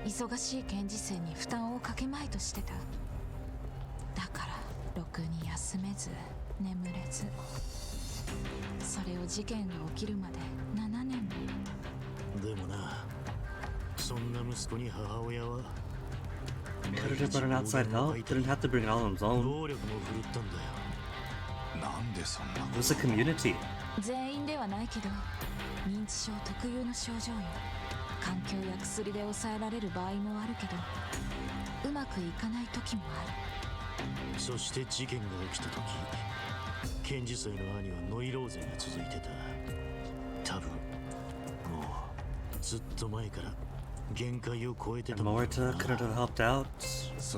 忙しい検事正に負担をかけまいとしてた。だからろくに休めず眠れず。それを事件が起きるまで7年も。でもな、そんな息子に母親は Could have brought an outside help. Didn't have to bring it all on his own. 暴力も振るったんだよ。なんでそんな。 It was a community. 全員ではないけど、認知症特有の症状よ。環境や薬で抑えられる場合もあるけど、うまくいかない時もある。そして事件が起きた時、検事正の兄はノイローゼが続いてた。多分もうずっと前から限界を超えてた。 And Morita couldn't have helped out.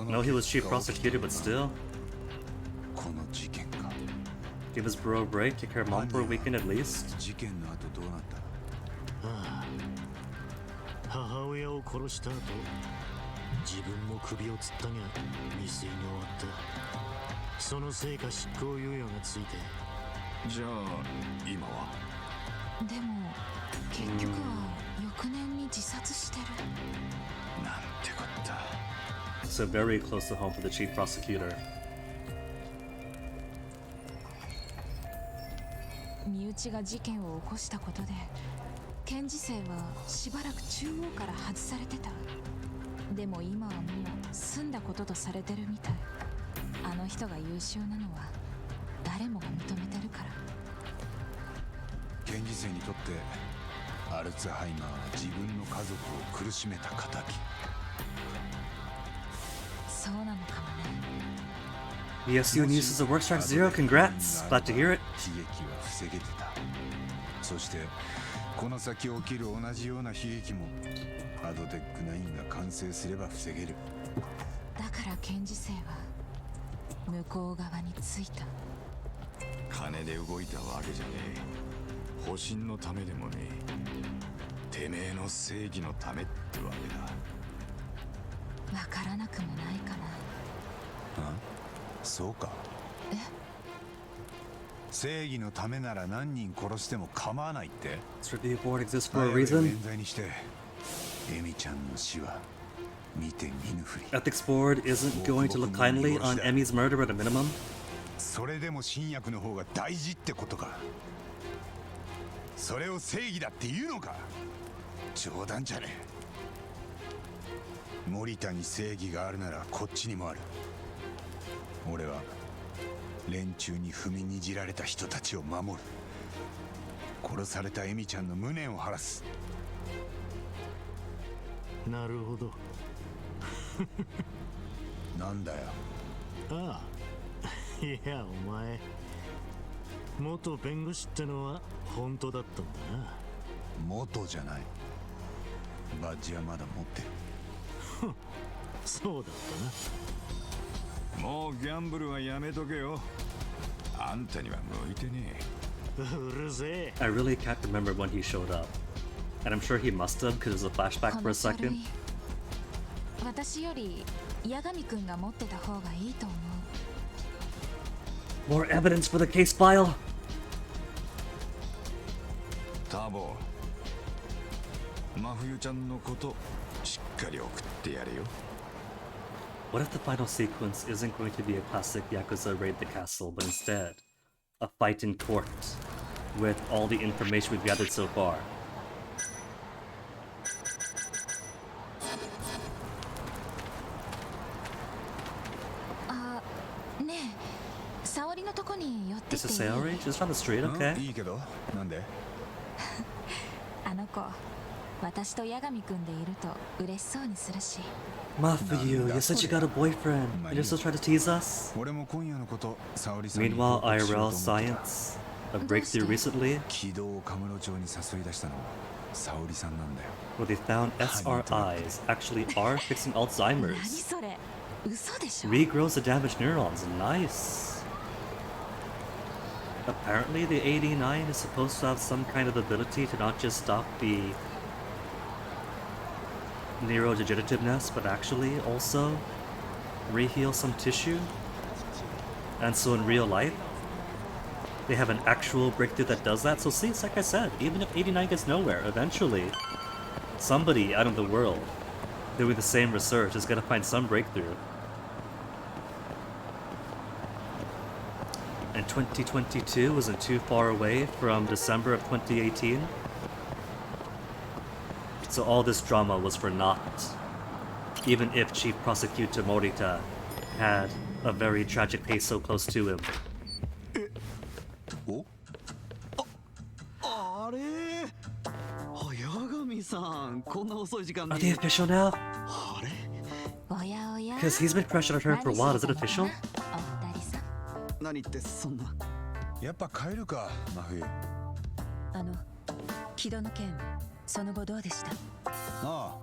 No, he was chief prosecutor, but still. この事件か。 Give his bro a break, take care of mom for a weekend at least. 事件の後どうなった？ああ、母親を殺した後、自分も首を吊ったが未遂に終わった。そのせいか執行猶予がついて。じゃあ今は？でも結局は翌年に自殺してる。なんてこった。 So very close to home for the chief prosecutor. 身内が事件を起こしたことで検事正はしばらく中央から外されてた。でも今はもう済んだこととされてるみたい。あの人が優秀なのは誰もが認めてるから。検事正にとってアルツハイマーは自分の家族を苦しめた仇。そうなのかもね。 ESU news is a work strike 0. Congrats. Glad to hear it. 悲劇は防げてた。そしてこの先起きる同じような悲劇もアドテック9が完成すれば防げる。だから検事正は向こう側についた。金で動いたわけじゃねえ。保身のためでもねえ。てめえの正義のためってわけだ。わからなくもないかな。あ？そうか。え？正義のためなら何人殺しても構わないって？ This review board exists for a reason. 冤罪にしてエミちゃんの死は見て見ぬふり。 Ethics board isn't going to look kindly on Emmy's murder at a minimum. それでも新薬の方が大事ってことか。それを正義だって言うのか。冗談じゃねえ。森田に正義があるならこっちにもある。俺は連中に踏みにじられた人たちを守る。殺されたエミちゃんの無念を晴らす。なるほど。なんだよ。ああ、いやお前元弁護士ってのは本当だったんだな。元じゃない。バッジはまだ持ってる。そうだったな。もうギャンブルはやめとけよ。あんたには向いてねえ。うるせえ。I really can't remember when he showed up. And I'm sure he must have because it was a flashback for a second. 私より八神くんが持ってた方がいいと思う。 More evidence for the case file. ターボ、真冬ちゃんのことしっかり送ってやれよ。 What if the final sequence isn't going to be a classic Yakuza raid the castle, but instead a fight in court with all the information we've gathered so far? あ、ねえ、沙織のとこに寄って Is ってい it い？ Sayori? She's on the street, okay? いいけど、なんで？あの子、私と八神くんでいると嬉しそうにするし。Mafuyu, you said you got a boyfriend. And you're still trying to tease us? 俺も今夜のこと、沙織さんに Meanwhile, IRL science, a breakthrough recently, 軌道をカムロ町に誘い出したのは沙織さんなんだよ。 where they found SRIs actually are fixing 何 Alzheimer's. それ？嘘でしょ？ Regrows the damaged neurons. Nice. Apparently, the 89 is supposed to have some kind of ability to not just stop the neurodegenerativeness, but actually also reheal some tissue. And so in real life, they have an actual breakthrough that does that. So see, it's like I said, even if 89 gets nowhere, eventually somebody out of the world doing the same research is going to find some breakthrough. And 2022 isn't too far away from December of 2018. So all this drama was for naught. Even if Chief Prosecutor Morita had a very tragic case so close to him. あれ？八神さん、こんな遅い時間に。 Are they official now? あれ？おやおや。 Because he's been pressured on her for a while. Is it official? 何ってそんな。やっぱ帰るか、真冬。木戸の件、その後どうでした？ああ。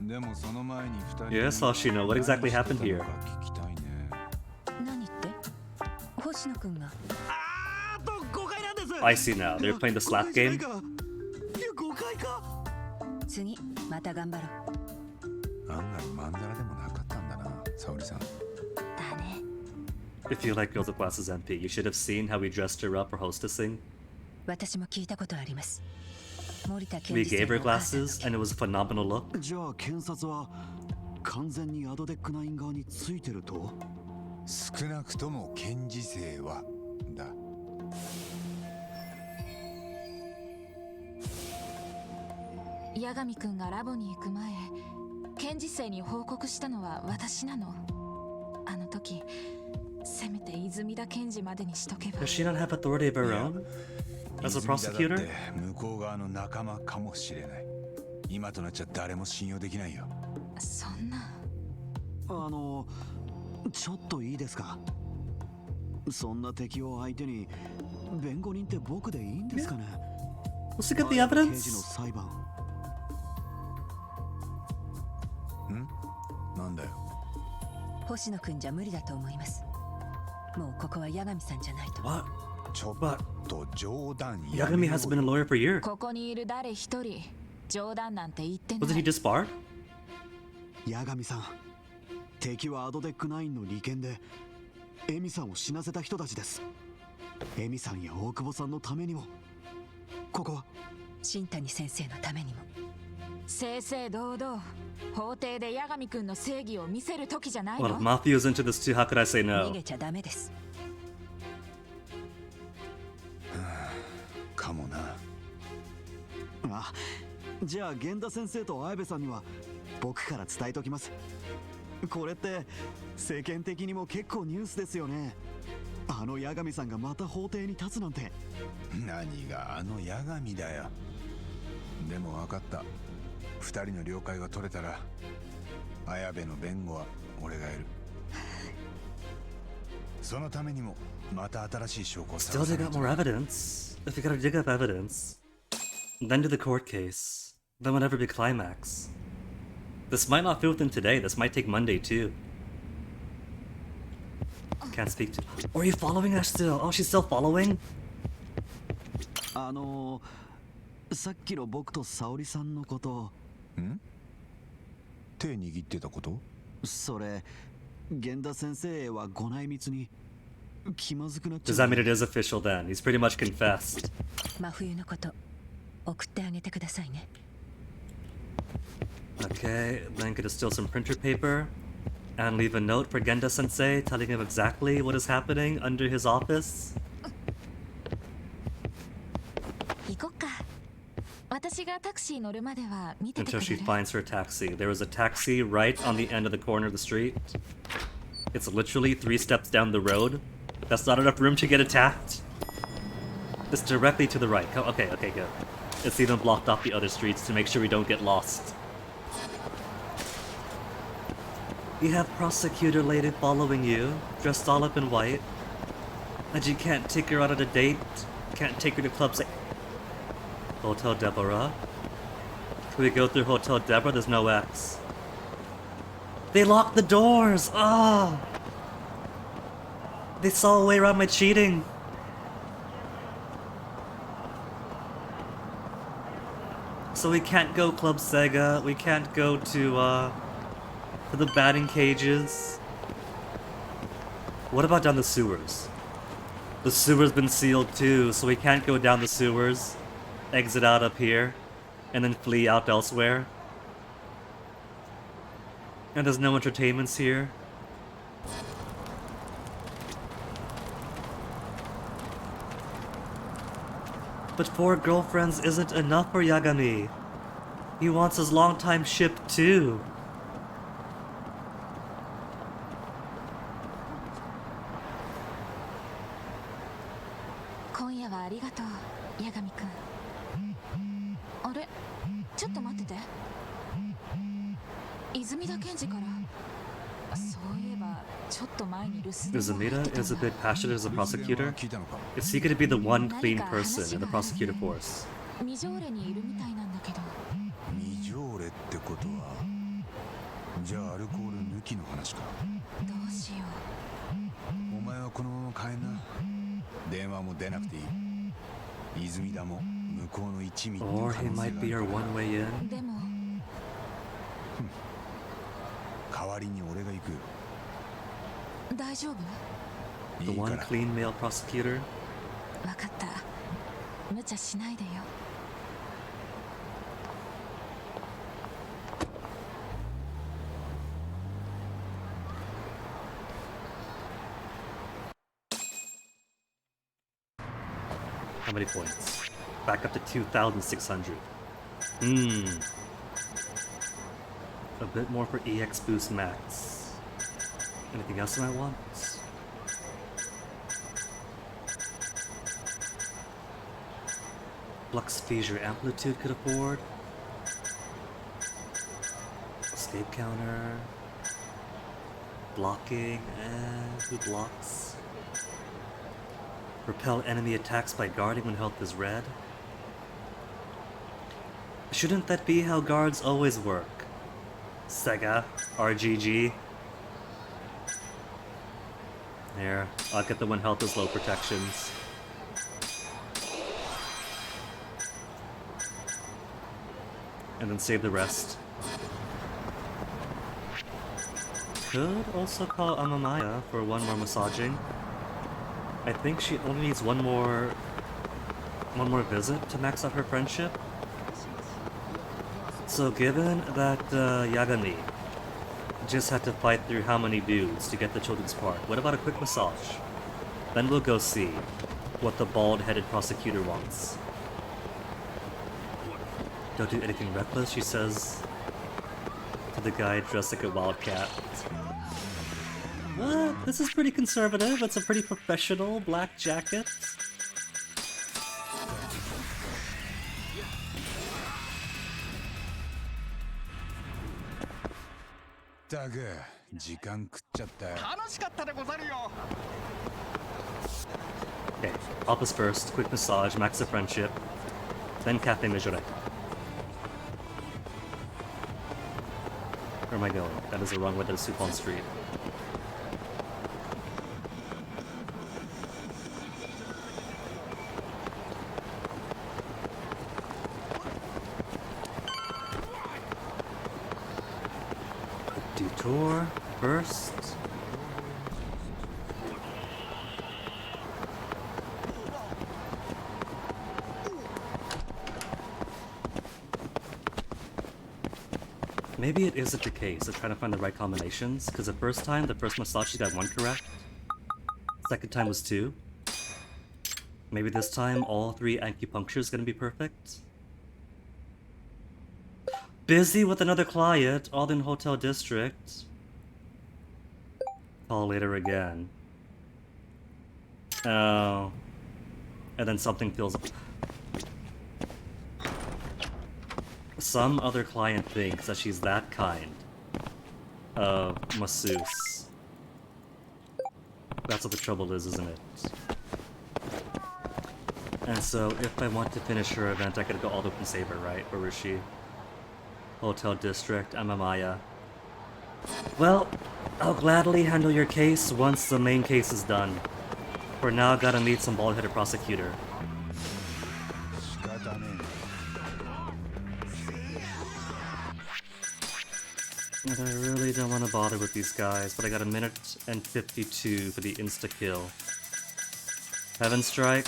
でもその前に2人。 Yes, Hoshino, what exactly happened here? 聞きたいね。何って？星野くんが。誤解なんです。 I see now. They're playing the slap game. いや誤解か。次、また頑張ろう。案外まんざらでもなかったんだな、沙織さん。だね。 If you like Girls with Glasses MP, you should have seen how we dressed her up for hostessing. 私も聞いたことあります。 We gave her glasses, and it was a phenomenal look. じゃあ検察は完全にアドデックナイン側についてると？少なくとも検事正はだ。八神くんがラボに行く前、検事正に報告したのは私なの。あの時、せめて泉田検事までにしとけば。 Does she not have authority of her own? As a prosecutor? 向こう側の仲間かもしれない。今となっちゃ誰も信用できないよ。そんな。ちょっといいですか？そんな敵を相手に弁護人って僕でいいんですかね？ Let's look at the evidence. 刑事の裁判。なんだよ。星野くんじゃ無理だと思います。もうここは八神さんじゃないと。 What? ちょっと冗談やめろ。Yagami has been a lawyer for years. ここにいる誰一人冗談なんて言ってない。 Wasn't he disbarred? 八神さん、敵はアドデックナインの利権でエミさんを死なせた人たちです。エミさんや大久保さんのためにも、ここは新谷先生のためにも。正々堂々法廷で八神くんの正義を見せる時じゃない Well, の。 if Mafio's into this too, how could I say 逃 no? げちゃダメです。かもな。あ、じゃあ源田先生と綾部さんには僕から伝えときます。これって世間的にも結構ニュースですよね。あの八神さんがまた法廷に立つなんて。何があの八神だよ。でも分かった。2人の了解が取れたら綾部の弁護は俺がやる。そのためにも Still dig up more evidence. If you gotta dig up evidence, then do the court case. Then whatever be climax. This might not fit within today. This might take Monday too. Can't speak to. Or are you following her still? Oh, she's still following? さっきの僕と沙織さんのこと。ん？手握ってたこと？それ、源田先生はご内密に気まずくなっちゃう。Does that mean it is official then? He's pretty much confessed. 真冬のこと送ってあげてくださいね。Okay, then could steal some printer paper and leave a note for Genda Sensei telling him exactly what is happening under his office. 行こっか。私がタクシー乗るまでは見ててくれ Until る？ she finds her taxi. There was a taxi right on the end of the corner of the street. It's literally 3 steps down the road. That's not enough room to get attacked. It's directly to the right. Oh, okay, good. It's even blocked off the other streets to make sure we don't get lost. You have prosecutor lady following you, dressed all up in white. And you can't take her out on a date. Can't take her to clubs like Hotel Deborah. Can we go through Hotel Deborah? There's no X. They locked the doors! Ah! Oh. They saw a way around my cheating. So we can't go Club Sega. We can't go to the batting cages. What about down the sewers? The sewer's been sealed too, so we can't go down the sewers, exit out up here, and then flee out elsewhere. And there's no entertainments here. But 4 girlfriends isn't enough for Yagami. He wants his longtime ship too. Izumida is a bit passionate as a prosecutor. Is he going to be the one clean person in the prosecutor force? 未条例にいるみたいなんだけど。未条例ってことは、じゃあアルコール抜きの話か。どうしよう。お前はこのまま帰んな。電話も出なくていい。泉田も向こうの一味っていう Or 可 he 能性 might が be our one way in. でも。代わりに俺が行くよ。大丈夫？ The one clean male prosecutor. わかった。無茶しないでよ。How many points? Back up to 2,600. A bit more for EX Boost Max. Anything else I might want? Flux Feature Amplitude could afford. Escape counter. Blocking, who blocks? Repel enemy attacks by guarding when health is red. Shouldn't that be how guards always work? Sega, RGG. There, I'll get the when health is low protections. And then save the rest. Could also call Amamaya for one more massaging. I think she only needs one more visit to max out her friendship. So given that Yagami just had to fight through how many dudes to get the children's part, what about a quick massage? Then we'll go see what the bald-headed prosecutor wants. Don't do anything reckless, she says to the guy dressed like a wildcat. What? This is pretty conservative. It's a pretty professional black jacket. Okay, office first, quick massage, max of friendship, then Cafe Majore. Where am I going? That is the wrong way, that is Supon Street. Detour first. Maybe it isn't the case of trying to find the right combinations, because the first massage she got 1 correct. Second time was 2. Maybe this time all 3 acupuncture is gonna be perfect. Busy with another client, all in Hotel District. Call later again. Oh. And then something feels... Some other client thinks that she's that kind of masseuse. That's what the trouble is, isn't it? And so, if I want to finish her event, I gotta go all the way and save her, right? Where is she? Hotel District, Amamaya. Well, I'll gladly handle your case once the main case is done. For now, I gotta meet some bald-headed prosecutor. And I really don't want to bother with these guys, but I got 1:52 for the insta-kill. Heaven Strike.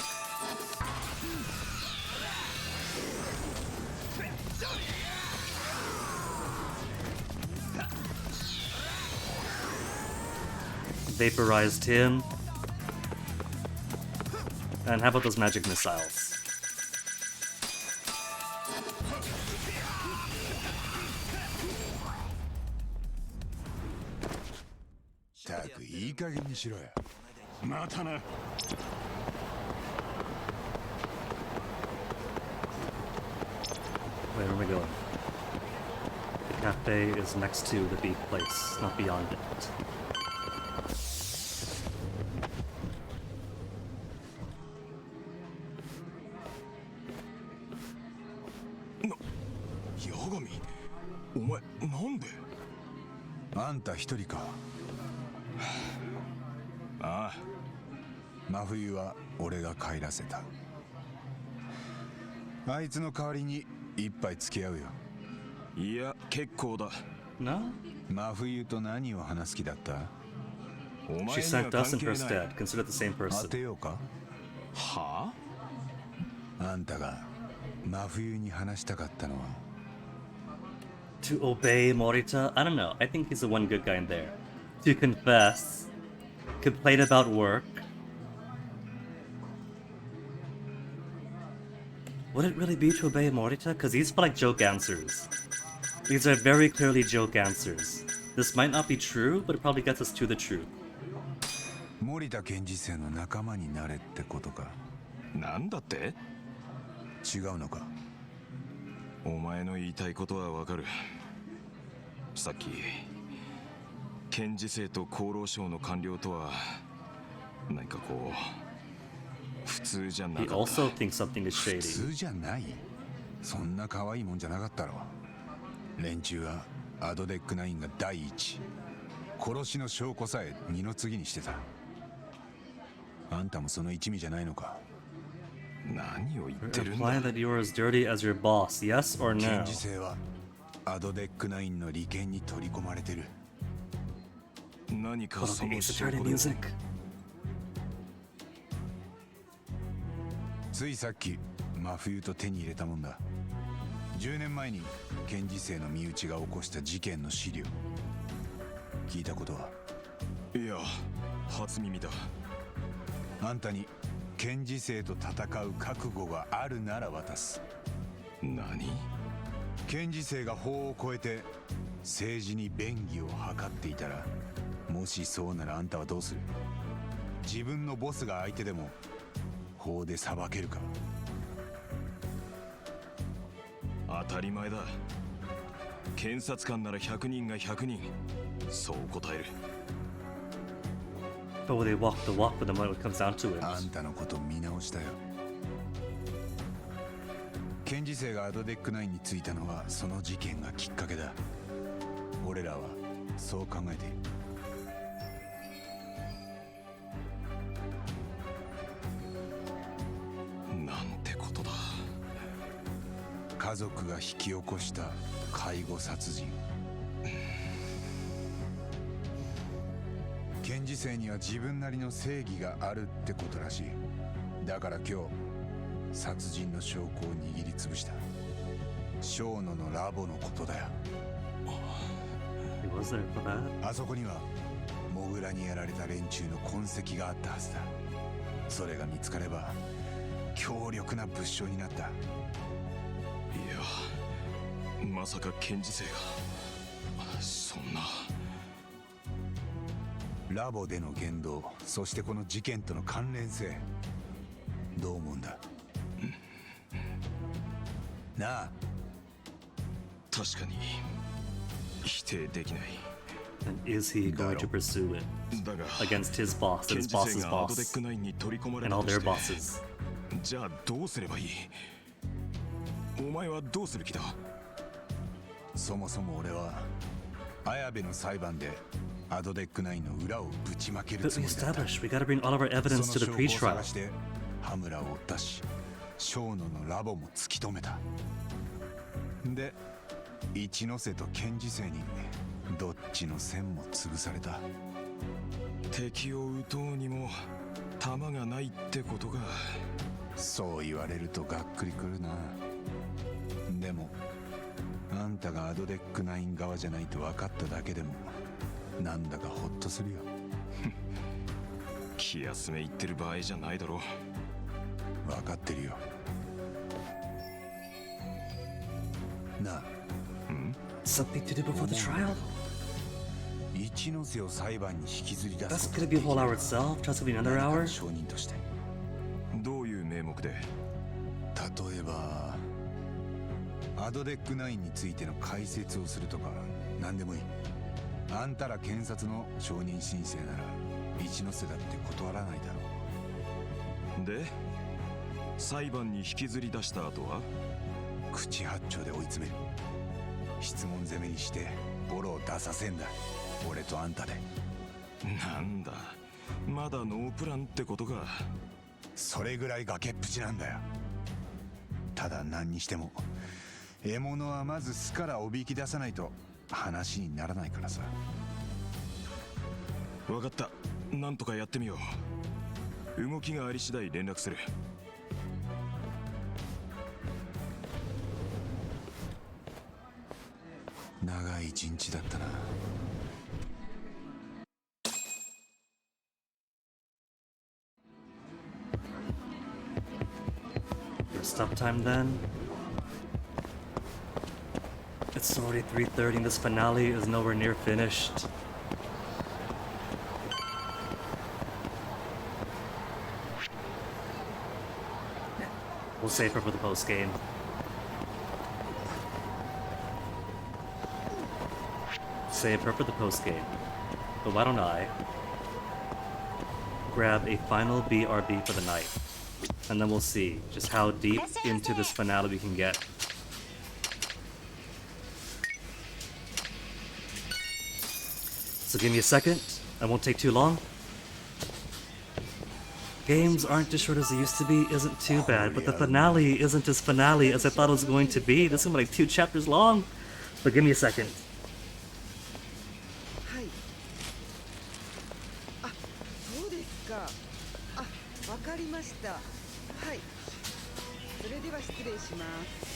Vaporized him. And how about those magic missiles? Where are we going? The cafe is next to the beef place, not beyond it. No? She sent us in her stead. Consider the same person. To obey Morita? I don't know. I think he's the one good guy in there. To confess. Complain about work. Would it really be to obey Morita? Because these are like joke answers. These are very clearly joke answers. This might not be true, but it probably gets us to the truth. 森田検事正の仲間になれってことか。なんだって？違うのか。お前の言いたいことはわかる。さっき検事正と厚労省の官僚とは何かこう普通じゃなかった。He also thinks something is shady. 普通じゃない。そんな可愛いもんじゃなかったろ。連中はアドデックナインが第一。殺しの証拠さえ二の次にしてた。あんたもその一味じゃないのか。何を言ってるんだ。Imply that you are as dirty as your boss, yes or no? 検事正はアドデックナインの利権に取り込まれてる。何かその証拠で。ついさっき真冬と手に入れたもんだ。10年前に検事正の身内が起こした事件の資料。聞いたことは？いや、初耳だ。あんたに検事正と戦う覚悟があるなら渡す。何？検事正が法を超えて政治に便宜を図っていたら、もしそうならあんたはどうする？自分のボスが相手でも法で裁けるか？当たり前だ。検察官なら100人が100人そう答える。But will they walk the walk when it comes down to it? あんたのこと見直したよ。検事生がアドデック9に着いたのはその事件がきっかけだ。俺らはそう考えている。なんてことだ。家族が引き起こした介護殺人。検事生には自分なりの正義があるってことらしい。だから今日殺人の証拠を握りつぶした。小野のラボのことだよ。あそこにはモグラにやられた連中の痕跡があったはずだ。それが見つかれば強力な物証になった。いや、まさか検事生がそんな。ラボでの言動、そしてこの事件との関連性、どう思うんだ？なあ。確かに否定できない。 And is he going to pursue it against his boss and his boss's boss and all their bosses? じゃあどうすればいい？お前はどうする気だ？そもそも俺は綾部の裁判でアドデック9の裏をぶちまける But つ we もりだった。 established we gotta bring all of our evidence to the その証拠を pre-trial. 探して羽村を追ったし、小野のラボも突き止めた。で、一ノ瀬と検事生にどっちの線も潰された。敵を撃とうにも弾がないってことか。そう言われるとがっくりくるな。でもあんたがアドデック9側じゃないと分かっただけでもなんだかホッとするよ。気休め言ってる場合じゃないだろう。分かってるよ。なあ。Something to do before the trial? 一ノ瀬を裁判に引きずり出す。 That's gonna be a whole hour itself. Just gonna be another hour. 証人として。どういう名目で？例えばアドデック9についての解説をするとか何でもいい。あんたら検察の承認申請なら一ノ瀬だって断らないだろう。で裁判に引きずり出した後は口八丁で追い詰める。質問攻めにしてボロを出させんだ。俺とあんたで。なんだ、まだノープランってことか。それぐらい崖っぷちなんだよ。ただ何にしても獲物はまず巣からおびき出さないと話にならないからさ。分かった、なんとかやってみよう。動きがあり次第連絡する。長い一日だったな。Stop time then. It's already 3:30 and this finale is nowhere near finished. We'll save her for the post game. Save her for the post game. But why don't I grab a final BRB for the night? And then we'll see just how deep into this finale we can get. So give me a second. I won't take too long. Games aren't as short as they used to be isn't too bad, but the finale isn't as finale as I thought it was going to be. This is like 2 chapters long. But give me a second. そうですか。あ、わかりました。はい。それでは失礼します。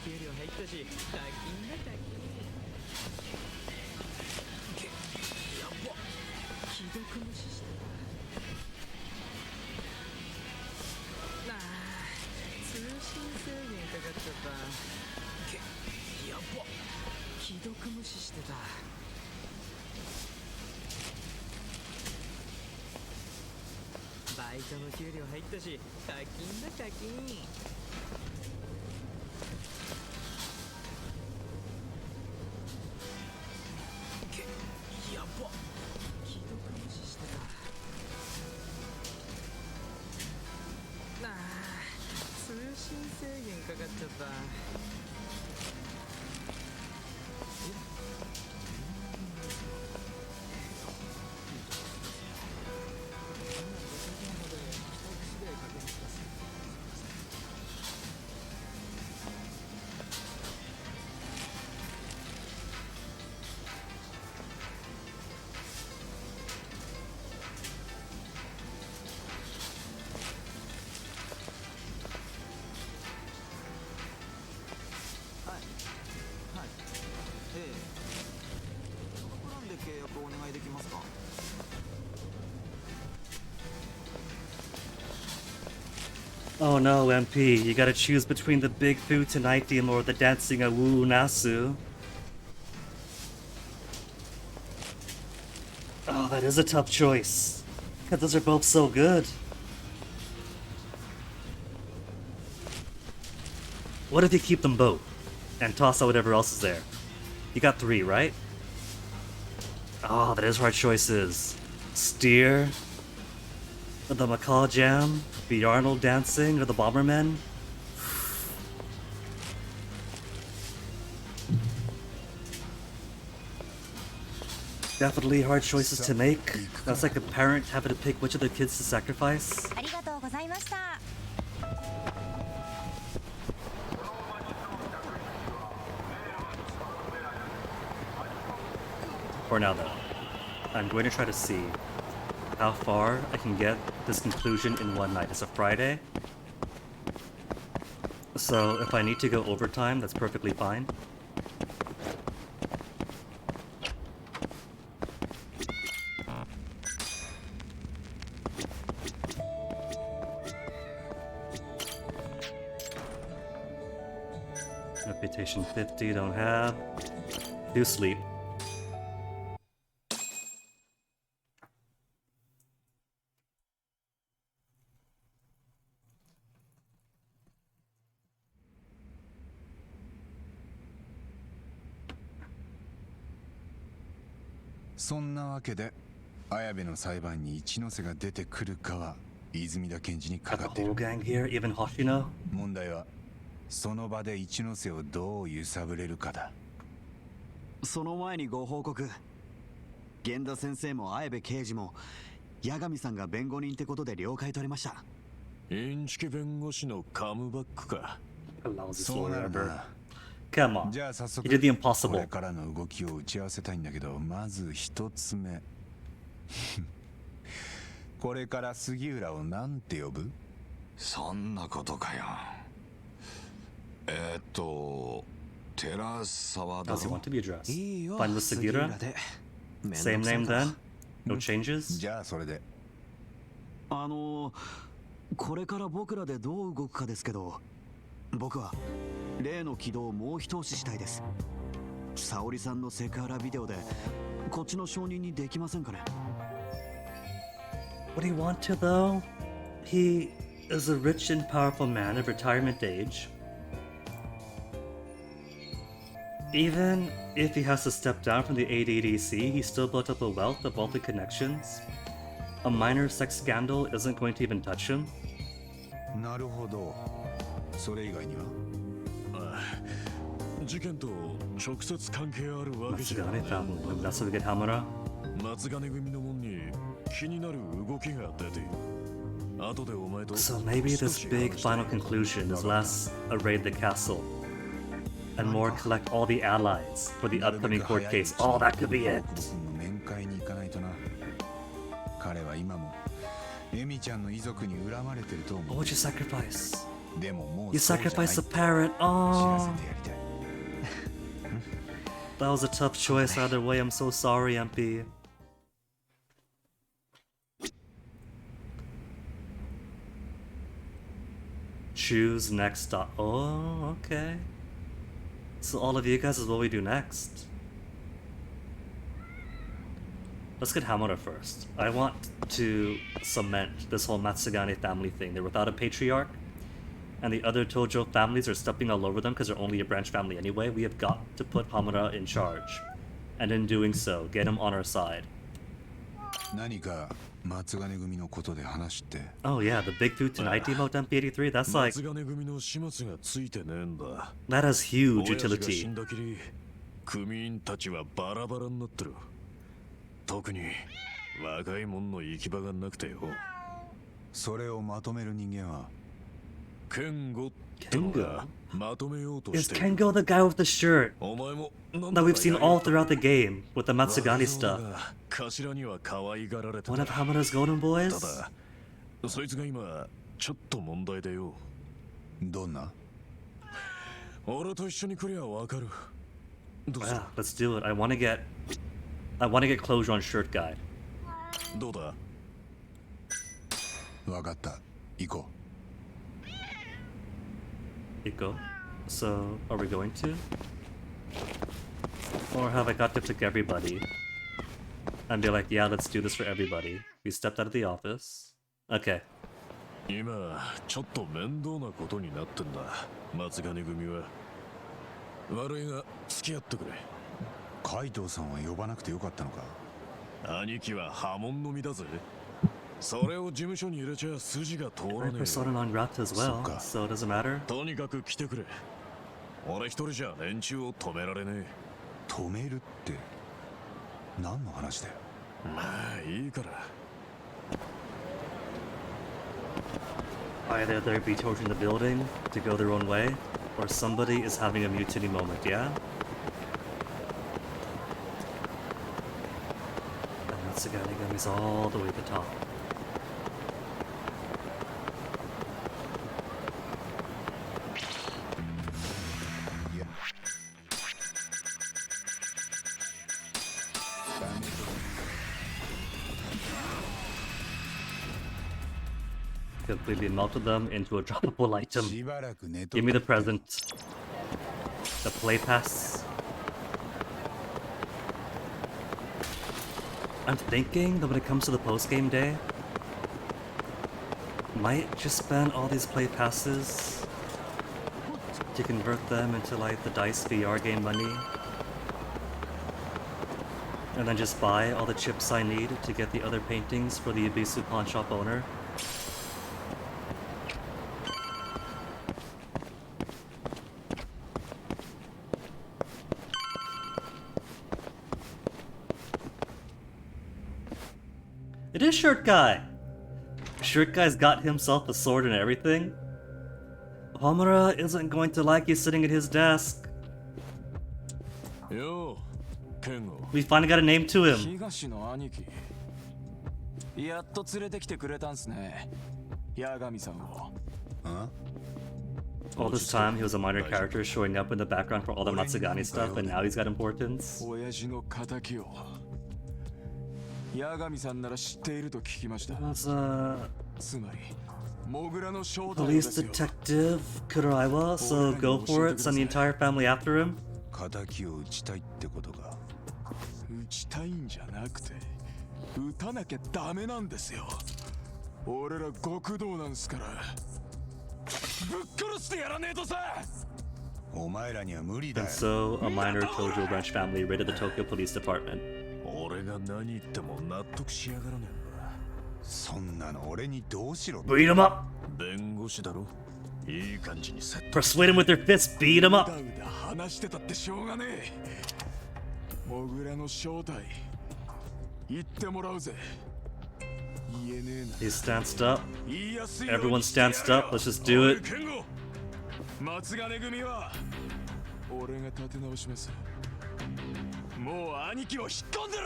給料入ったし、課金だ課金。やばっ。既読無視した。視してた。バイトの給料入ったし、課金だ課金。やばっ。既読無視してた。通信制限かかっちゃった。Oh no, MP, you gotta choose between the big food item or the dancing Awu Nasu. Oh, that is a tough choice. God, those are both so good. What if you keep them both and toss out whatever else is there? You got 3, right? Oh, that is hard choices. Steer, the Macaw Jam, the Arnold dancing, or the Bombermen? Definitely hard choices to make. That's like a parent having to pick which of their kids to sacrifice. For now though, I'm going to try to see how far I can get this conclusion in one night. It's a Friday, so if I need to go overtime, that's perfectly fine. Reputation 50, don't have. Do sleep.そんなわけで綾部の裁判に一ノ瀬が出てくるかは泉田検事にかかってる。問題はその場で一ノ瀬をどう揺さぶれるかだ。その前にご報告。源田先生も綾部刑事も八神さんが弁護人ってことで了解取れました。インチキ弁護士のカムバックか。そうなるな。Come on. じゃあ早速 You did the こ impossible. れからの動きを打ち合わせたいんだけど、まず一つ目これから杉浦をなんて呼ぶ？そんなことかよ。寺沢だ How's he ろ。 want to be addressed? いいよ、 Fine with 杉 Sagira? 浦で。 Same name then? No changes? じゃあそれで。これから僕らでどう動くかですけど、僕は例の軌道をもう一押ししたいです。沙織さんのセクハラビデオでこっちの承認にできませんかね。 What do you want to though? He is a rich and powerful man of retirement age. Even if he has to step down from the ADDC, he still built up a wealth of wealthy connections. A minor sex scandal isn't going to even touch him. なるほど。それ以外には？事件と直接関係あるわけじゃない。 That's what we get Hamura. 松金組の門に気になる動きが出ている。後でお前と So maybe this big final conclusion is less a raid the castle and more collect all the allies for the upcoming court case. Oh, that could be it. 面会に行かないとな。彼は今もエミちゃんの遺族に恨まれてると思う。 What would you sacrifice? でももう You そうじゃない。 sacrificed a parrot. Oh. 知らせてやりたい。 That was a tough choice either way. I'm so sorry, MP. Choose next stop. Oh, okay. So all of you guys is what we do next. Let's get Hamura first. I want to cement this whole Matsugane family thing. They're without a patriarch, and the other Tojo families are stepping all over them because they're only a branch family anyway. We have got to put Hamura in charge. And in doing so, get him on our side. Oh yeah, the Big Food Tonight emote MP83, that's like... That has huge utility. 組員たちはバラバラになってる。特に若い者の行き場がなくてよ。それをまとめる人間はケンゴってのがまとめようと Is してる。 Kengo the guy with the shirt お前も that we've seen all throughout the game with the Matsugane stuff? 頭には可愛がられてた。 One of Hamura's golden boys? ただそいつが今ちょっと問題でよ。どんな？俺と一緒に来りゃわかる。 Yeah, let's do it. I want to get closure on shirt guy. どうだ？わかった。行こう。Iko. So, are we going to? Or have I got to pick everybody? And be like, yeah, let's do this for everybody. We stepped out of the office. Okay. 今ちょっと面倒なことになってんだ。松金組は。 悪いが付き合ってくれ。海藤さんは呼ばなくてよかったのか。兄貴は破門の身だぜ。それを事務所に入れちゃ筋が通らねえ。Persona non grata as well, so it doesn't matter. とにかく来てくれ。俺一人じゃ連中を止められねえ。止めるって何の話だよ。まあいいから。 Either they're be-torching the building to go their own way, or somebody is having a mutiny moment, yeah? And Matsugane Gami's all the way at the top. Completely melted them into a droppable item. Give me the present. The play pass. I'm thinking that when it comes to the post-game day, might just spend all these play passes to convert them into like the DICE VR game money. And then just buy all the chips I need to get the other paintings for the Ibisu pawn shop owner. It is Shirt Guy! Shirt Guy's got himself a sword and everything. Homura isn't going to like you sitting at his desk. Yo, Kengo. We finally got a name to him. 東の兄貴。やっと連れてきてくれたんすね。八神さんを。All this time, he was a minor character showing up in the background for all the Matsugane stuff, and now he's got importance. 親父の仇を。八神さんなら知っていると聞きました。つまり、モグラの正体ですよ。 Police detective Kuraiwa, so go for it, send the entire family after him. 仇を討ちたいってことか。撃ちたいんじゃなくて、撃たなきゃダメなんですよ。俺ら極道なんすから。ぶっ殺してやらねえとさ。 お前らには無理だ And よ。 so, a minor Tojo branch family raided the Tokyo Police Department. 俺が何言っても納得しやがらねえんだ。そんなの俺にどうしろ。Beat him up! 弁護士だろ。いい感じにセット。 Persuade him with their fists, beat him up! 話してたってしょうがねえ。モグラの正体言ってもらうぜ。 He stanced up. Everyone stanced up. Let's just do it. 松金組は俺が立て直します。もう兄貴を引っ込んでる。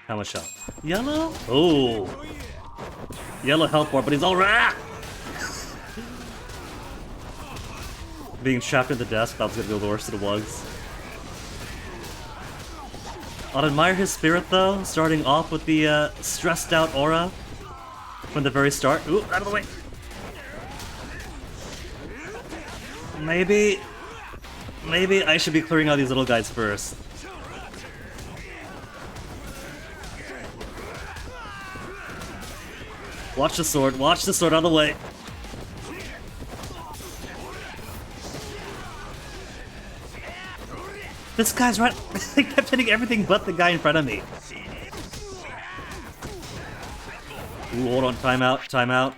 How much shot? Yellow? Oh! Yellow health bar, but he's alright! Being trapped in the desk, that was gonna be the worst it was. I'll admire his spirit though, starting off with the stressed out aura from the very start. Ooh, out of the way! Maybe I should be clearing out these little guys first. Watch the sword out of the way. This guy's right. I kept hitting everything but the guy in front of me. Ooh, hold on, timeout.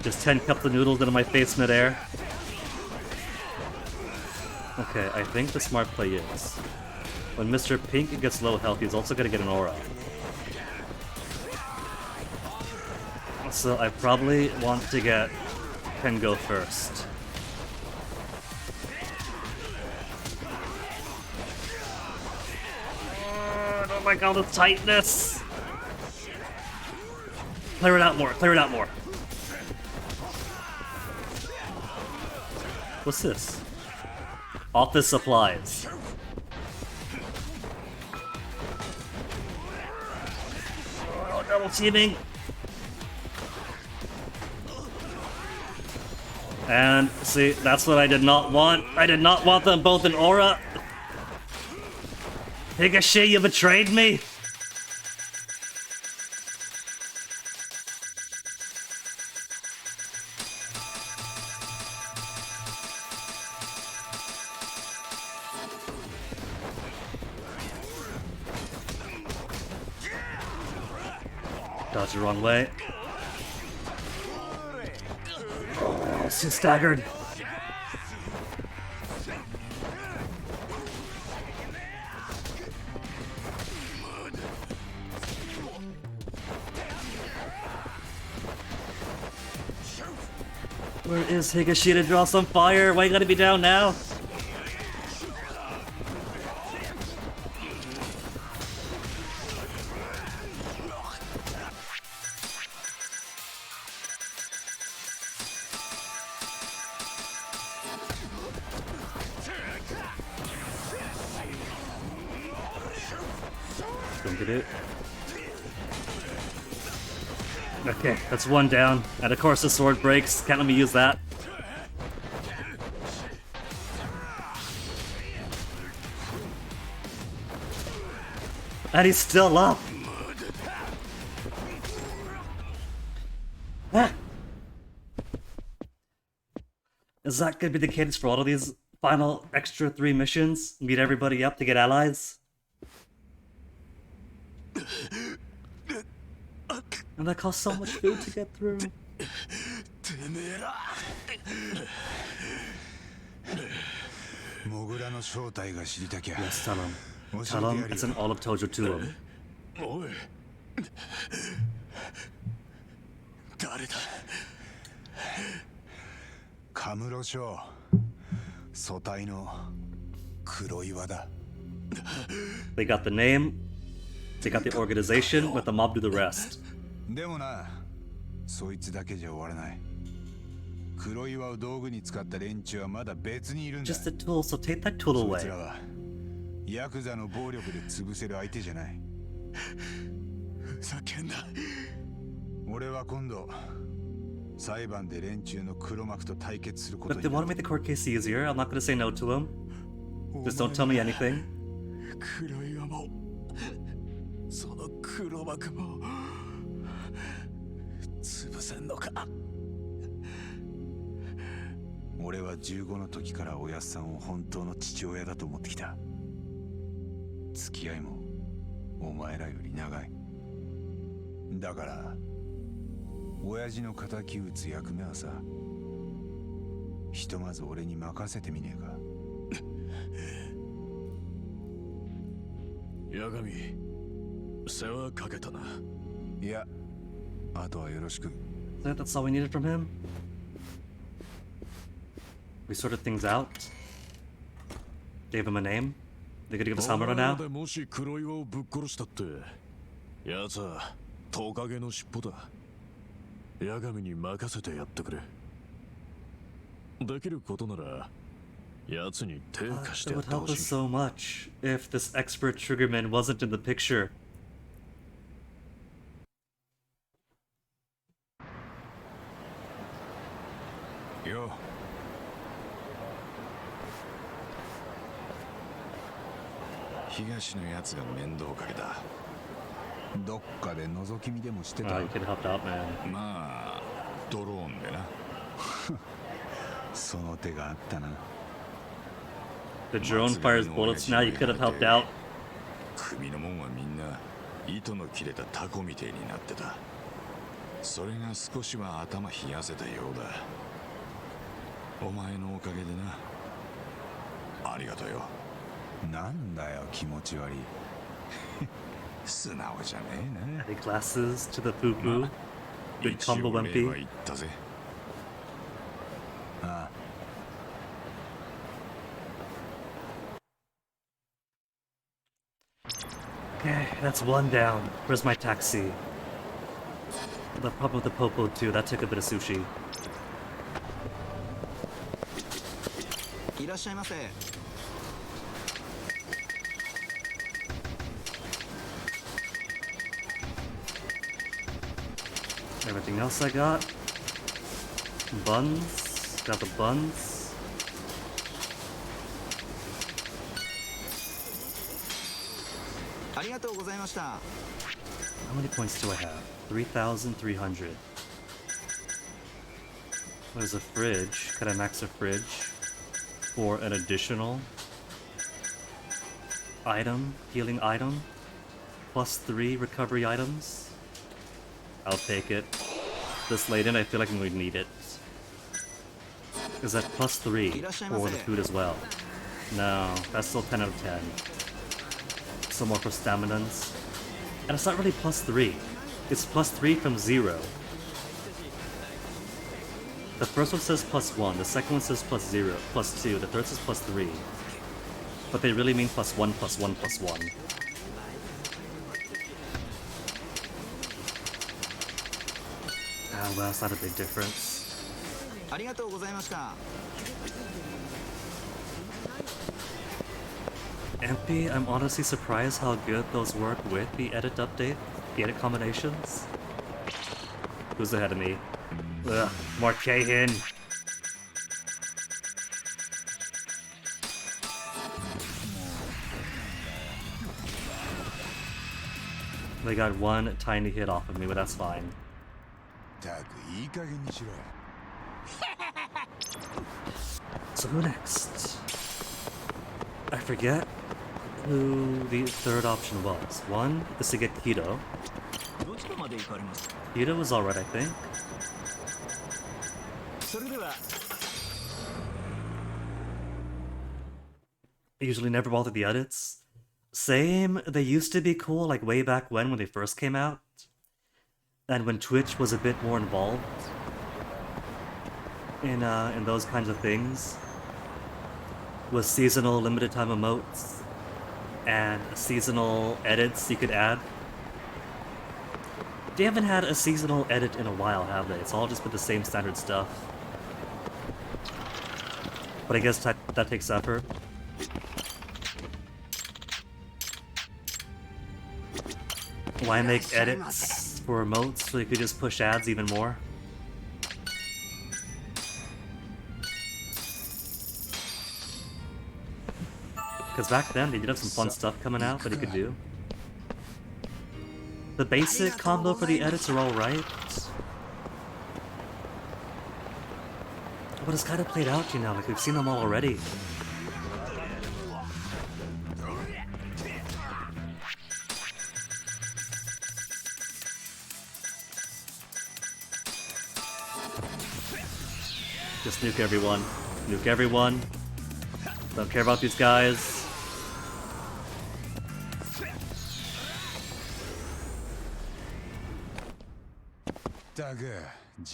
Just 10 cups of noodles into my face midair. Okay, I think the smart play is when Mr. Pink gets low health, he's also gonna get an aura. So I probably want to get Ken go first. Oh, I don't like all the tightness. Clear it out more. What's this? Office supplies. Oh, double teaming. And see, that's what I did not want. I did not want them both in aura. Higashi, you betrayed me. Dodge the wrong way. Oh, she's staggered. Where is Higashi to draw some fire? Why you gotta be down now? Don't get it. Okay, that's one down. And of course the sword breaks. Can't let me use that. And he's still up. Ah. Is that gonna be the cadence for all of these final extra 3 missions? Meet everybody up to get allies? And that costs so much food to get through. Yes, tell him. Tell him it's an olive tojo to him. Kamurocho Tantei no Kuroiwa da. They got the name, they got the organization, let the mob do the rest. でもな、そいつだけじゃ終わらない。黒岩を道具に使った連中はまだ別にいるんだ。Just a tool, so take that tool away. そいつらはヤクザの暴力で潰せる相手じゃない。ふざけんな。俺は今度裁判で連中の黒幕と対決することに。But if they want to make the court case easier, I'm not going to say no to him. Just don't tell me anything. 黒岩もその黒幕も潰せんのか。俺は15の時からおやっさんを本当の父親だと思ってきた。付き合いもお前らより長い。だから親父の敵討つ役目はさ、ひとまず俺に任せてみねえか。八神、世話かけたな。いや、あとはよろしく。That's all we needed from him? We sorted things out. Gave him a name. They're gonna give us Hamura now? もし黒岩をぶっ殺したって、やつはトカゲの尻尾だ。八神に任せてやってくれ。できることなら、やつに手貸してや It っ would て help ほ us しい。 so much if this expert triggerman wasn't in the picture. Yo. 東のやつが面倒かけた。どっかで覗き見でもしてた。 Oh, you could have helped out, man. まあドローンでな。その手があったな。 The drone fires bullets now, you could have helped out. 組のもんはみんな糸の切れたタコみてえになってた。それが少しは頭冷やせたようだ。お前のおかげでな。ありがとうよ。なんだよ気持ち悪い。素直じゃねえな。 The glasses to the poo-poo. Good combo, Wimpy. 言ったぜ。ああ。 Okay, that's one down. Where's my taxi? The problem with the Popo too, that took a bit of sushi. いらっしゃいませ。 Everything else I got? Buns. Got the buns. How many points do I have? 3,300. There's a fridge. Could I max a fridge for an additional item, healing item? +3 recovery items? I'll take it. This late in, I feel like I'm going to need it. Is that +3 for the food as well? No, that's still 10 out of 10. Some more for staminans. And it's not really +3. It's +3 from 0. The first one says +1, the second one says +0, +2, the third says +3. But they really mean +1, +1, +1. Ah, well, it's not a big difference. MP, I'm honestly surprised how good those work with the edit update, the edit combinations. Who's ahead of me? Ugh, more Kahin. They got one tiny hit off of me, but that's fine. So who next? I forget who the third option was. One is to get Keto. Keto was alright, I think. I usually never bother the edits. Same, they used to be cool like way back when they first came out. And when Twitch was a bit more involved in those kinds of things. With seasonal limited time emotes and seasonal edits you could add. They haven't had a seasonal edit in a while, have they? It's all just been the same standard stuff. But I guess that takes effort. Why make edits for emotes so you could just push ads even more? Because back then they did have some fun stuff coming out that you could do. The basic combo for the edits are alright. But it's kind of played out, you know, like we've seen them all already. Just nuke everyone. Nuke everyone. Don't care about these guys.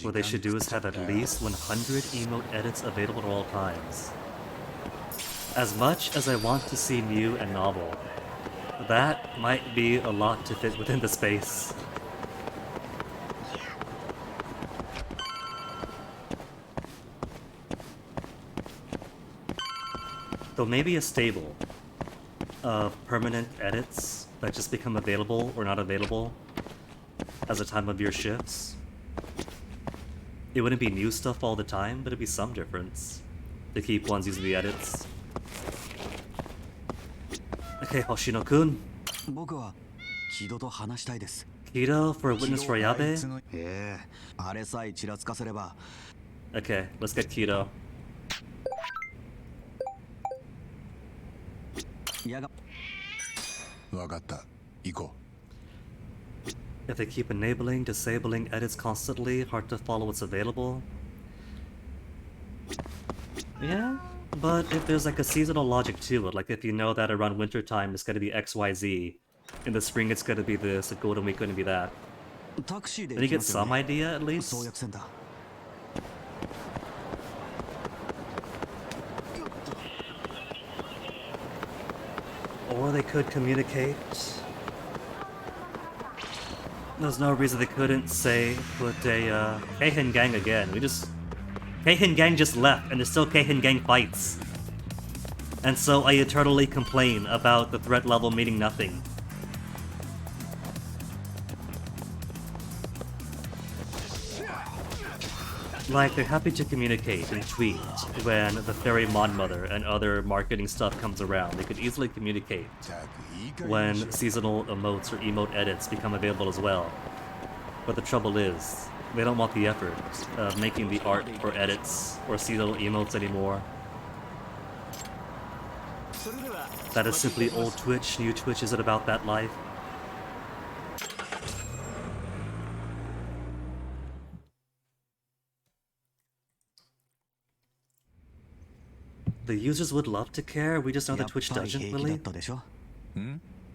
What they should do is have at least 100 emote edits available at all times. As much as I want to see Mew and Novel, that might be a lot to fit within the space. Though maybe a stable of permanent edits that just become available or not available as the time of year shifts. It wouldn't be new stuff all the time, but it'd be some difference to keep ones using the edits. Okay, Hoshino-kun. 僕は木戸と話したいです。 Kido for a witness for Yabe? ええ、あれさえちらつかせれば。 Okay, let's get Kido. わかった。行こう。 If they keep enabling, disabling edits constantly, hard to follow what's available. Yeah, but if there's like a seasonal logic to it, like if you know that around winter time it's gonna be XYZ, in the spring it's gonna be this, the golden week gonna be that. Then you get some idea at least. Or they could communicate. There's no reason they couldn't say, put a Keihin gang again. Keihin gang just left, and there's still Keihin gang fights. And so I eternally complain about the threat level meaning nothing. Like, they're happy to communicate and tweet when the Fairy Mon Mother and other marketing stuff comes around. They could easily communicate when seasonal emotes or emote edits become available as well. But the trouble is, they don't want the effort of making the art or edits or seasonal emotes anymore. That is simply old Twitch, new Twitch isn't about that life. The users would love to care, we just know that Twitch doesn't really.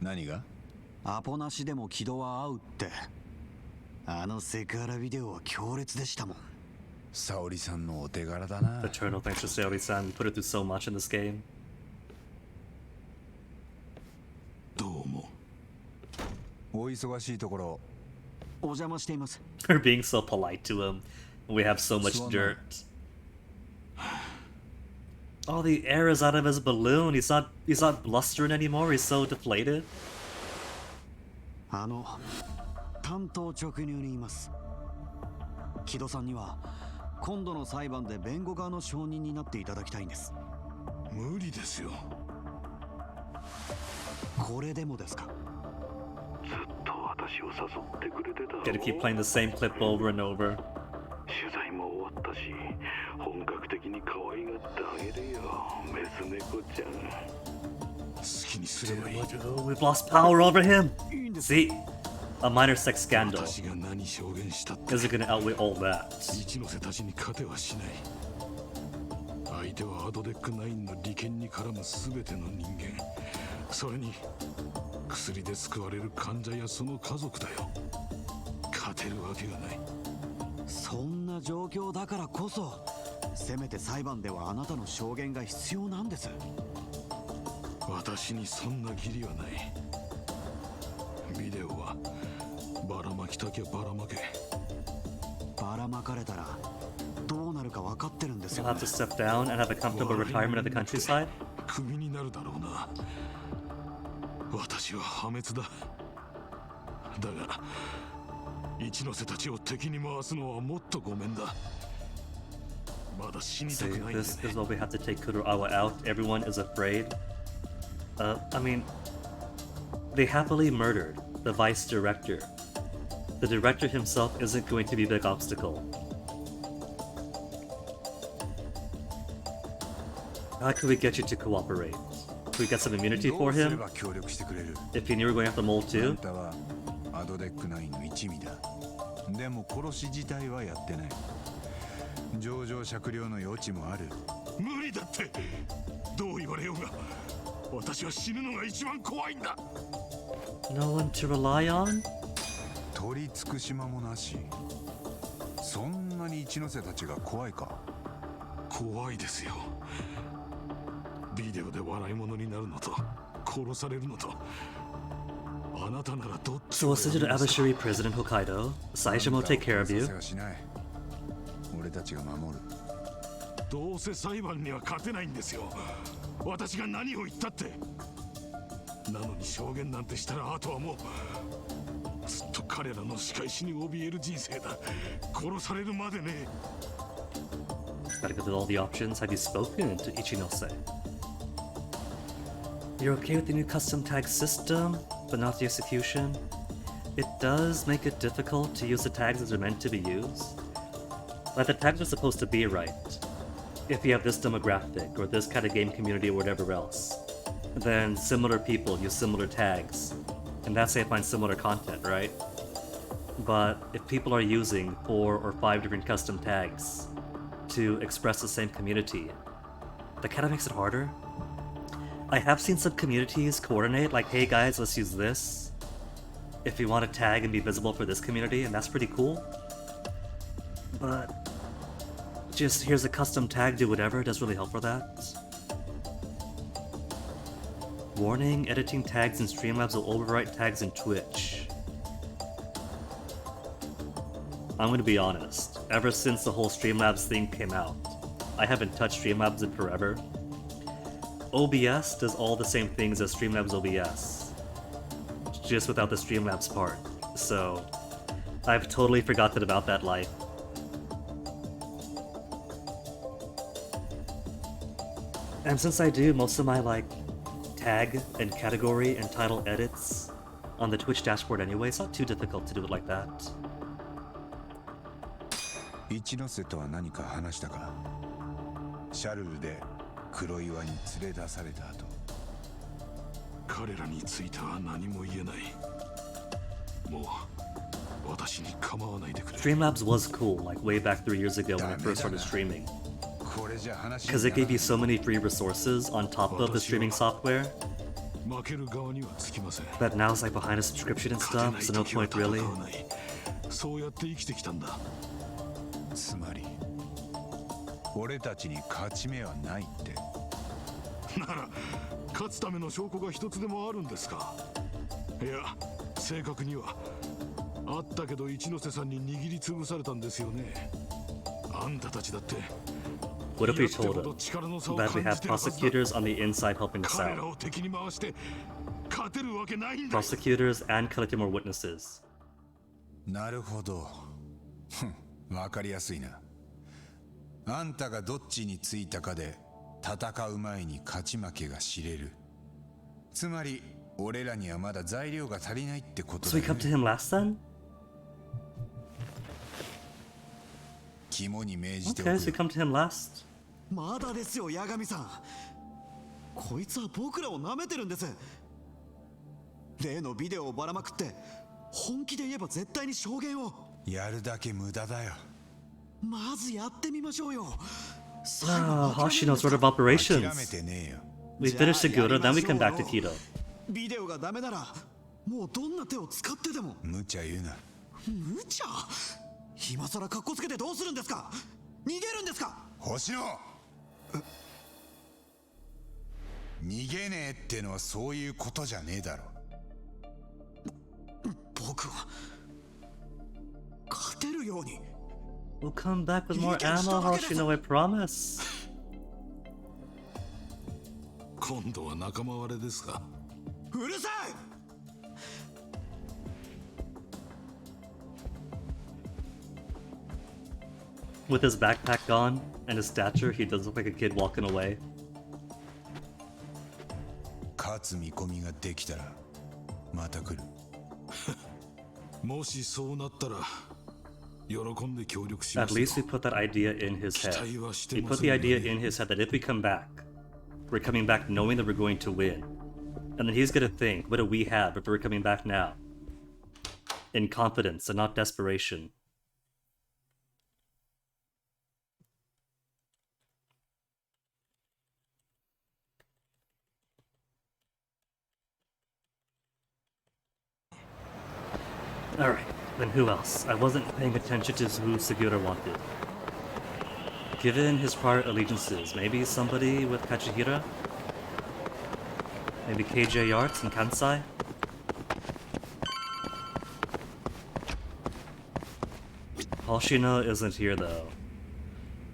何が？アポなしでも軌道は合うって。あのセクハラビデオは強烈でしたもん。沙織さんのお手柄だな。Eternal thanks to Saori-san, we put her through so much in this game. どうも。お忙しいところ。お邪魔しています。We're being so polite to him. We have so much dirt. All the air is out of his balloon. He's not blustering anymore. He's so deflated. 単刀直入に言います。木戸さんには今度の裁判で弁護側の証人になっていただきたいんです。無理ですよ。これでもですか？ずっと私を誘ってくれてた。Gotta keep playing the same clip over and over. 取材も終わったし、本格的に可愛がってあげるよ、メス猫ちゃん。好きにすればいい。We've lost power over him. See, a minor sex scandal isn't gonna outweigh all that. 一ノ瀬たちに勝てはしない。相手はアドデック9の利権に絡む全ての人間。それに薬で救われる患者やその家族だよ。勝てるわけがない。そんな状況だからこそ、せめて裁判ではあなたの証言が必要なんです。私にそんな義理はない。ビデオはばらまきたきゃばらまけ。ばらまかれたらどうなるか分かってるんですよ。You'll have to step down and have a comfortable retirement of the countryside. クビになるだろうな。私は破滅だ。だが一ノ瀬たちを敵に回すのはもっとごめんだ。まだ死にたくないんだね。This is what we have to take Kuroawa out. Everyone is afraid. I mean, they happily murdered the vice director. The director himself isn't going to be a big obstacle. How could we get you to cooperate? Could we get some immunity for him? If he knew we were going after Mole too? アドデック9の一味だ。でも殺し自体はやってない。情状酌量の余地もある。無理だって。どう言われようが、私は死ぬのが一番怖いんだ。No one to rely on? 取り尽くし間もなし。そんなに一ノ瀬たちが怖いか？怖いですよ。ビデオで笑い物になるのと殺されるのと。あなたならどっち？ So we'll send you to Abashiri prison in Hokkaido. Saisha will take care of you. 俺たちが守る。どうせ裁判には勝てないんですよ。私が何を言ったって。なのに証言なんてしたらあとはもうずっと彼らの仕返しに怯える人生だ。殺されるまでね。Gotta go through all the options. Have you spoken to Ichinose? You're okay with the new custom tag system, but not the execution? It does make it difficult to use the tags as they're meant to be used. Like, the tags are supposed to be right. If you have this demographic, or this kind of game community, or whatever else, then similar people use similar tags, and that's how you find similar content, right? But if people are using 4 or 5 different custom tags to express the same community, that kind of makes it harder. I have seen some communities coordinate, like, hey guys, let's use this if you want to tag and be visible for this community, and that's pretty cool. But just here's a custom tag, do whatever, doesn't really help for that. Warning, editing tags in Streamlabs will overwrite tags in Twitch. I'm gonna be honest, ever since the whole Streamlabs thing came out, I haven't touched Streamlabs in forever. OBS does all the same things as Streamlabs OBS, just without the Streamlabs part, so I've totally forgotten about that life. And since I do most of my, like, tag and category and title edits on the Twitch dashboard anyway, it's not too difficult to do it like that. 一ノ瀬とは何か話したか？シャルルで黒岩に連れ出された後。彼らについては何も言えない。もう私に構わないでくれ。 Streamlabs was cool, like way back 3 years ago when I first started streaming. Because it gave you so many free resources on top of the streaming software. But now it's like behind a subscription and stuff, so no point really. そうやって生きてきたんだ。つまり俺たちに勝ち目はないって。なら勝つための証拠が一つでもあるんですか？いや、正確にはあったけど一ノ瀬さんに握りつぶされたんですよね。あんたたちだって。 What if we told him that we have prosecutors on the inside helping us out? Prosecutors and collecting more witnesses. なるほど。わかりやすいな。あんたがどっちについたかで戦う前に勝ち負けが知れる。つまり俺らにはまだ材料が足りないってことだ So ね。 we come to him last then? 肝に銘じておく。 Okay, so we come to him last. まだですよ、八神さん。こいつは僕らを舐めてるんです。例のビデオをばらまくって、本気で言えば絶対に証言を。やるだけ無駄だよ。まずやってみましょうよ。Ah, Hoshino's sort of operations. We finish Segura, then we come back to Kido. ビデオがダメなら、もうどんな手を使ってでも。無茶言うな。無茶？今さら格好つけてどうするんですか？逃げるんですか？星野！逃げねえってのはそういうことじゃねえだろ。僕は勝てるように。We'll come back with more ammo, Hoshino, I promise. 今度は仲間割れですか？うるさい！ With his backpack on and his stature, he does look like a kid walking away. 勝つ見込みができたらまた来る。もしそうなったら喜んで協力し At ますよ。 least we put that idea in his head. We put the idea in his head that if we come back, we're coming back knowing that we're going to win. And then he's gonna think, what do we have if we're coming back now? In confidence and not desperation. Alright, then who else? I wasn't paying attention to who Segura wanted. Given his prior allegiances, maybe somebody with Kachihira? Maybe KJ Arts and Kansai? Hoshino isn't here though.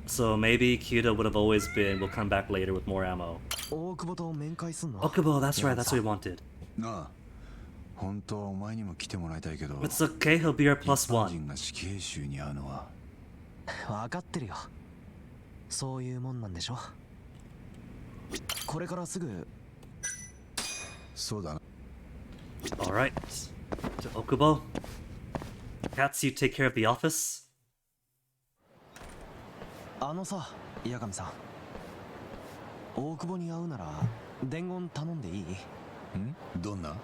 So maybe Kyudo would have always been, we'll come back later with more ammo. Okubo, that's right, that's what we wanted. No. 本当はお前にも来てもらいたいけど。 It's okay, he'll be our plus one. 人が死刑囚に遭うのは。分かってるよ。そういうもんなんでしょ。これからすぐそうだな。 Alright. To Okubo. Cats, you take care of the office? あのさ、八神さん。大久保に会うなら伝言頼んでいい？どんな？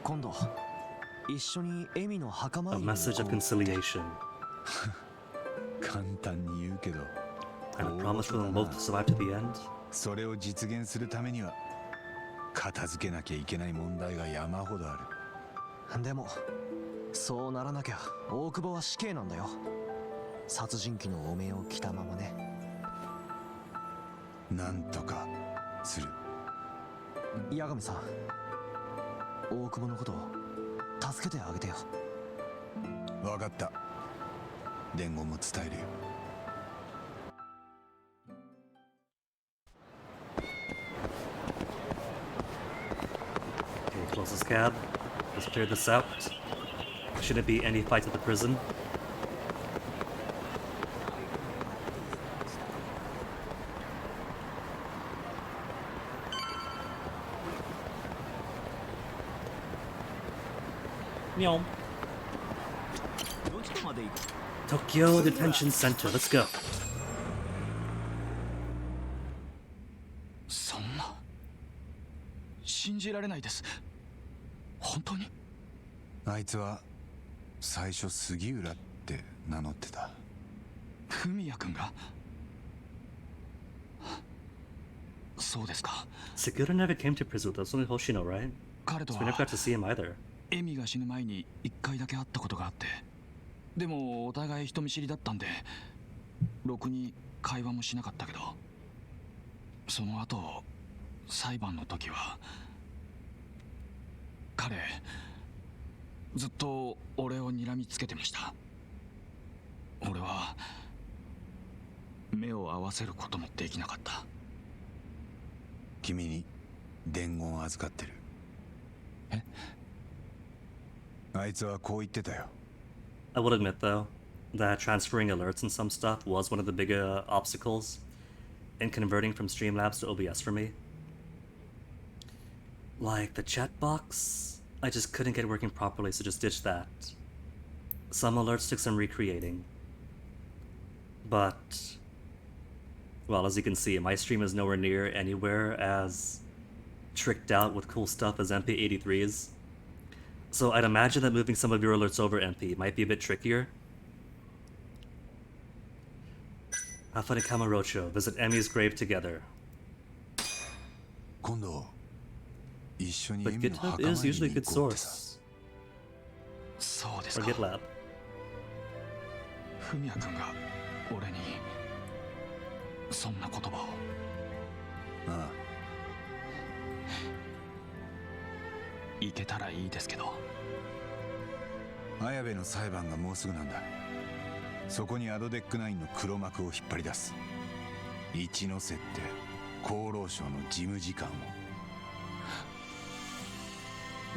今度一緒にエミの墓参 A りに message 行 of こう。 conciliation. 簡単に言うけど。 And a promise for them both to survive to the end? それを実現するためには片付けなきゃいけない問題が山ほどある。でもそうならなきゃ大久保は死刑なんだよ。殺人鬼の汚名を着たままね。なんとかする。八神さん、大久保のことを助けてあげてよ。分かった。伝言も伝えるよ。Okay, close this cab. Let's clear this out. Shouldn't be any fights at the prison. Meow. Tokyo Detention Center, let's go. そんな信じられないです。本当に？あいつは最初杉浦って名乗ってた。文也君が？そうですか。 Segura never came to prison with us, only Hoshino, right? 彼と So we は never got to see him either. エミが死ぬ前に1回だけ会ったことがあって、でもお互い人見知りだったんでろくに会話もしなかったけど、その後裁判の時は彼ずっと俺を睨みつけてました。俺は目を合わせることもできなかった。君に伝言を預かってる。え？あいつはこう言ってたよ。 I will admit, though, that transferring alerts and some stuff was one of the big obstacles in converting from Streamlabs to OBS for me. Like, the chat box, I just couldn't get working properly, so just ditched that. Some alerts took some recreating. But, well, as you can see, my stream is nowhere near anywhere as tricked out with cool stuff as MP83's. So I'd imagine that moving some of your alerts over MP might be a bit trickier. Have fun at Kamurocho. Visit Emi's grave together. 今度一緒に But エミの GitHub 墓参 is り usually a に good 行こうってさ。 source. そうです Or か。 GitLab. 文也君が俺にそんな言葉を。ああ。行けたらいいですけど。綾部の裁判がもうすぐなんだ。そこにアドデック9の黒幕を引っ張り出す。一ノ瀬って厚労省の事務次官を。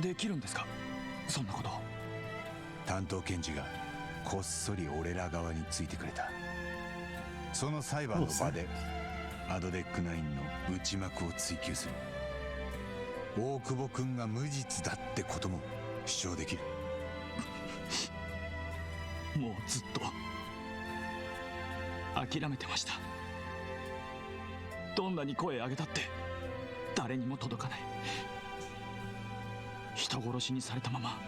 できるんですか、そんなこと。担当検事がこっそり俺ら側についてくれた。その裁判の場でアドデック9の内幕を追及する。大久保君が無実だってことも主張できる。もうずっと諦めてました。どんなに声上げたって誰にも届かない。人殺しにされたまま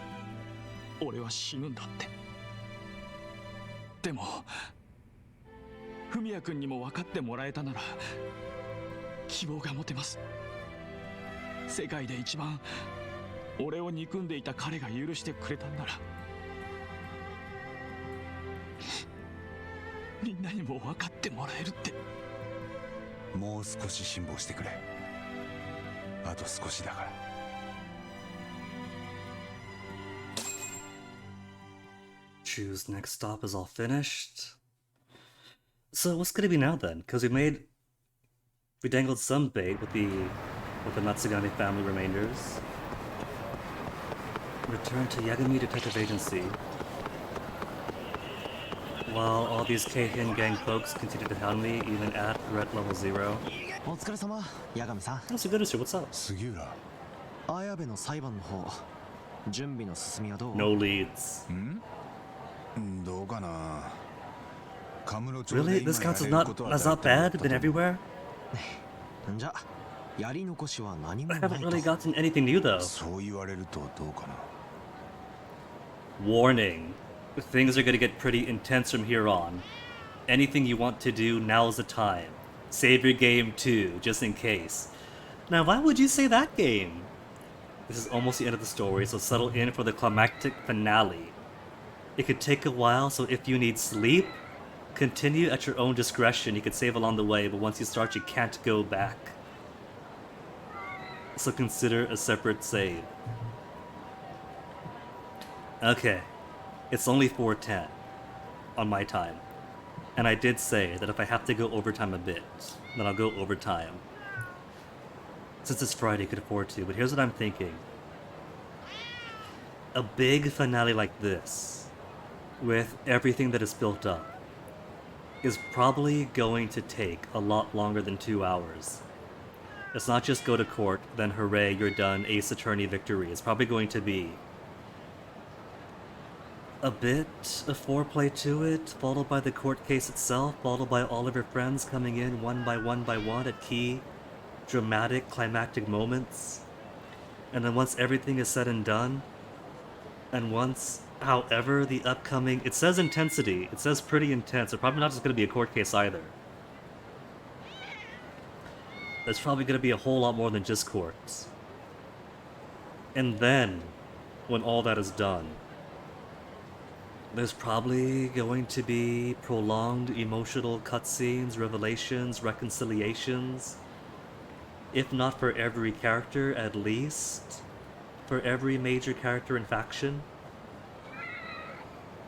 俺は死ぬんだって。でも文也君にも分かってもらえたなら希望が持てます。世界で一番俺を憎んでいた彼が許してくれたんなら、みんなにも分かってもらえるって。もう少し辛抱してくれ。あと少しだから。Choose next stop is all finished. So what's gonna be now then? Because we dangled some bait with the Matsugami family remainders. Return to Yagami Detective Agency. While all these Keihin gang folks continue to hound me even at threat level 0. お疲れ様、八神さん。Sugiura, what's up? 杉浦。綾部の裁判の方、準備の進みはどう？ No leads. どうかな。Really? This counts as not bad? Been everywhere? じゃ、やり残しは何もない I と。 haven't really gotten anything new though. そう言われるとどうかな。 Warning. Things are gonna get pretty intense from here on. Anything you want to do, now's the time. Save your game too, just in case. Now, why would you say that game? This is almost the end of the story, so settle in for the climactic finale. It could take a while, so if you need sleep, continue at your own discretion. You could save along the way, but once you start, you can't go back. So consider a separate save. Okay, it's only 4:10 on my time. And I did say that if I have to go overtime a bit, then I'll go overtime. Since it's Friday, I could afford to, but here's what I'm thinking. A big finale like this, with everything that is built up, is probably going to take a lot longer than 2 hours. It's not just go to court, then hooray, you're done, Ace Attorney victory. It's probably going to be a bit of foreplay to it, followed by the court case itself, followed by all of your friends coming in one by one at key, dramatic, climactic moments. And then once everything is said and done, and once, however, the upcoming... It says intensity. It says pretty intense. It's probably not just going to be a court case either. There's probably going to be a whole lot more than just courts. And then, when all that is done, there's probably going to be prolonged emotional cutscenes, revelations, reconciliations. If not for every character, at least for every major character and faction.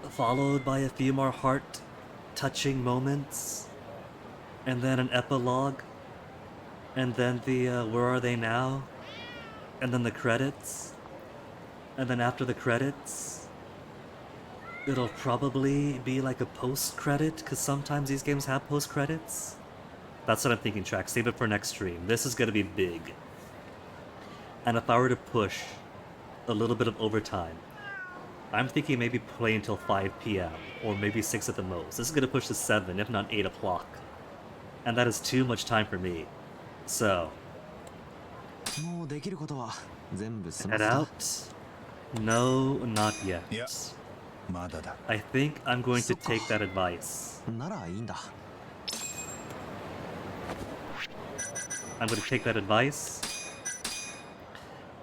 Followed by a few more heart-touching moments. And then an epilogue. And then the where are they now? And then the credits. And then after the credits, it'll probably be like a post-credit, because sometimes these games have post-credits. That's what I'm thinking, Track. Save it for next stream. This is gonna be big. And if I were to push a little bit of overtime, I'm thinking maybe play until 5 p.m. or maybe 6 at the most. This is gonna push to 7, if not 8 o'clock. And that is too much time for me. So, head out? No, not yet. I think I'm going to take that advice. I'm going to take that advice.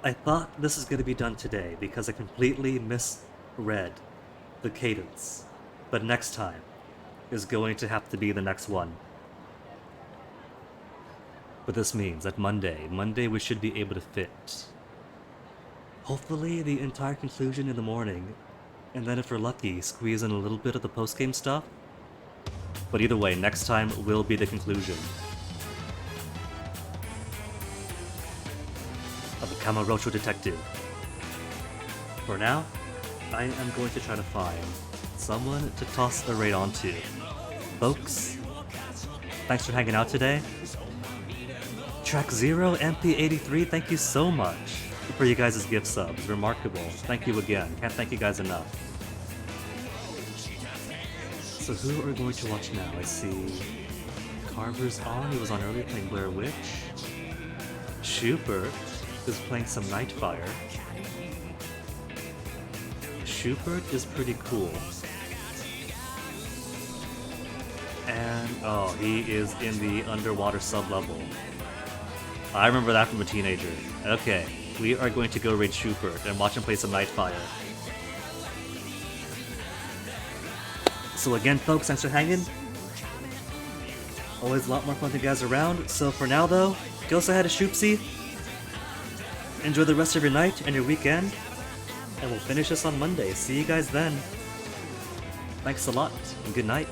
I thought this is going to be done today because I completely misread the cadence. But next time is going to have to be the next one. But this means that Monday we should be able to fit, hopefully, the entire conclusion in the morning, and then if we're lucky, squeeze in a little bit of the post-game stuff. But either way, next time will be the conclusion of the Kamurocho Detective. For now, I am going to try to find someone to toss a raid onto. Folks, thanks for hanging out today. Track 0, MP83, thank you so much for you guys' gift subs. Remarkable. Thank you again. Can't thank you guys enough. So who are we going to watch now? I see Carver's on. He was on earlier playing Blair Witch. Schubert is playing some Nightfire. Schubert is pretty cool. And, oh, he is in the underwater sub-level. I remember that from a teenager. Okay, we are going to go raid Schubert and watch him play some Nightfire. So again, folks, thanks for hanging. Always a lot more fun to guys around. So for now, though, go say hi to Shoopsy. Enjoy the rest of your night and your weekend. And we'll finish this on Monday. See you guys then. Thanks a lot, and good night.